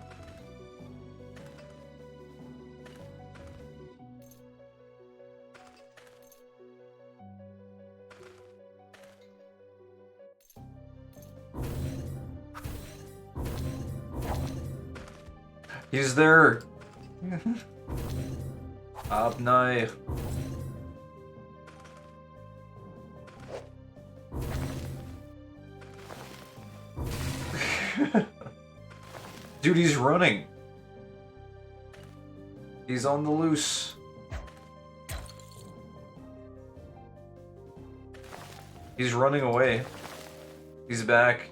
He's there! Abnai. Dude, he's running! He's on the loose. He's running away. He's back.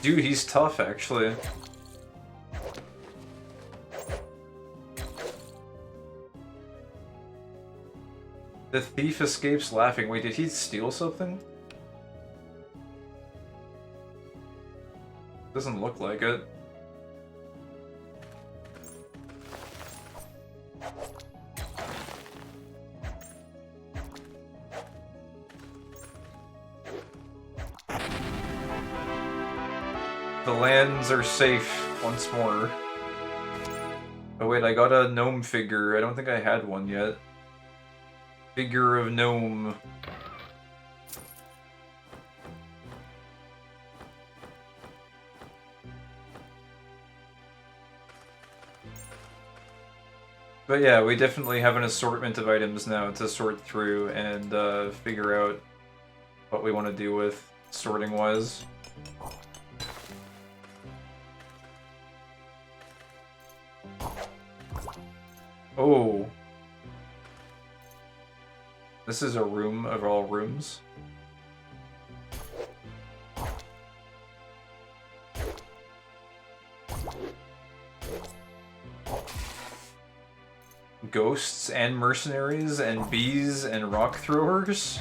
Dude, he's tough, actually. The thief escapes laughing. Wait, did he steal something? Doesn't look like it. The lands are safe once more. Oh wait, I got a gnome figure. I don't think I had one yet. Figure of gnome. But yeah, we definitely have an assortment of items now to sort through and figure out what we want to do with sorting-wise. Oh. This is a room of all rooms. Ghosts and mercenaries and bees and rock throwers.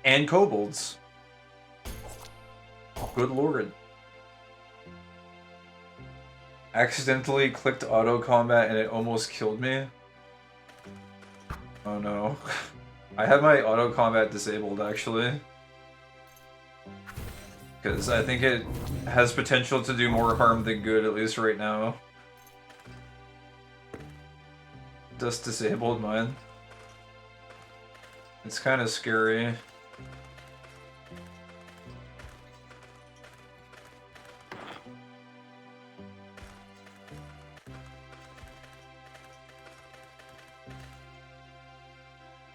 And kobolds. Good lord. Accidentally clicked auto combat and it almost killed me. Oh no. I have my auto combat disabled actually. Because I think it has potential to do more harm than good, at least right now. Just disabled mine. It's kind of scary.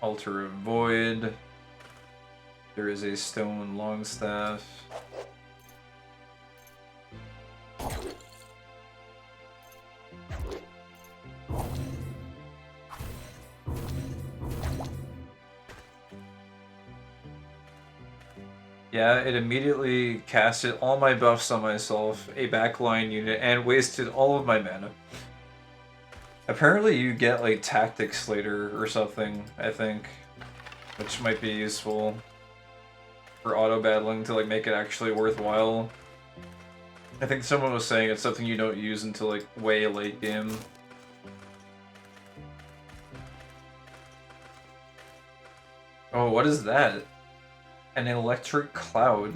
Altar of Void. There is a stone longstaff. Yeah, it immediately casted all my buffs on myself, a backline unit, and wasted all of my mana. Apparently you get like tactics later or something, I think, which might be useful for auto battling to like make it actually worthwhile. I think someone was saying it's something you don't use until like way late game. Oh, what is that? An electric cloud.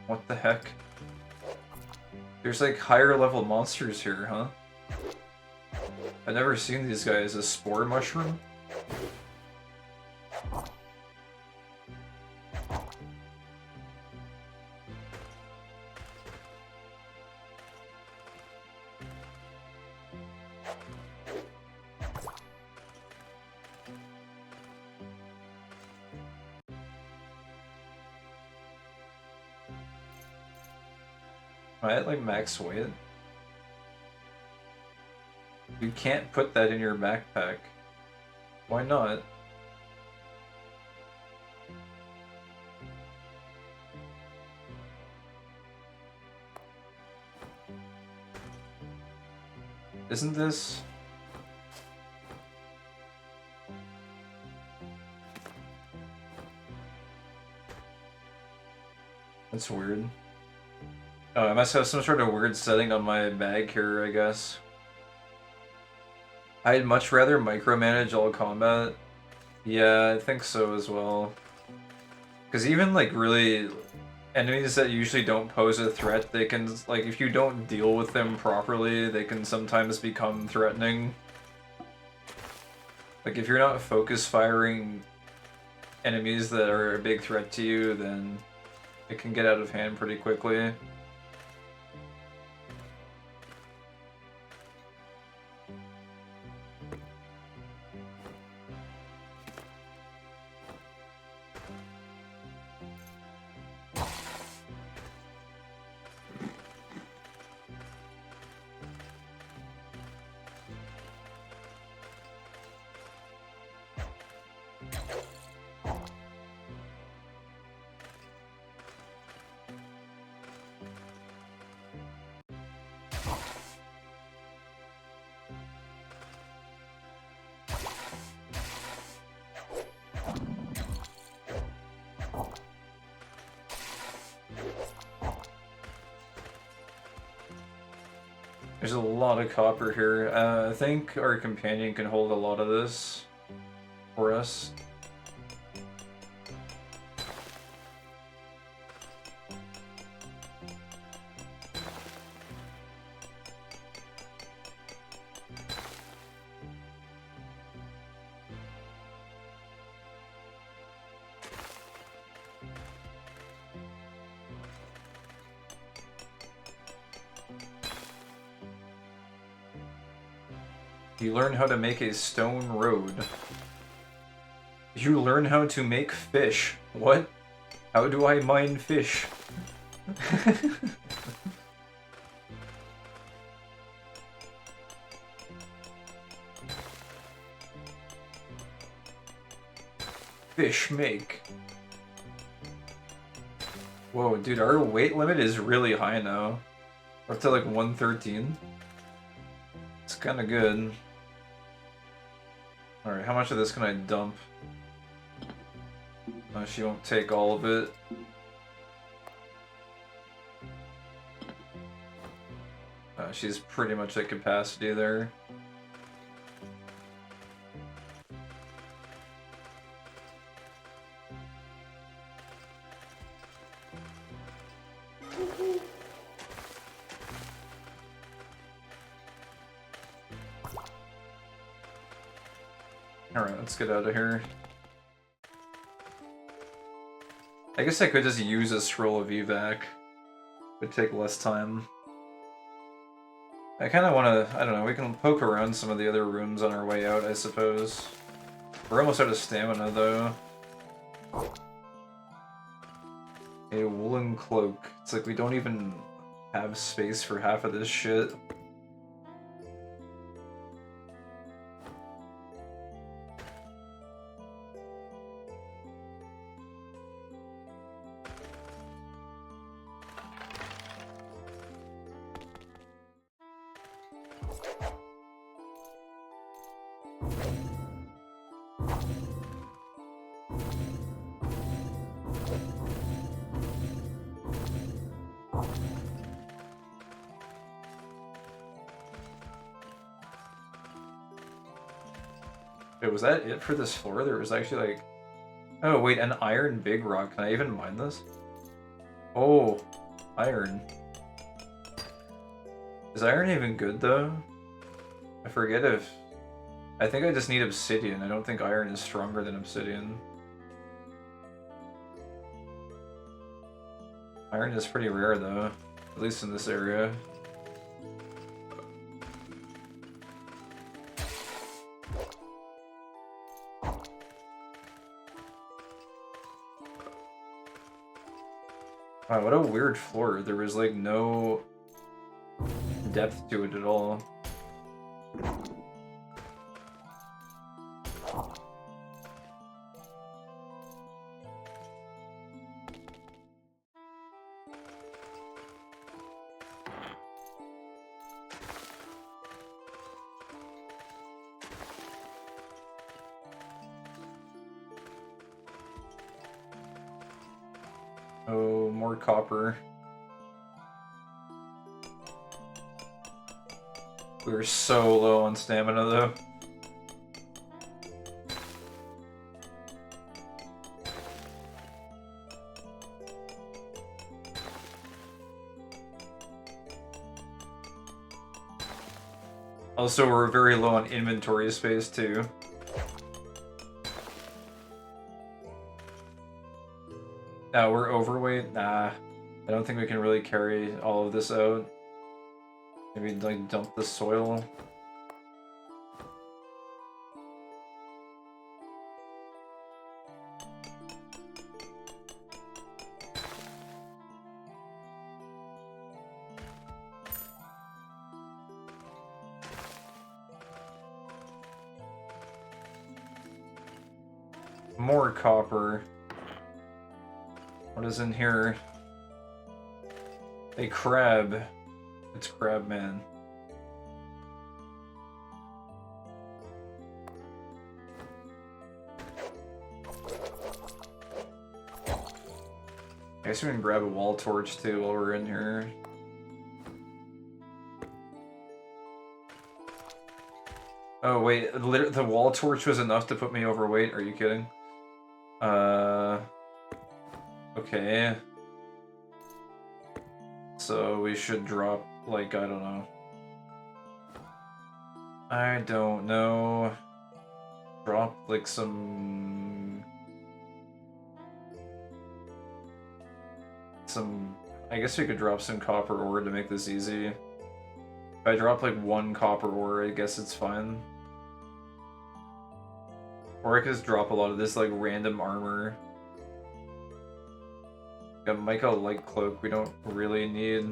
What the heck? There's like higher level monsters here, huh? I've never seen these guys. A spore mushroom? Am I at like max weight? You can't put that in your backpack. Why not? Isn't this... That's weird. Oh, I must have some sort of weird setting on my bag here, I guess. I'd much rather micromanage all combat. Yeah, I think so as well. Because even, like, really... enemies that usually don't pose a threat, they can, like, if you don't deal with them properly, they can sometimes become threatening. Like, if you're not focus firing enemies that are a big threat to you, then it can get out of hand pretty quickly. There's a lot of copper here. I think our companion can hold a lot of this for us. You learn how to make a stone road. You learn how to make fish. What? How do I mine fish? Fish make. Whoa, dude, our weight limit is really high now. We're up to like 113. It's kind of good. Alright, how much of this can I dump? She won't take all of it. She's pretty much at capacity there. Alright, let's get out of here. I guess I could just use a scroll of evac. It would take less time. I kind of want to, I don't know, we can poke around some of the other rooms on our way out, I suppose. We're almost out of stamina, though. A woolen cloak. It's like we don't even have space for half of this shit. Wait, was that it for this floor? There was actually like... Oh, wait, an iron big rock. Can I even mine this? Oh, iron. Is iron even good, though? I forget if... I think I just need obsidian. I don't think iron is stronger than obsidian. Iron is pretty rare, though. At least in this area. Wow, what a weird floor. There was like no depth to it at all. Oh, more copper. We were so low on stamina, though. Also, we're very low on inventory space, too. We're overweight? Nah. I don't think we can really carry all of this out. Maybe, like, dump the soil. More copper. What is in here? A crab. It's Crab Man. I guess we can grab a wall torch too while we're in here. Oh wait, the wall torch was enough to put me overweight? Are you kidding? Okay. So we should drop, like, I don't know. I don't know. Drop, like, some... I guess we could drop some copper ore to make this easy. If I drop, like, 1 copper ore, I guess it's fine. Or I could just drop a lot of this, like, random armor. Got Micah light cloak we don't really need.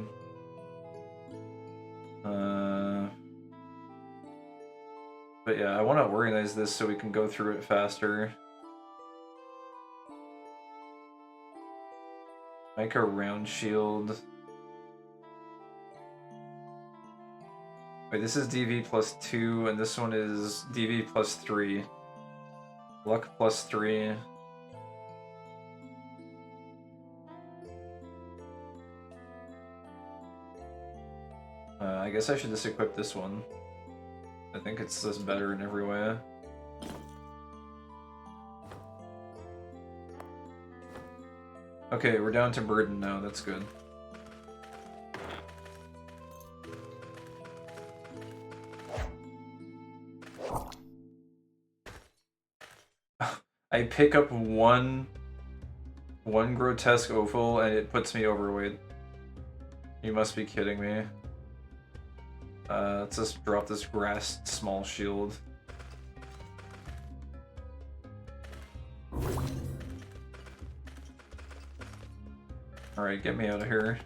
But yeah, I want to organize this so we can go through it faster. Micah round shield. Wait, this is DV plus 2, and this one is DV plus 3. Luck plus 3. I guess I should just equip this one. I think it's just better in every way. Okay, we're down to burden now, that's good. I pick up one grotesque offal and it puts me overweight. You must be kidding me. Let's just drop this grass small shield. Alright, get me out of here.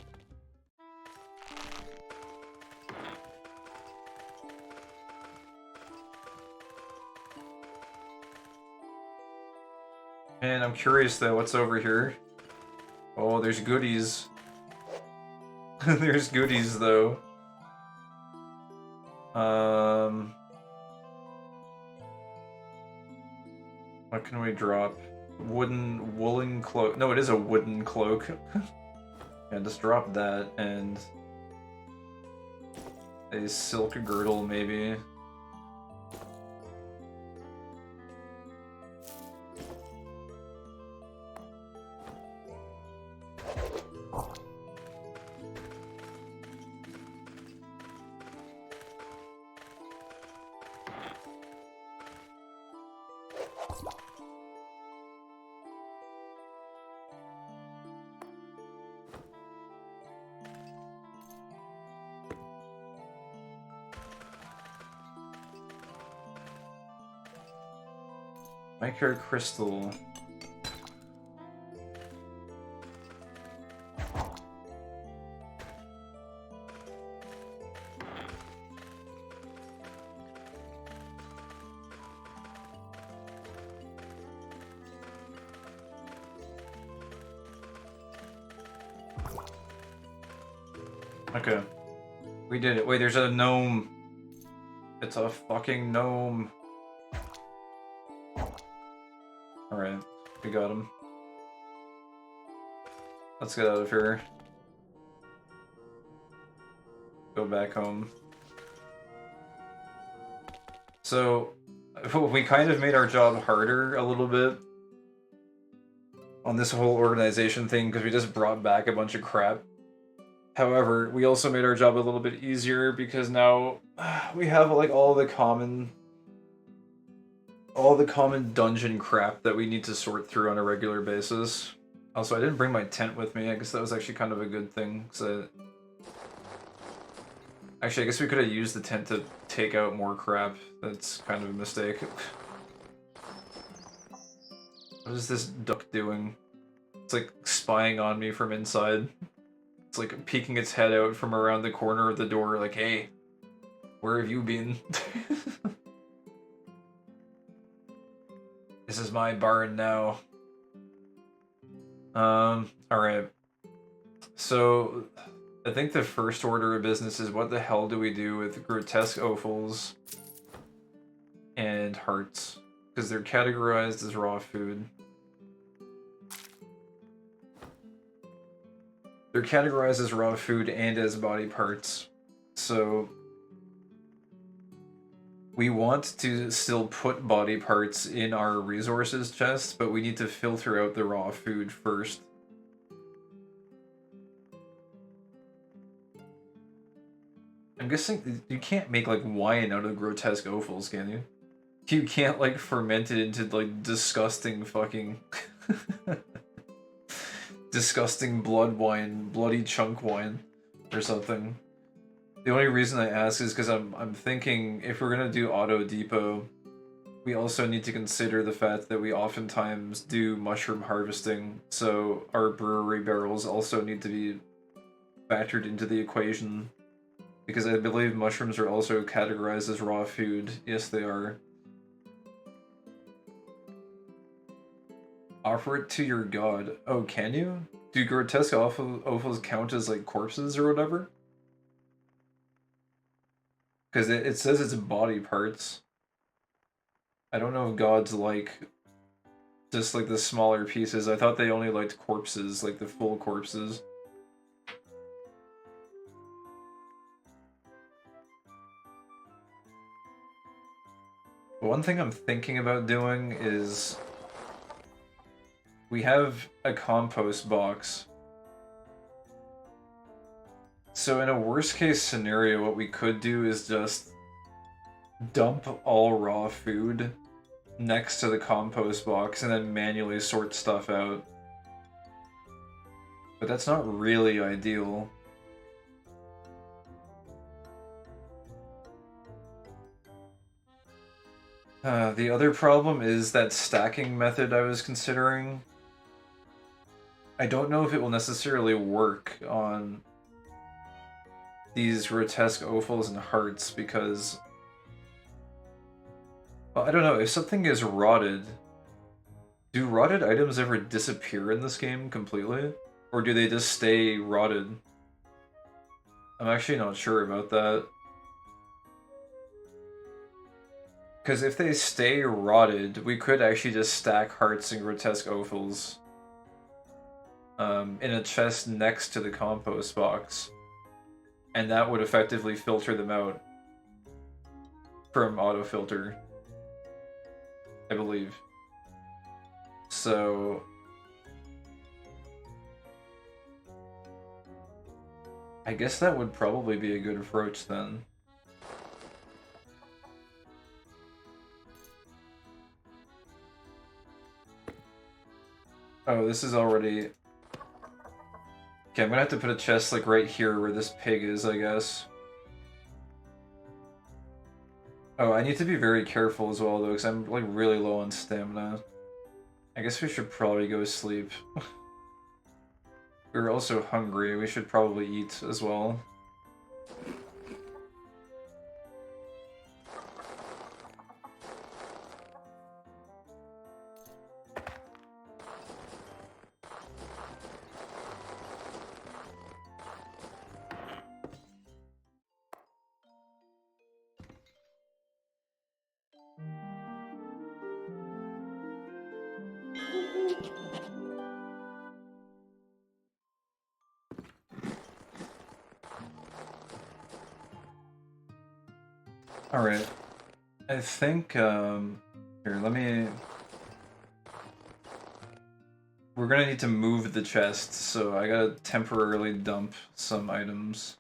Man, I'm curious though, what's over here? Oh, there's goodies. There's goodies though. What can we drop? Woolen cloak. No, it is a wooden cloak. Yeah, just drop that and a silk girdle maybe. Micro crystal. Okay. We did it. Wait, there's a gnome. It's a fucking gnome. Alright, we got him. Let's get out of here. Go back home. So, we kind of made our job harder a little bit on this whole organization thing because we just brought back a bunch of crap. However, we also made our job a little bit easier because now we have like all the common dungeon crap that we need to sort through on a regular basis. Also, I didn't bring my tent with me. I guess that was actually kind of a good thing. Actually, I guess we could have used the tent to take out more crap. That's kind of a mistake. What is this duck doing? It's like spying on me from inside. It's like peeking its head out from around the corner of the door like, hey, where have you been? This is my barn now. Alright. So, I think the first order of business is what the hell do we do with grotesque offals and hearts? Because they're categorized as raw food. They're categorized as raw food and as body parts. So, We want to still put body parts in our resources chest, but we need to filter out the raw food first. I'm guessing you can't make like wine out of grotesque offals, can you? You can't like ferment it into like disgusting fucking disgusting blood wine, bloody chunk wine or something. The only reason I ask is because I'm thinking if we're gonna do auto depot, we also need to consider the fact that we oftentimes do mushroom harvesting, so our brewery barrels also need to be factored into the equation. Because I believe mushrooms are also categorized as raw food. Yes, they are. Offer it to your god. Oh, can you? Do grotesque offals count as like corpses or whatever? Because it says it's body parts. I don't know if gods like just like the smaller pieces. I thought they only liked corpses, like the full corpses. But one thing I'm thinking about doing is we have a compost box. So in a worst case scenario, what we could do is just dump all raw food next to the compost box and then manually sort stuff out. But that's not really ideal. The other problem is that stacking method I was considering. I don't know if it will necessarily work on these grotesque offals and hearts because... Well, I don't know, if something is rotted, do rotted items ever disappear in this game completely? Or do they just stay rotted? I'm actually not sure about that. Because if they stay rotted, we could actually just stack hearts and grotesque offals in a chest next to the compost box. And that would effectively filter them out from autofilter, I believe. So... I guess that would probably be a good approach then. Oh, this is already... Okay, I'm gonna have to put a chest like right here where this pig is, I guess. Oh, I need to be very careful as well though, because I'm like really low on stamina. I guess we should probably go sleep. We're also hungry, we should probably eat as well. Alright. I think, here, let me... We're gonna need to move the chest, so I gotta temporarily dump some items.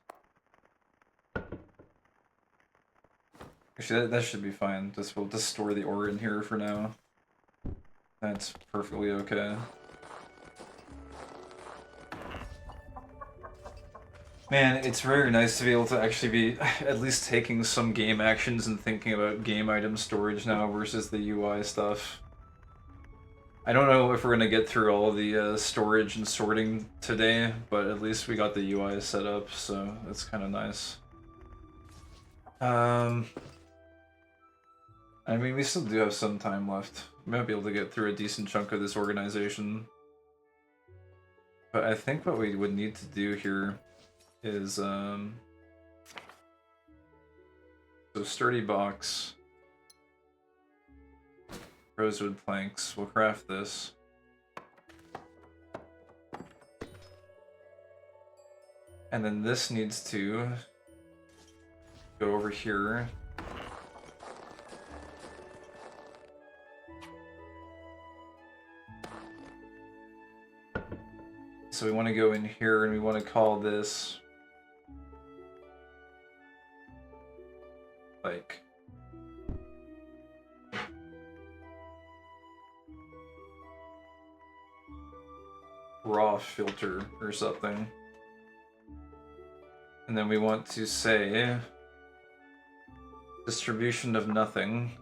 Actually, that should be fine. We'll just store the ore in here for now. That's perfectly okay. Man, it's very nice to be able to actually be at least taking some game actions and thinking about game item storage now versus the UI stuff. I don't know if we're gonna get through all of the storage and sorting today, but at least we got the UI set up, so that's kind of nice. I mean, we still do have some time left. We might be able to get through a decent chunk of this organization. But I think what we would need to do here is, so sturdy box, rosewood planks, we'll craft this. And then this needs to go over here. so we want to go in here and we want to call this like raw filter or something. And then we want to say distribution of nothing.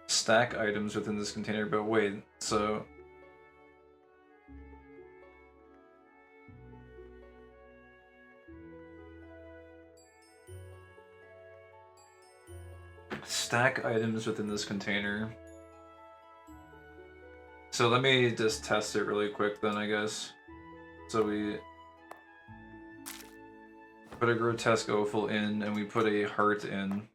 Stack items within this container, but wait, so stack items within this container. So let me just test it really quick then, I guess. So we put a grotesque offal in and we put a heart in.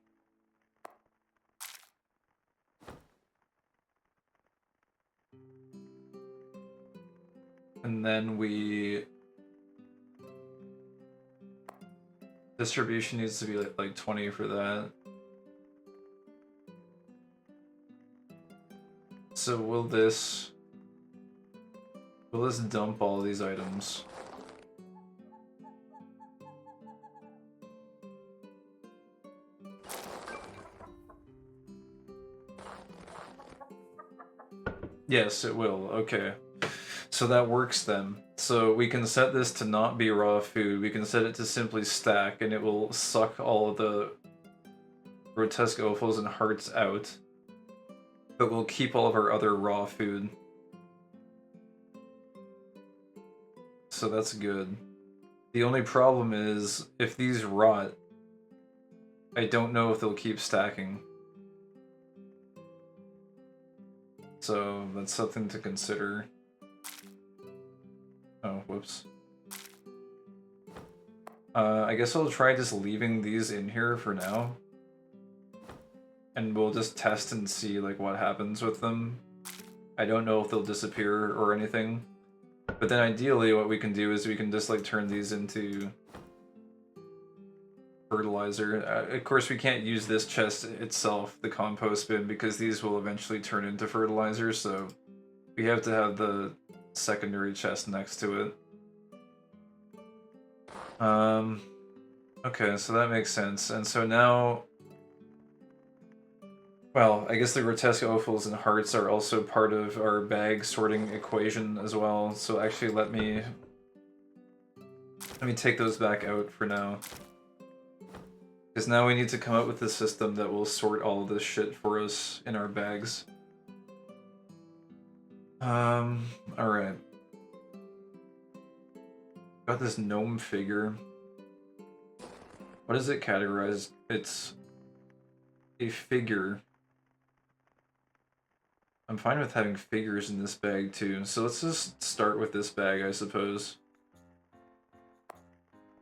And then we... distribution needs to be like 20 for that. So will this dump all these items? Yes, it will. Okay. So that works then. So we can set this to not be raw food. We can set it to simply stack, and it will suck all of the grotesque offals and hearts out. But we'll keep all of our other raw food. So that's good. The only problem is, if these rot, I don't know if they'll keep stacking. So that's something to consider. Oh, whoops. I guess I'll try just leaving these in here for now. And we'll just test and see like what happens with them. I don't know if they'll disappear or anything. But then ideally what we can do is we can just like turn these into fertilizer. Of course we can't use this chest itself, the compost bin, because these will eventually turn into fertilizer, so we have to have the secondary chest next to it. Okay, so that makes sense. And so now, well, I guess the grotesque offals and hearts are also part of our bag sorting equation as well. So actually let me take those back out for now. Because now we need to come up with a system that will sort all of this shit for us in our bags. Alright. Got this gnome figure. What is it categorized? It's a figure. I'm fine with having figures in this bag too, so let's just start with this bag, I suppose.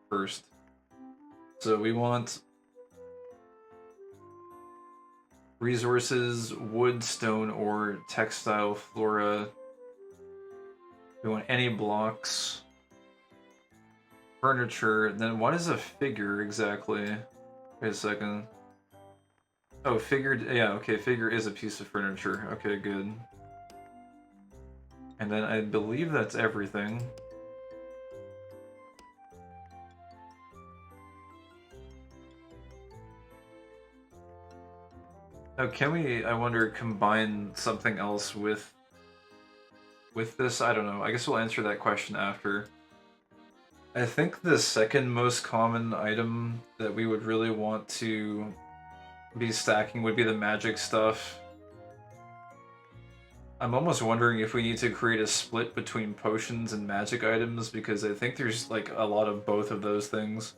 First. So we want resources, wood, stone, ore, textile, flora. We want any blocks. Furniture. Then what is a figure exactly? Wait a second. Oh, figure. Yeah, okay, figure is a piece of furniture. Okay, good. And then I believe that's everything. Oh, can we, I wonder, combine something else with this? I don't know. I guess we'll answer that question after. I think the second most common item that we would really want to be stacking would be the magic stuff. I'm almost wondering if we need to create a split between potions and magic items, because I think there's like a lot of both of those things.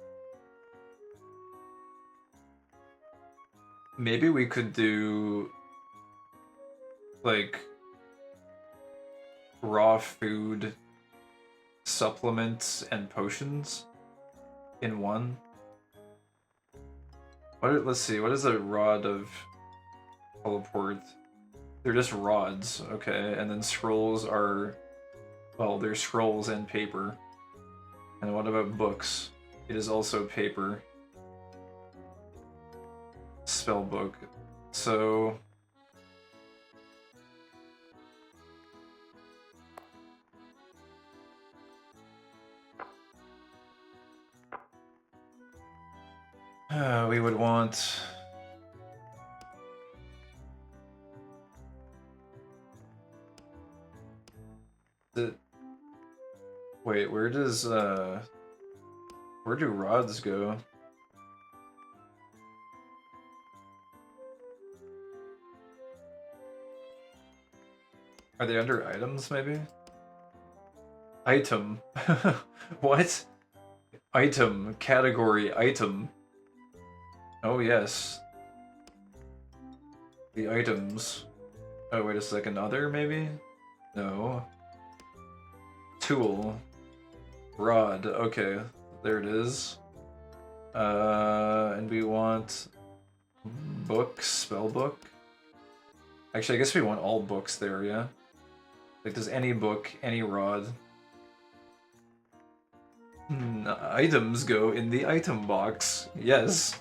Maybe we could do like raw food, supplements, and potions in one. Let's see, what is a rod of teleport? They're just rods, okay, and then scrolls are, well, they're scrolls and paper. And what about books? It is also paper. Spell book. So... we would want... Wait, where does, where do rods go? Are they under items, maybe? Item. What? Item. Category. Item. Oh, yes. The items. Oh, wait a second. Other, maybe? No. Tool. Rod. Okay. There it is. And we want... book. Spell book. Actually, I guess we want all books there, yeah? Like, does any book, any rod... items go in the item box. Yes.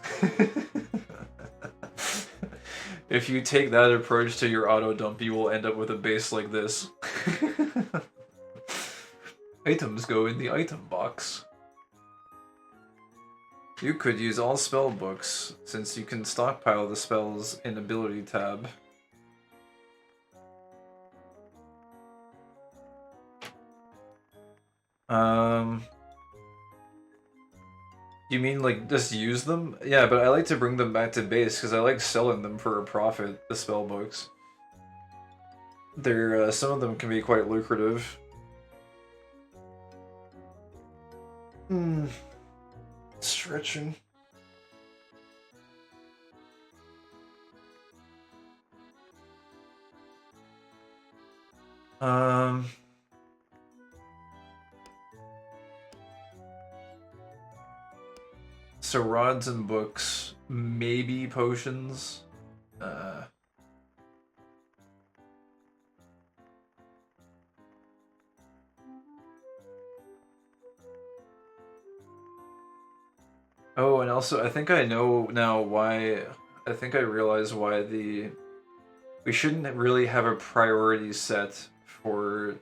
If you take that approach to your auto dump, you will end up with a base like this. Items go in the item box. You could use all spell books, since you can stockpile the spells in ability tab. You mean, like, just use them? Yeah, but I like to bring them back to base, because I like selling them for a profit, the spell books. They're, some of them can be quite lucrative. Stretching. So rods and books, maybe potions. Oh, and also, I think I know now why... I think I realize why the... We shouldn't really have a priority set for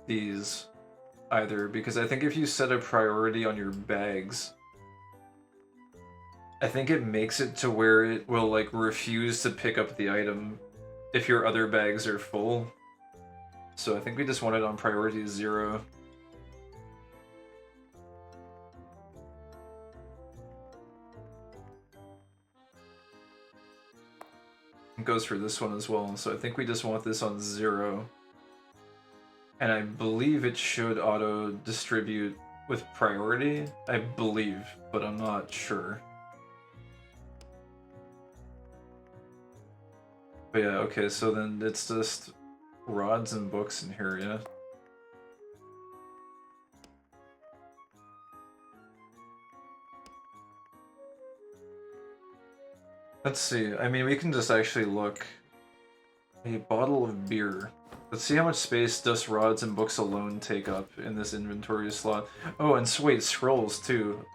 these either, because I think if you set a priority on your bags, I think it makes it to where it will, like, refuse to pick up the item if your other bags are full. So I think we just want it on priority 0. It goes for this one as well, so I think we just want this on 0. And I believe it should auto-distribute with priority. I believe, but I'm not sure. But yeah, okay, so then it's just rods and books in here, yeah? Let's see, I mean, we can just actually look. A bottle of beer. Let's see how much space just rods and books alone take up in this inventory slot. Oh, and wait, scrolls too.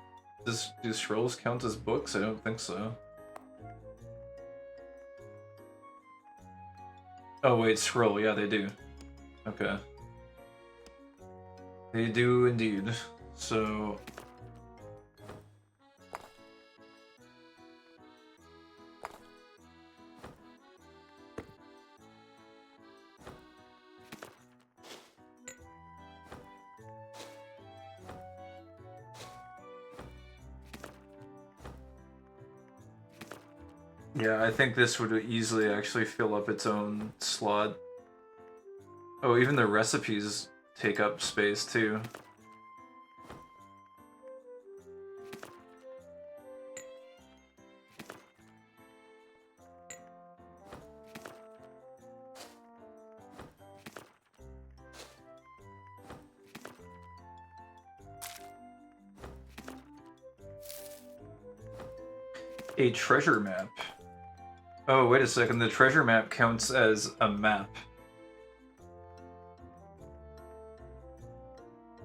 Do scrolls count as books? I don't think so. Oh wait, scroll, yeah they do. Okay. They do indeed. So... Yeah, I think this would easily actually fill up its own slot. Oh, even the recipes take up space too. A treasure map. Oh, wait a second, the treasure map counts as a map.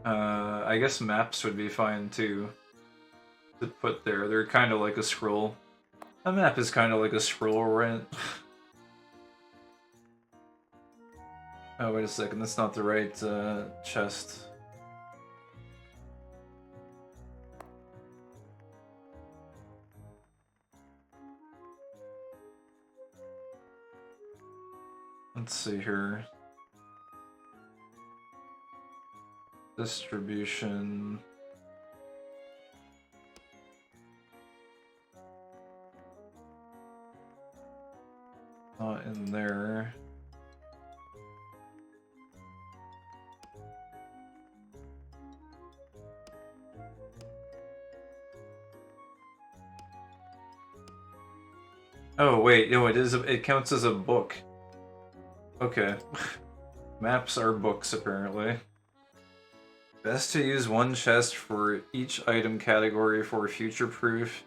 I guess maps would be fine too to put there. They're kind of like a scroll. A map is kind of like a scroll, right? Oh, wait a second. That's not the right chest. Let's see here. Distribution. Not in there. Oh wait, no, it is. It counts as a book. Okay. Maps are books, apparently. Best to use one chest for each item category for future-proof.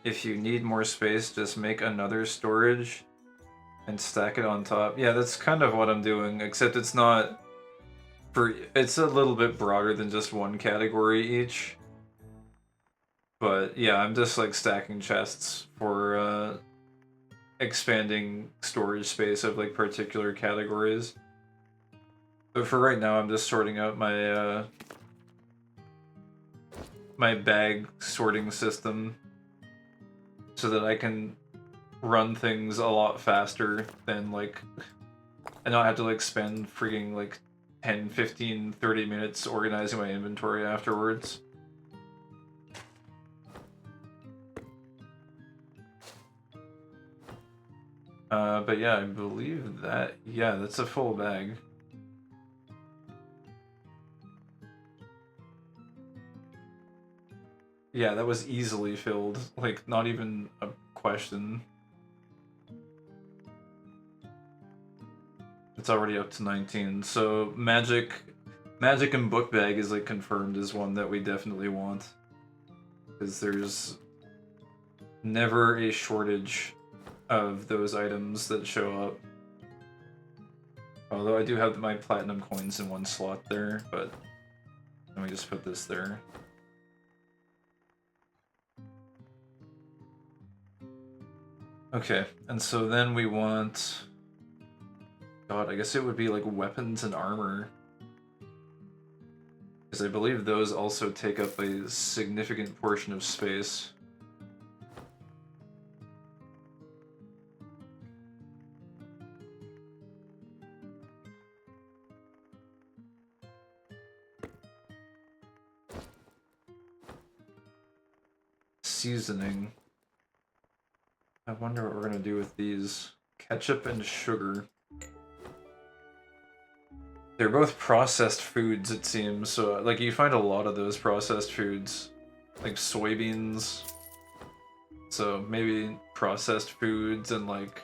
If you need more space, just make another storage and stack it on top. Yeah, that's kind of what I'm doing, except it's not for. It's a little bit broader than just one category each. But yeah, I'm just like stacking chests for expanding storage space of like particular categories. But for right now, I'm just sorting out my my bag sorting system so that I can run things a lot faster than like I don't have to like spend freaking like 10, 15, 30 minutes organizing my inventory afterwards. But yeah, I believe that, yeah, that's a full bag. Yeah, that was easily filled. Like, not even a question. It's already up to 19, so magic and book bag is like confirmed as one that we definitely want. Because there's never a shortage of those items that show up. Although I do have my platinum coins in one slot there, but let me just put this there. Okay, and so then we want... God, I guess it would be like weapons and armor. Because I believe those also take up a significant portion of space. Seasoning. I wonder what we're gonna do with these. Ketchup and sugar. They're both processed foods, it seems, so like you find a lot of those processed foods. Like soybeans. So maybe processed foods and like...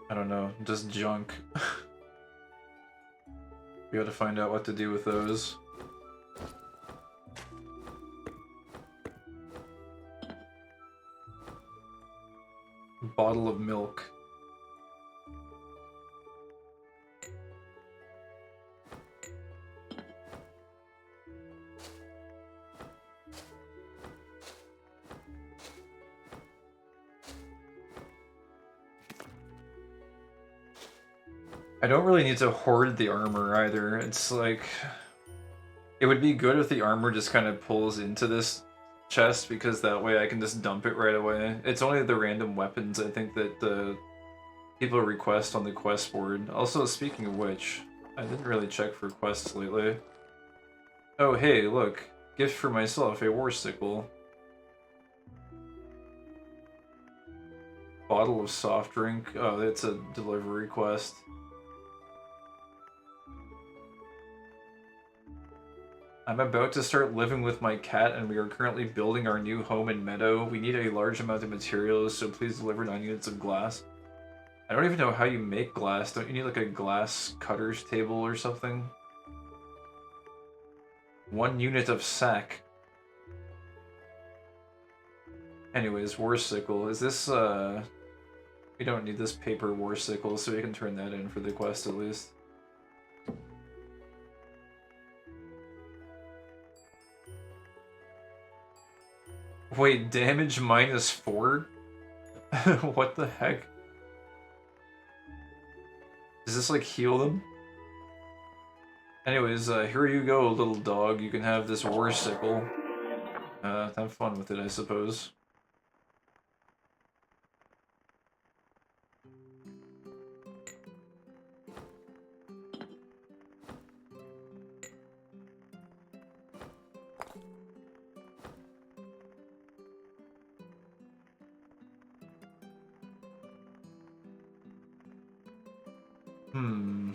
I don't know, just junk. We gotta find out what to do with those. Bottle of milk. I don't really need to hoard the armor either. It's like... It would be good if the armor just kind of pulls into this chest, because that way I can just dump it right away. It's only the random weapons, I think, that the people request on the quest board. Also, speaking of which, I didn't really check for quests lately. Oh, hey, look. Gift for myself, a war sickle. Bottle of soft drink. Oh, that's a delivery quest. I'm about to start living with my cat, and we are currently building our new home and meadow. We need a large amount of materials, so please deliver 9 units of glass. I don't even know how you make glass. Don't you need like a glass cutter's table or something? 1 unit of sack. Anyways, war sickle. Is this, we don't need this paper war sickle, so we can turn that in for the quest at least. Wait, damage -4? What the heck? Does this, like, heal them? Anyways, here you go, little dog. You can have this war sickle. Have fun with it, I suppose. Hmm.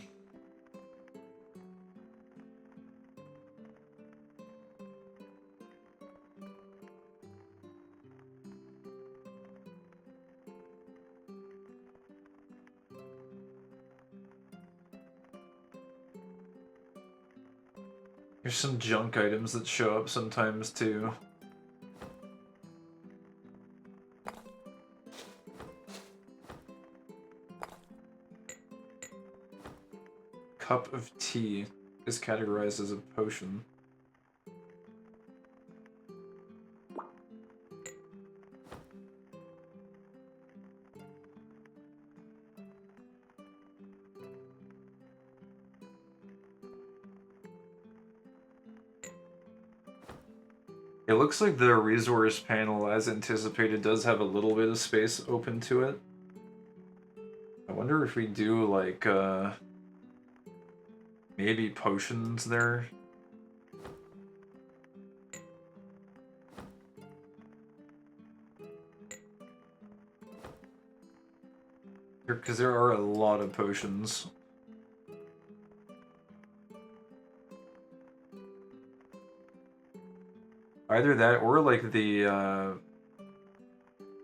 There's some junk items that show up sometimes, too. Cup of tea is categorized as a potion. It looks like the resource panel, as anticipated, does have a little bit of space open to it. I wonder if we do, like, maybe potions there? Because there are a lot of potions. Either that or like the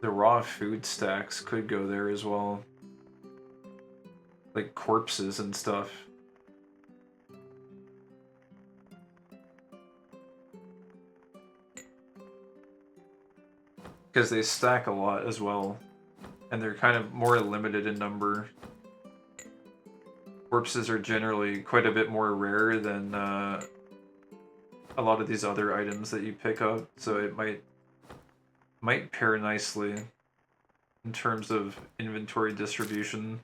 raw food stacks could go there as well. Like corpses and stuff. Because they stack a lot as well. And they're kind of more limited in number. Corpses are generally quite a bit more rare than a lot of these other items that you pick up, so it might pair nicely in terms of inventory distribution.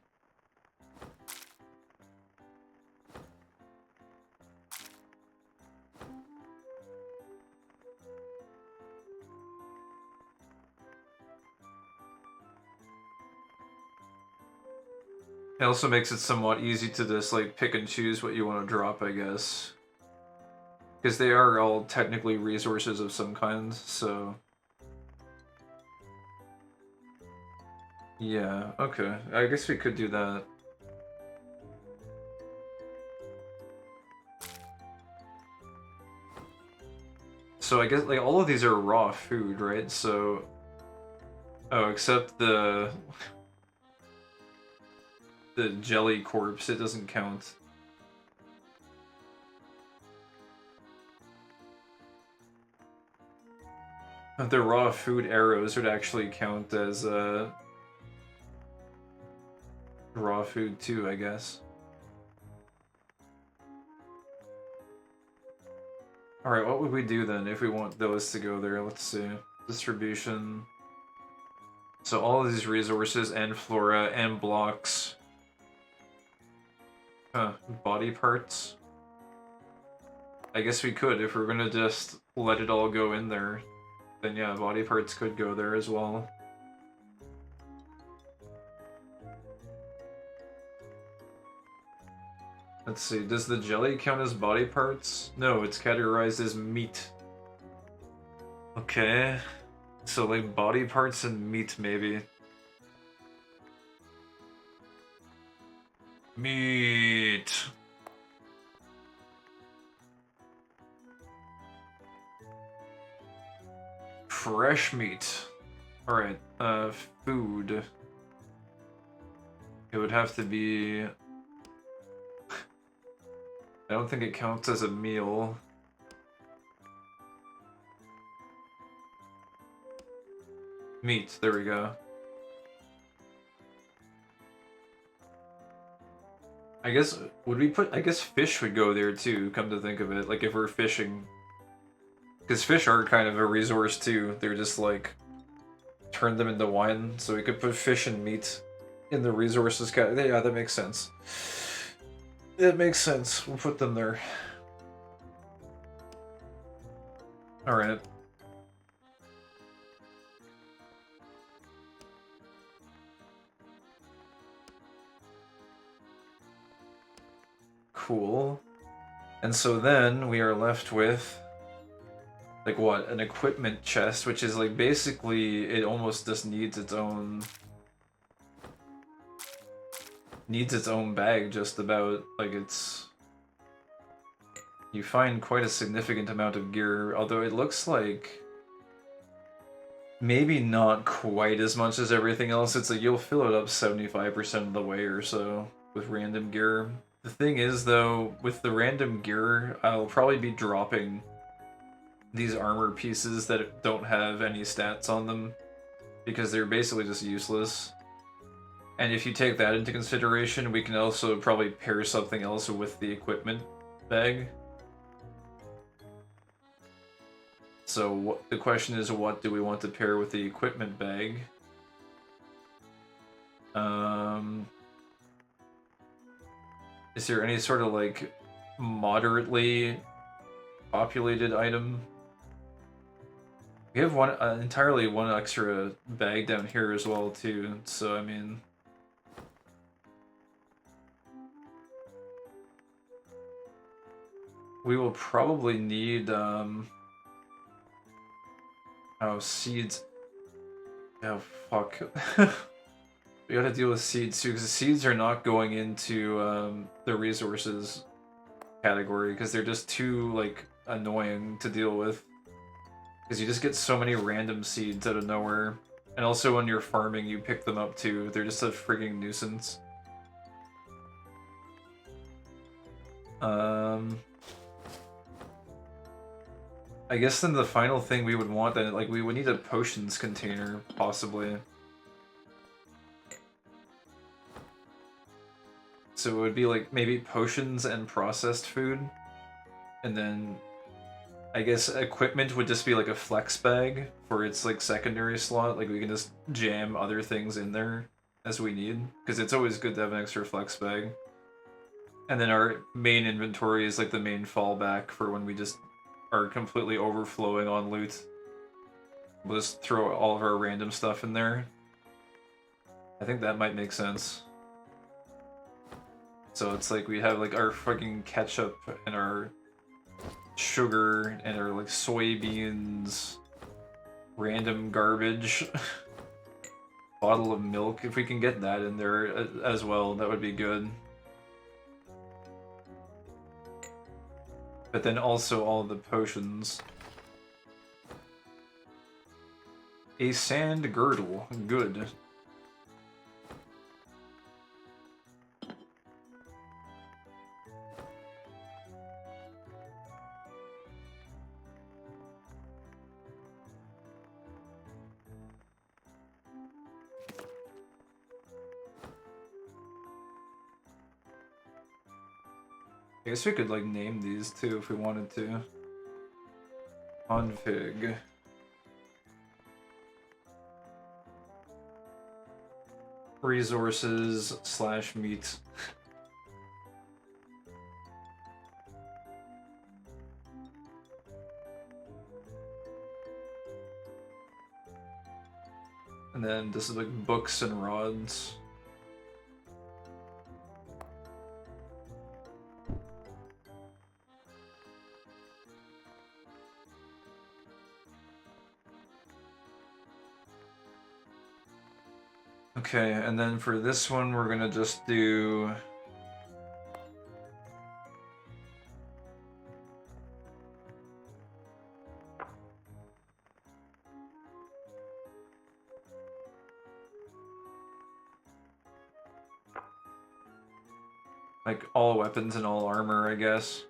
It also makes it somewhat easy to just like pick and choose what you want to drop, I guess. Because they are all technically resources of some kind, so... Yeah, okay. I guess we could do that. So I guess, like, all of these are raw food, right? So... Oh, except the jelly corpse, it doesn't count. The raw food arrows would actually count as raw food too, I guess. Alright, what would we do then if we want those to go there? Let's see. Distribution. So all of these resources and flora and blocks. Huh, body parts? I guess we could if we're gonna just let it all go in there. Then yeah, body parts could go there as well. Let's see, does the jelly count as body parts? No, it's categorized as meat. Okay. So like body parts and meat maybe. Meat. Fresh meat. Alright, food. It would have to be... I don't think it counts as a meal. Meat, there we go. I guess, would we put... I guess fish would go there too, come to think of it. Like if we're fishing. Because fish are kind of a resource too. They're just like turn them into wine, so we could put fish and meat in the resources category. Yeah, that makes sense. It makes sense. We'll put them there. Alright. Cool. And so then we are left with, like, what? An equipment chest, which is, like, basically, it almost just needs its own... Needs its own bag, just about. Like, it's... You find quite a significant amount of gear, although it looks like... Maybe not quite as much as everything else. It's like, you'll fill it up 75% of the way or so with random gear. The thing is, though, with the random gear, I'll probably be dropping these armor pieces that don't have any stats on them, because they're basically just useless. And if you take that into consideration, we can also probably pair something else with the equipment bag. So the question is, what do we want to pair with the equipment bag? Is there any sort of, like, moderately populated item? We have entirely one extra bag down here as well, too, so, I mean... We will probably need, oh, seeds. Oh, fuck. We gotta deal with seeds, too, because seeds are not going into, the resources category, because they're just too, like, annoying to deal with. Because you just get so many random seeds out of nowhere. And also when you're farming, you pick them up, too. They're just a frigging nuisance. I guess then the final thing we would want, then, like, we would need a potions container, possibly. So it would be, like, maybe potions and processed food. And then, I guess equipment would just be, like, a flex bag for its, like, secondary slot. Like, we can just jam other things in there as we need. Because it's always good to have an extra flex bag. And then our main inventory is, like, the main fallback for when we just are completely overflowing on loot. We'll just throw all of our random stuff in there. I think that might make sense. So it's like we have, like, our fucking ketchup and our sugar and our, like, soybeans, random garbage, bottle of milk. If we can get that in there as well, that would be good. But then also all of the potions. A sand girdle. Good. I guess we could, like, name these too if we wanted to. Config. Resources / meat. And then this is, like, books and rods. Okay, and then for this one, we're gonna just do... like, all weapons and all armor, I guess.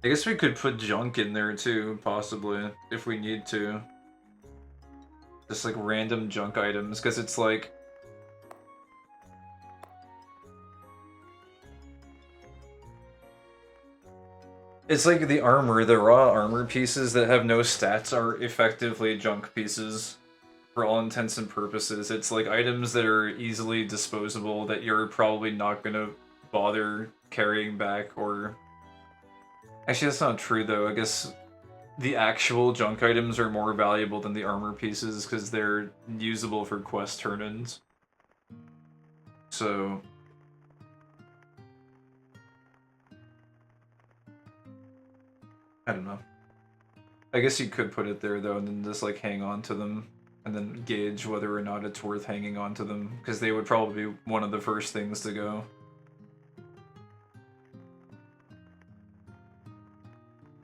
I guess we could put junk in there too, possibly, if we need to. Just, like, random junk items, because it's like... It's like the armor, the raw armor pieces that have no stats are effectively junk pieces for all intents and purposes. It's like items that are easily disposable that you're probably not gonna bother carrying back or... Actually, that's not true though. I guess the actual junk items are more valuable than the armor pieces because they're usable for quest turn-ins. So... I don't know. I guess you could put it there though and then just like hang on to them and then gauge whether or not it's worth hanging on to them because they would probably be one of the first things to go.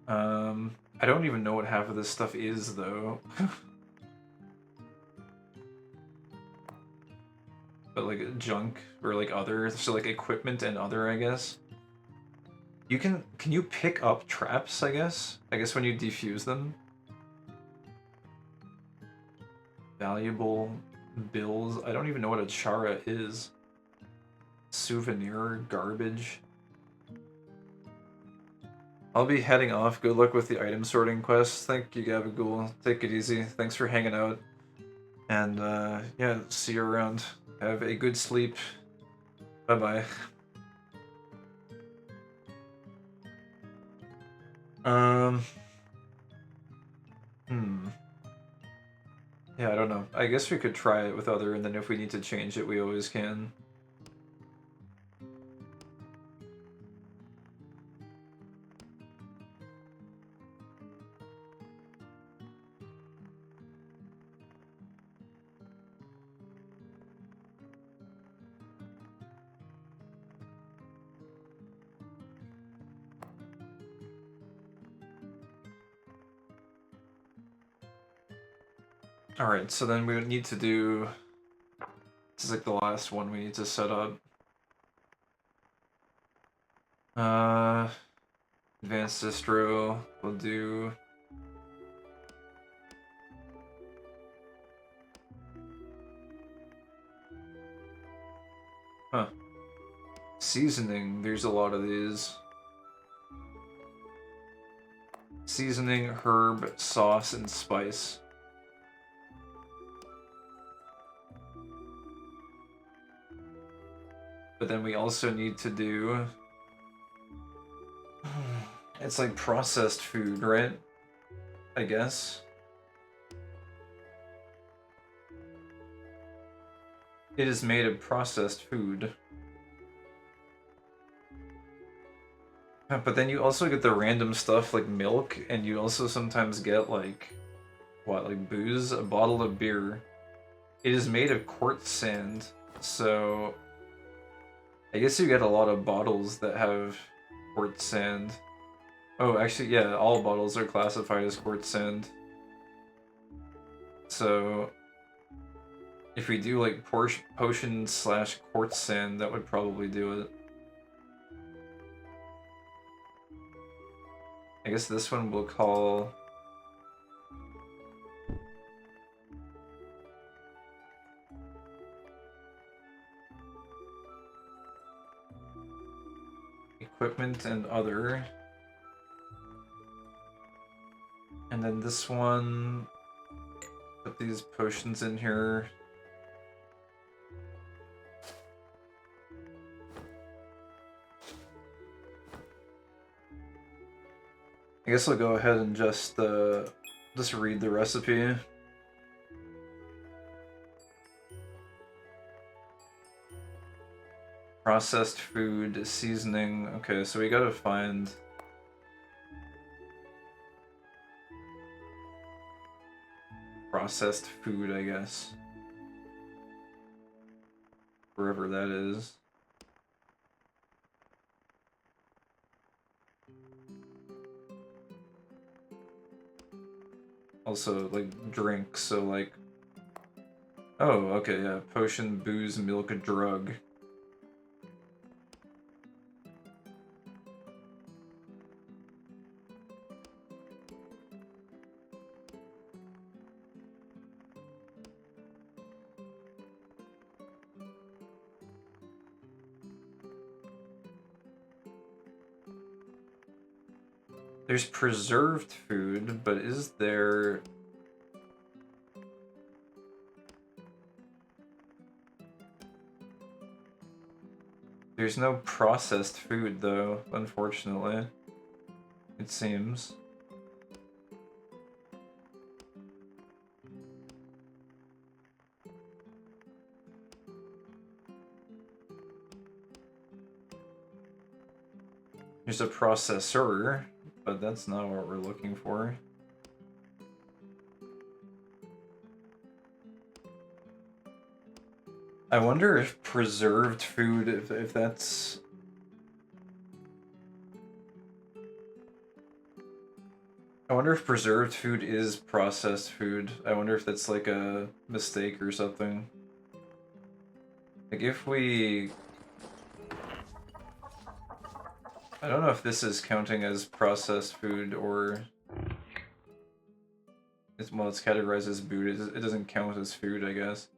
I don't even know what half of this stuff is though. But like junk or like other, so like equipment and other, I guess. You can you pick up traps, I guess? I guess when you defuse them. Valuable bills. I don't even know what a chara is. Souvenir, garbage. I'll be heading off. Good luck with the item sorting quest. Thank you, Gabagool. Take it easy. Thanks for hanging out. And yeah, see you around. Have a good sleep. Bye-bye. Yeah, I don't know. I guess we could try it with other, and then if we need to change it, we always can. Alright, so then we would need to do... This is like the last one we need to set up. Advanced distro, we'll do... Huh. Seasoning, there's a lot of these. Seasoning, herb, sauce, and spice. But then we also need to do... It's like processed food, right? I guess. It is made of processed food. But then you also get the random stuff like milk, and you also sometimes get like... What, like booze? A bottle of beer. It is made of quartz sand, so... I guess you get a lot of bottles that have quartz sand. Oh, actually, yeah, all bottles are classified as quartz sand. So... If we do like potion slash quartz sand, that would probably do it. I guess this one we'll call... Equipment and other. And then this one... Put these potions in here. I guess I'll go ahead and just read the recipe. Processed food, seasoning. Okay, so we gotta find... Processed food, I guess. Wherever that is. Also, like, drink, so like... Oh, okay, yeah. Potion, booze, milk, drug. There's preserved food, but is there... There's no processed food, though, unfortunately. It seems. There's a processor, but that's not what we're looking for. I wonder if preserved food, if that's... I wonder if preserved food is processed food. I wonder if that's like a mistake or something. Like if we... I don't know if this is counting as processed food or... Well, it's categorized as food. It doesn't count as food, I guess.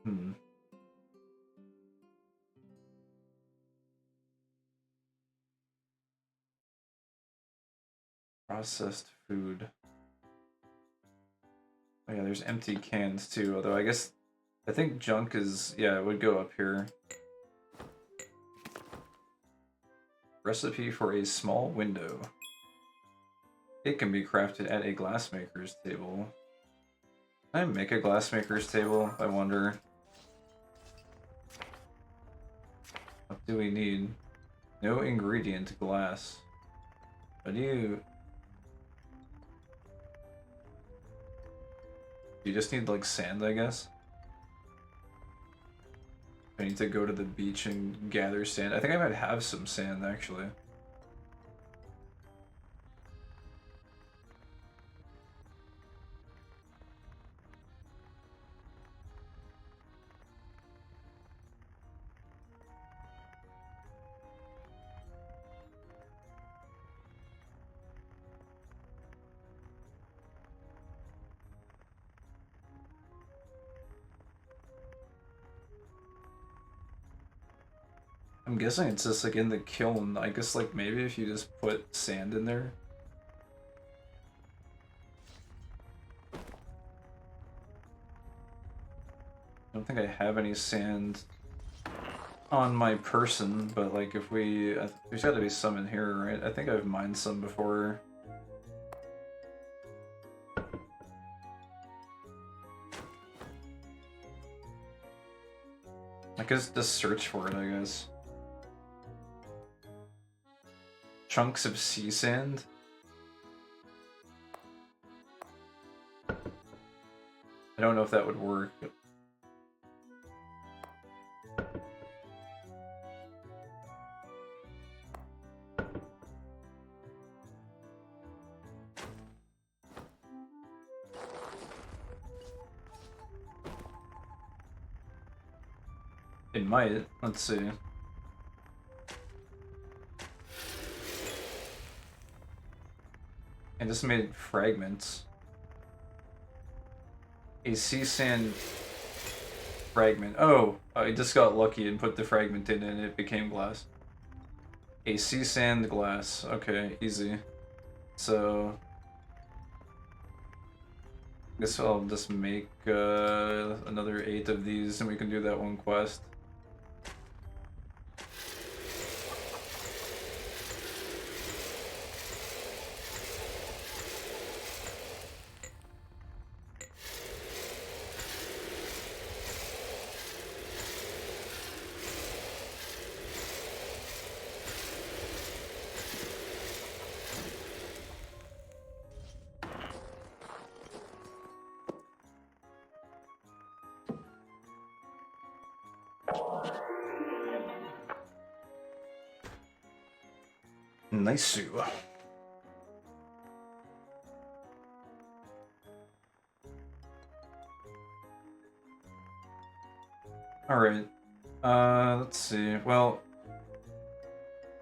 Hmm. Processed food. Oh yeah, there's empty cans too, although I guess... I think junk is... yeah, it would go up here. Recipe for a small window. It can be crafted at a glassmaker's table. Can I make a glassmaker's table? I wonder. What do we need? No ingredient glass. What do you... You just need like sand, I guess? I need to go to the beach and gather sand. I think I might have some sand, actually. I'm guessing it's just like in the kiln. I guess like maybe if you just put sand in there. I don't think I have any sand on my person, but like if we... there's gotta be some in here, right? I think I've mined some before. I guess just search for it, I guess. Chunks of sea sand? I don't know if that would work. It might. Let's see. I just made fragments. A sea sand fragment. Oh, I just got lucky and put the fragment in and it became glass. A sea sand glass. Okay, easy. So... I guess I'll just make another 8 of these and we can do that one quest. Nice. Alright. Let's see. Well,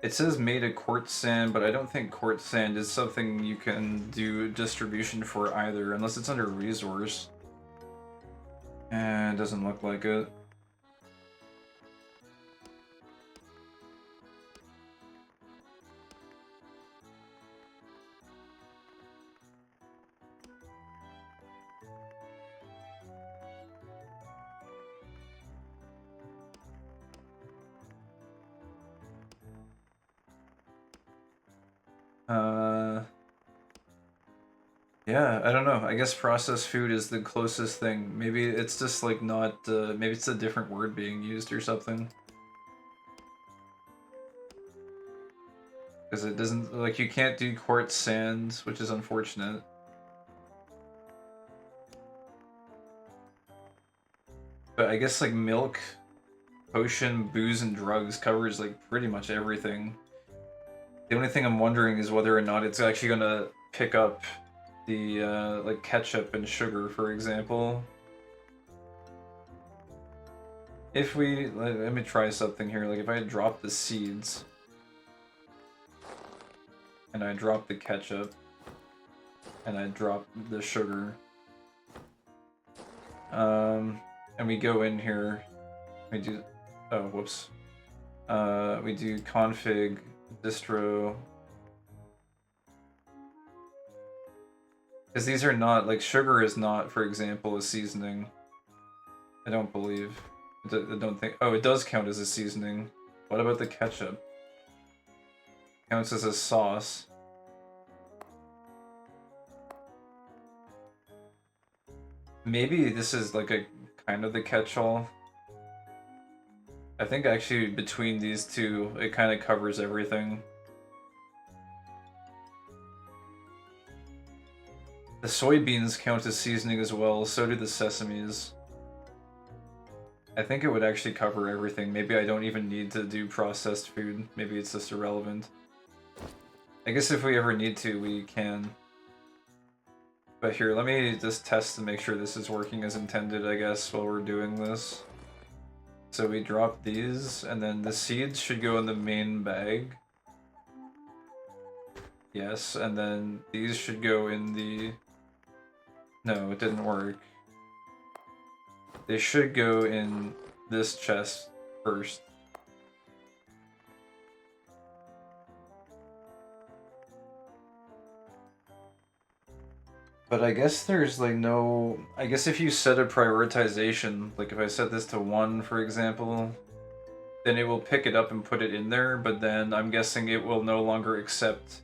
it says made of quartz sand, but I don't think quartz sand is something you can do distribution for either, unless it's under resource. It doesn't look like it. Yeah, I don't know. I guess processed food is the closest thing. Maybe it's just like not, maybe it's a different word being used or something. Because it doesn't, like, you can't do quartz sand, which is unfortunate. But I guess, like, milk, potion, booze, and drugs covers, like, pretty much everything. The only thing I'm wondering is whether or not it's actually gonna pick up the, like, ketchup and sugar, for example. If we, let me try something here, like, if I drop the seeds, and I drop the ketchup, and I drop the sugar, and we go in here, we do, oh, whoops, we do config, distro, because these are not, like, sugar is not, for example, a seasoning. I don't believe. I don't think. Oh, it does count as a seasoning. What about the ketchup? Counts as a sauce. Maybe this is like a kind of the catch-all. I think actually between these two, it kind of covers everything. The soybeans count as seasoning as well, so do the sesames. I think it would actually cover everything. Maybe I don't even need to do processed food. Maybe it's just irrelevant. I guess if we ever need to, we can. But here, let me just test to make sure this is working as intended, I guess, while we're doing this. So we drop these, and then the seeds should go in the main bag. Yes, and then these should go in the... No, it didn't work. They should go in this chest first. But I guess there's like no... I guess if you set a prioritization, like if I set this to 1, for example, then it will pick it up and put it in there, but then I'm guessing it will no longer accept...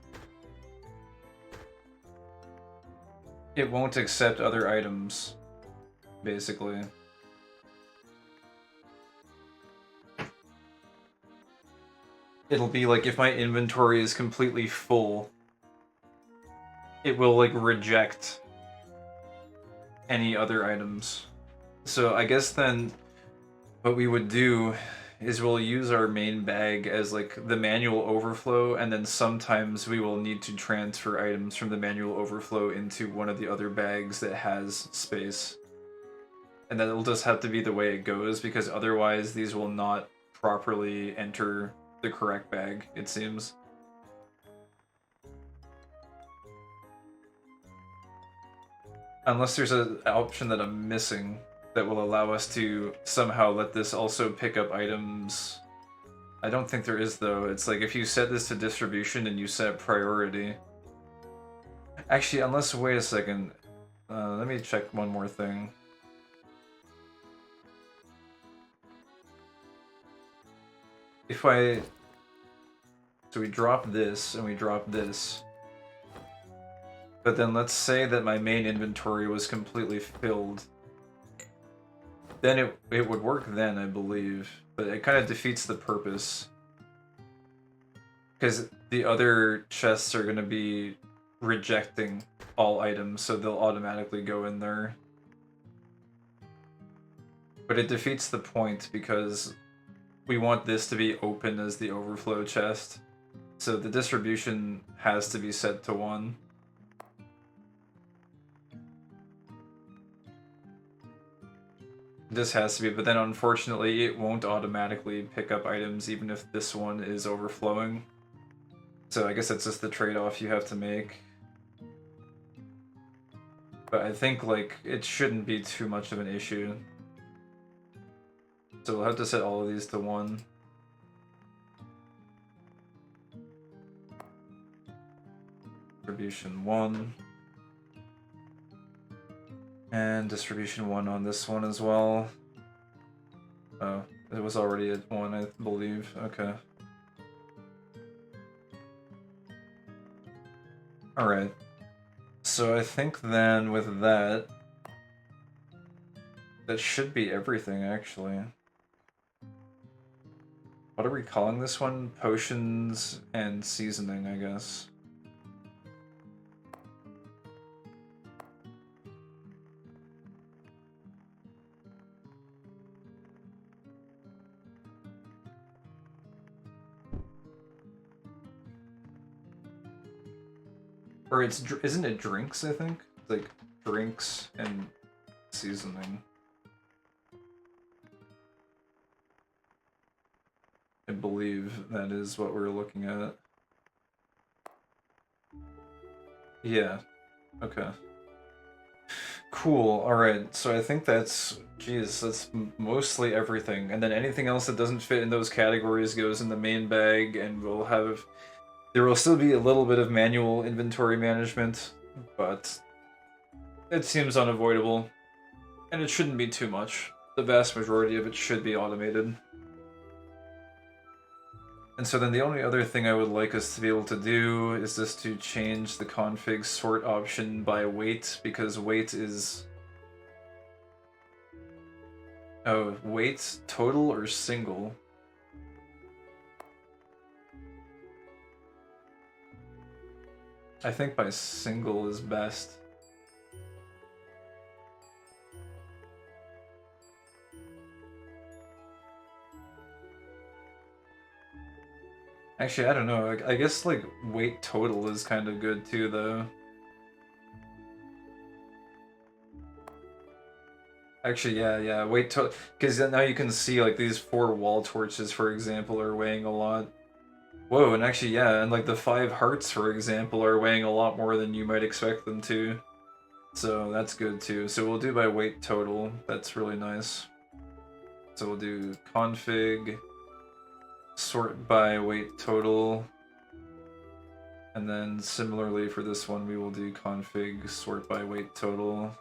It won't accept other items, basically. It'll be like if my inventory is completely full, it will like reject any other items. So I guess then what we would do is we'll use our main bag as like the manual overflow, and then sometimes we will need to transfer items from the manual overflow into one of the other bags that has space. And then it'll just have to be the way it goes, because otherwise these will not properly enter the correct bag, it seems. Unless there's an option that I'm missing that will allow us to somehow let this also pick up items. I don't think there is, though. It's like if you set this to distribution and you set priority. Actually, unless, wait a second. Let me check one more thing. If I... So we drop this and we drop this. But then let's say that my main inventory was completely filled. Then it would work then, I believe. But it kind of defeats the purpose. Because the other chests are going to be rejecting all items, so they'll automatically go in there. But it defeats the point because we want this to be open as the overflow chest. So the distribution has to be set to 1. This has to be, but then unfortunately it won't automatically pick up items even if this one is overflowing. So I guess that's just the trade-off you have to make. But I think, like, it shouldn't be too much of an issue. So we'll have to set all of these to 1. Distribution 1. And distribution 1 on this one as well. Oh, it was already at 1, I believe. Okay. Alright. So I think then with that, that should be everything, actually. What are we calling this one? Potions and seasoning, I guess. Or isn't it drinks, I think? It's like drinks and seasoning. I believe that is what we're looking at. Yeah. Okay. Cool. Alright, so I think that's... Geez, that's mostly everything. And then anything else that doesn't fit in those categories goes in the main bag, and we'll have... There will still be a little bit of manual inventory management, but it seems unavoidable. And it shouldn't be too much. The vast majority of it should be automated. And so then the only other thing I would like us to be able to do is just to change the config sort option by weight, because weight is... Oh, weight, total, or single? I think by single is best. Actually, I don't know. I guess, like, weight total is kind of good, too, though. Actually, yeah, weight total... Because now you can see, like, these 4 wall torches, for example, are weighing a lot. Whoa, and actually, yeah, and, like, the 5 hearts, for example, are weighing a lot more than you might expect them to. So that's good, too. So we'll do by weight total. That's really nice. So we'll do config... sort by weight total, and then similarly for this one we will do config sort by weight total.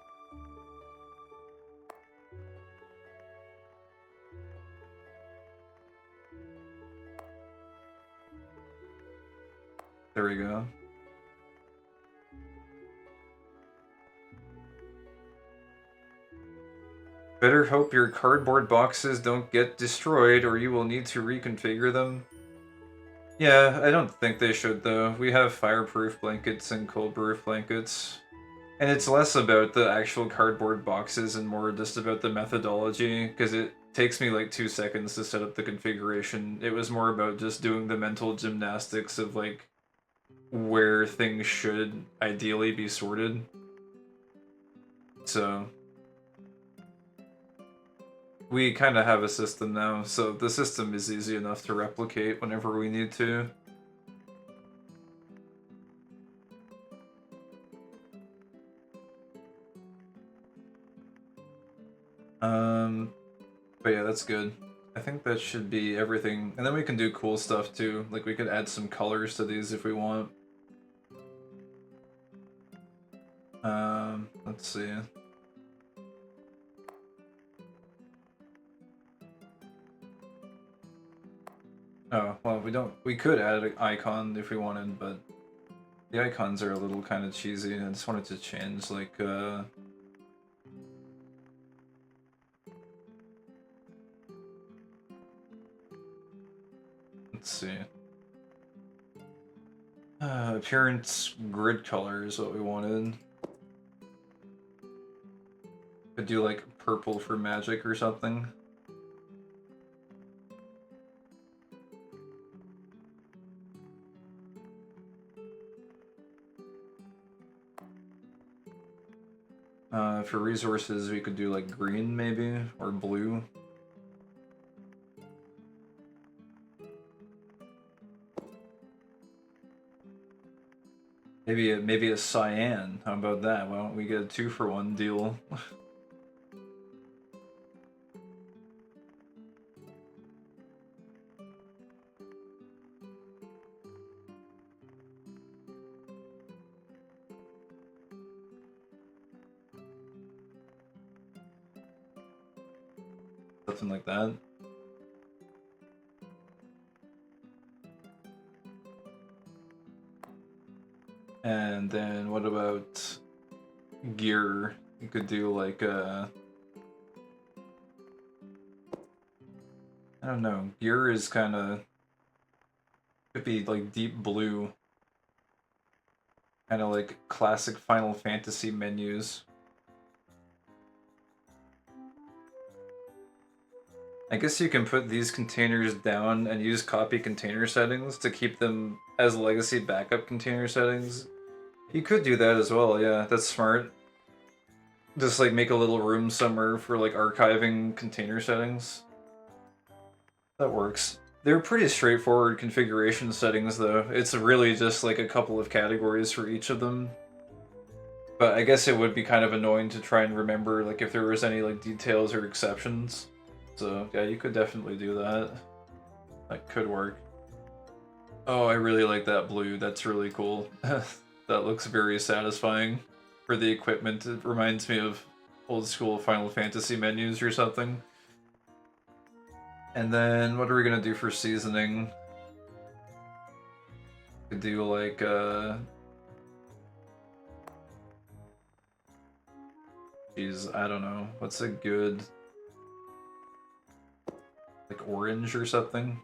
There we go. Better hope your cardboard boxes don't get destroyed or you will need to reconfigure them. Yeah, I don't think they should though. We have fireproof blankets and cold-proof blankets. And it's less about the actual cardboard boxes and more just about the methodology, because it takes me like 2 seconds to set up the configuration. It was more about just doing the mental gymnastics of like where things should ideally be sorted. So we kind of have a system now, so the system is easy enough to replicate whenever we need to. But yeah, that's good. I think that should be everything. And then we can do cool stuff too. Like we could add some colors to these if we want. Let's see. Oh, well, we could add an icon if we wanted, but the icons are a little kind of cheesy. I just wanted to change, like, let's see. Appearance grid color is what we wanted. Could do, like, purple for magic or something. For resources, we could do like green maybe, or blue. Maybe a cyan. How about that? Why don't we get a 2-for-1 deal? Something like that. And then what about gear? You could do like I don't know. Gear is kind of could be like deep blue, kind of like classic Final Fantasy menus. I guess you can put these containers down and use copy container settings to keep them as legacy backup container settings. You could do that as well, yeah, that's smart. Just like make a little room somewhere for like archiving container settings. That works. They're pretty straightforward configuration settings though. It's really just like a couple of categories for each of them. But I guess it would be kind of annoying to try and remember like if there was any like details or exceptions. So yeah, you could definitely do that. That could work. Oh, I really like that blue. That's really cool. That looks very satisfying for the equipment. It reminds me of old school Final Fantasy menus or something. And then what are we gonna do for seasoning? Could do like geez, I don't know. What's a good like orange or something?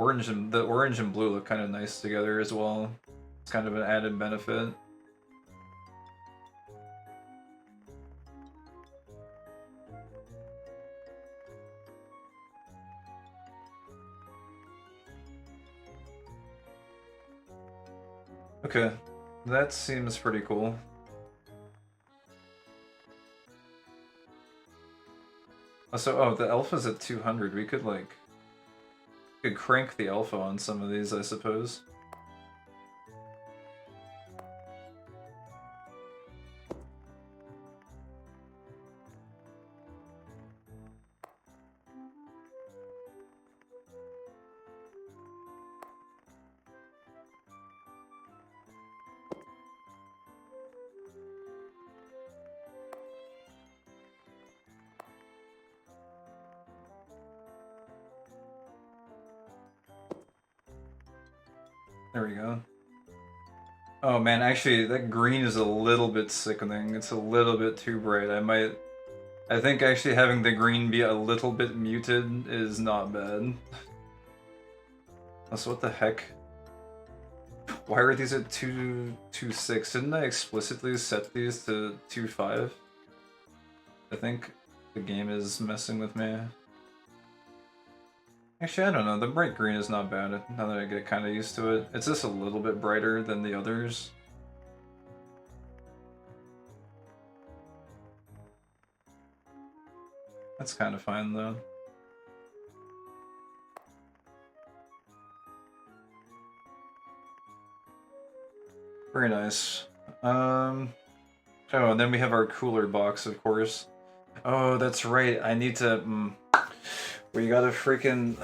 The orange and blue look kind of nice together as well. It's kind of an added benefit. Okay, that seems pretty cool. Also, oh, the alpha's at 200. We could like could crank the alpha on some of these, I suppose. There we go. Oh man, actually, that green is a little bit sickening. It's a little bit too bright. I think actually having the green be a little bit muted is not bad. Also, what the heck? Why are these at 2.6? Didn't I explicitly set these to 2.5? I think the game is messing with me. Actually, I don't know. The bright green is not bad now that I get kind of used to it. It's just a little bit brighter than the others. That's kind of fine, though. Very nice. Oh, and then we have our cooler box, of course. Oh, that's right. I need to... We gotta freaking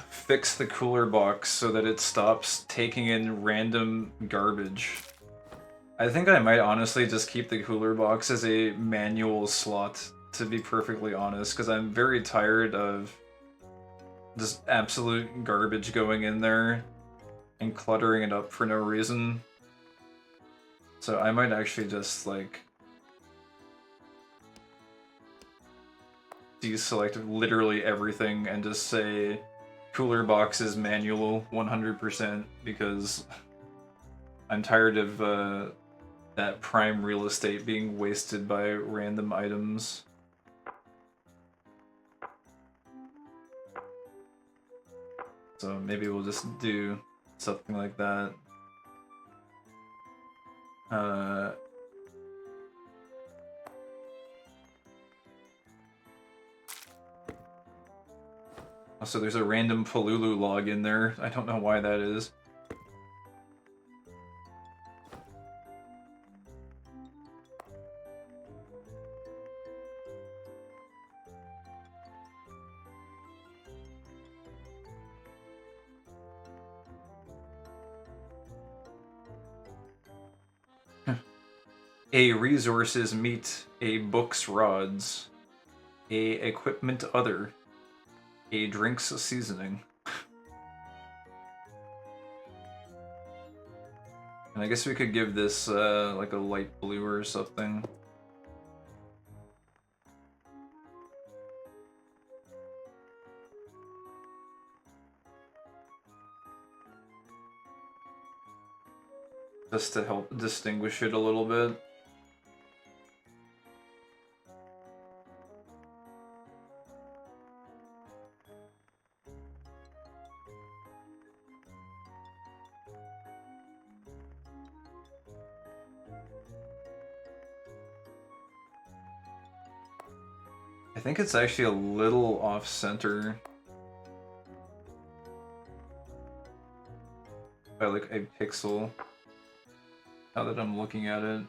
fix the cooler box so that it stops taking in random garbage. I think I might honestly just keep the cooler box as a manual slot, to be perfectly honest, because I'm very tired of just absolute garbage going in there and cluttering it up for no reason. So I might actually just, like, deselect literally everything and just say cooler box is manual 100% because I'm tired of that prime real estate being wasted by random items. So maybe we'll just do something like that. Also, there's a random Palulu log in there. I don't know why that is. A resources meet a books rods. A equipment other. A drinks seasoning. And I guess we could give this like a light blue or something. Just to help distinguish it a little bit. I think it's actually a little off-center. By like a pixel. Now that I'm looking at it.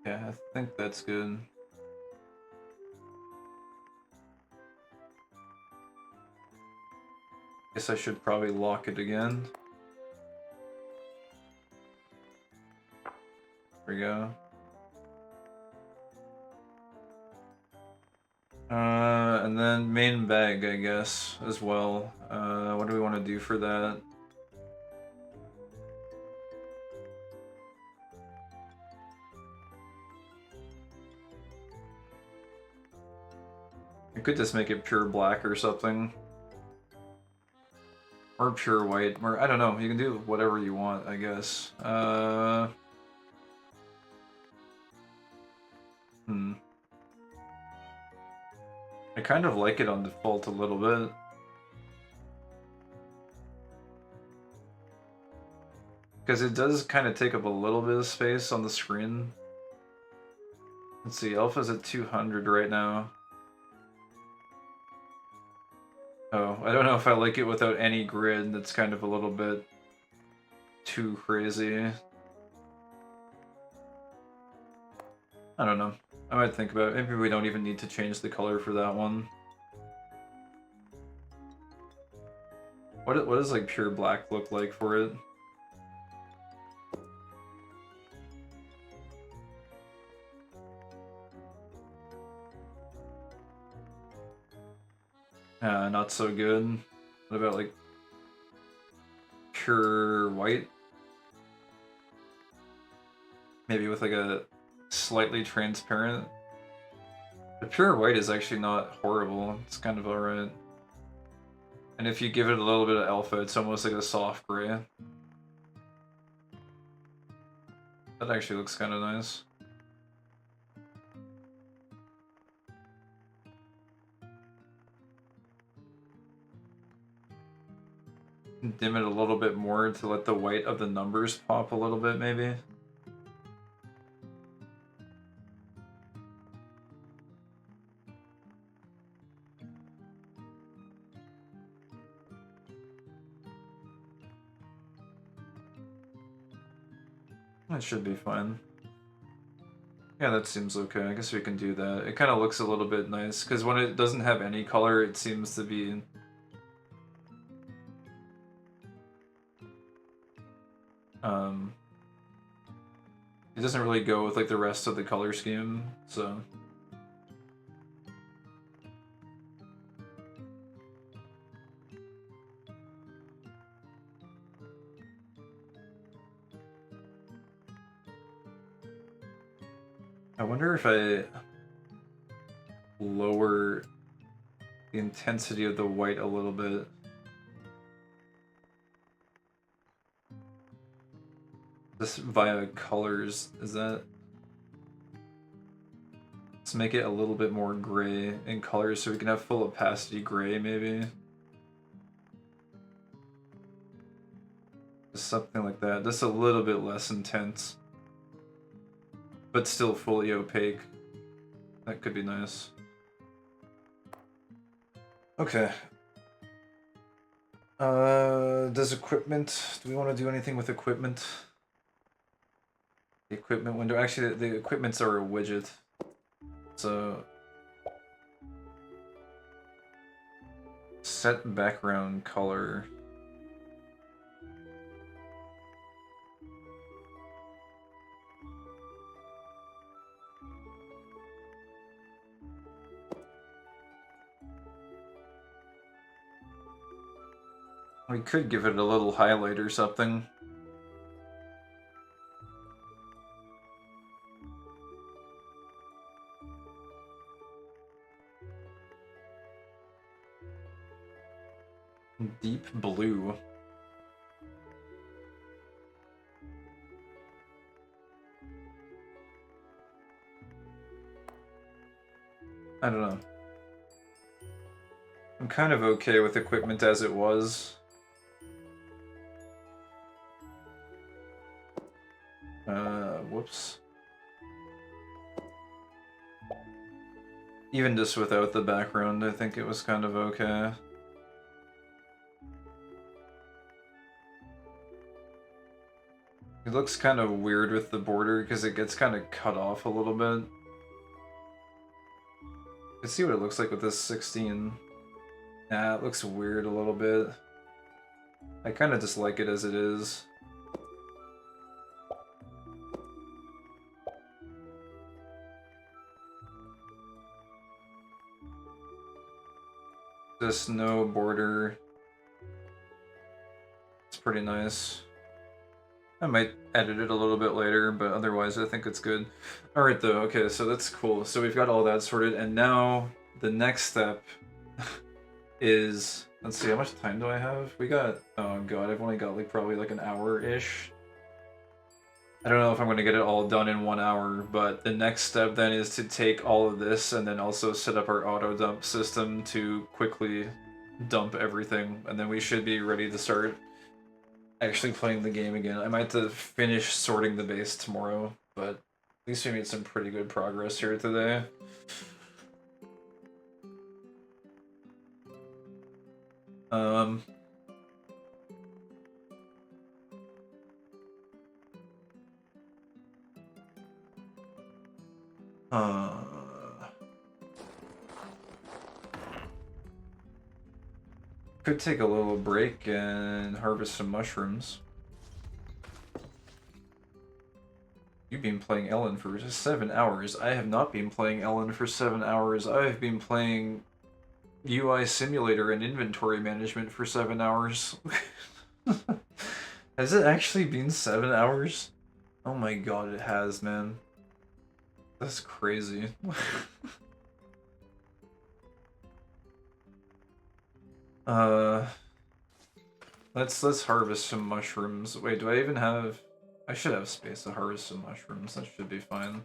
Yeah, I think that's good. Guess I should probably lock it again. There we go. And then main bag, I guess, as well. What do we want to do for that? You could just make it pure black or something. Or pure white, or I don't know, you can do whatever you want, I guess. I kind of like it on default a little bit. Because it does kind of take up a little bit of space on the screen. Let's see, alpha's at 200 right now. Oh, I don't know if I like it without any grid. That's kind of a little bit too crazy. I don't know. I might think about it. Maybe we don't even need to change the color for that one. What does like pure black look like for it? Not so good. What about like pure white? Maybe with like a slightly transparent. The pure white is actually not horrible. It's kind of alright. And if you give it a little bit of alpha, it's almost like a soft gray. That actually looks kind of nice. Dim it a little bit more to let the white of the numbers pop a little bit, maybe. That should be fine. Yeah, that seems okay. I guess we can do that. It kind of looks a little bit nice, because when it doesn't have any color, it seems to be... It doesn't really go with like the rest of the color scheme, so... I wonder if I lower the intensity of the white a little bit. This via colors, is that... Let's make it a little bit more gray in colors so we can have full opacity gray, maybe. Just something like that. Just a little bit less intense. But still fully opaque. That could be nice. Okay. Does equipment... Do we want to do anything with equipment? The equipment window... Actually, the equipments are a widget. So... Set background color... We could give it a little highlight or something. Deep blue. I don't know. I'm kind of okay with equipment as it was. Whoops. Even just without the background, I think it was kind of okay. It looks kind of weird with the border because it gets kind of cut off a little bit. Let's see what it looks like with this 16. Nah, it looks weird a little bit. I kind of just like it as it is. Just no border. It's pretty nice. I might edit it a little bit later, but otherwise I think it's good. Alright though, okay, so that's cool. So we've got all that sorted, and now the next step is... Let's see, how much time do I have? We got... Oh god, I've only got like probably like an hour-ish. I don't know if I'm going to get it all done in 1 hour, but the next step then is to take all of this and then also set up our auto-dump system to quickly dump everything, and then we should be ready to start actually playing the game again. I might have to finish sorting the base tomorrow, but at least we made some pretty good progress here today. Could take a little break and harvest some mushrooms. You've been playing Elin for 7 hours. I have not been playing Elin for 7 hours. I've been playing UI Simulator and Inventory Management for 7 hours. Has it actually been 7 hours? Oh my god, it has, man. That's crazy. Let's harvest some mushrooms. Wait, do I even have... I should have space to harvest some mushrooms. That should be fine.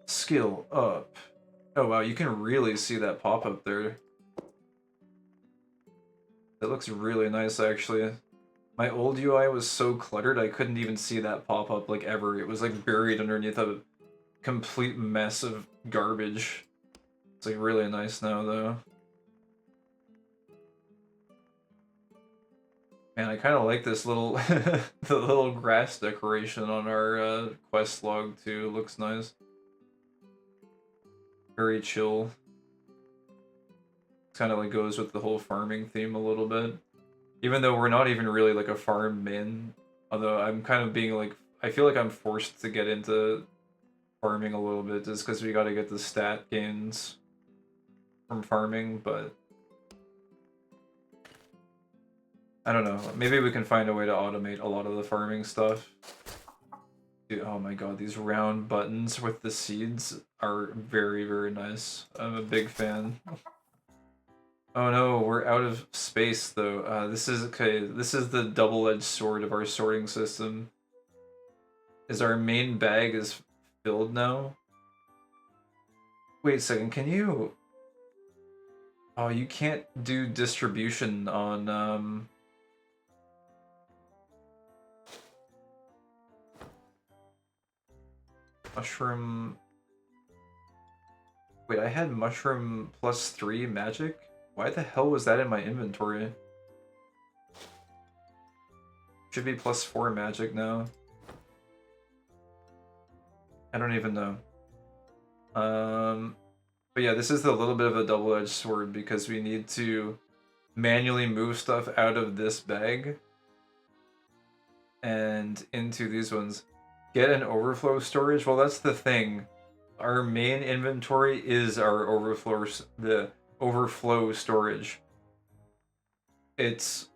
Skill up. Oh wow, you can really see that pop up there. That looks really nice, actually. My old UI was so cluttered I couldn't even see that pop up like ever. It was like buried underneath a complete mess of garbage. It's like really nice now though. Man, I kind of like this little the little grass decoration on our quest log too. It looks nice. Very chill. Kind of like goes with the whole farming theme a little bit. Even though we're not even really like a farm min, although I'm kind of being like, I feel like I'm forced to get into farming a little bit just because we got to get the stat gains from farming, but I don't know. Maybe we can find a way to automate a lot of the farming stuff. Dude, oh my god, these round buttons with the seeds are very, very nice. I'm a big fan. Oh no, we're out of space though. This is okay. This is the double-edged sword of our sorting system. Is our main bag is filled now? Wait a second, can you... Oh, you can't do distribution on, mushroom... Wait, I had mushroom +3 magic? Why the hell was that in my inventory? Should be +4 magic now. I don't even know. But yeah, this is a little bit of a double-edged sword because we need to manually move stuff out of this bag and into these ones. Get an overflow storage? Well, that's the thing. Our main inventory is our the overflow storage. It's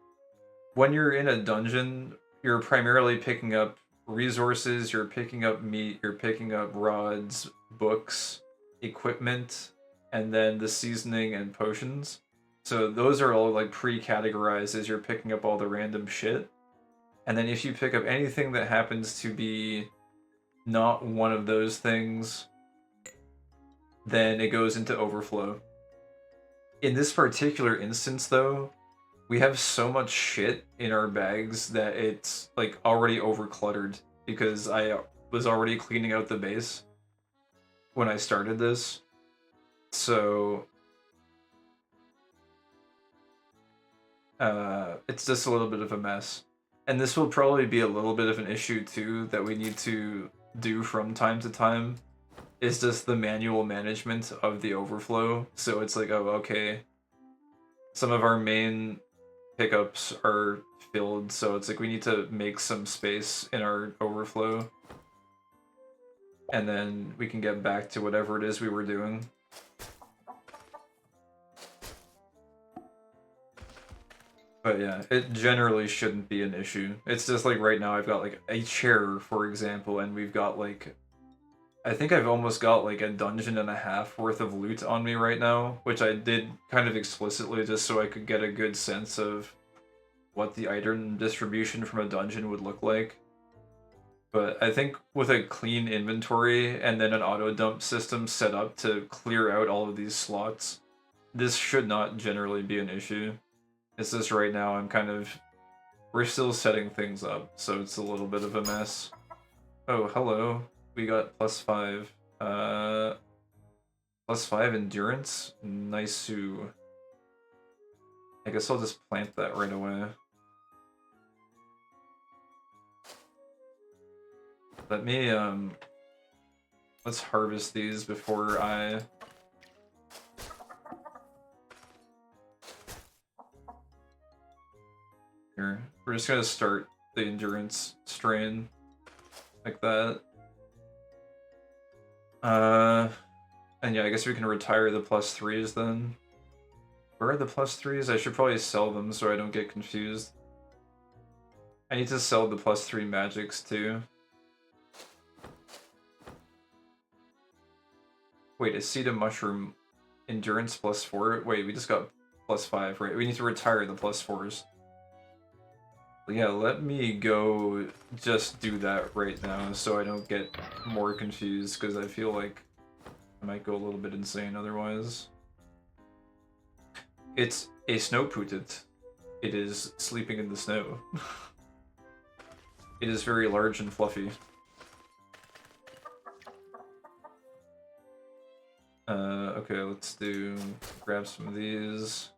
when you're in a dungeon, you're primarily picking up resources, you're picking up meat, you're picking up rods, books, equipment, and then the seasoning and potions. So those are all like pre-categorized as you're picking up all the random shit. And then if you pick up anything that happens to be not one of those things, then it goes into overflow. In this particular instance though, we have so much shit in our bags that it's like already overcluttered because I was already cleaning out the base when I started this. So it's just a little bit of a mess. And this will probably be a little bit of an issue too that we need to do from time to time. Is just the manual management of the overflow. So it's like, oh, okay. Some of our main pickups are filled, so it's like we need to make some space in our overflow. And then we can get back to whatever it is we were doing. But yeah, it generally shouldn't be an issue. It's just like right now I've got like a chair, for example, and we've got like... I think I've almost got like a dungeon and a half worth of loot on me right now, which I did kind of explicitly just so I could get a good sense of what the item distribution from a dungeon would look like. But I think with a clean inventory and then an auto dump system set up to clear out all of these slots, this should not generally be an issue. It's just right now I'm kind of... We're still setting things up, so it's a little bit of a mess. Oh, hello. We got +5. +5 endurance? Nice. I guess I'll just plant that right away. Let me, let's harvest these before I... Here. We're just gonna start the endurance strain. Like that. And yeah, I guess we can retire the +3s then. Where are the +3s? I should probably sell them so I don't get confused. I need to sell the +3 magics too. Wait, is seed of mushroom endurance +4? Wait, we just got +5, right? We need to retire the +4s. Yeah, let me go just do that right now so I don't get more confused, because I feel like I might go a little bit insane otherwise. It's a snow pootit. It is sleeping in the snow. It is very large and fluffy. Okay, let's grab some of these.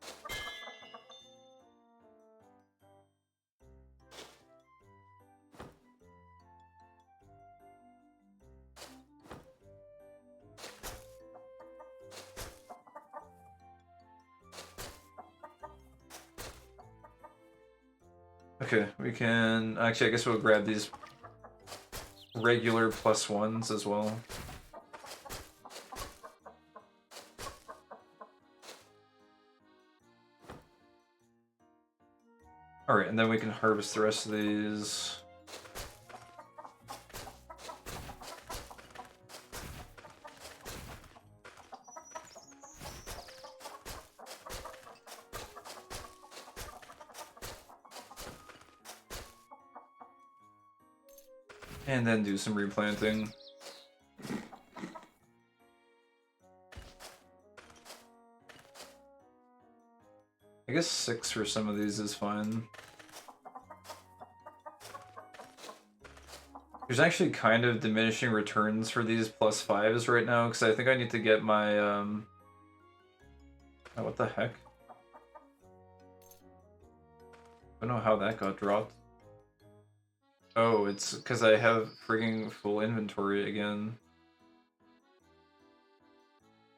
Okay, we can... Actually, I guess we'll grab these regular +1s as well. Alright, and then we can harvest the rest of these. And then do some replanting. I guess 6 for some of these is fine. There's actually kind of diminishing returns for these +5s right now, because I think I need to get my, oh, what the heck? I don't know how that got dropped. Oh, it's because I have frigging full inventory again.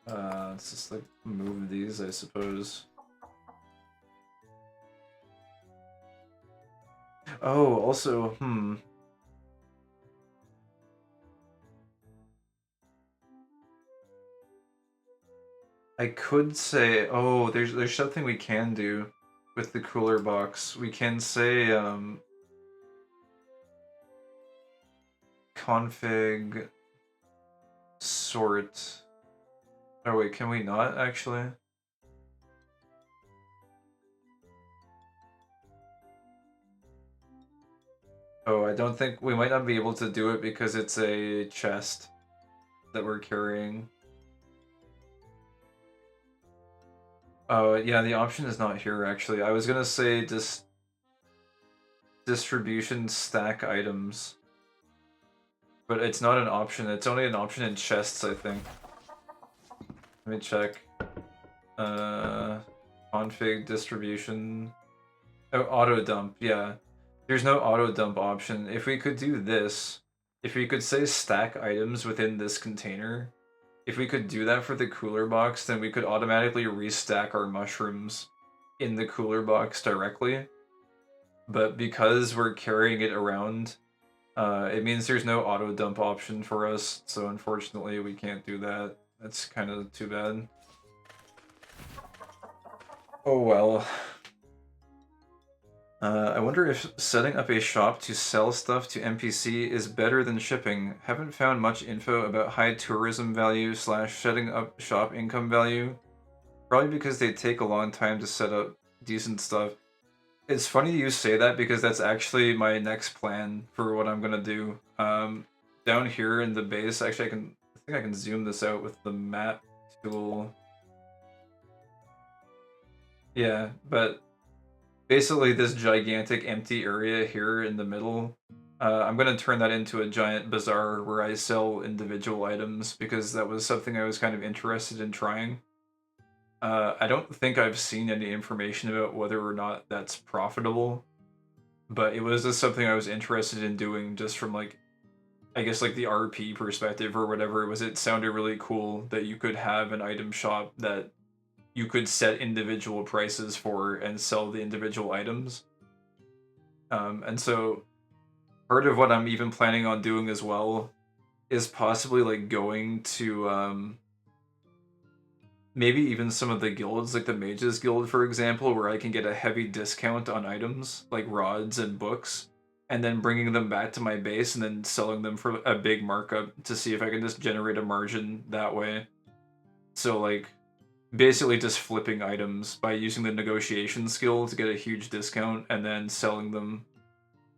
Let's just, like, move these, I suppose. Oh, also, I could say, oh, there's something we can do with the cooler box. We can say, config sort. Oh wait, can we not actually? Oh, I don't think we might not be able to do it because it's a chest that we're carrying. Oh, yeah, the option is not here actually. I was gonna say distribution stack items. But it's not an option, it's only an option in chests, I think. Let me check. Config distribution. Oh, auto dump, yeah. There's no auto dump option. If we could do this, if we could say stack items within this container, if we could do that for the cooler box, then we could automatically restack our mushrooms in the cooler box directly. But because we're carrying it around, it means there's no auto dump option for us, so unfortunately we can't do that. That's kind of too bad. Oh well. I wonder if setting up a shop to sell stuff to NPC is better than shipping. Haven't found much info about high tourism value / setting up shop income value. Probably because they take a long time to set up decent stuff. It's funny you say that because that's actually my next plan for what I'm gonna do. Down here in the base, actually I think I can zoom this out with the map tool. Yeah, but basically this gigantic empty area here in the middle, I'm gonna turn that into a giant bazaar where I sell individual items because that was something I was kind of interested in trying. I don't think I've seen any information about whether or not that's profitable, but it was just something I was interested in doing just from like, I guess like the RP perspective or whatever. It sounded really cool that you could have an item shop that you could set individual prices for and sell the individual items. And so part of what I'm even planning on doing as well is possibly like going to maybe even some of the guilds, like the Mages Guild, for example, where I can get a heavy discount on items, like rods and books, and then bringing them back to my base and then selling them for a big markup to see if I can just generate a margin that way. So, like, basically just flipping items by using the negotiation skill to get a huge discount and then selling them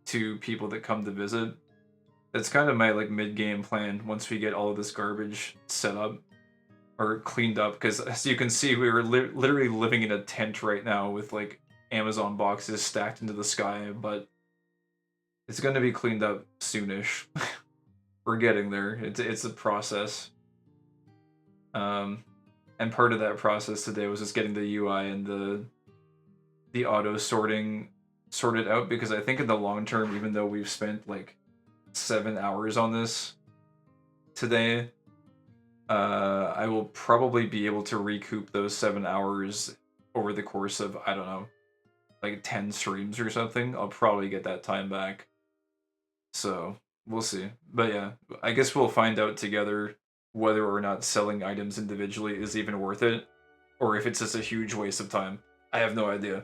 to people that come to visit. That's kind of my, like, mid-game plan once we get all of this garbage set up. Or cleaned up, because as you can see, we were literally living in a tent right now with like Amazon boxes stacked into the sky, but it's going to be cleaned up soonish. We're getting there. It's a process. And part of that process today was just getting the UI and the auto sorting sorted out, because I think in the long term, even though we've spent like 7 hours on this today, I will probably be able to recoup those 7 hours over the course of, I don't know, like 10 streams or something. I'll probably get that time back. So, we'll see. But yeah, I guess we'll find out together whether or not selling items individually is even worth it, or if it's just a huge waste of time. I have no idea.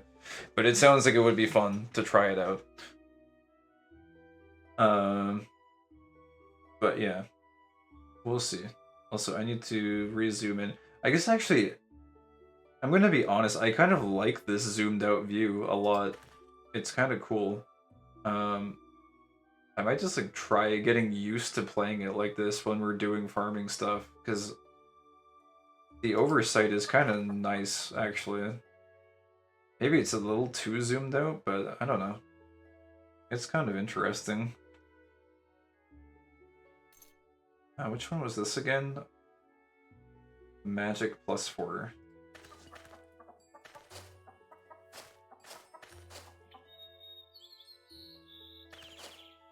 But it sounds like it would be fun to try it out. But yeah, we'll see. Also, I need to re-zoom in. I guess actually, I'm gonna be honest, I kind of like this zoomed out view a lot. It's kind of cool. I I might just like try getting used to playing it like this when we're doing farming stuff, because the oversight is kind of nice, actually. Maybe it's a little too zoomed out, but I don't know. It's kind of interesting. Which one was this again? Magic +4.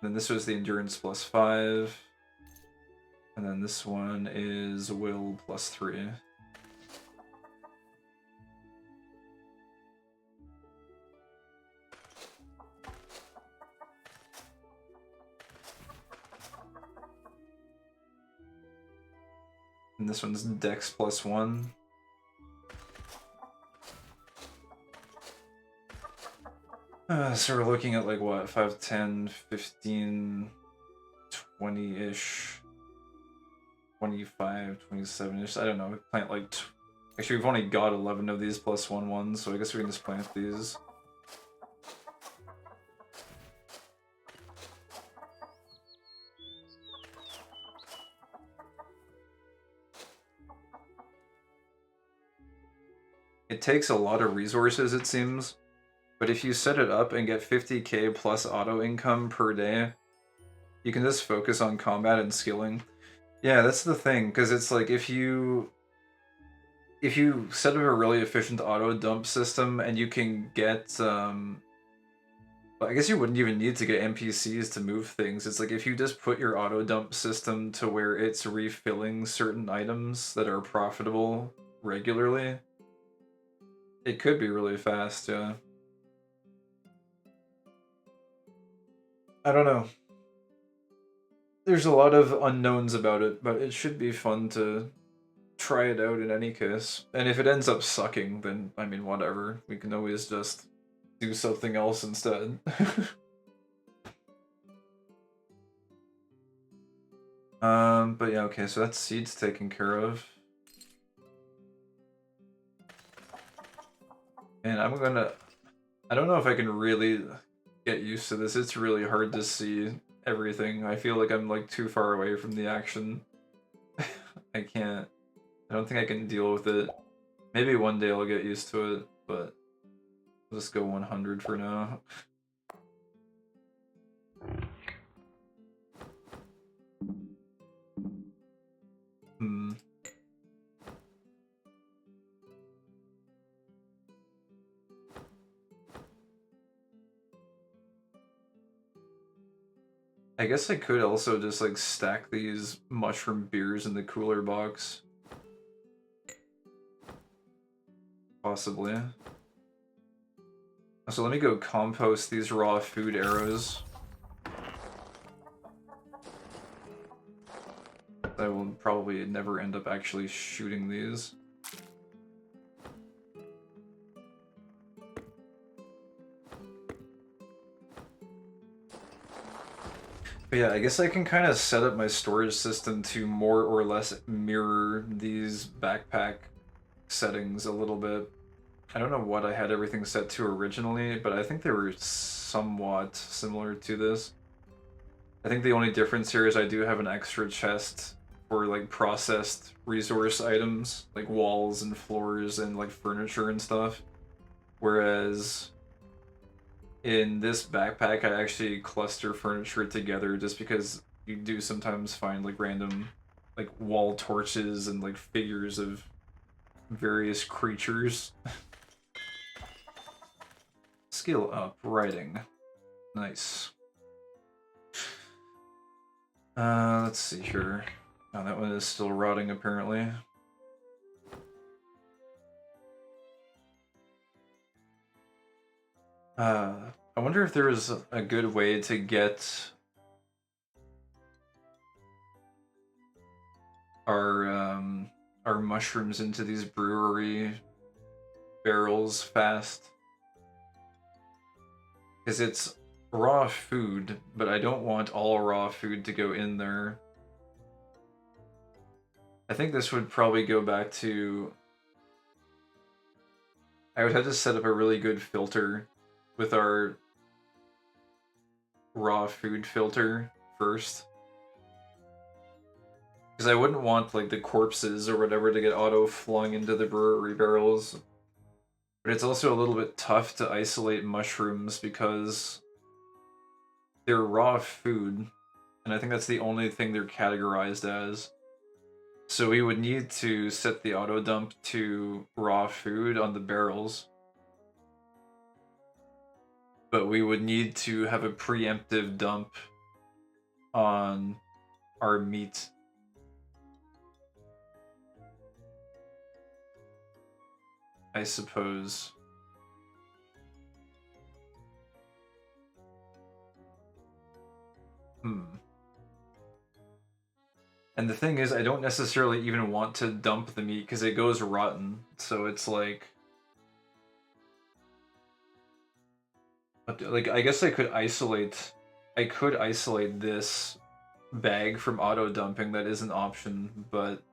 Then this was the endurance +5. And then this one is will +3. And this one's dex +1. So we're looking at like what, 5, 10, 15, 20-ish, 25, 27-ish. I don't know. We plant like actually we've only got 11 of these +1 ones, so I guess we can just plant these. It takes a lot of resources, it seems, but if you set it up and get 50k plus auto income per day, you can just focus on combat and skilling. Yeah, that's the thing, because it's like if you set up a really efficient auto dump system and you can get I guess you wouldn't even need to get NPCs to move things. It's like if you just put your auto dump system to where it's refilling certain items that are profitable regularly, it could be really fast, yeah. I don't know. There's a lot of unknowns about it, but it should be fun to try it out in any case. And if it ends up sucking, then, I mean, whatever. We can always just do something else instead. But yeah, okay, so that's seeds taken care of. And I don't know if I can really get used to this. It's really hard to see everything. I feel like I'm like too far away from the action. I don't think I can deal with it. Maybe one day I'll get used to it, but I'll just go 100 for now. I guess I could also just like stack these mushroom beers in the cooler box. Possibly. So let me go compost these raw food arrows. I will probably never end up actually shooting these. But yeah, I guess I can kind of set up my storage system to more or less mirror these backpack settings a little bit. I don't know what I had everything set to originally, but I think they were somewhat similar to this. I think the only difference here is I do have an extra chest for like processed resource items, like walls and floors and like furniture and stuff. Whereas in this backpack, I actually cluster furniture together just because you do sometimes find like random like wall torches and like figures of various creatures. Skill up, writing. Nice. Let's see here. Oh, that one is still rotting apparently. I wonder if there's a good way to get our mushrooms into these brewery barrels fast. Because it's raw food, but I don't want all raw food to go in there. I think this would probably go back to... I would have to set up a really good filter with our raw food filter first. Because I wouldn't want like the corpses or whatever to get auto flung into the brewery barrels. But it's also a little bit tough to isolate mushrooms because they're raw food, and I think that's the only thing they're categorized as. So we would need to set the auto dump to raw food on the barrels. But we would need to have a preemptive dump on our meat. I suppose. And the thing is, I don't necessarily even want to dump the meat because it goes rotten. So it's like, I guess I could isolate this bag from auto dumping. That is an option, but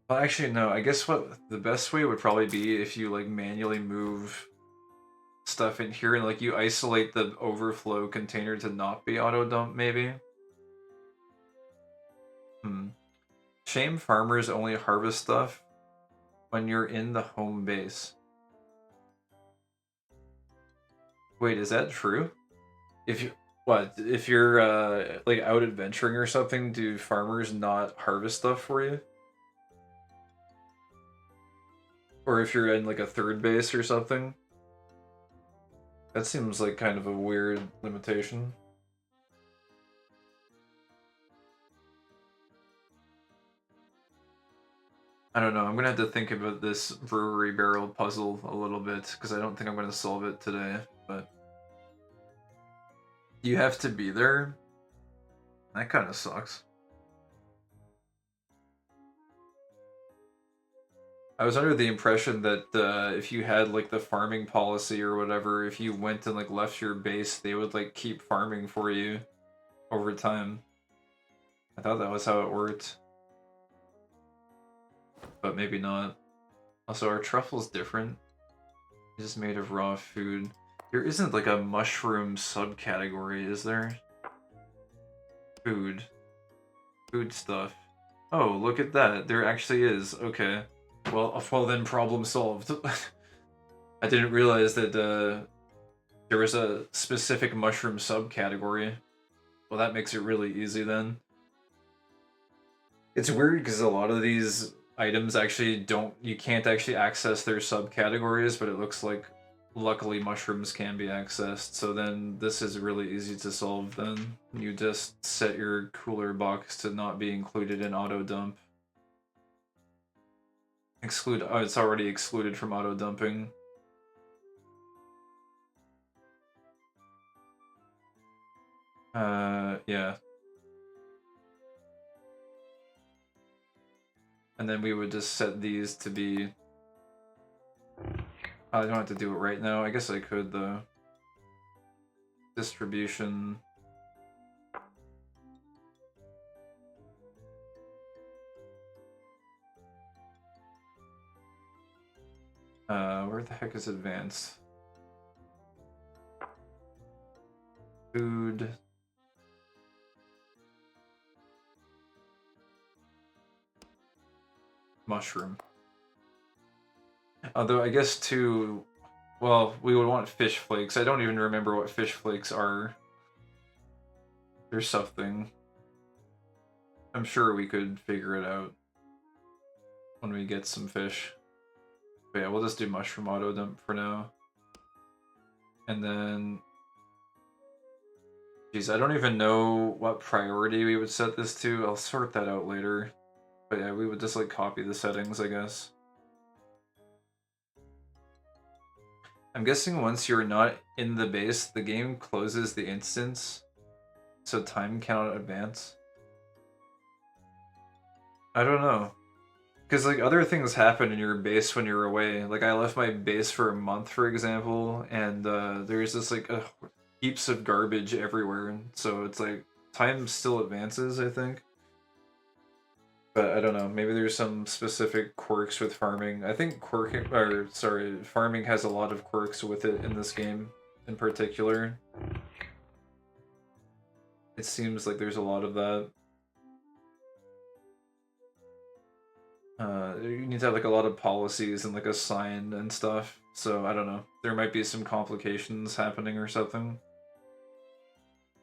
well, actually no. I guess what the best way would probably be if you like manually move stuff in here and like you isolate the overflow container to not be auto dump, maybe. Shame farmers only harvest stuff when you're in the home base. Wait, is that true? If you're like out adventuring or something, do farmers not harvest stuff for you? Or if you're in like a third base or something? That seems like kind of a weird limitation. I don't know, I'm gonna have to think about this brewery barrel puzzle a little bit, because I don't think I'm gonna solve it today, but... You have to be there? That kind of sucks. I was under the impression that if you had like the farming policy or whatever, if you went and like left your base, they would like keep farming for you over time. I thought that was how it worked. But maybe not. Also, our truffle's different. It's just made of raw food. There isn't like a mushroom subcategory, is there? Food. Food stuff. Oh, look at that. There actually is. Okay. Well then problem solved. I didn't realize that there was a specific mushroom subcategory. Well, that makes it really easy then. It's weird because a lot of these items actually you can't actually access their subcategories, but it looks like luckily mushrooms can be accessed, so then this is really easy to solve then. You just set your cooler box to not be included in auto dump. Oh, it's already excluded from auto dumping. Yeah. And then we would just set these to be... I don't have to do it right now. I guess I could, though. Distribution. Where the heck is advanced? Food. Mushroom. Although I guess too, well, we would want fish flakes. I don't even remember what fish flakes are. There's something. I'm sure we could figure it out when we get some fish. But yeah, we'll just do mushroom auto dump for now. And then... Geez, I don't even know what priority we would set this to. I'll sort that out later. But yeah, we would just like copy the settings, I guess. I'm guessing once you're not in the base, the game closes the instance, so time cannot advance. I don't know. Because like other things happen in your base when you're away. Like I left my base for a month, for example, and there's just like heaps of garbage everywhere, so it's like time still advances, I think. But I don't know, maybe there's some specific quirks with farming. I think farming has a lot of quirks with it in this game in particular. It seems like there's a lot of that. You need to have like a lot of policies and like a sign and stuff. So I don't know. There might be some complications happening or something.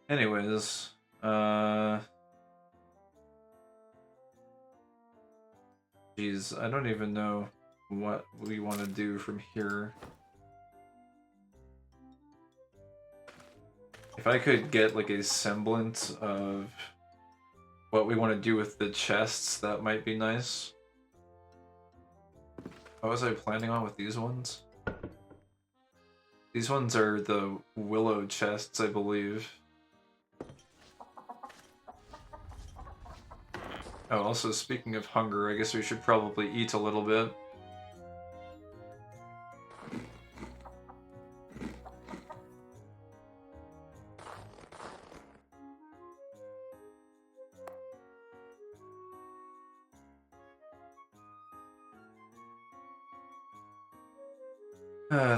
Anyways, geez, I don't even know what we want to do from here. If I could get like a semblance of what we want to do with the chests, that might be nice. What was I planning on with these ones? These ones are the willow chests, I believe. Oh, also speaking of hunger, I guess we should probably eat a little bit.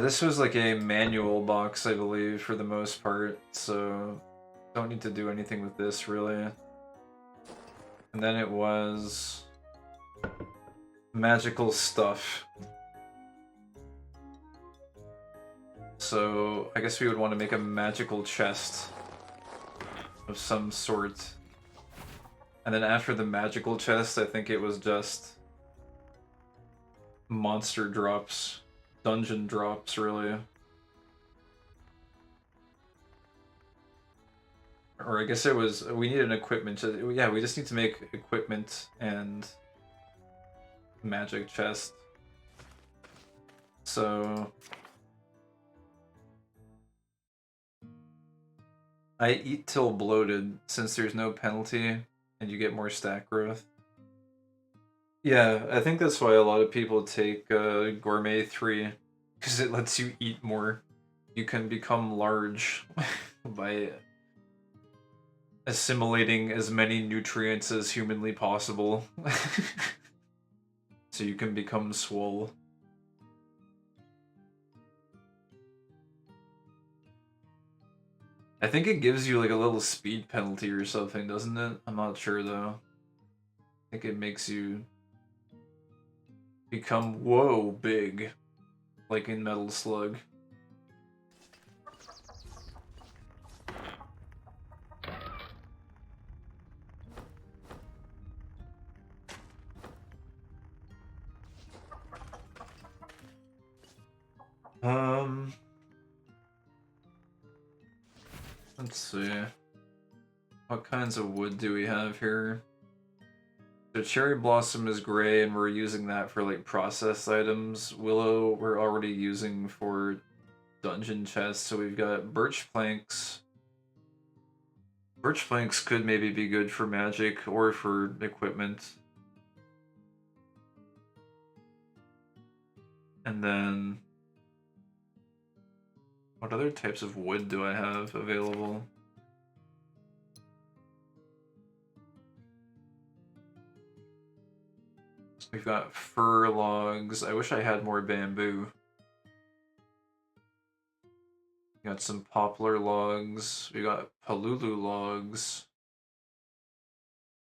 This was like a manual box, I believe, for the most part, so don't need to do anything with this, really. And then it was magical stuff. So I guess we would want to make a magical chest of some sort. And then after the magical chest, I think it was just monster drops. Dungeon drops, really. Or I guess it was, we need an equipment. Yeah, we just need to make equipment and magic chest. So I eat till bloated since there's no penalty and you get more stack growth. Yeah, I think that's why a lot of people take Gourmet 3, because it lets you eat more. You can become large by assimilating as many nutrients as humanly possible. So you can become swole. I think it gives you like a little speed penalty or something, doesn't it? I'm not sure though. I think it makes you become whoa big, like in Metal Slug. Let's see. What kinds of wood do we have here? So cherry blossom is gray and we're using that for like processed items. Willow we're already using for dungeon chests, so we've got birch planks. Birch planks could maybe be good for magic or for equipment. And then what other types of wood do I have available? We've got fir logs. I wish I had more bamboo. Got some poplar logs. We got palulu logs.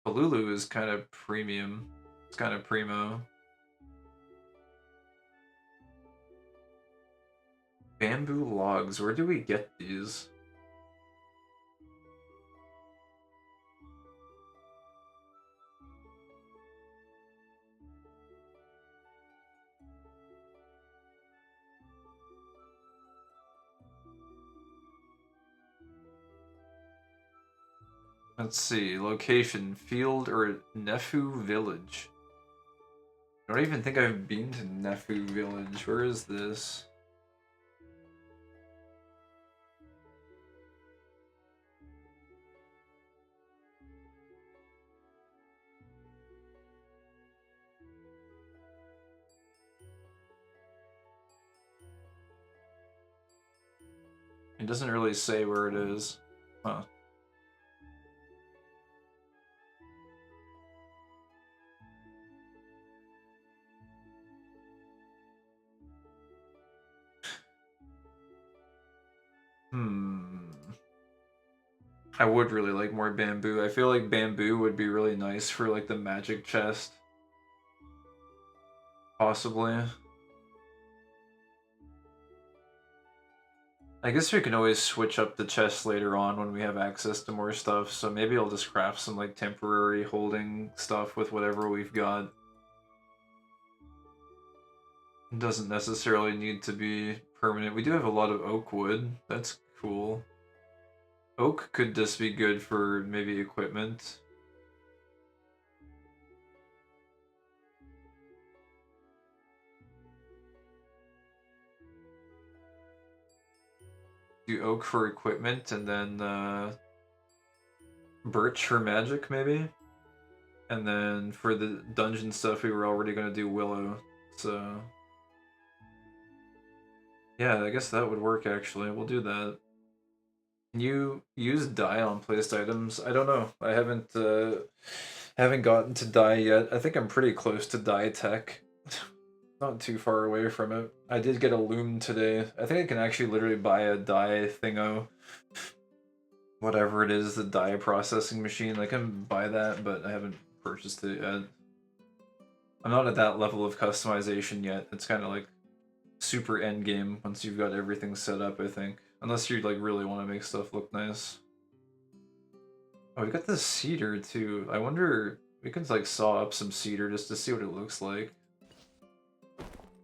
Palulu is kind of premium. It's kind of primo. Bamboo logs. Where do we get these? Let's see, location, field or Nefu Village. I don't even think I've been to Nefu Village. Where is this? It doesn't really say where it is. Huh. I would really like more bamboo. I feel like bamboo would be really nice for like the magic chest. Possibly. I guess we can always switch up the chest later on when we have access to more stuff, so maybe I'll just craft some like temporary holding stuff with whatever we've got. It doesn't necessarily need to be permanent. We do have a lot of oak wood. That's cool. Oak could just be good for maybe equipment. Do oak for equipment and then birch for magic maybe? And then for the dungeon stuff we were already gonna do willow, so... Yeah, I guess that would work actually. We'll do that. Can you use dye on placed items? I don't know. I haven't gotten to dye yet. I think I'm pretty close to dye tech. Not too far away from it. I did get a loom today. I think I can actually literally buy a dye thingo. Whatever it is, the dye processing machine. I can buy that, but I haven't purchased it yet. I'm not at that level of customization yet. It's kind of like super end game once you've got everything set up, I think. Unless you like really want to make stuff look nice. Oh, we got this cedar too. I wonder, we could like saw up some cedar just to see what it looks like.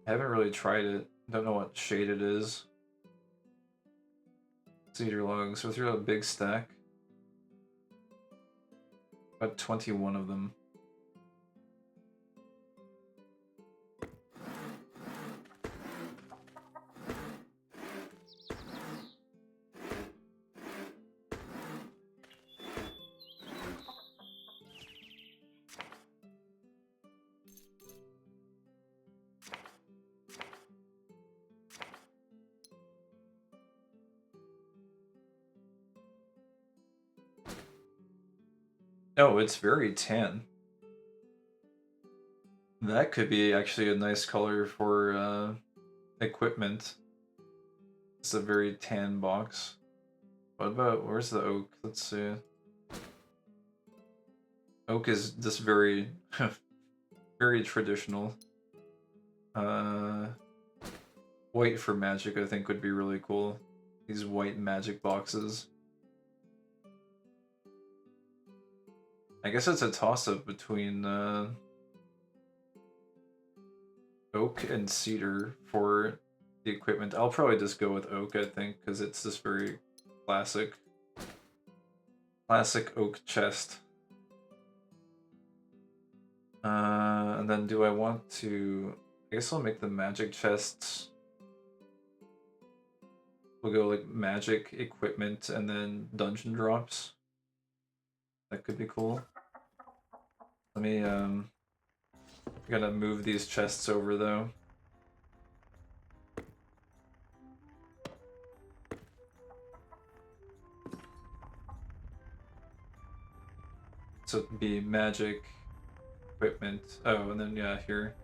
I haven't really tried it. Don't know what shade it is. Cedar logs. So through a big stack. About 21 of them. Oh, it's very tan. That could be actually a nice color for equipment. It's a very tan box. What about, where's the oak? Let's see. Oak is just very, very traditional. White for magic I think would be really cool. These white magic boxes. I guess it's a toss-up between oak and cedar for the equipment. I'll probably just go with oak, I think, because it's just very classic. Classic oak chest. And then do I want to... I guess I'll make the magic chests. We'll go like magic, equipment, and then dungeon drops. That could be cool. Let me, I gotta move these chests over though. So it'd be magic, equipment. Oh, and then yeah, here.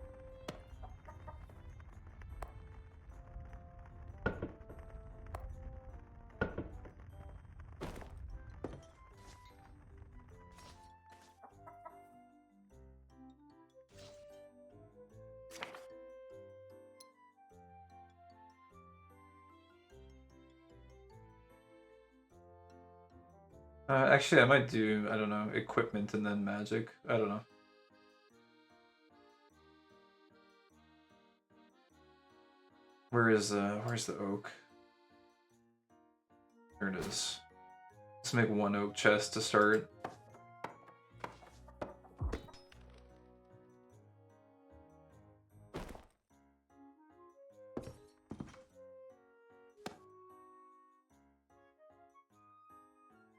Actually, I might do, I don't know, equipment and then magic. I don't know. Where's the oak? There it is. Let's make one oak chest to start.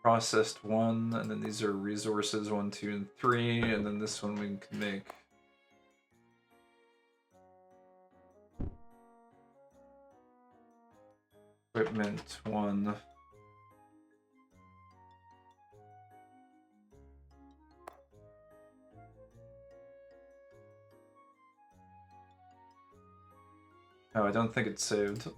Processed 1, and then these are resources 1, 2, and 3, and then this one we can make. Equipment 1. Oh, I don't think it's saved.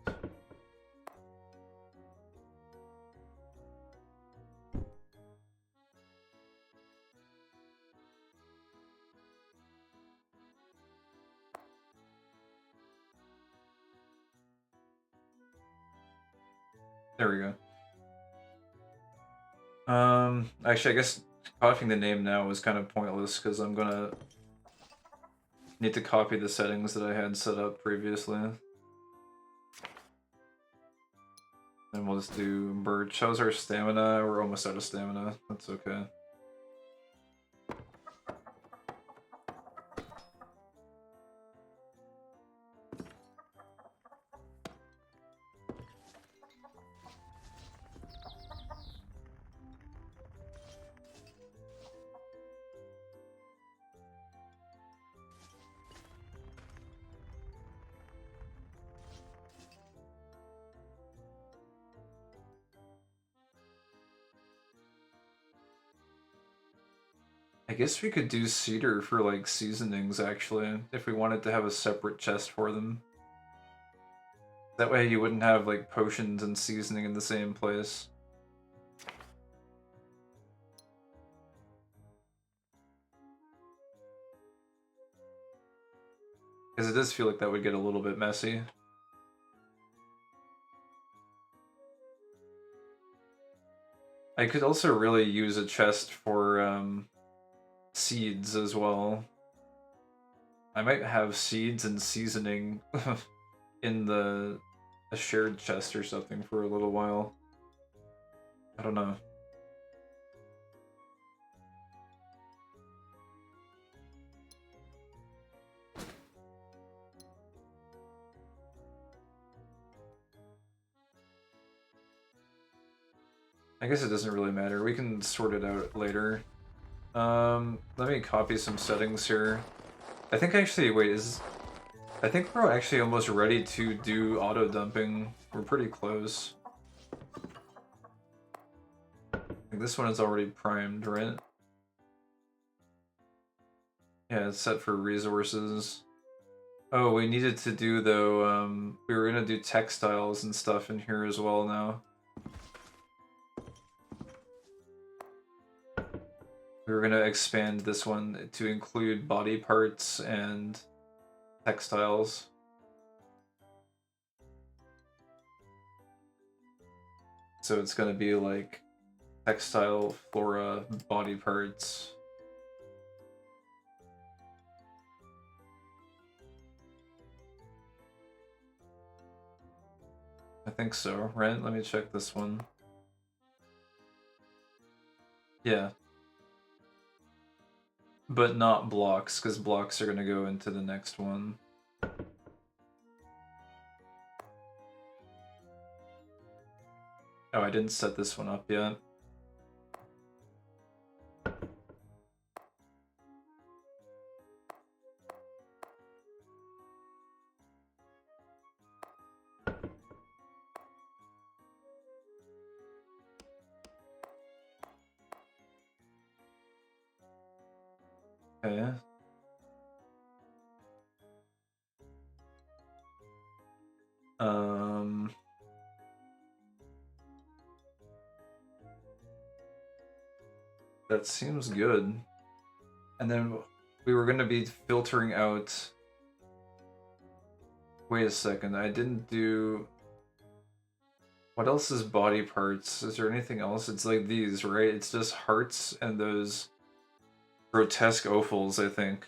There we go. Actually, I guess copying the name now is kind of pointless because I'm gonna need to copy the settings that I had set up previously. And we'll just do Birch. How's our stamina? We're almost out of stamina. That's okay. I guess we could do cedar for like seasonings actually, if we wanted to have a separate chest for them. That way you wouldn't have like potions and seasoning in the same place. Because it does feel like that would get a little bit messy. I could also really use a chest for seeds as well. I might have seeds and seasoning in a shared chest or something for a little while. I don't know. I guess it doesn't really matter. We can sort it out later. Let me copy some settings here. I think actually, wait, I think we're actually almost ready to do auto dumping. We're pretty close. Like this one is already primed, right? Yeah, it's set for resources. Oh, we needed to do though, we were gonna do textiles and stuff in here as well now. We were gonna expand this one to include body parts and textiles. So it's gonna be like textile, flora, body parts. I think so, right? Let me check this one. Yeah. But not blocks, because blocks are gonna go into the next one. Oh, I didn't set this one up yet. Okay. That seems good. And then we were gonna be filtering out... Wait a second, I didn't do... What else is body parts? Is there anything else? It's like these, right? It's just hearts and those grotesque offals, I think.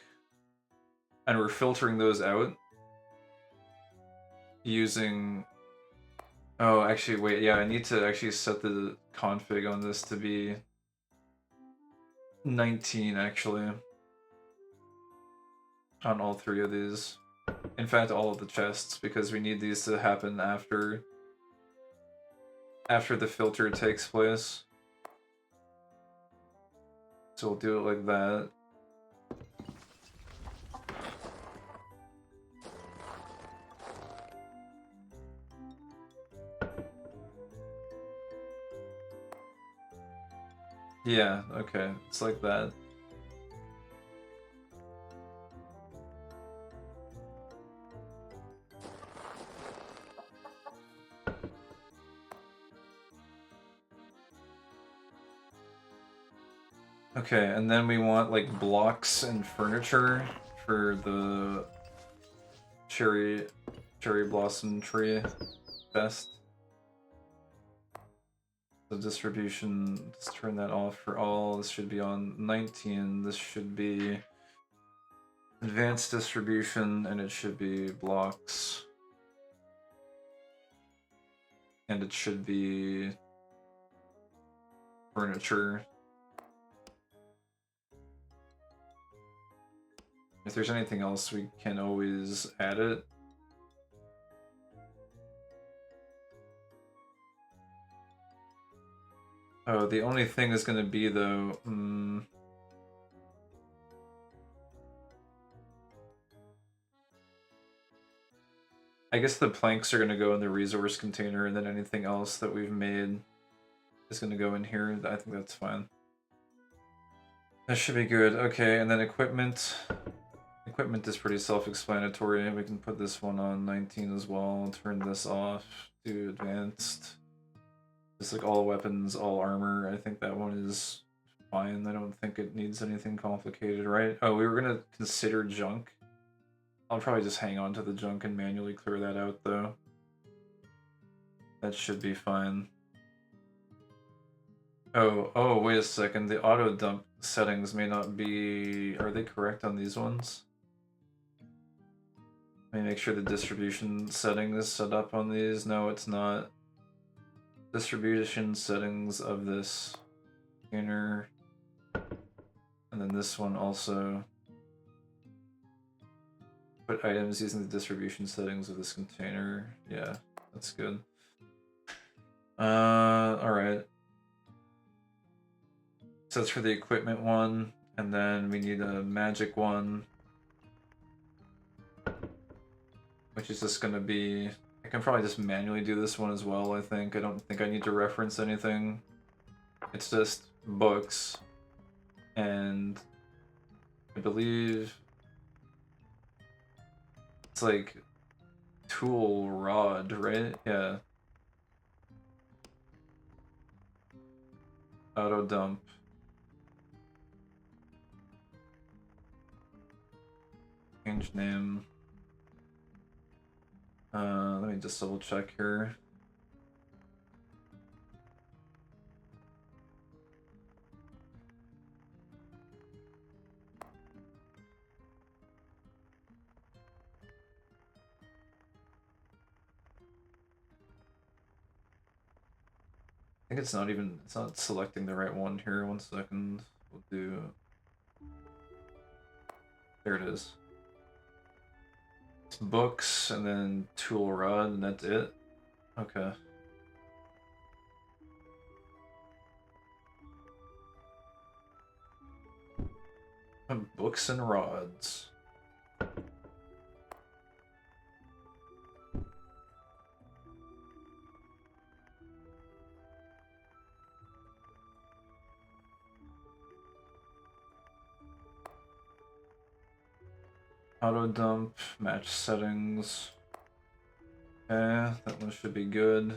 And we're filtering those out using... Oh, actually, wait, yeah, I need to actually set the config on this to be 19, actually. On all three of these. In fact, all of the chests, because we need these to happen after the filter takes place. So we'll do it like that. Yeah, okay, it's like that. Okay, and then we want like blocks and furniture for the cherry blossom tree vest. The distribution, let's turn that off for all. This should be on 19. This should be advanced distribution, and it should be blocks. And it should be furniture. If there's anything else, we can always add it. Oh, the only thing is going to be, though... I guess the planks are going to go in the resource container, and then anything else that we've made is going to go in here. I think that's fine. That should be good. Okay, and then equipment. Equipment is pretty self-explanatory. We can put this one on 19 as well. Turn this off to advanced. Just like all weapons, all armor. I think that one is fine. I don't think it needs anything complicated, right? Oh, we were gonna consider junk. I'll probably just hang on to the junk and manually clear that out, though. That should be fine. Oh, wait a second. The auto dump settings may not be... Are they correct on these ones? Let me make sure the distribution setting is set up on these. No, it's not. Distribution settings of this container. And then this one also. Put items using the distribution settings of this container. Yeah, that's good. Alright. So that's for the equipment one, and then we need a magic one. Which is just gonna be... I can probably just manually do this one as well, I think. I don't think I need to reference anything. It's just books. And... I believe... It's like... tool rod, right? Yeah. Auto dump. Change name. Let me just double check here. I think it's not selecting the right one here. 1 second. We'll do... There it is. It's books, and then tool rod, and that's it? Okay. Books and rods. Auto dump, match settings. Okay, that one should be good.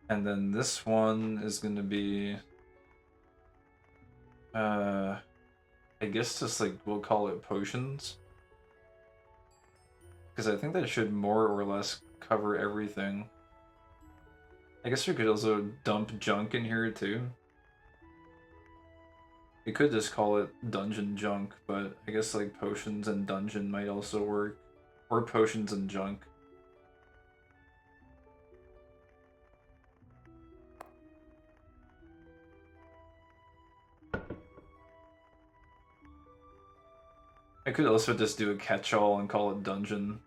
And then this one is gonna be... I guess just like, we'll call it potions. Because I think that should more or less cover everything. I guess we could also dump junk in here too. We could just call it dungeon junk, but I guess like potions and dungeon might also work. Or potions and junk. I could also just do a catch-all and call it dungeon.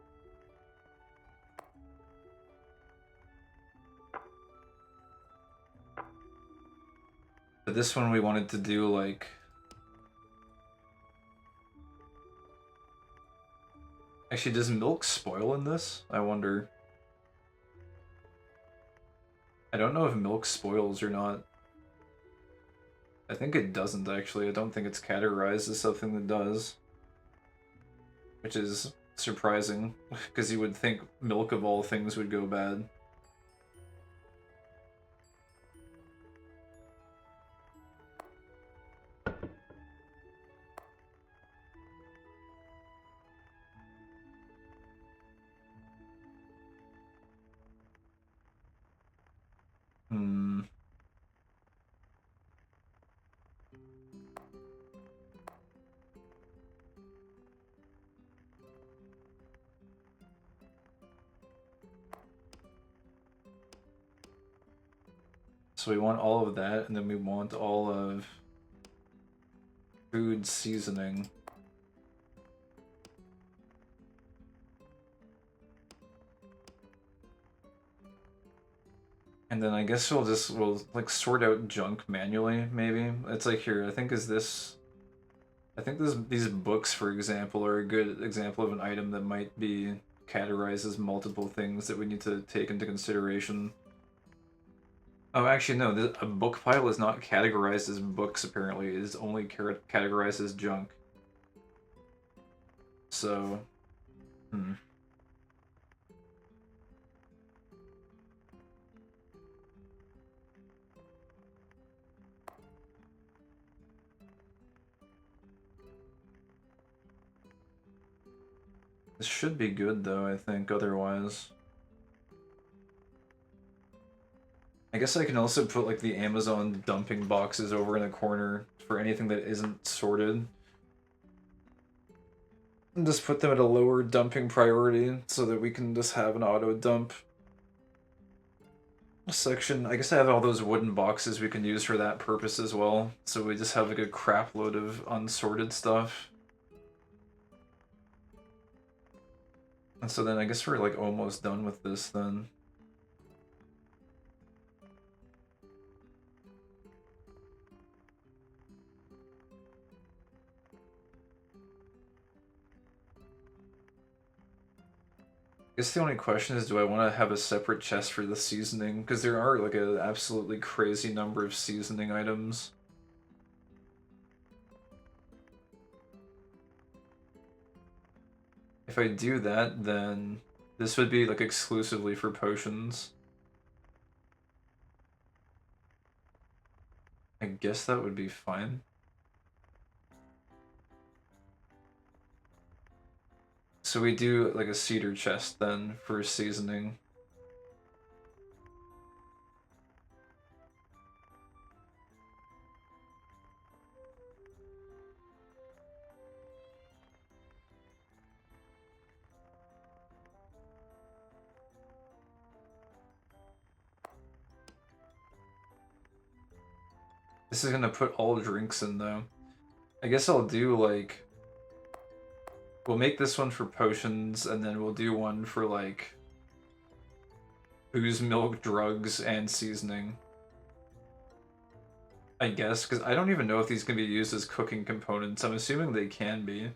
But this one we wanted to do like... Actually, does milk spoil in this? I wonder. I don't know if milk spoils or not. I think it doesn't, actually. I don't think it's categorized as something that does. Which is surprising, because you would think milk of all things would go bad. Hmm. So we want all of that, and then we want all of food seasoning. And then I guess we'll like sort out junk manually, maybe. It's like here, I think these books, for example, are a good example of an item that might be categorized as multiple things that we need to take into consideration. Oh, actually, no, a book pile is not categorized as books, apparently. It is only categorized as junk. So, hmm. This should be good, though, I think, otherwise. I guess I can also put, like, the Amazon dumping boxes over in a corner for anything that isn't sorted. And just put them at a lower dumping priority so that we can just have an auto dump section. I guess I have all those wooden boxes we can use for that purpose as well. So we just have like a crap load of unsorted stuff. And so then I guess we're like almost done with this then. I guess the only question is, do I want to have a separate chest for the seasoning? Because there are like an absolutely crazy number of seasoning items. If I do that, then this would be like exclusively for potions. I guess that would be fine. So we do like a cedar chest then for seasoning. This is gonna put all drinks in though. I guess I'll do like, we'll make this one for potions and then we'll do one for like booze, milk, drugs, and seasoning. I guess, because I don't even know if these can be used as cooking components. I'm assuming they can be.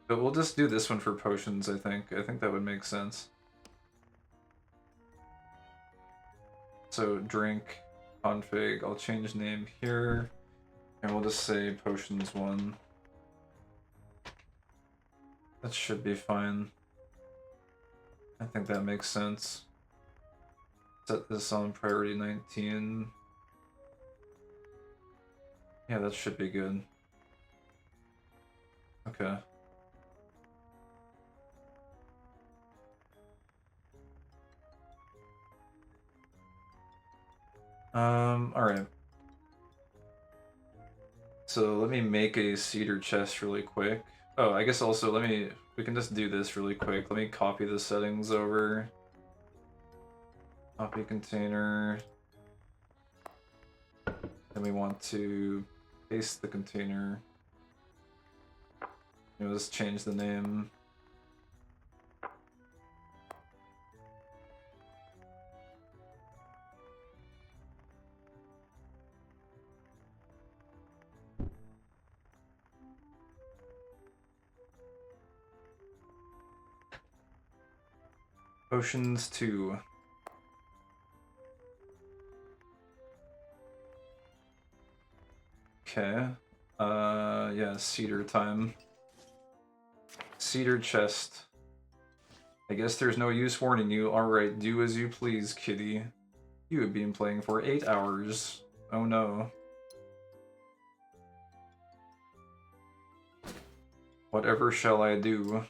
But we'll just do this one for potions, I think. I think that would make sense. So, drink, config, I'll change name here. And we'll just say potions 1. That should be fine. I think that makes sense. Set this on priority 19. Yeah, that should be good. Okay. Alright. So let me make a cedar chest really quick. Oh, I guess also we can just do this really quick. Let me copy the settings over. Copy container. Then we want to paste the container. Let's change the name. Potions 2. Okay. Yeah, cedar time. Cedar chest. I guess there's no use warning you. Alright, do as you please, kitty. You have been playing for 8 hours. Oh no. Whatever shall I do?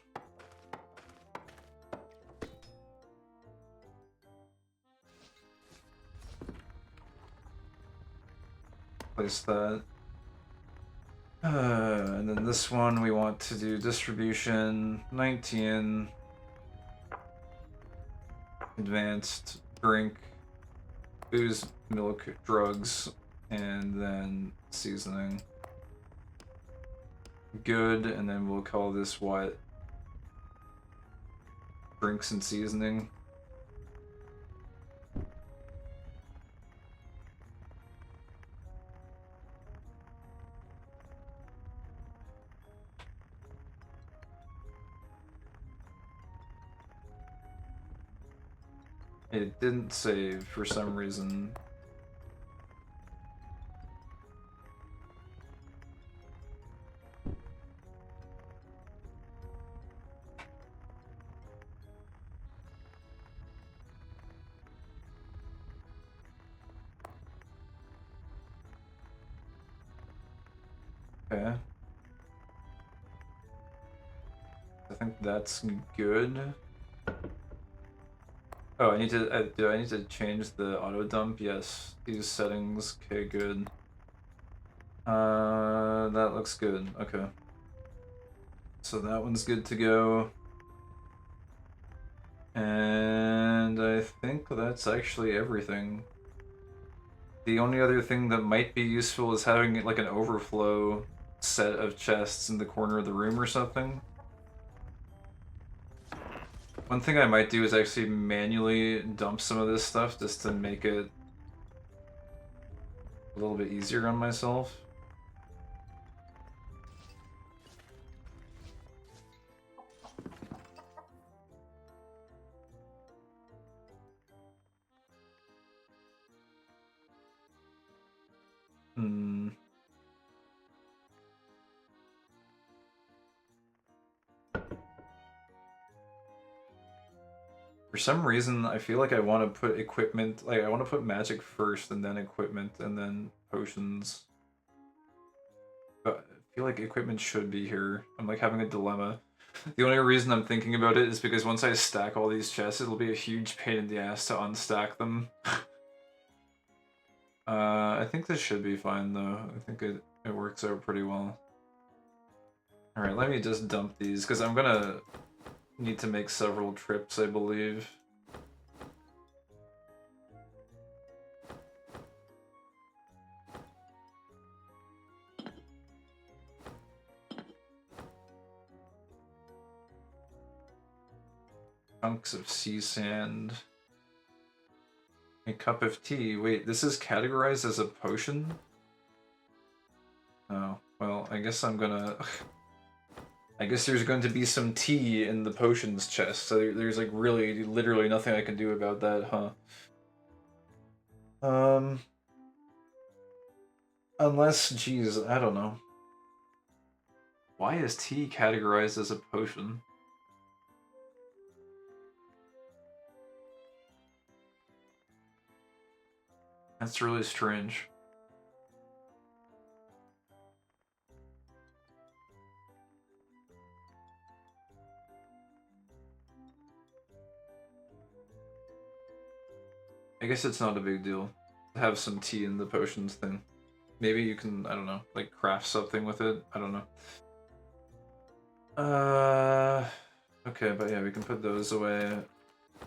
place that. And then this one we want to do distribution 19, advanced drink, booze, milk, drugs, and then seasoning. Good, and then we'll call this what? Drinks and seasoning. It didn't save for some reason. Okay. I think that's good. Oh, I need to. Do I need to change the auto dump? Yes. These settings. Okay, good. That looks good. Okay. So that one's good to go. And I think that's actually everything. The only other thing that might be useful is having like an overflow set of chests in the corner of the room or something. One thing I might do is actually manually dump some of this stuff just to make it a little bit easier on myself. Hmm. For some reason, I feel like I want to put equipment, like I want to put magic first and then equipment and then potions. But I feel like equipment should be here. I'm like having a dilemma. The only reason I'm thinking about it is because once I stack all these chests, it'll be a huge pain in the ass to unstack them. I think this should be fine though. I think it works out pretty well. Alright, let me just dump these, because I'm gonna need to make several trips, I believe. Chunks of sea sand. A cup of tea. Wait, this is categorized as a potion? Oh, well, I guess I'm gonna... I guess there's going to be some tea in the potions chest, so there's like really, literally nothing I can do about that, huh? Unless, geez, I don't know. Why is tea categorized as a potion? That's really strange. I guess it's not a big deal to have some tea in the potions thing. Maybe you can, I don't know, like craft something with it. I don't know. Okay, but yeah, we can put those away.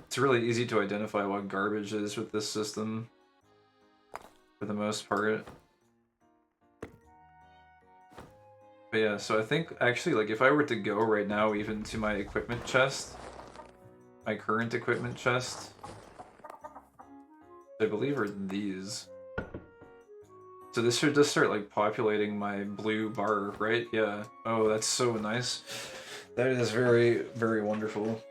It's really easy to identify what garbage is with this system, for the most part. But yeah, so I think actually, like, if I were to go right now even to my equipment chest, my current equipment chest, I believe are these. So this should just start, like, populating my blue bar, right? Yeah. Oh, that's so nice. That is very, very wonderful.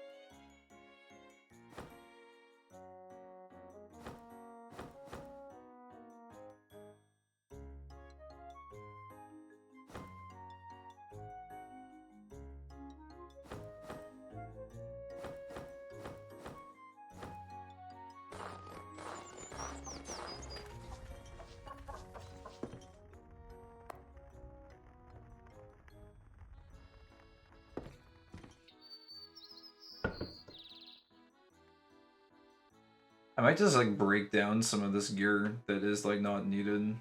I might just like break down some of this gear that is like not needed.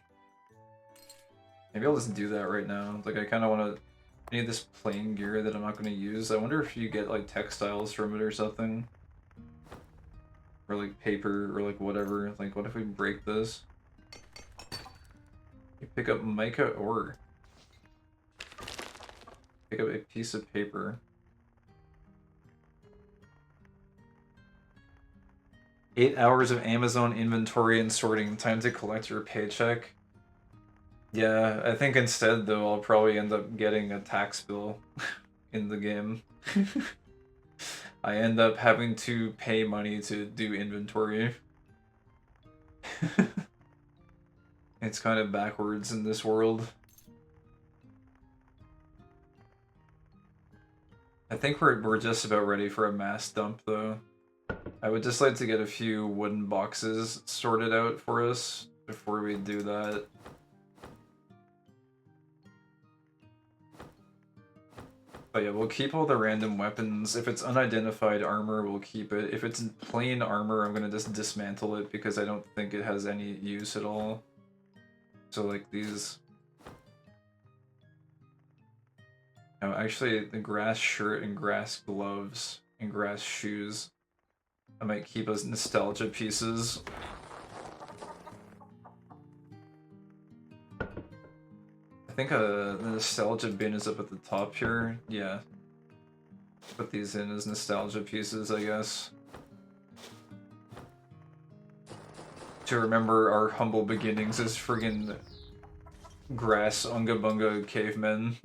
Maybe I'll just do that right now. Like, I kind of want to... I need this plain gear that I'm not going to use. I wonder if you get, like, textiles from it or something. Or, like, paper, or, like, whatever. Like, what if we break this? You pick up mica ore. Pick up a piece of paper. 8 hours of Amazon inventory and sorting. Time to collect your paycheck. Yeah, I think instead, though, I'll probably end up getting a tax bill in the game. I end up having to pay money to do inventory. It's kind of backwards in this world. I think we're just about ready for a mass dump, though. I would just like to get a few wooden boxes sorted out for us before we do that. But yeah, we'll keep all the random weapons. If it's unidentified armor, we'll keep it. If it's plain armor, I'm gonna just dismantle it because I don't think it has any use at all. So like these... No, actually, the grass shirt and grass gloves and grass shoes I might keep as nostalgia pieces. I think the nostalgia bin is up at the top here. Yeah. Put these in as nostalgia pieces, I guess. To remember our humble beginnings as friggin' grass unga bunga cavemen.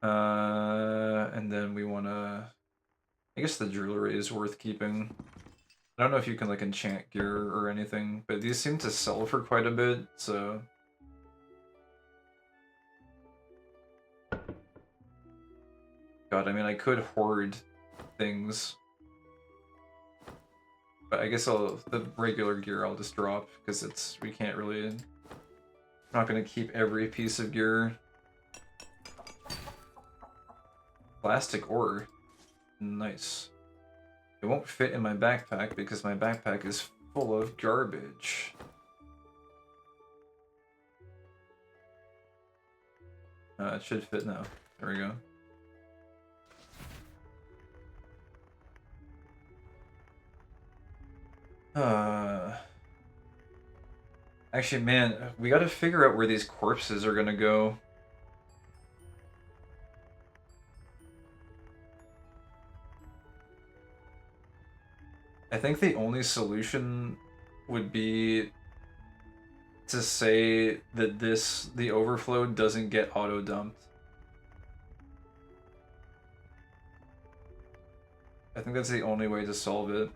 And then we wanna... I guess the jewelry is worth keeping. I don't know if you can like enchant gear or anything, but these seem to sell for quite a bit, so... God, I mean, I could hoard things. But I guess the regular gear I'll just drop, because we can't really... I'm not gonna keep every piece of gear. Plastic ore. Nice. It won't fit in my backpack because my backpack is full of garbage. It should fit now. There we go. Actually, man, we gotta figure out where these corpses are gonna go. I think the only solution would be to say that the overflow doesn't get auto-dumped. I think that's the only way to solve it.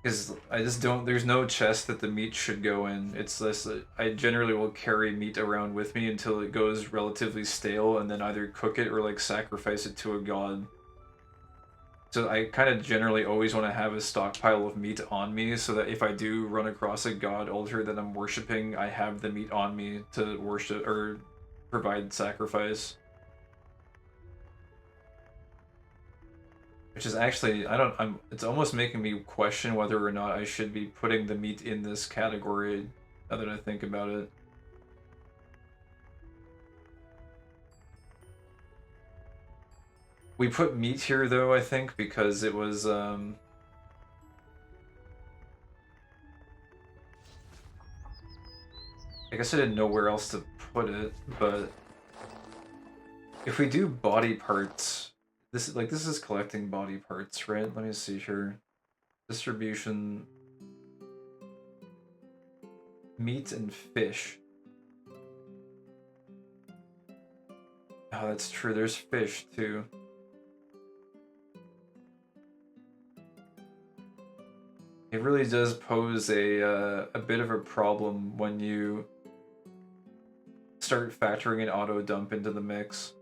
Because I just don't, there's no chest that the meat should go in. It's this, I generally will carry meat around with me until it goes relatively stale and then either cook it or like sacrifice it to a god. So I kind of generally always want to have a stockpile of meat on me so that if I do run across a god altar that I'm worshipping, I have the meat on me to worship or provide sacrifice. Which is actually, it's almost making me question whether or not I should be putting the meat in this category, now that I think about it. We put meat here, though, I think, because it was, I guess I didn't know where else to put it, but... If we do body parts... This is collecting body parts, right? Let me see here. Distribution... Meat and fish. Oh, that's true. There's fish, too. It really does pose a bit of a problem when you start factoring an auto dump into the mix.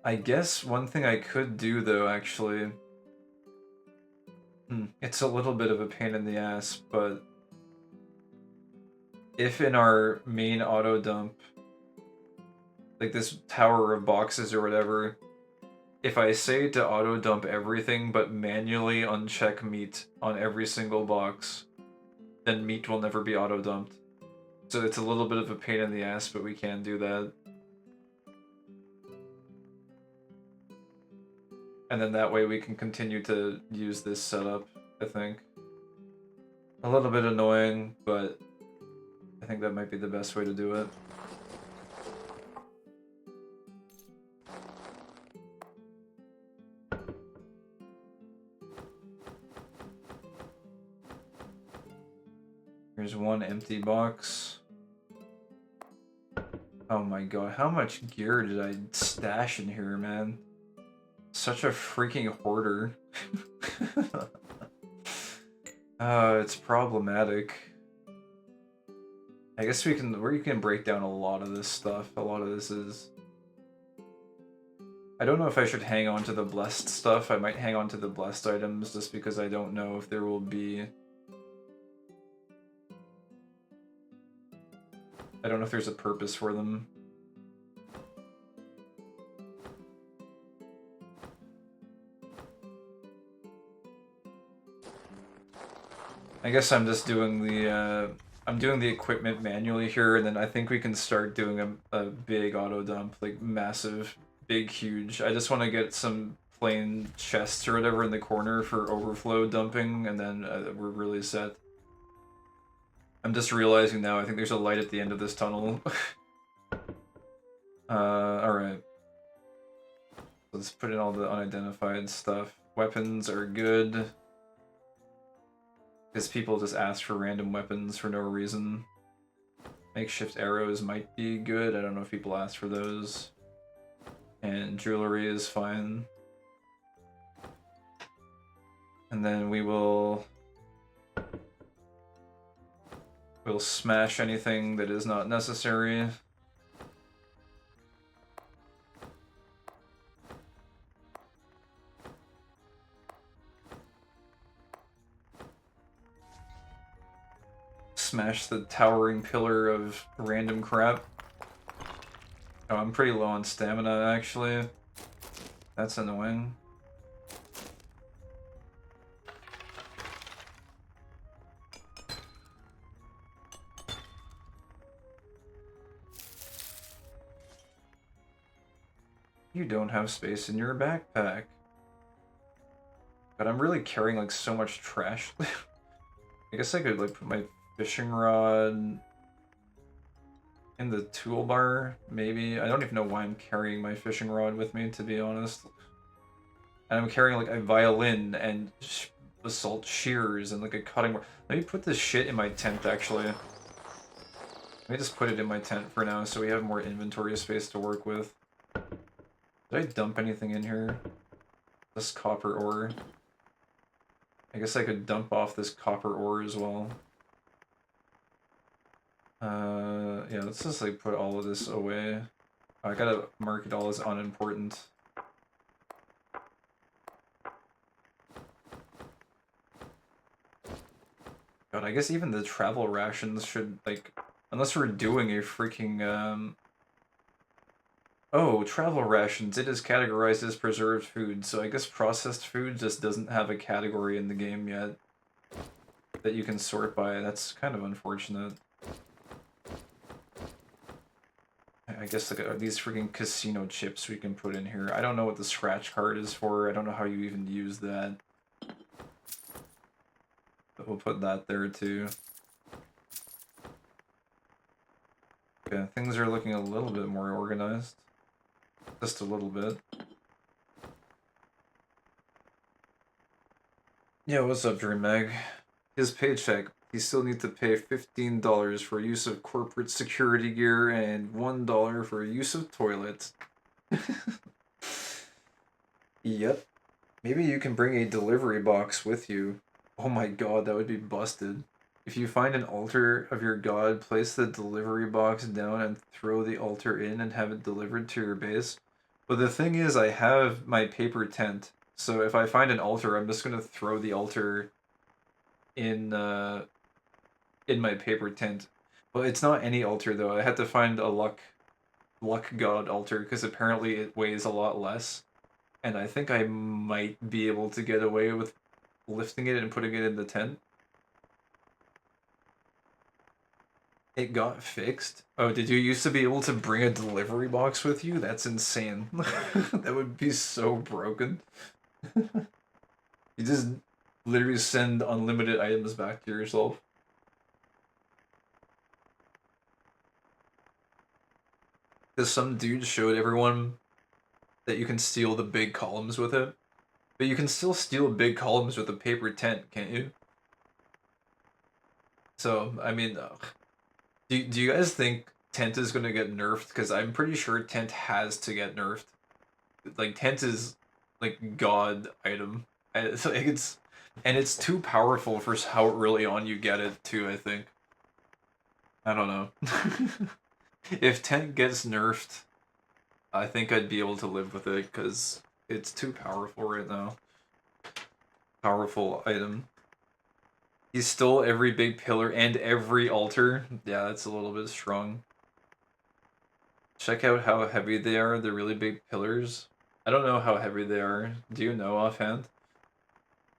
I guess one thing I could do, though, actually... It's a little bit of a pain in the ass, but... If in our main auto dump... like this tower of boxes or whatever, if I say to auto dump everything but manually uncheck meat on every single box, then meat will never be auto dumped. So it's a little bit of a pain in the ass, but we can do that. And then that way we can continue to use this setup, I think. A little bit annoying, but I think that might be the best way to do it. Here's one empty box. Oh my god, how much gear did I stash in here, man? Such a freaking hoarder. It's problematic. I guess we can break down a lot of this stuff. A lot of this is... I don't know if I should hang on to the blessed stuff. I might hang on to the blessed items just because I don't know if there will be... I don't know if there's a purpose for them. I guess I'm just doing the, I'm doing the equipment manually here, and then I think we can start doing a big auto dump, like massive, big, huge. I just want to get some plain chests or whatever in the corner for overflow dumping, and then we're really set. I'm just realizing now, I think there's a light at the end of this tunnel. Alright. Let's put in all the unidentified stuff. Weapons are good. Because people just ask for random weapons for no reason. Makeshift arrows might be good. I don't know if people ask for those. And jewelry is fine. And then we'll smash anything that is not necessary. Smash the towering pillar of random crap. Oh, I'm pretty low on stamina, actually. That's annoying. You don't have space in your backpack. But I'm really carrying, like, so much trash. I guess I could, like, put my fishing rod in the toolbar, maybe. I don't even know why I'm carrying my fishing rod with me, to be honest. And I'm carrying, like, a violin and assault shears and, like, a cutting board. Let me put this shit in my tent, actually. Let me just put it in my tent for now so we have more inventory space to work with. Did I dump anything in here? This copper ore. I guess I could dump off this copper ore as well. Yeah, let's just like put all of this away. I gotta mark it all as unimportant. God, I guess even the travel rations should, like, unless we're doing a freaking, Oh, travel rations. It is categorized as preserved food, so I guess processed food just doesn't have a category in the game yet that you can sort by. That's kind of unfortunate. I guess like these freaking casino chips we can put in here. I don't know what the scratch card is for. I don't know how you even use that. But we'll put that there too. Okay, things are looking a little bit more organized. Just a little bit. Yeah, what's up, Dream Mag? His paycheck. He still needs to pay $15 for use of corporate security gear and $1 for use of toilet. Yep. Maybe you can bring a delivery box with you. Oh my god, that would be busted. If you find an altar of your god, place the delivery box down and throw the altar in and have it delivered to your base. But the thing is, I have my paper tent, so if I find an altar, I'm just gonna throw the altar in my paper tent. But it's not any altar though. I had to find a luck Luck God altar because apparently it weighs a lot less. And I think I might be able to get away with lifting it and putting it in the tent. It got fixed? Oh, did you used to be able to bring a delivery box with you? That's insane. That would be so broken. You just literally send unlimited items back to yourself. Because some dude showed everyone that you can steal the big columns with it. But you can still steal big columns with a paper tent, can't you? So, I mean, do you guys think tent is gonna get nerfed? Because I'm pretty sure tent has to get nerfed. Like, tent is, like, god item. And it's, like, it's too powerful for how early on you get it, too, I think. I don't know. If tent gets nerfed, I think I'd be able to live with it, because it's too powerful right now. Powerful item. He stole every big pillar and every altar. Yeah, that's a little bit strong. Check out how heavy they are, the really big pillars. I don't know how heavy they are. Do you know offhand?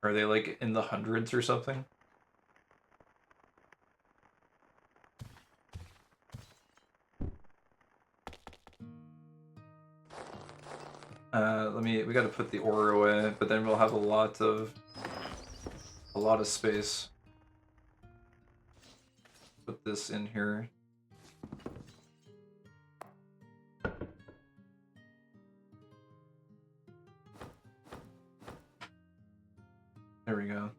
Are they like in the hundreds or something? We gotta put the ore away, but then we'll have a lot of space. Put this in here. There we go.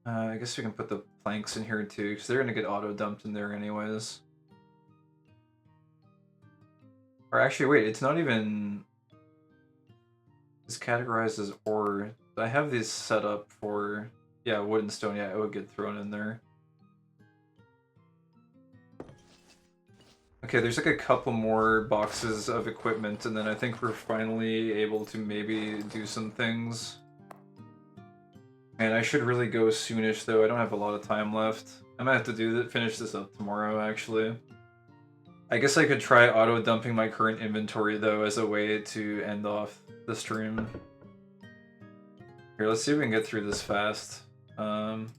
I guess we can put the planks in here too, because they're gonna get auto-dumped in there anyways. Or actually, wait, it's not even... It's categorized as ore. I have these set up for... Yeah, wood and stone, yeah, it would get thrown in there. Okay, there's like a couple more boxes of equipment, and then I think we're finally able to maybe do some things. And I should really go soonish, though. I don't have a lot of time left. I might have to finish this up tomorrow, actually. I guess I could try auto-dumping my current inventory, though, as a way to end off the stream. Here, let's see if we can get through this fast. Move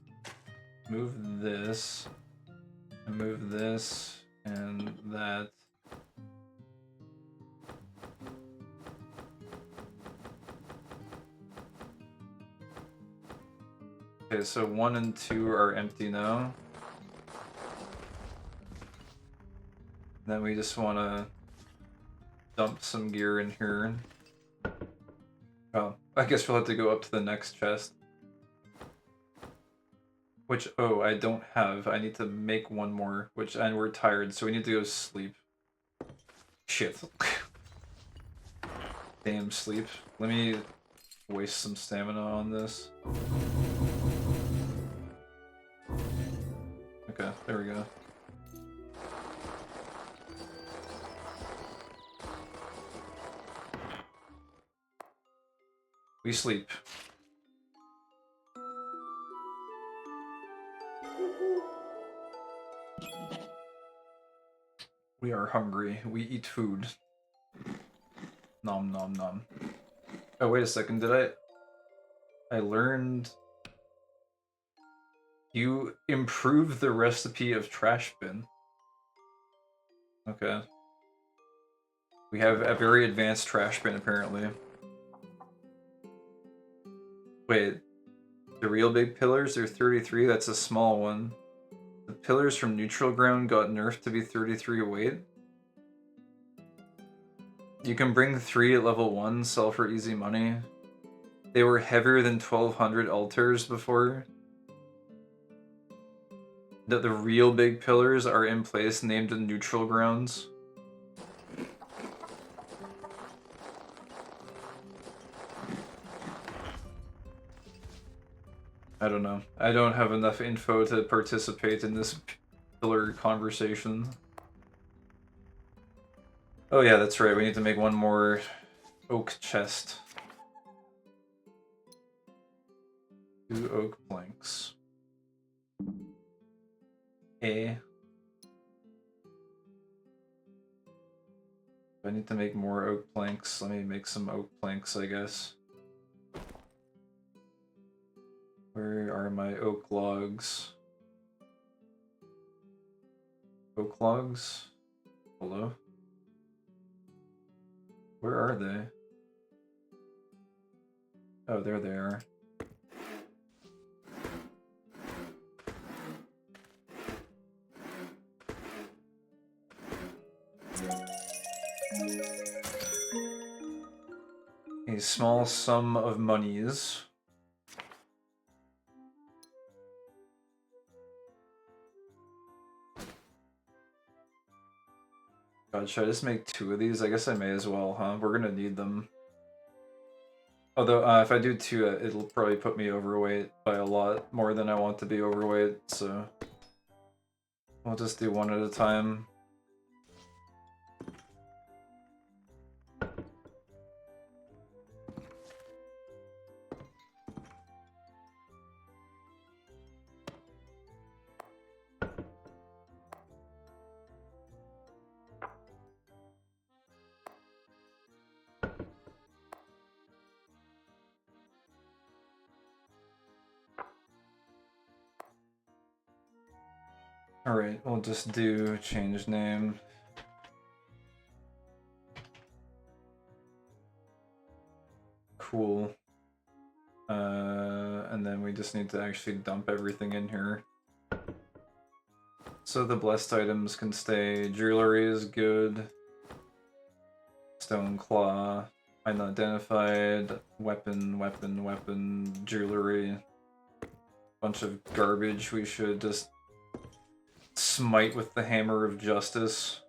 this. And move this. And that. Okay, so 1 and 2 are empty now. Then we just want to dump some gear in here. Oh, I guess we'll have to go up to the next chest. Which, oh, I don't have. I need to make one more, and we're tired, so we need to go sleep. Shit. Damn sleep. Let me waste some stamina on this. Okay, there we go. We sleep. We are hungry. We eat food. Nom nom nom. Oh, wait a second. Did I learned... You improve the recipe of trash bin. Okay. We have a very advanced trash bin, apparently. Wait. The real big pillars are 33? That's a small one. The pillars from neutral ground got nerfed to be 33 weight. You can bring 3 at level 1, sell for easy money. They were heavier than 1200 altars before. The real big pillars are in place, named the neutral grounds. I don't know. I don't have enough info to participate in this pillar conversation. Oh yeah, that's right. We need to make one more oak chest. 2 oak planks. I need to make more oak planks. Let me make some oak planks, I guess. Where are my oak logs? Oak logs? Hello? Where are they? Oh, there they are. A small sum of monies. God, should I just make 2 of these? I guess I may as well, huh? We're gonna need them. Although, if I do 2, it'll probably put me overweight by a lot more than I want to be overweight, so... I'll just do 1 at a time. Alright, we'll just do change name. Cool. And then we just need to actually dump everything in here. So the blessed items can stay. Jewelry is good. Stone claw. Unidentified. Weapon, jewelry. Bunch of garbage we should just smite with the hammer of justice.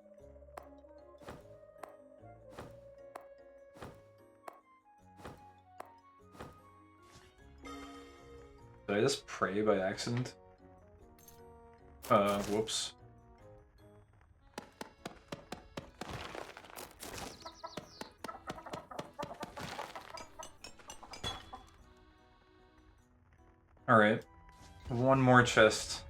Did I just pray by accident? Whoops. Alright. 1 more chest.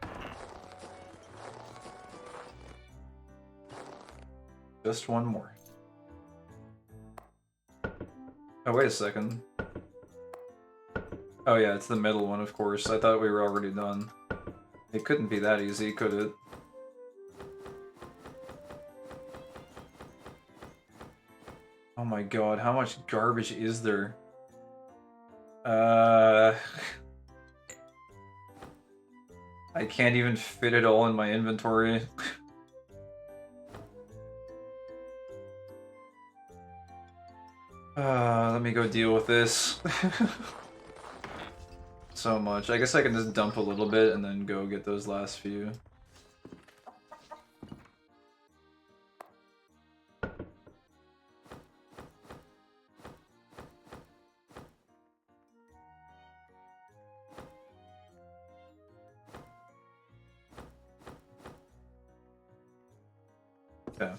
Just 1 more. Oh, wait a second. Oh yeah, it's the middle one, of course. I thought we were already done. It couldn't be that easy, could it? Oh my god, how much garbage is there? I can't even fit it all in my inventory. Let me go deal with this. So much. I guess I can just dump a little bit and then go get those last few. Okay.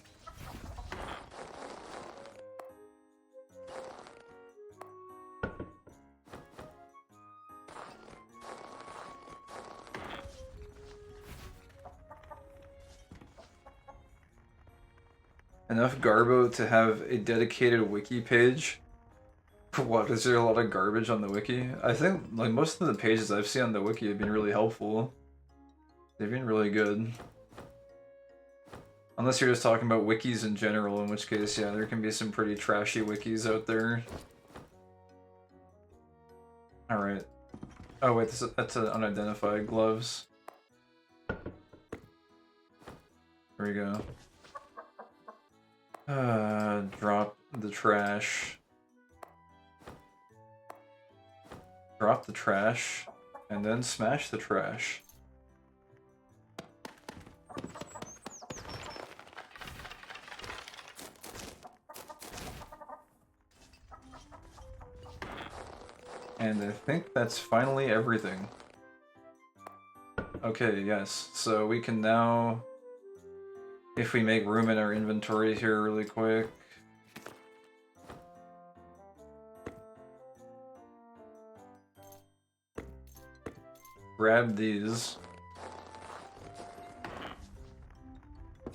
Enough Garbo to have a dedicated wiki page. What, is there a lot of garbage on the wiki? I think like most of the pages I've seen on the wiki have been really helpful. They've been really good. Unless you're just talking about wikis in general, in which case, yeah, there can be some pretty trashy wikis out there. Alright. Oh wait, that's an unidentified gloves. There we go. Drop the trash. Drop the trash, and then smash the trash. And I think that's finally everything. Okay, yes, so we can now, if we make room in our inventory here really quick, grab these,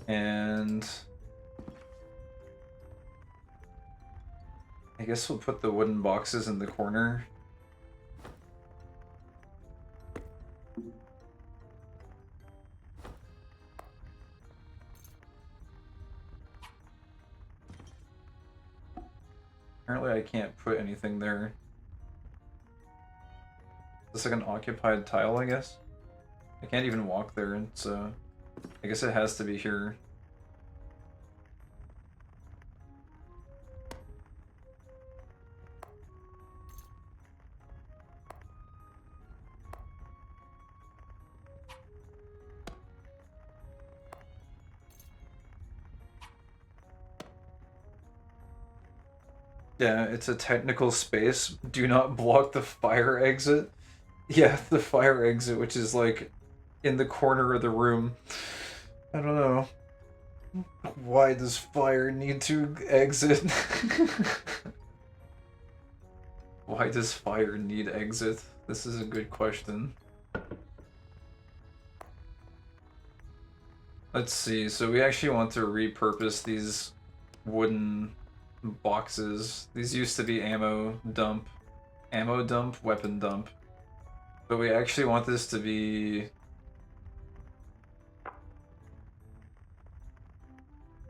and guess we'll put the wooden boxes in the corner. Apparently I can't put anything there. Is this like an occupied tile, I guess? I can't even walk there, so I guess it has to be here. Yeah, it's a technical space. Do not block the fire exit. Yeah, the fire exit, which is like in the corner of the room. I don't know. Why does fire need to exit? Why does fire need exit? This is a good question. Let's see, so we actually want to repurpose these wooden boxes. These used to be ammo dump, weapon dump. But we actually want this to be...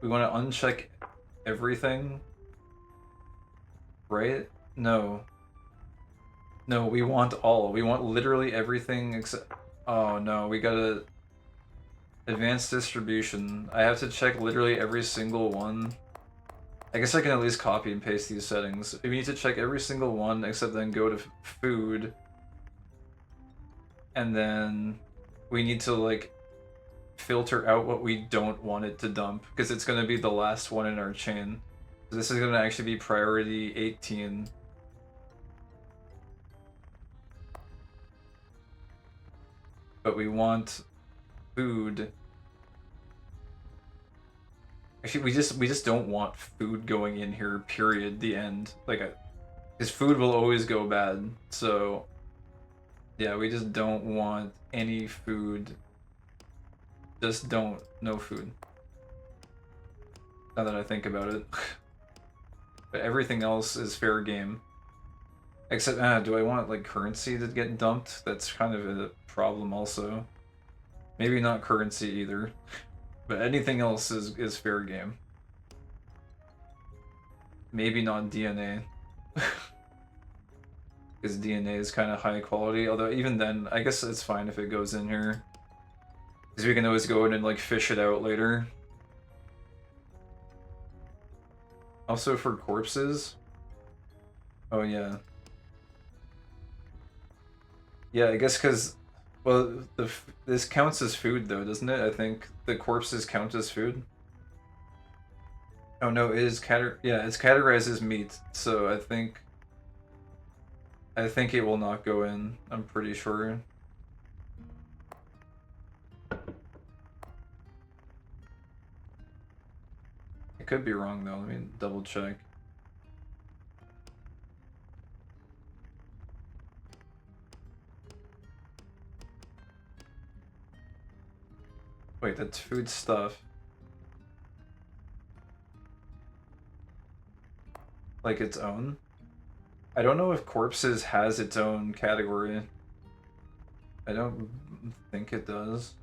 We want to uncheck everything, right? No. No, we want all. We want literally everything except... Oh no, we gotta... Advanced distribution. I have to check literally every single one. I guess I can at least copy and paste these settings. We need to check every single one except then go to food. And then we need to like filter out what we don't want it to dump because it's going to be the last one in our chain. So this is going to actually be priority 18. But we want food. Actually, we just don't want food going in here, period, the end. Like, because food will always go bad, so... Yeah, we just don't want any food. Just don't. No food. Now that I think about it. But everything else is fair game. Except, do I want, like, currency to get dumped? That's kind of a problem also. Maybe not currency either. But anything else is fair game. Maybe not DNA. Because DNA is kind of high quality, although even then, I guess it's fine if it goes in here. Because we can always go in and like fish it out later. Also for corpses. Oh yeah. Yeah, I guess because, well, this counts as food though, doesn't it? I think the corpses count as food. Oh no, it is yeah, it's categorized as meat, so I think it will not go in, I'm pretty sure. I could be wrong though, let me double check. Wait, that's food stuff. Like its own? I don't know if corpses has its own category. I don't think it does.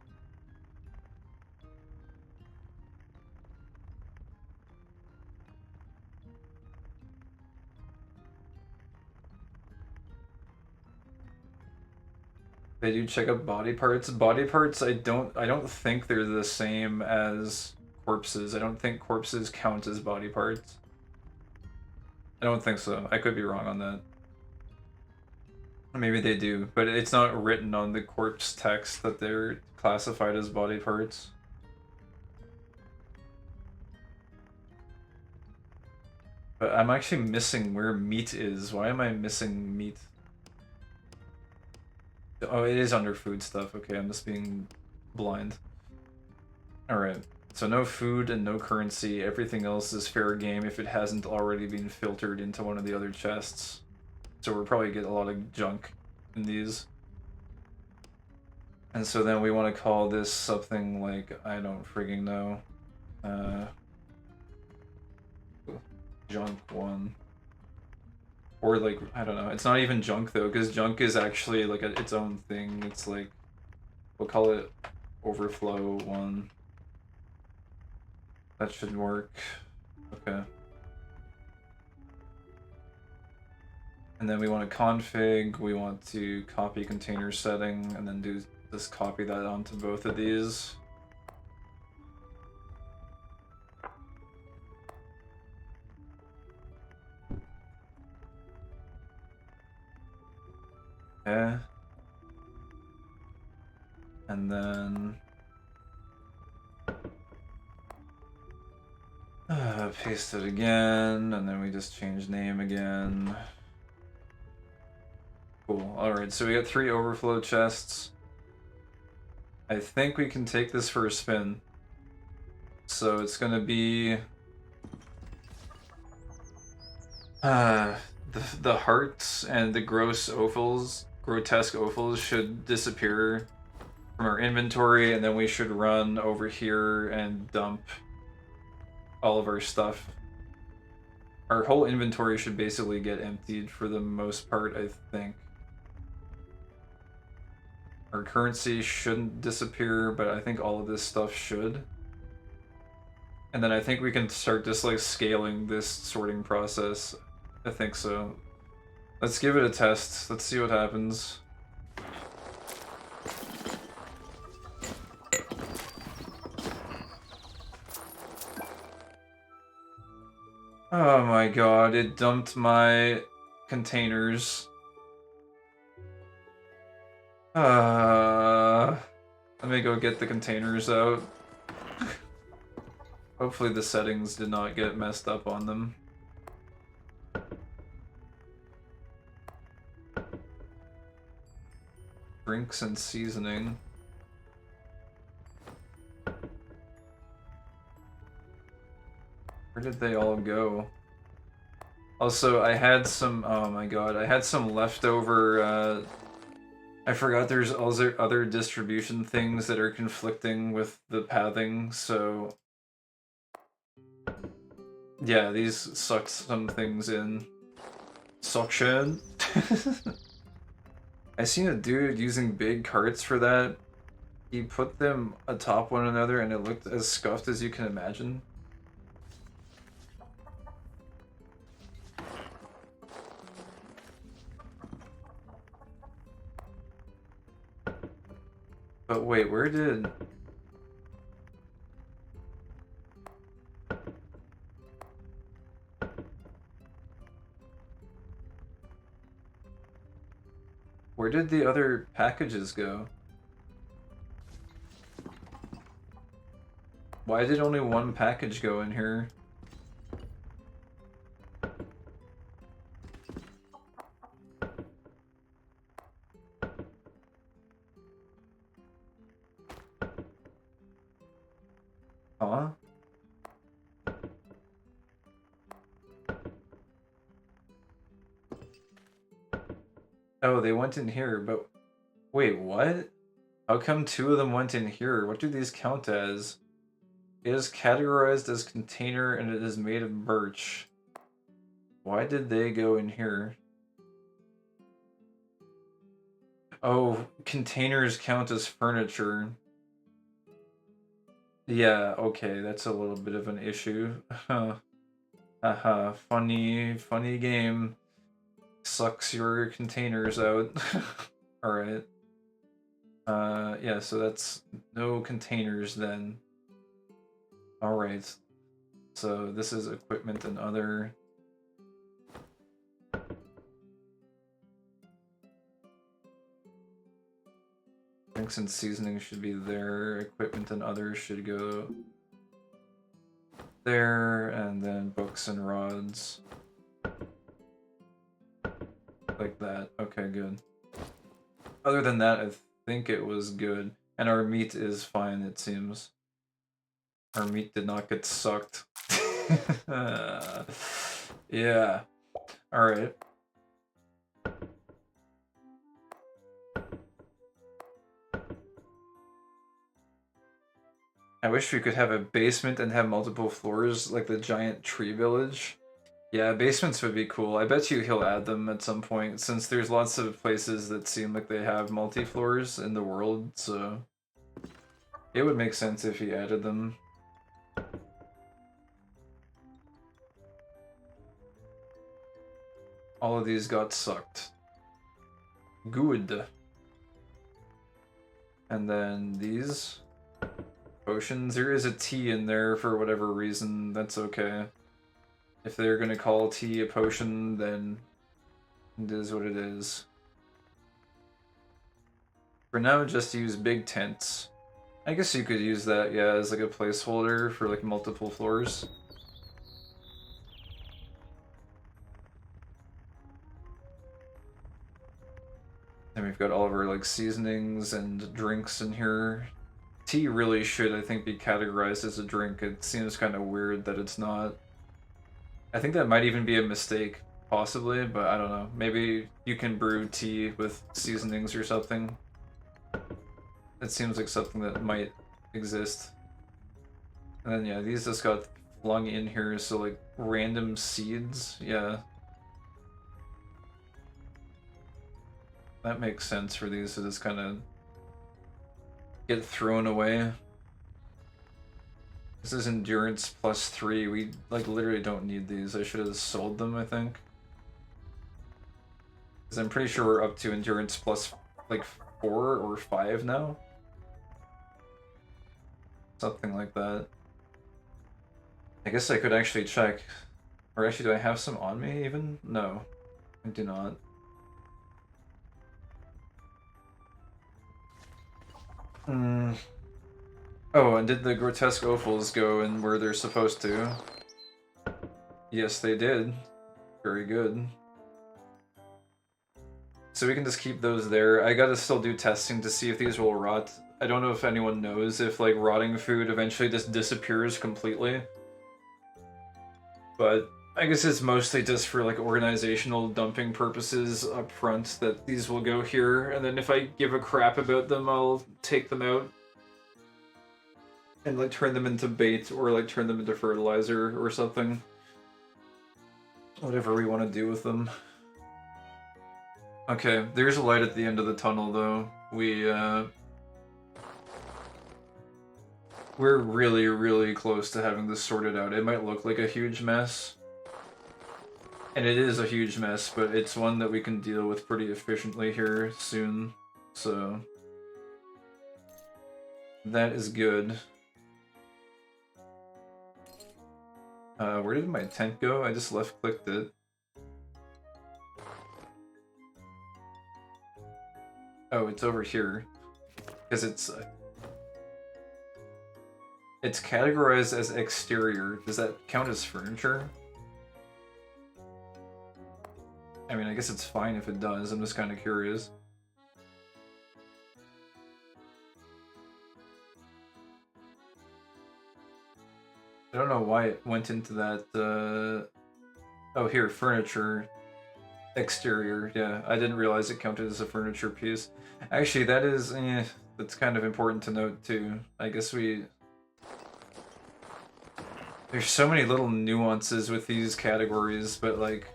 They do check up body parts. Body parts, I don't think they're the same as corpses. I don't think corpses count as body parts. I don't think so. I could be wrong on that. Maybe they do, but it's not written on the corpse text that they're classified as body parts. But I'm actually missing where meat is. Why am I missing meat? Oh, it is under food stuff. Okay, I'm just being blind. Alright, so no food and no currency. Everything else is fair game if it hasn't already been filtered into one of the other chests. So we'll probably get a lot of junk in these. And so then we want to call this something like, I don't frigging know. Junk 1. Or like, I don't know. It's not even junk though, because junk is actually like its own thing. It's like, we'll call it overflow 1. That should work. Okay. And then we want to config, we want to copy container setting, and then just copy that onto both of these. Okay. And then paste it again, and then we just change name again. Cool. Alright, so we got 3 overflow chests. I think we can take this for a spin. So it's gonna be the hearts and the grotesque offals should disappear from our inventory, and then we should run over here and dump all of our stuff. Our whole inventory should basically get emptied for the most part, I think. Our currency shouldn't disappear, but I think all of this stuff should. And then I think we can start just like scaling this sorting process. I think so. Let's give it a test. Let's see what happens. Oh my god, it dumped my containers. Let me go get the containers out. Hopefully the settings did not get messed up on them. Drinks and seasoning. Where did they all go? Also, I had some, oh my god, I had some leftover, I forgot there's other distribution things that are conflicting with the pathing, so... Yeah, these sucked some things in. Suction. I seen a dude using big carts for that. He put them atop one another and it looked as scuffed as you can imagine. But wait, where did... Where did the other packages go? Why did only one package go in here? Huh? Oh, they went in here, but... Wait, what? How come 2 of them went in here? What do these count as? It is categorized as container and it is made of birch. Why did they go in here? Oh, containers count as furniture. Yeah, okay, that's a little bit of an issue. Haha, funny game. Sucks your containers out. Alright. Yeah, so that's no containers then. Alright. So this is equipment and other. Drinks and seasoning should be there. Equipment and others should go there, and then books and rods. Like that. Okay, good. Other than that, I think it was good. And our meat is fine, it seems. Our meat did not get sucked. Yeah. Alright. I wish we could have a basement and have multiple floors like the giant tree village. Yeah, basements would be cool. I bet you he'll add them at some point, since there's lots of places that seem like they have multi-floors in the world, so it would make sense if he added them. All of these got sucked. Good. And then these potions. There is a tea in there for whatever reason. That's okay. If they're gonna call tea a potion, then it is what it is. For now, just use big tents. I guess you could use that, yeah, as like a placeholder for like multiple floors. And we've got all of our like seasonings and drinks in here. Tea really should, I think, be categorized as a drink. It seems kind of weird that it's not. I think that might even be a mistake, possibly, but I don't know. Maybe you can brew tea with seasonings or something. It seems like something that might exist. And then yeah, these just got flung in here, so like random seeds, yeah. That makes sense for these to just kind of get thrown away. This is endurance plus 3. We like literally don't need these. I should have sold them, I think. Because I'm pretty sure we're up to endurance plus like 4 or 5 now. Something like that. I guess I could actually check. Or actually, do I have some on me even? No, I do not. Oh, and did the grotesque offals go in where they're supposed to? Yes, they did. Very good. So we can just keep those there. I gotta still do testing to see if these will rot. I don't know if anyone knows if like rotting food eventually just disappears completely. But I guess it's mostly just for like organizational dumping purposes up front that these will go here, and then if I give a crap about them, I'll take them out and like turn them into bait or like turn them into fertilizer or something. Whatever we want to do with them. Okay, there's a light at the end of the tunnel though. We're really, really close to having this sorted out. It might look like a huge mess. And it is a huge mess, but it's one that we can deal with pretty efficiently here soon. So that is good. Where did my tent go? I just left-clicked it. Oh, it's over here. Because it's categorized as exterior. Does that count as furniture? I mean, I guess it's fine if it does. I'm just kind of curious. I don't know why it went into that, Oh, here, furniture. Exterior, yeah. I didn't realize it counted as a furniture piece. Actually, that is, that's kind of important to note, too. I guess there's so many little nuances with these categories, but, like...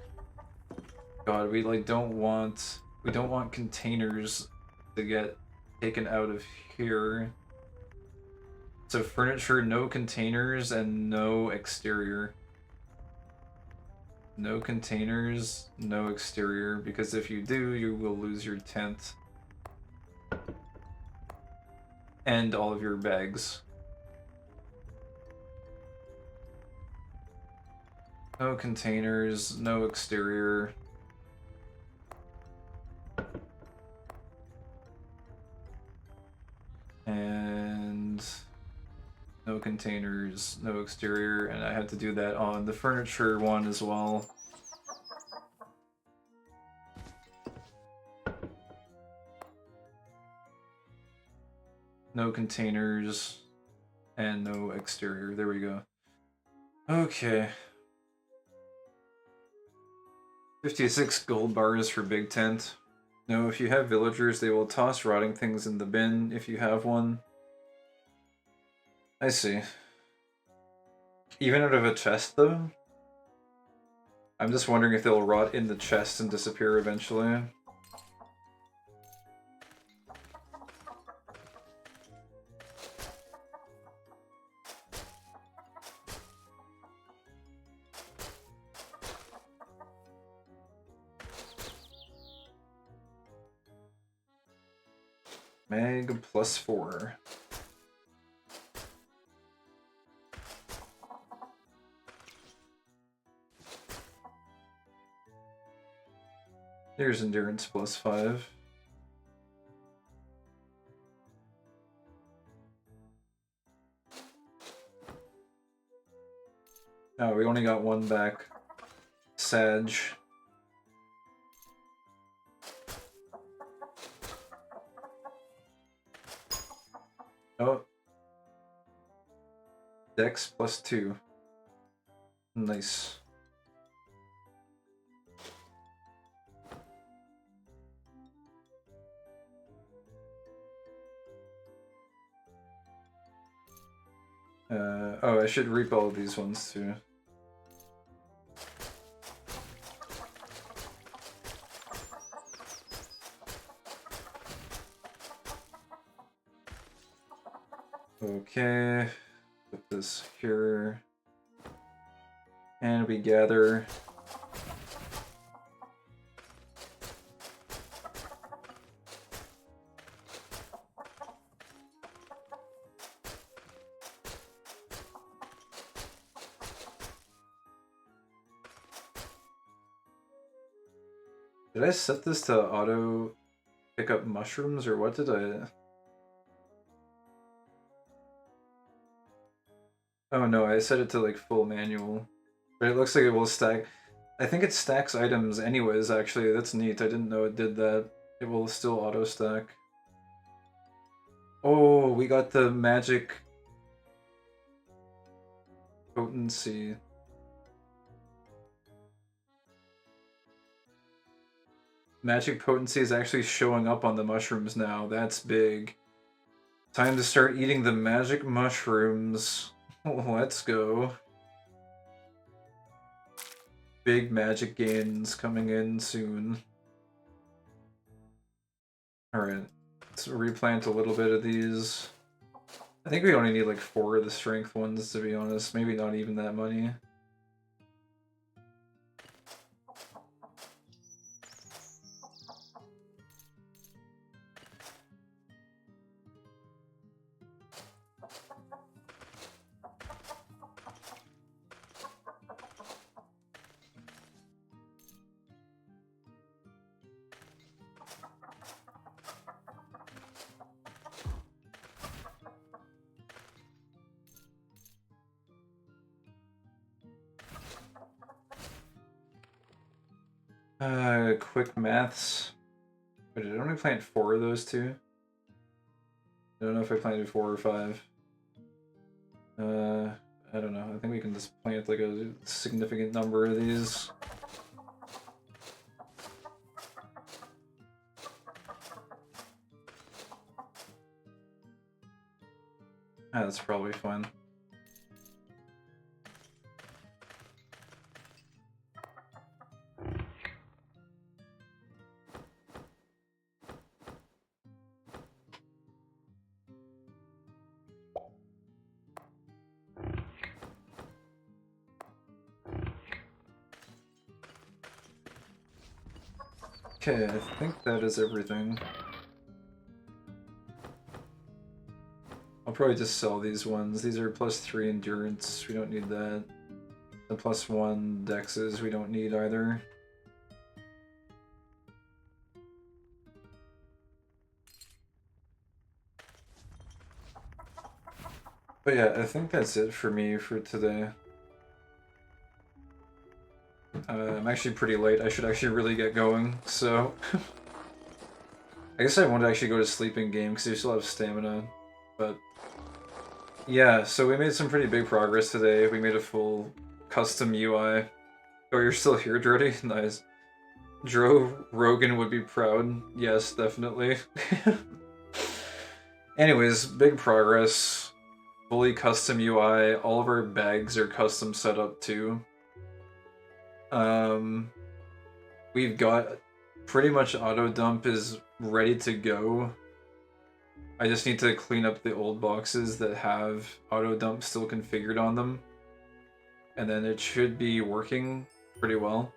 God, we, like, don't want containers to get taken out of here. So furniture, no containers, and no exterior. No containers, no exterior, because if you do, you will lose your tent. And all of your bags. No containers, no exterior. And no containers, no exterior, and I had to do that on the furniture one as well. No containers, and no exterior. There we go. Okay. 56 gold bars for big tent. No, if you have villagers, they will toss rotting things in the bin if you have one. I see. Even out of a chest, though? I'm just wondering if they'll rot in the chest and disappear eventually. Mag +4. Here's endurance +5. Oh, we only got one back. Sag. Oh. Dex +2. Nice. Oh, I should reap all of these ones too. Okay, put this here. And we gather. Did I set this to auto pick up mushrooms or what did I? Oh no, I set it to like full manual. But it looks like it will stack. I think it stacks items anyways, actually. That's neat. I didn't know it did that. It will still auto stack. Oh, we got the magic potency. Magic potency is actually showing up on the mushrooms now. That's big. Time to start eating the magic mushrooms. Let's go. Big magic gains coming in soon. Alright, let's replant a little bit of these. I think we only need like 4 of the strength ones, to be honest. Maybe not even that many. Quick maths. Wait, did I only plant 4 of those two? I don't know if I planted 4 or 5. I don't know. I think we can just plant like a significant number of these. Ah, that's probably fine. Okay, I think that is everything. I'll probably just sell these ones. These are +3 endurance. We don't need that. The +1 dexes we don't need either. But yeah, I think that's it for me for today. I'm actually pretty late. I should actually really get going, so... I guess I won't actually go to sleep in game because I still have stamina, but... Yeah, so we made some pretty big progress today. We made a full custom UI. Oh, you're still here, Drody? Nice. Dro Rogan would be proud. Yes, definitely. Anyways, big progress. Fully custom UI. All of our bags are custom set up too. We've got pretty much auto dump is ready to go. I just need to clean up the old boxes that have auto dump still configured on them. And then it should be working pretty well.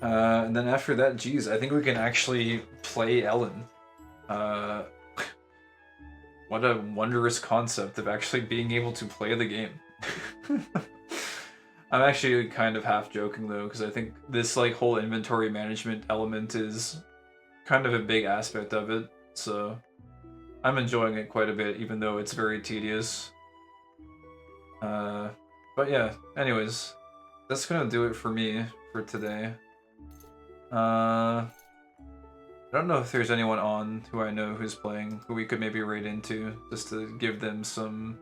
And then after that, geez, I think we can actually play Ellen. What a wondrous concept of actually being able to play the game. I'm actually kind of half joking though, because I think this like whole inventory management element is kind of a big aspect of it, so I'm enjoying it quite a bit, even though it's very tedious. But yeah, anyways, that's gonna do it for me for today. I don't know if there's anyone on who I know who's playing, who we could maybe raid into, just to give them some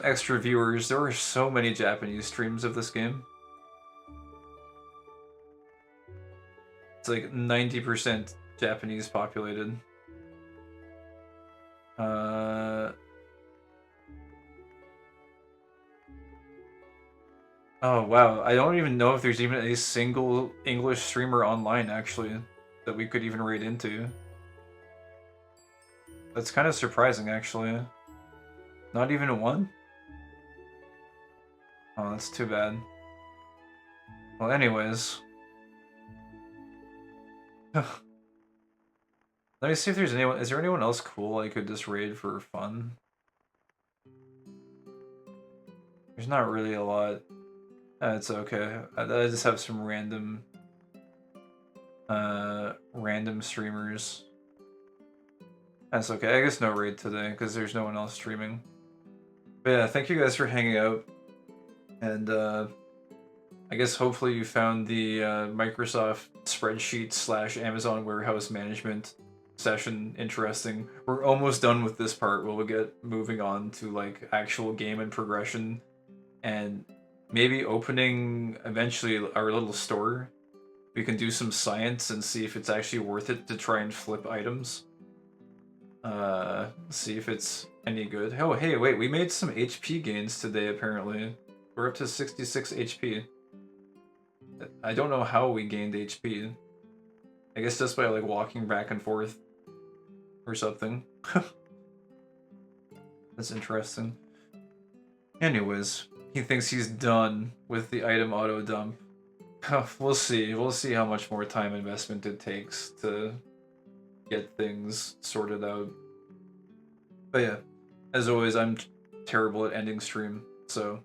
extra viewers. There are so many Japanese streams of this game. It's like 90% Japanese populated. Oh wow, I don't even know if there's even a single English streamer online actually that we could even raid into. That's kind of surprising actually. Not even one? Oh, that's too bad. Well, anyways. Let me see if there's anyone. Is there anyone else cool I could just raid for fun? There's not really a lot. It's okay. I just have some random streamers. That's okay. I guess no raid today because there's no one else streaming. But yeah, thank you guys for hanging out. And I guess hopefully you found the Microsoft spreadsheet / Amazon warehouse management session interesting. We're almost done with this part. We'll get moving on to like actual game and progression, and maybe opening eventually our little store. We can do some science and see if it's actually worth it to try and flip items. See if it's any good. Oh, hey, wait, we made some HP gains today, apparently. We're up to 66 HP. I don't know how we gained HP. I guess just by, like, walking back and forth. Or something. That's interesting. Anyways, he thinks he's done with the item auto dump. We'll see. We'll see how much more time investment it takes to get things sorted out. But yeah, as always, I'm terrible at ending stream, so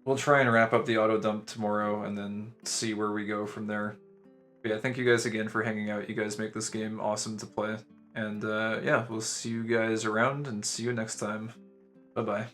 we'll try and wrap up the auto dump tomorrow and then see where we go from there. But yeah, thank you guys again for hanging out. You guys make this game awesome to play. And yeah, we'll see you guys around and see you next time. Bye-bye.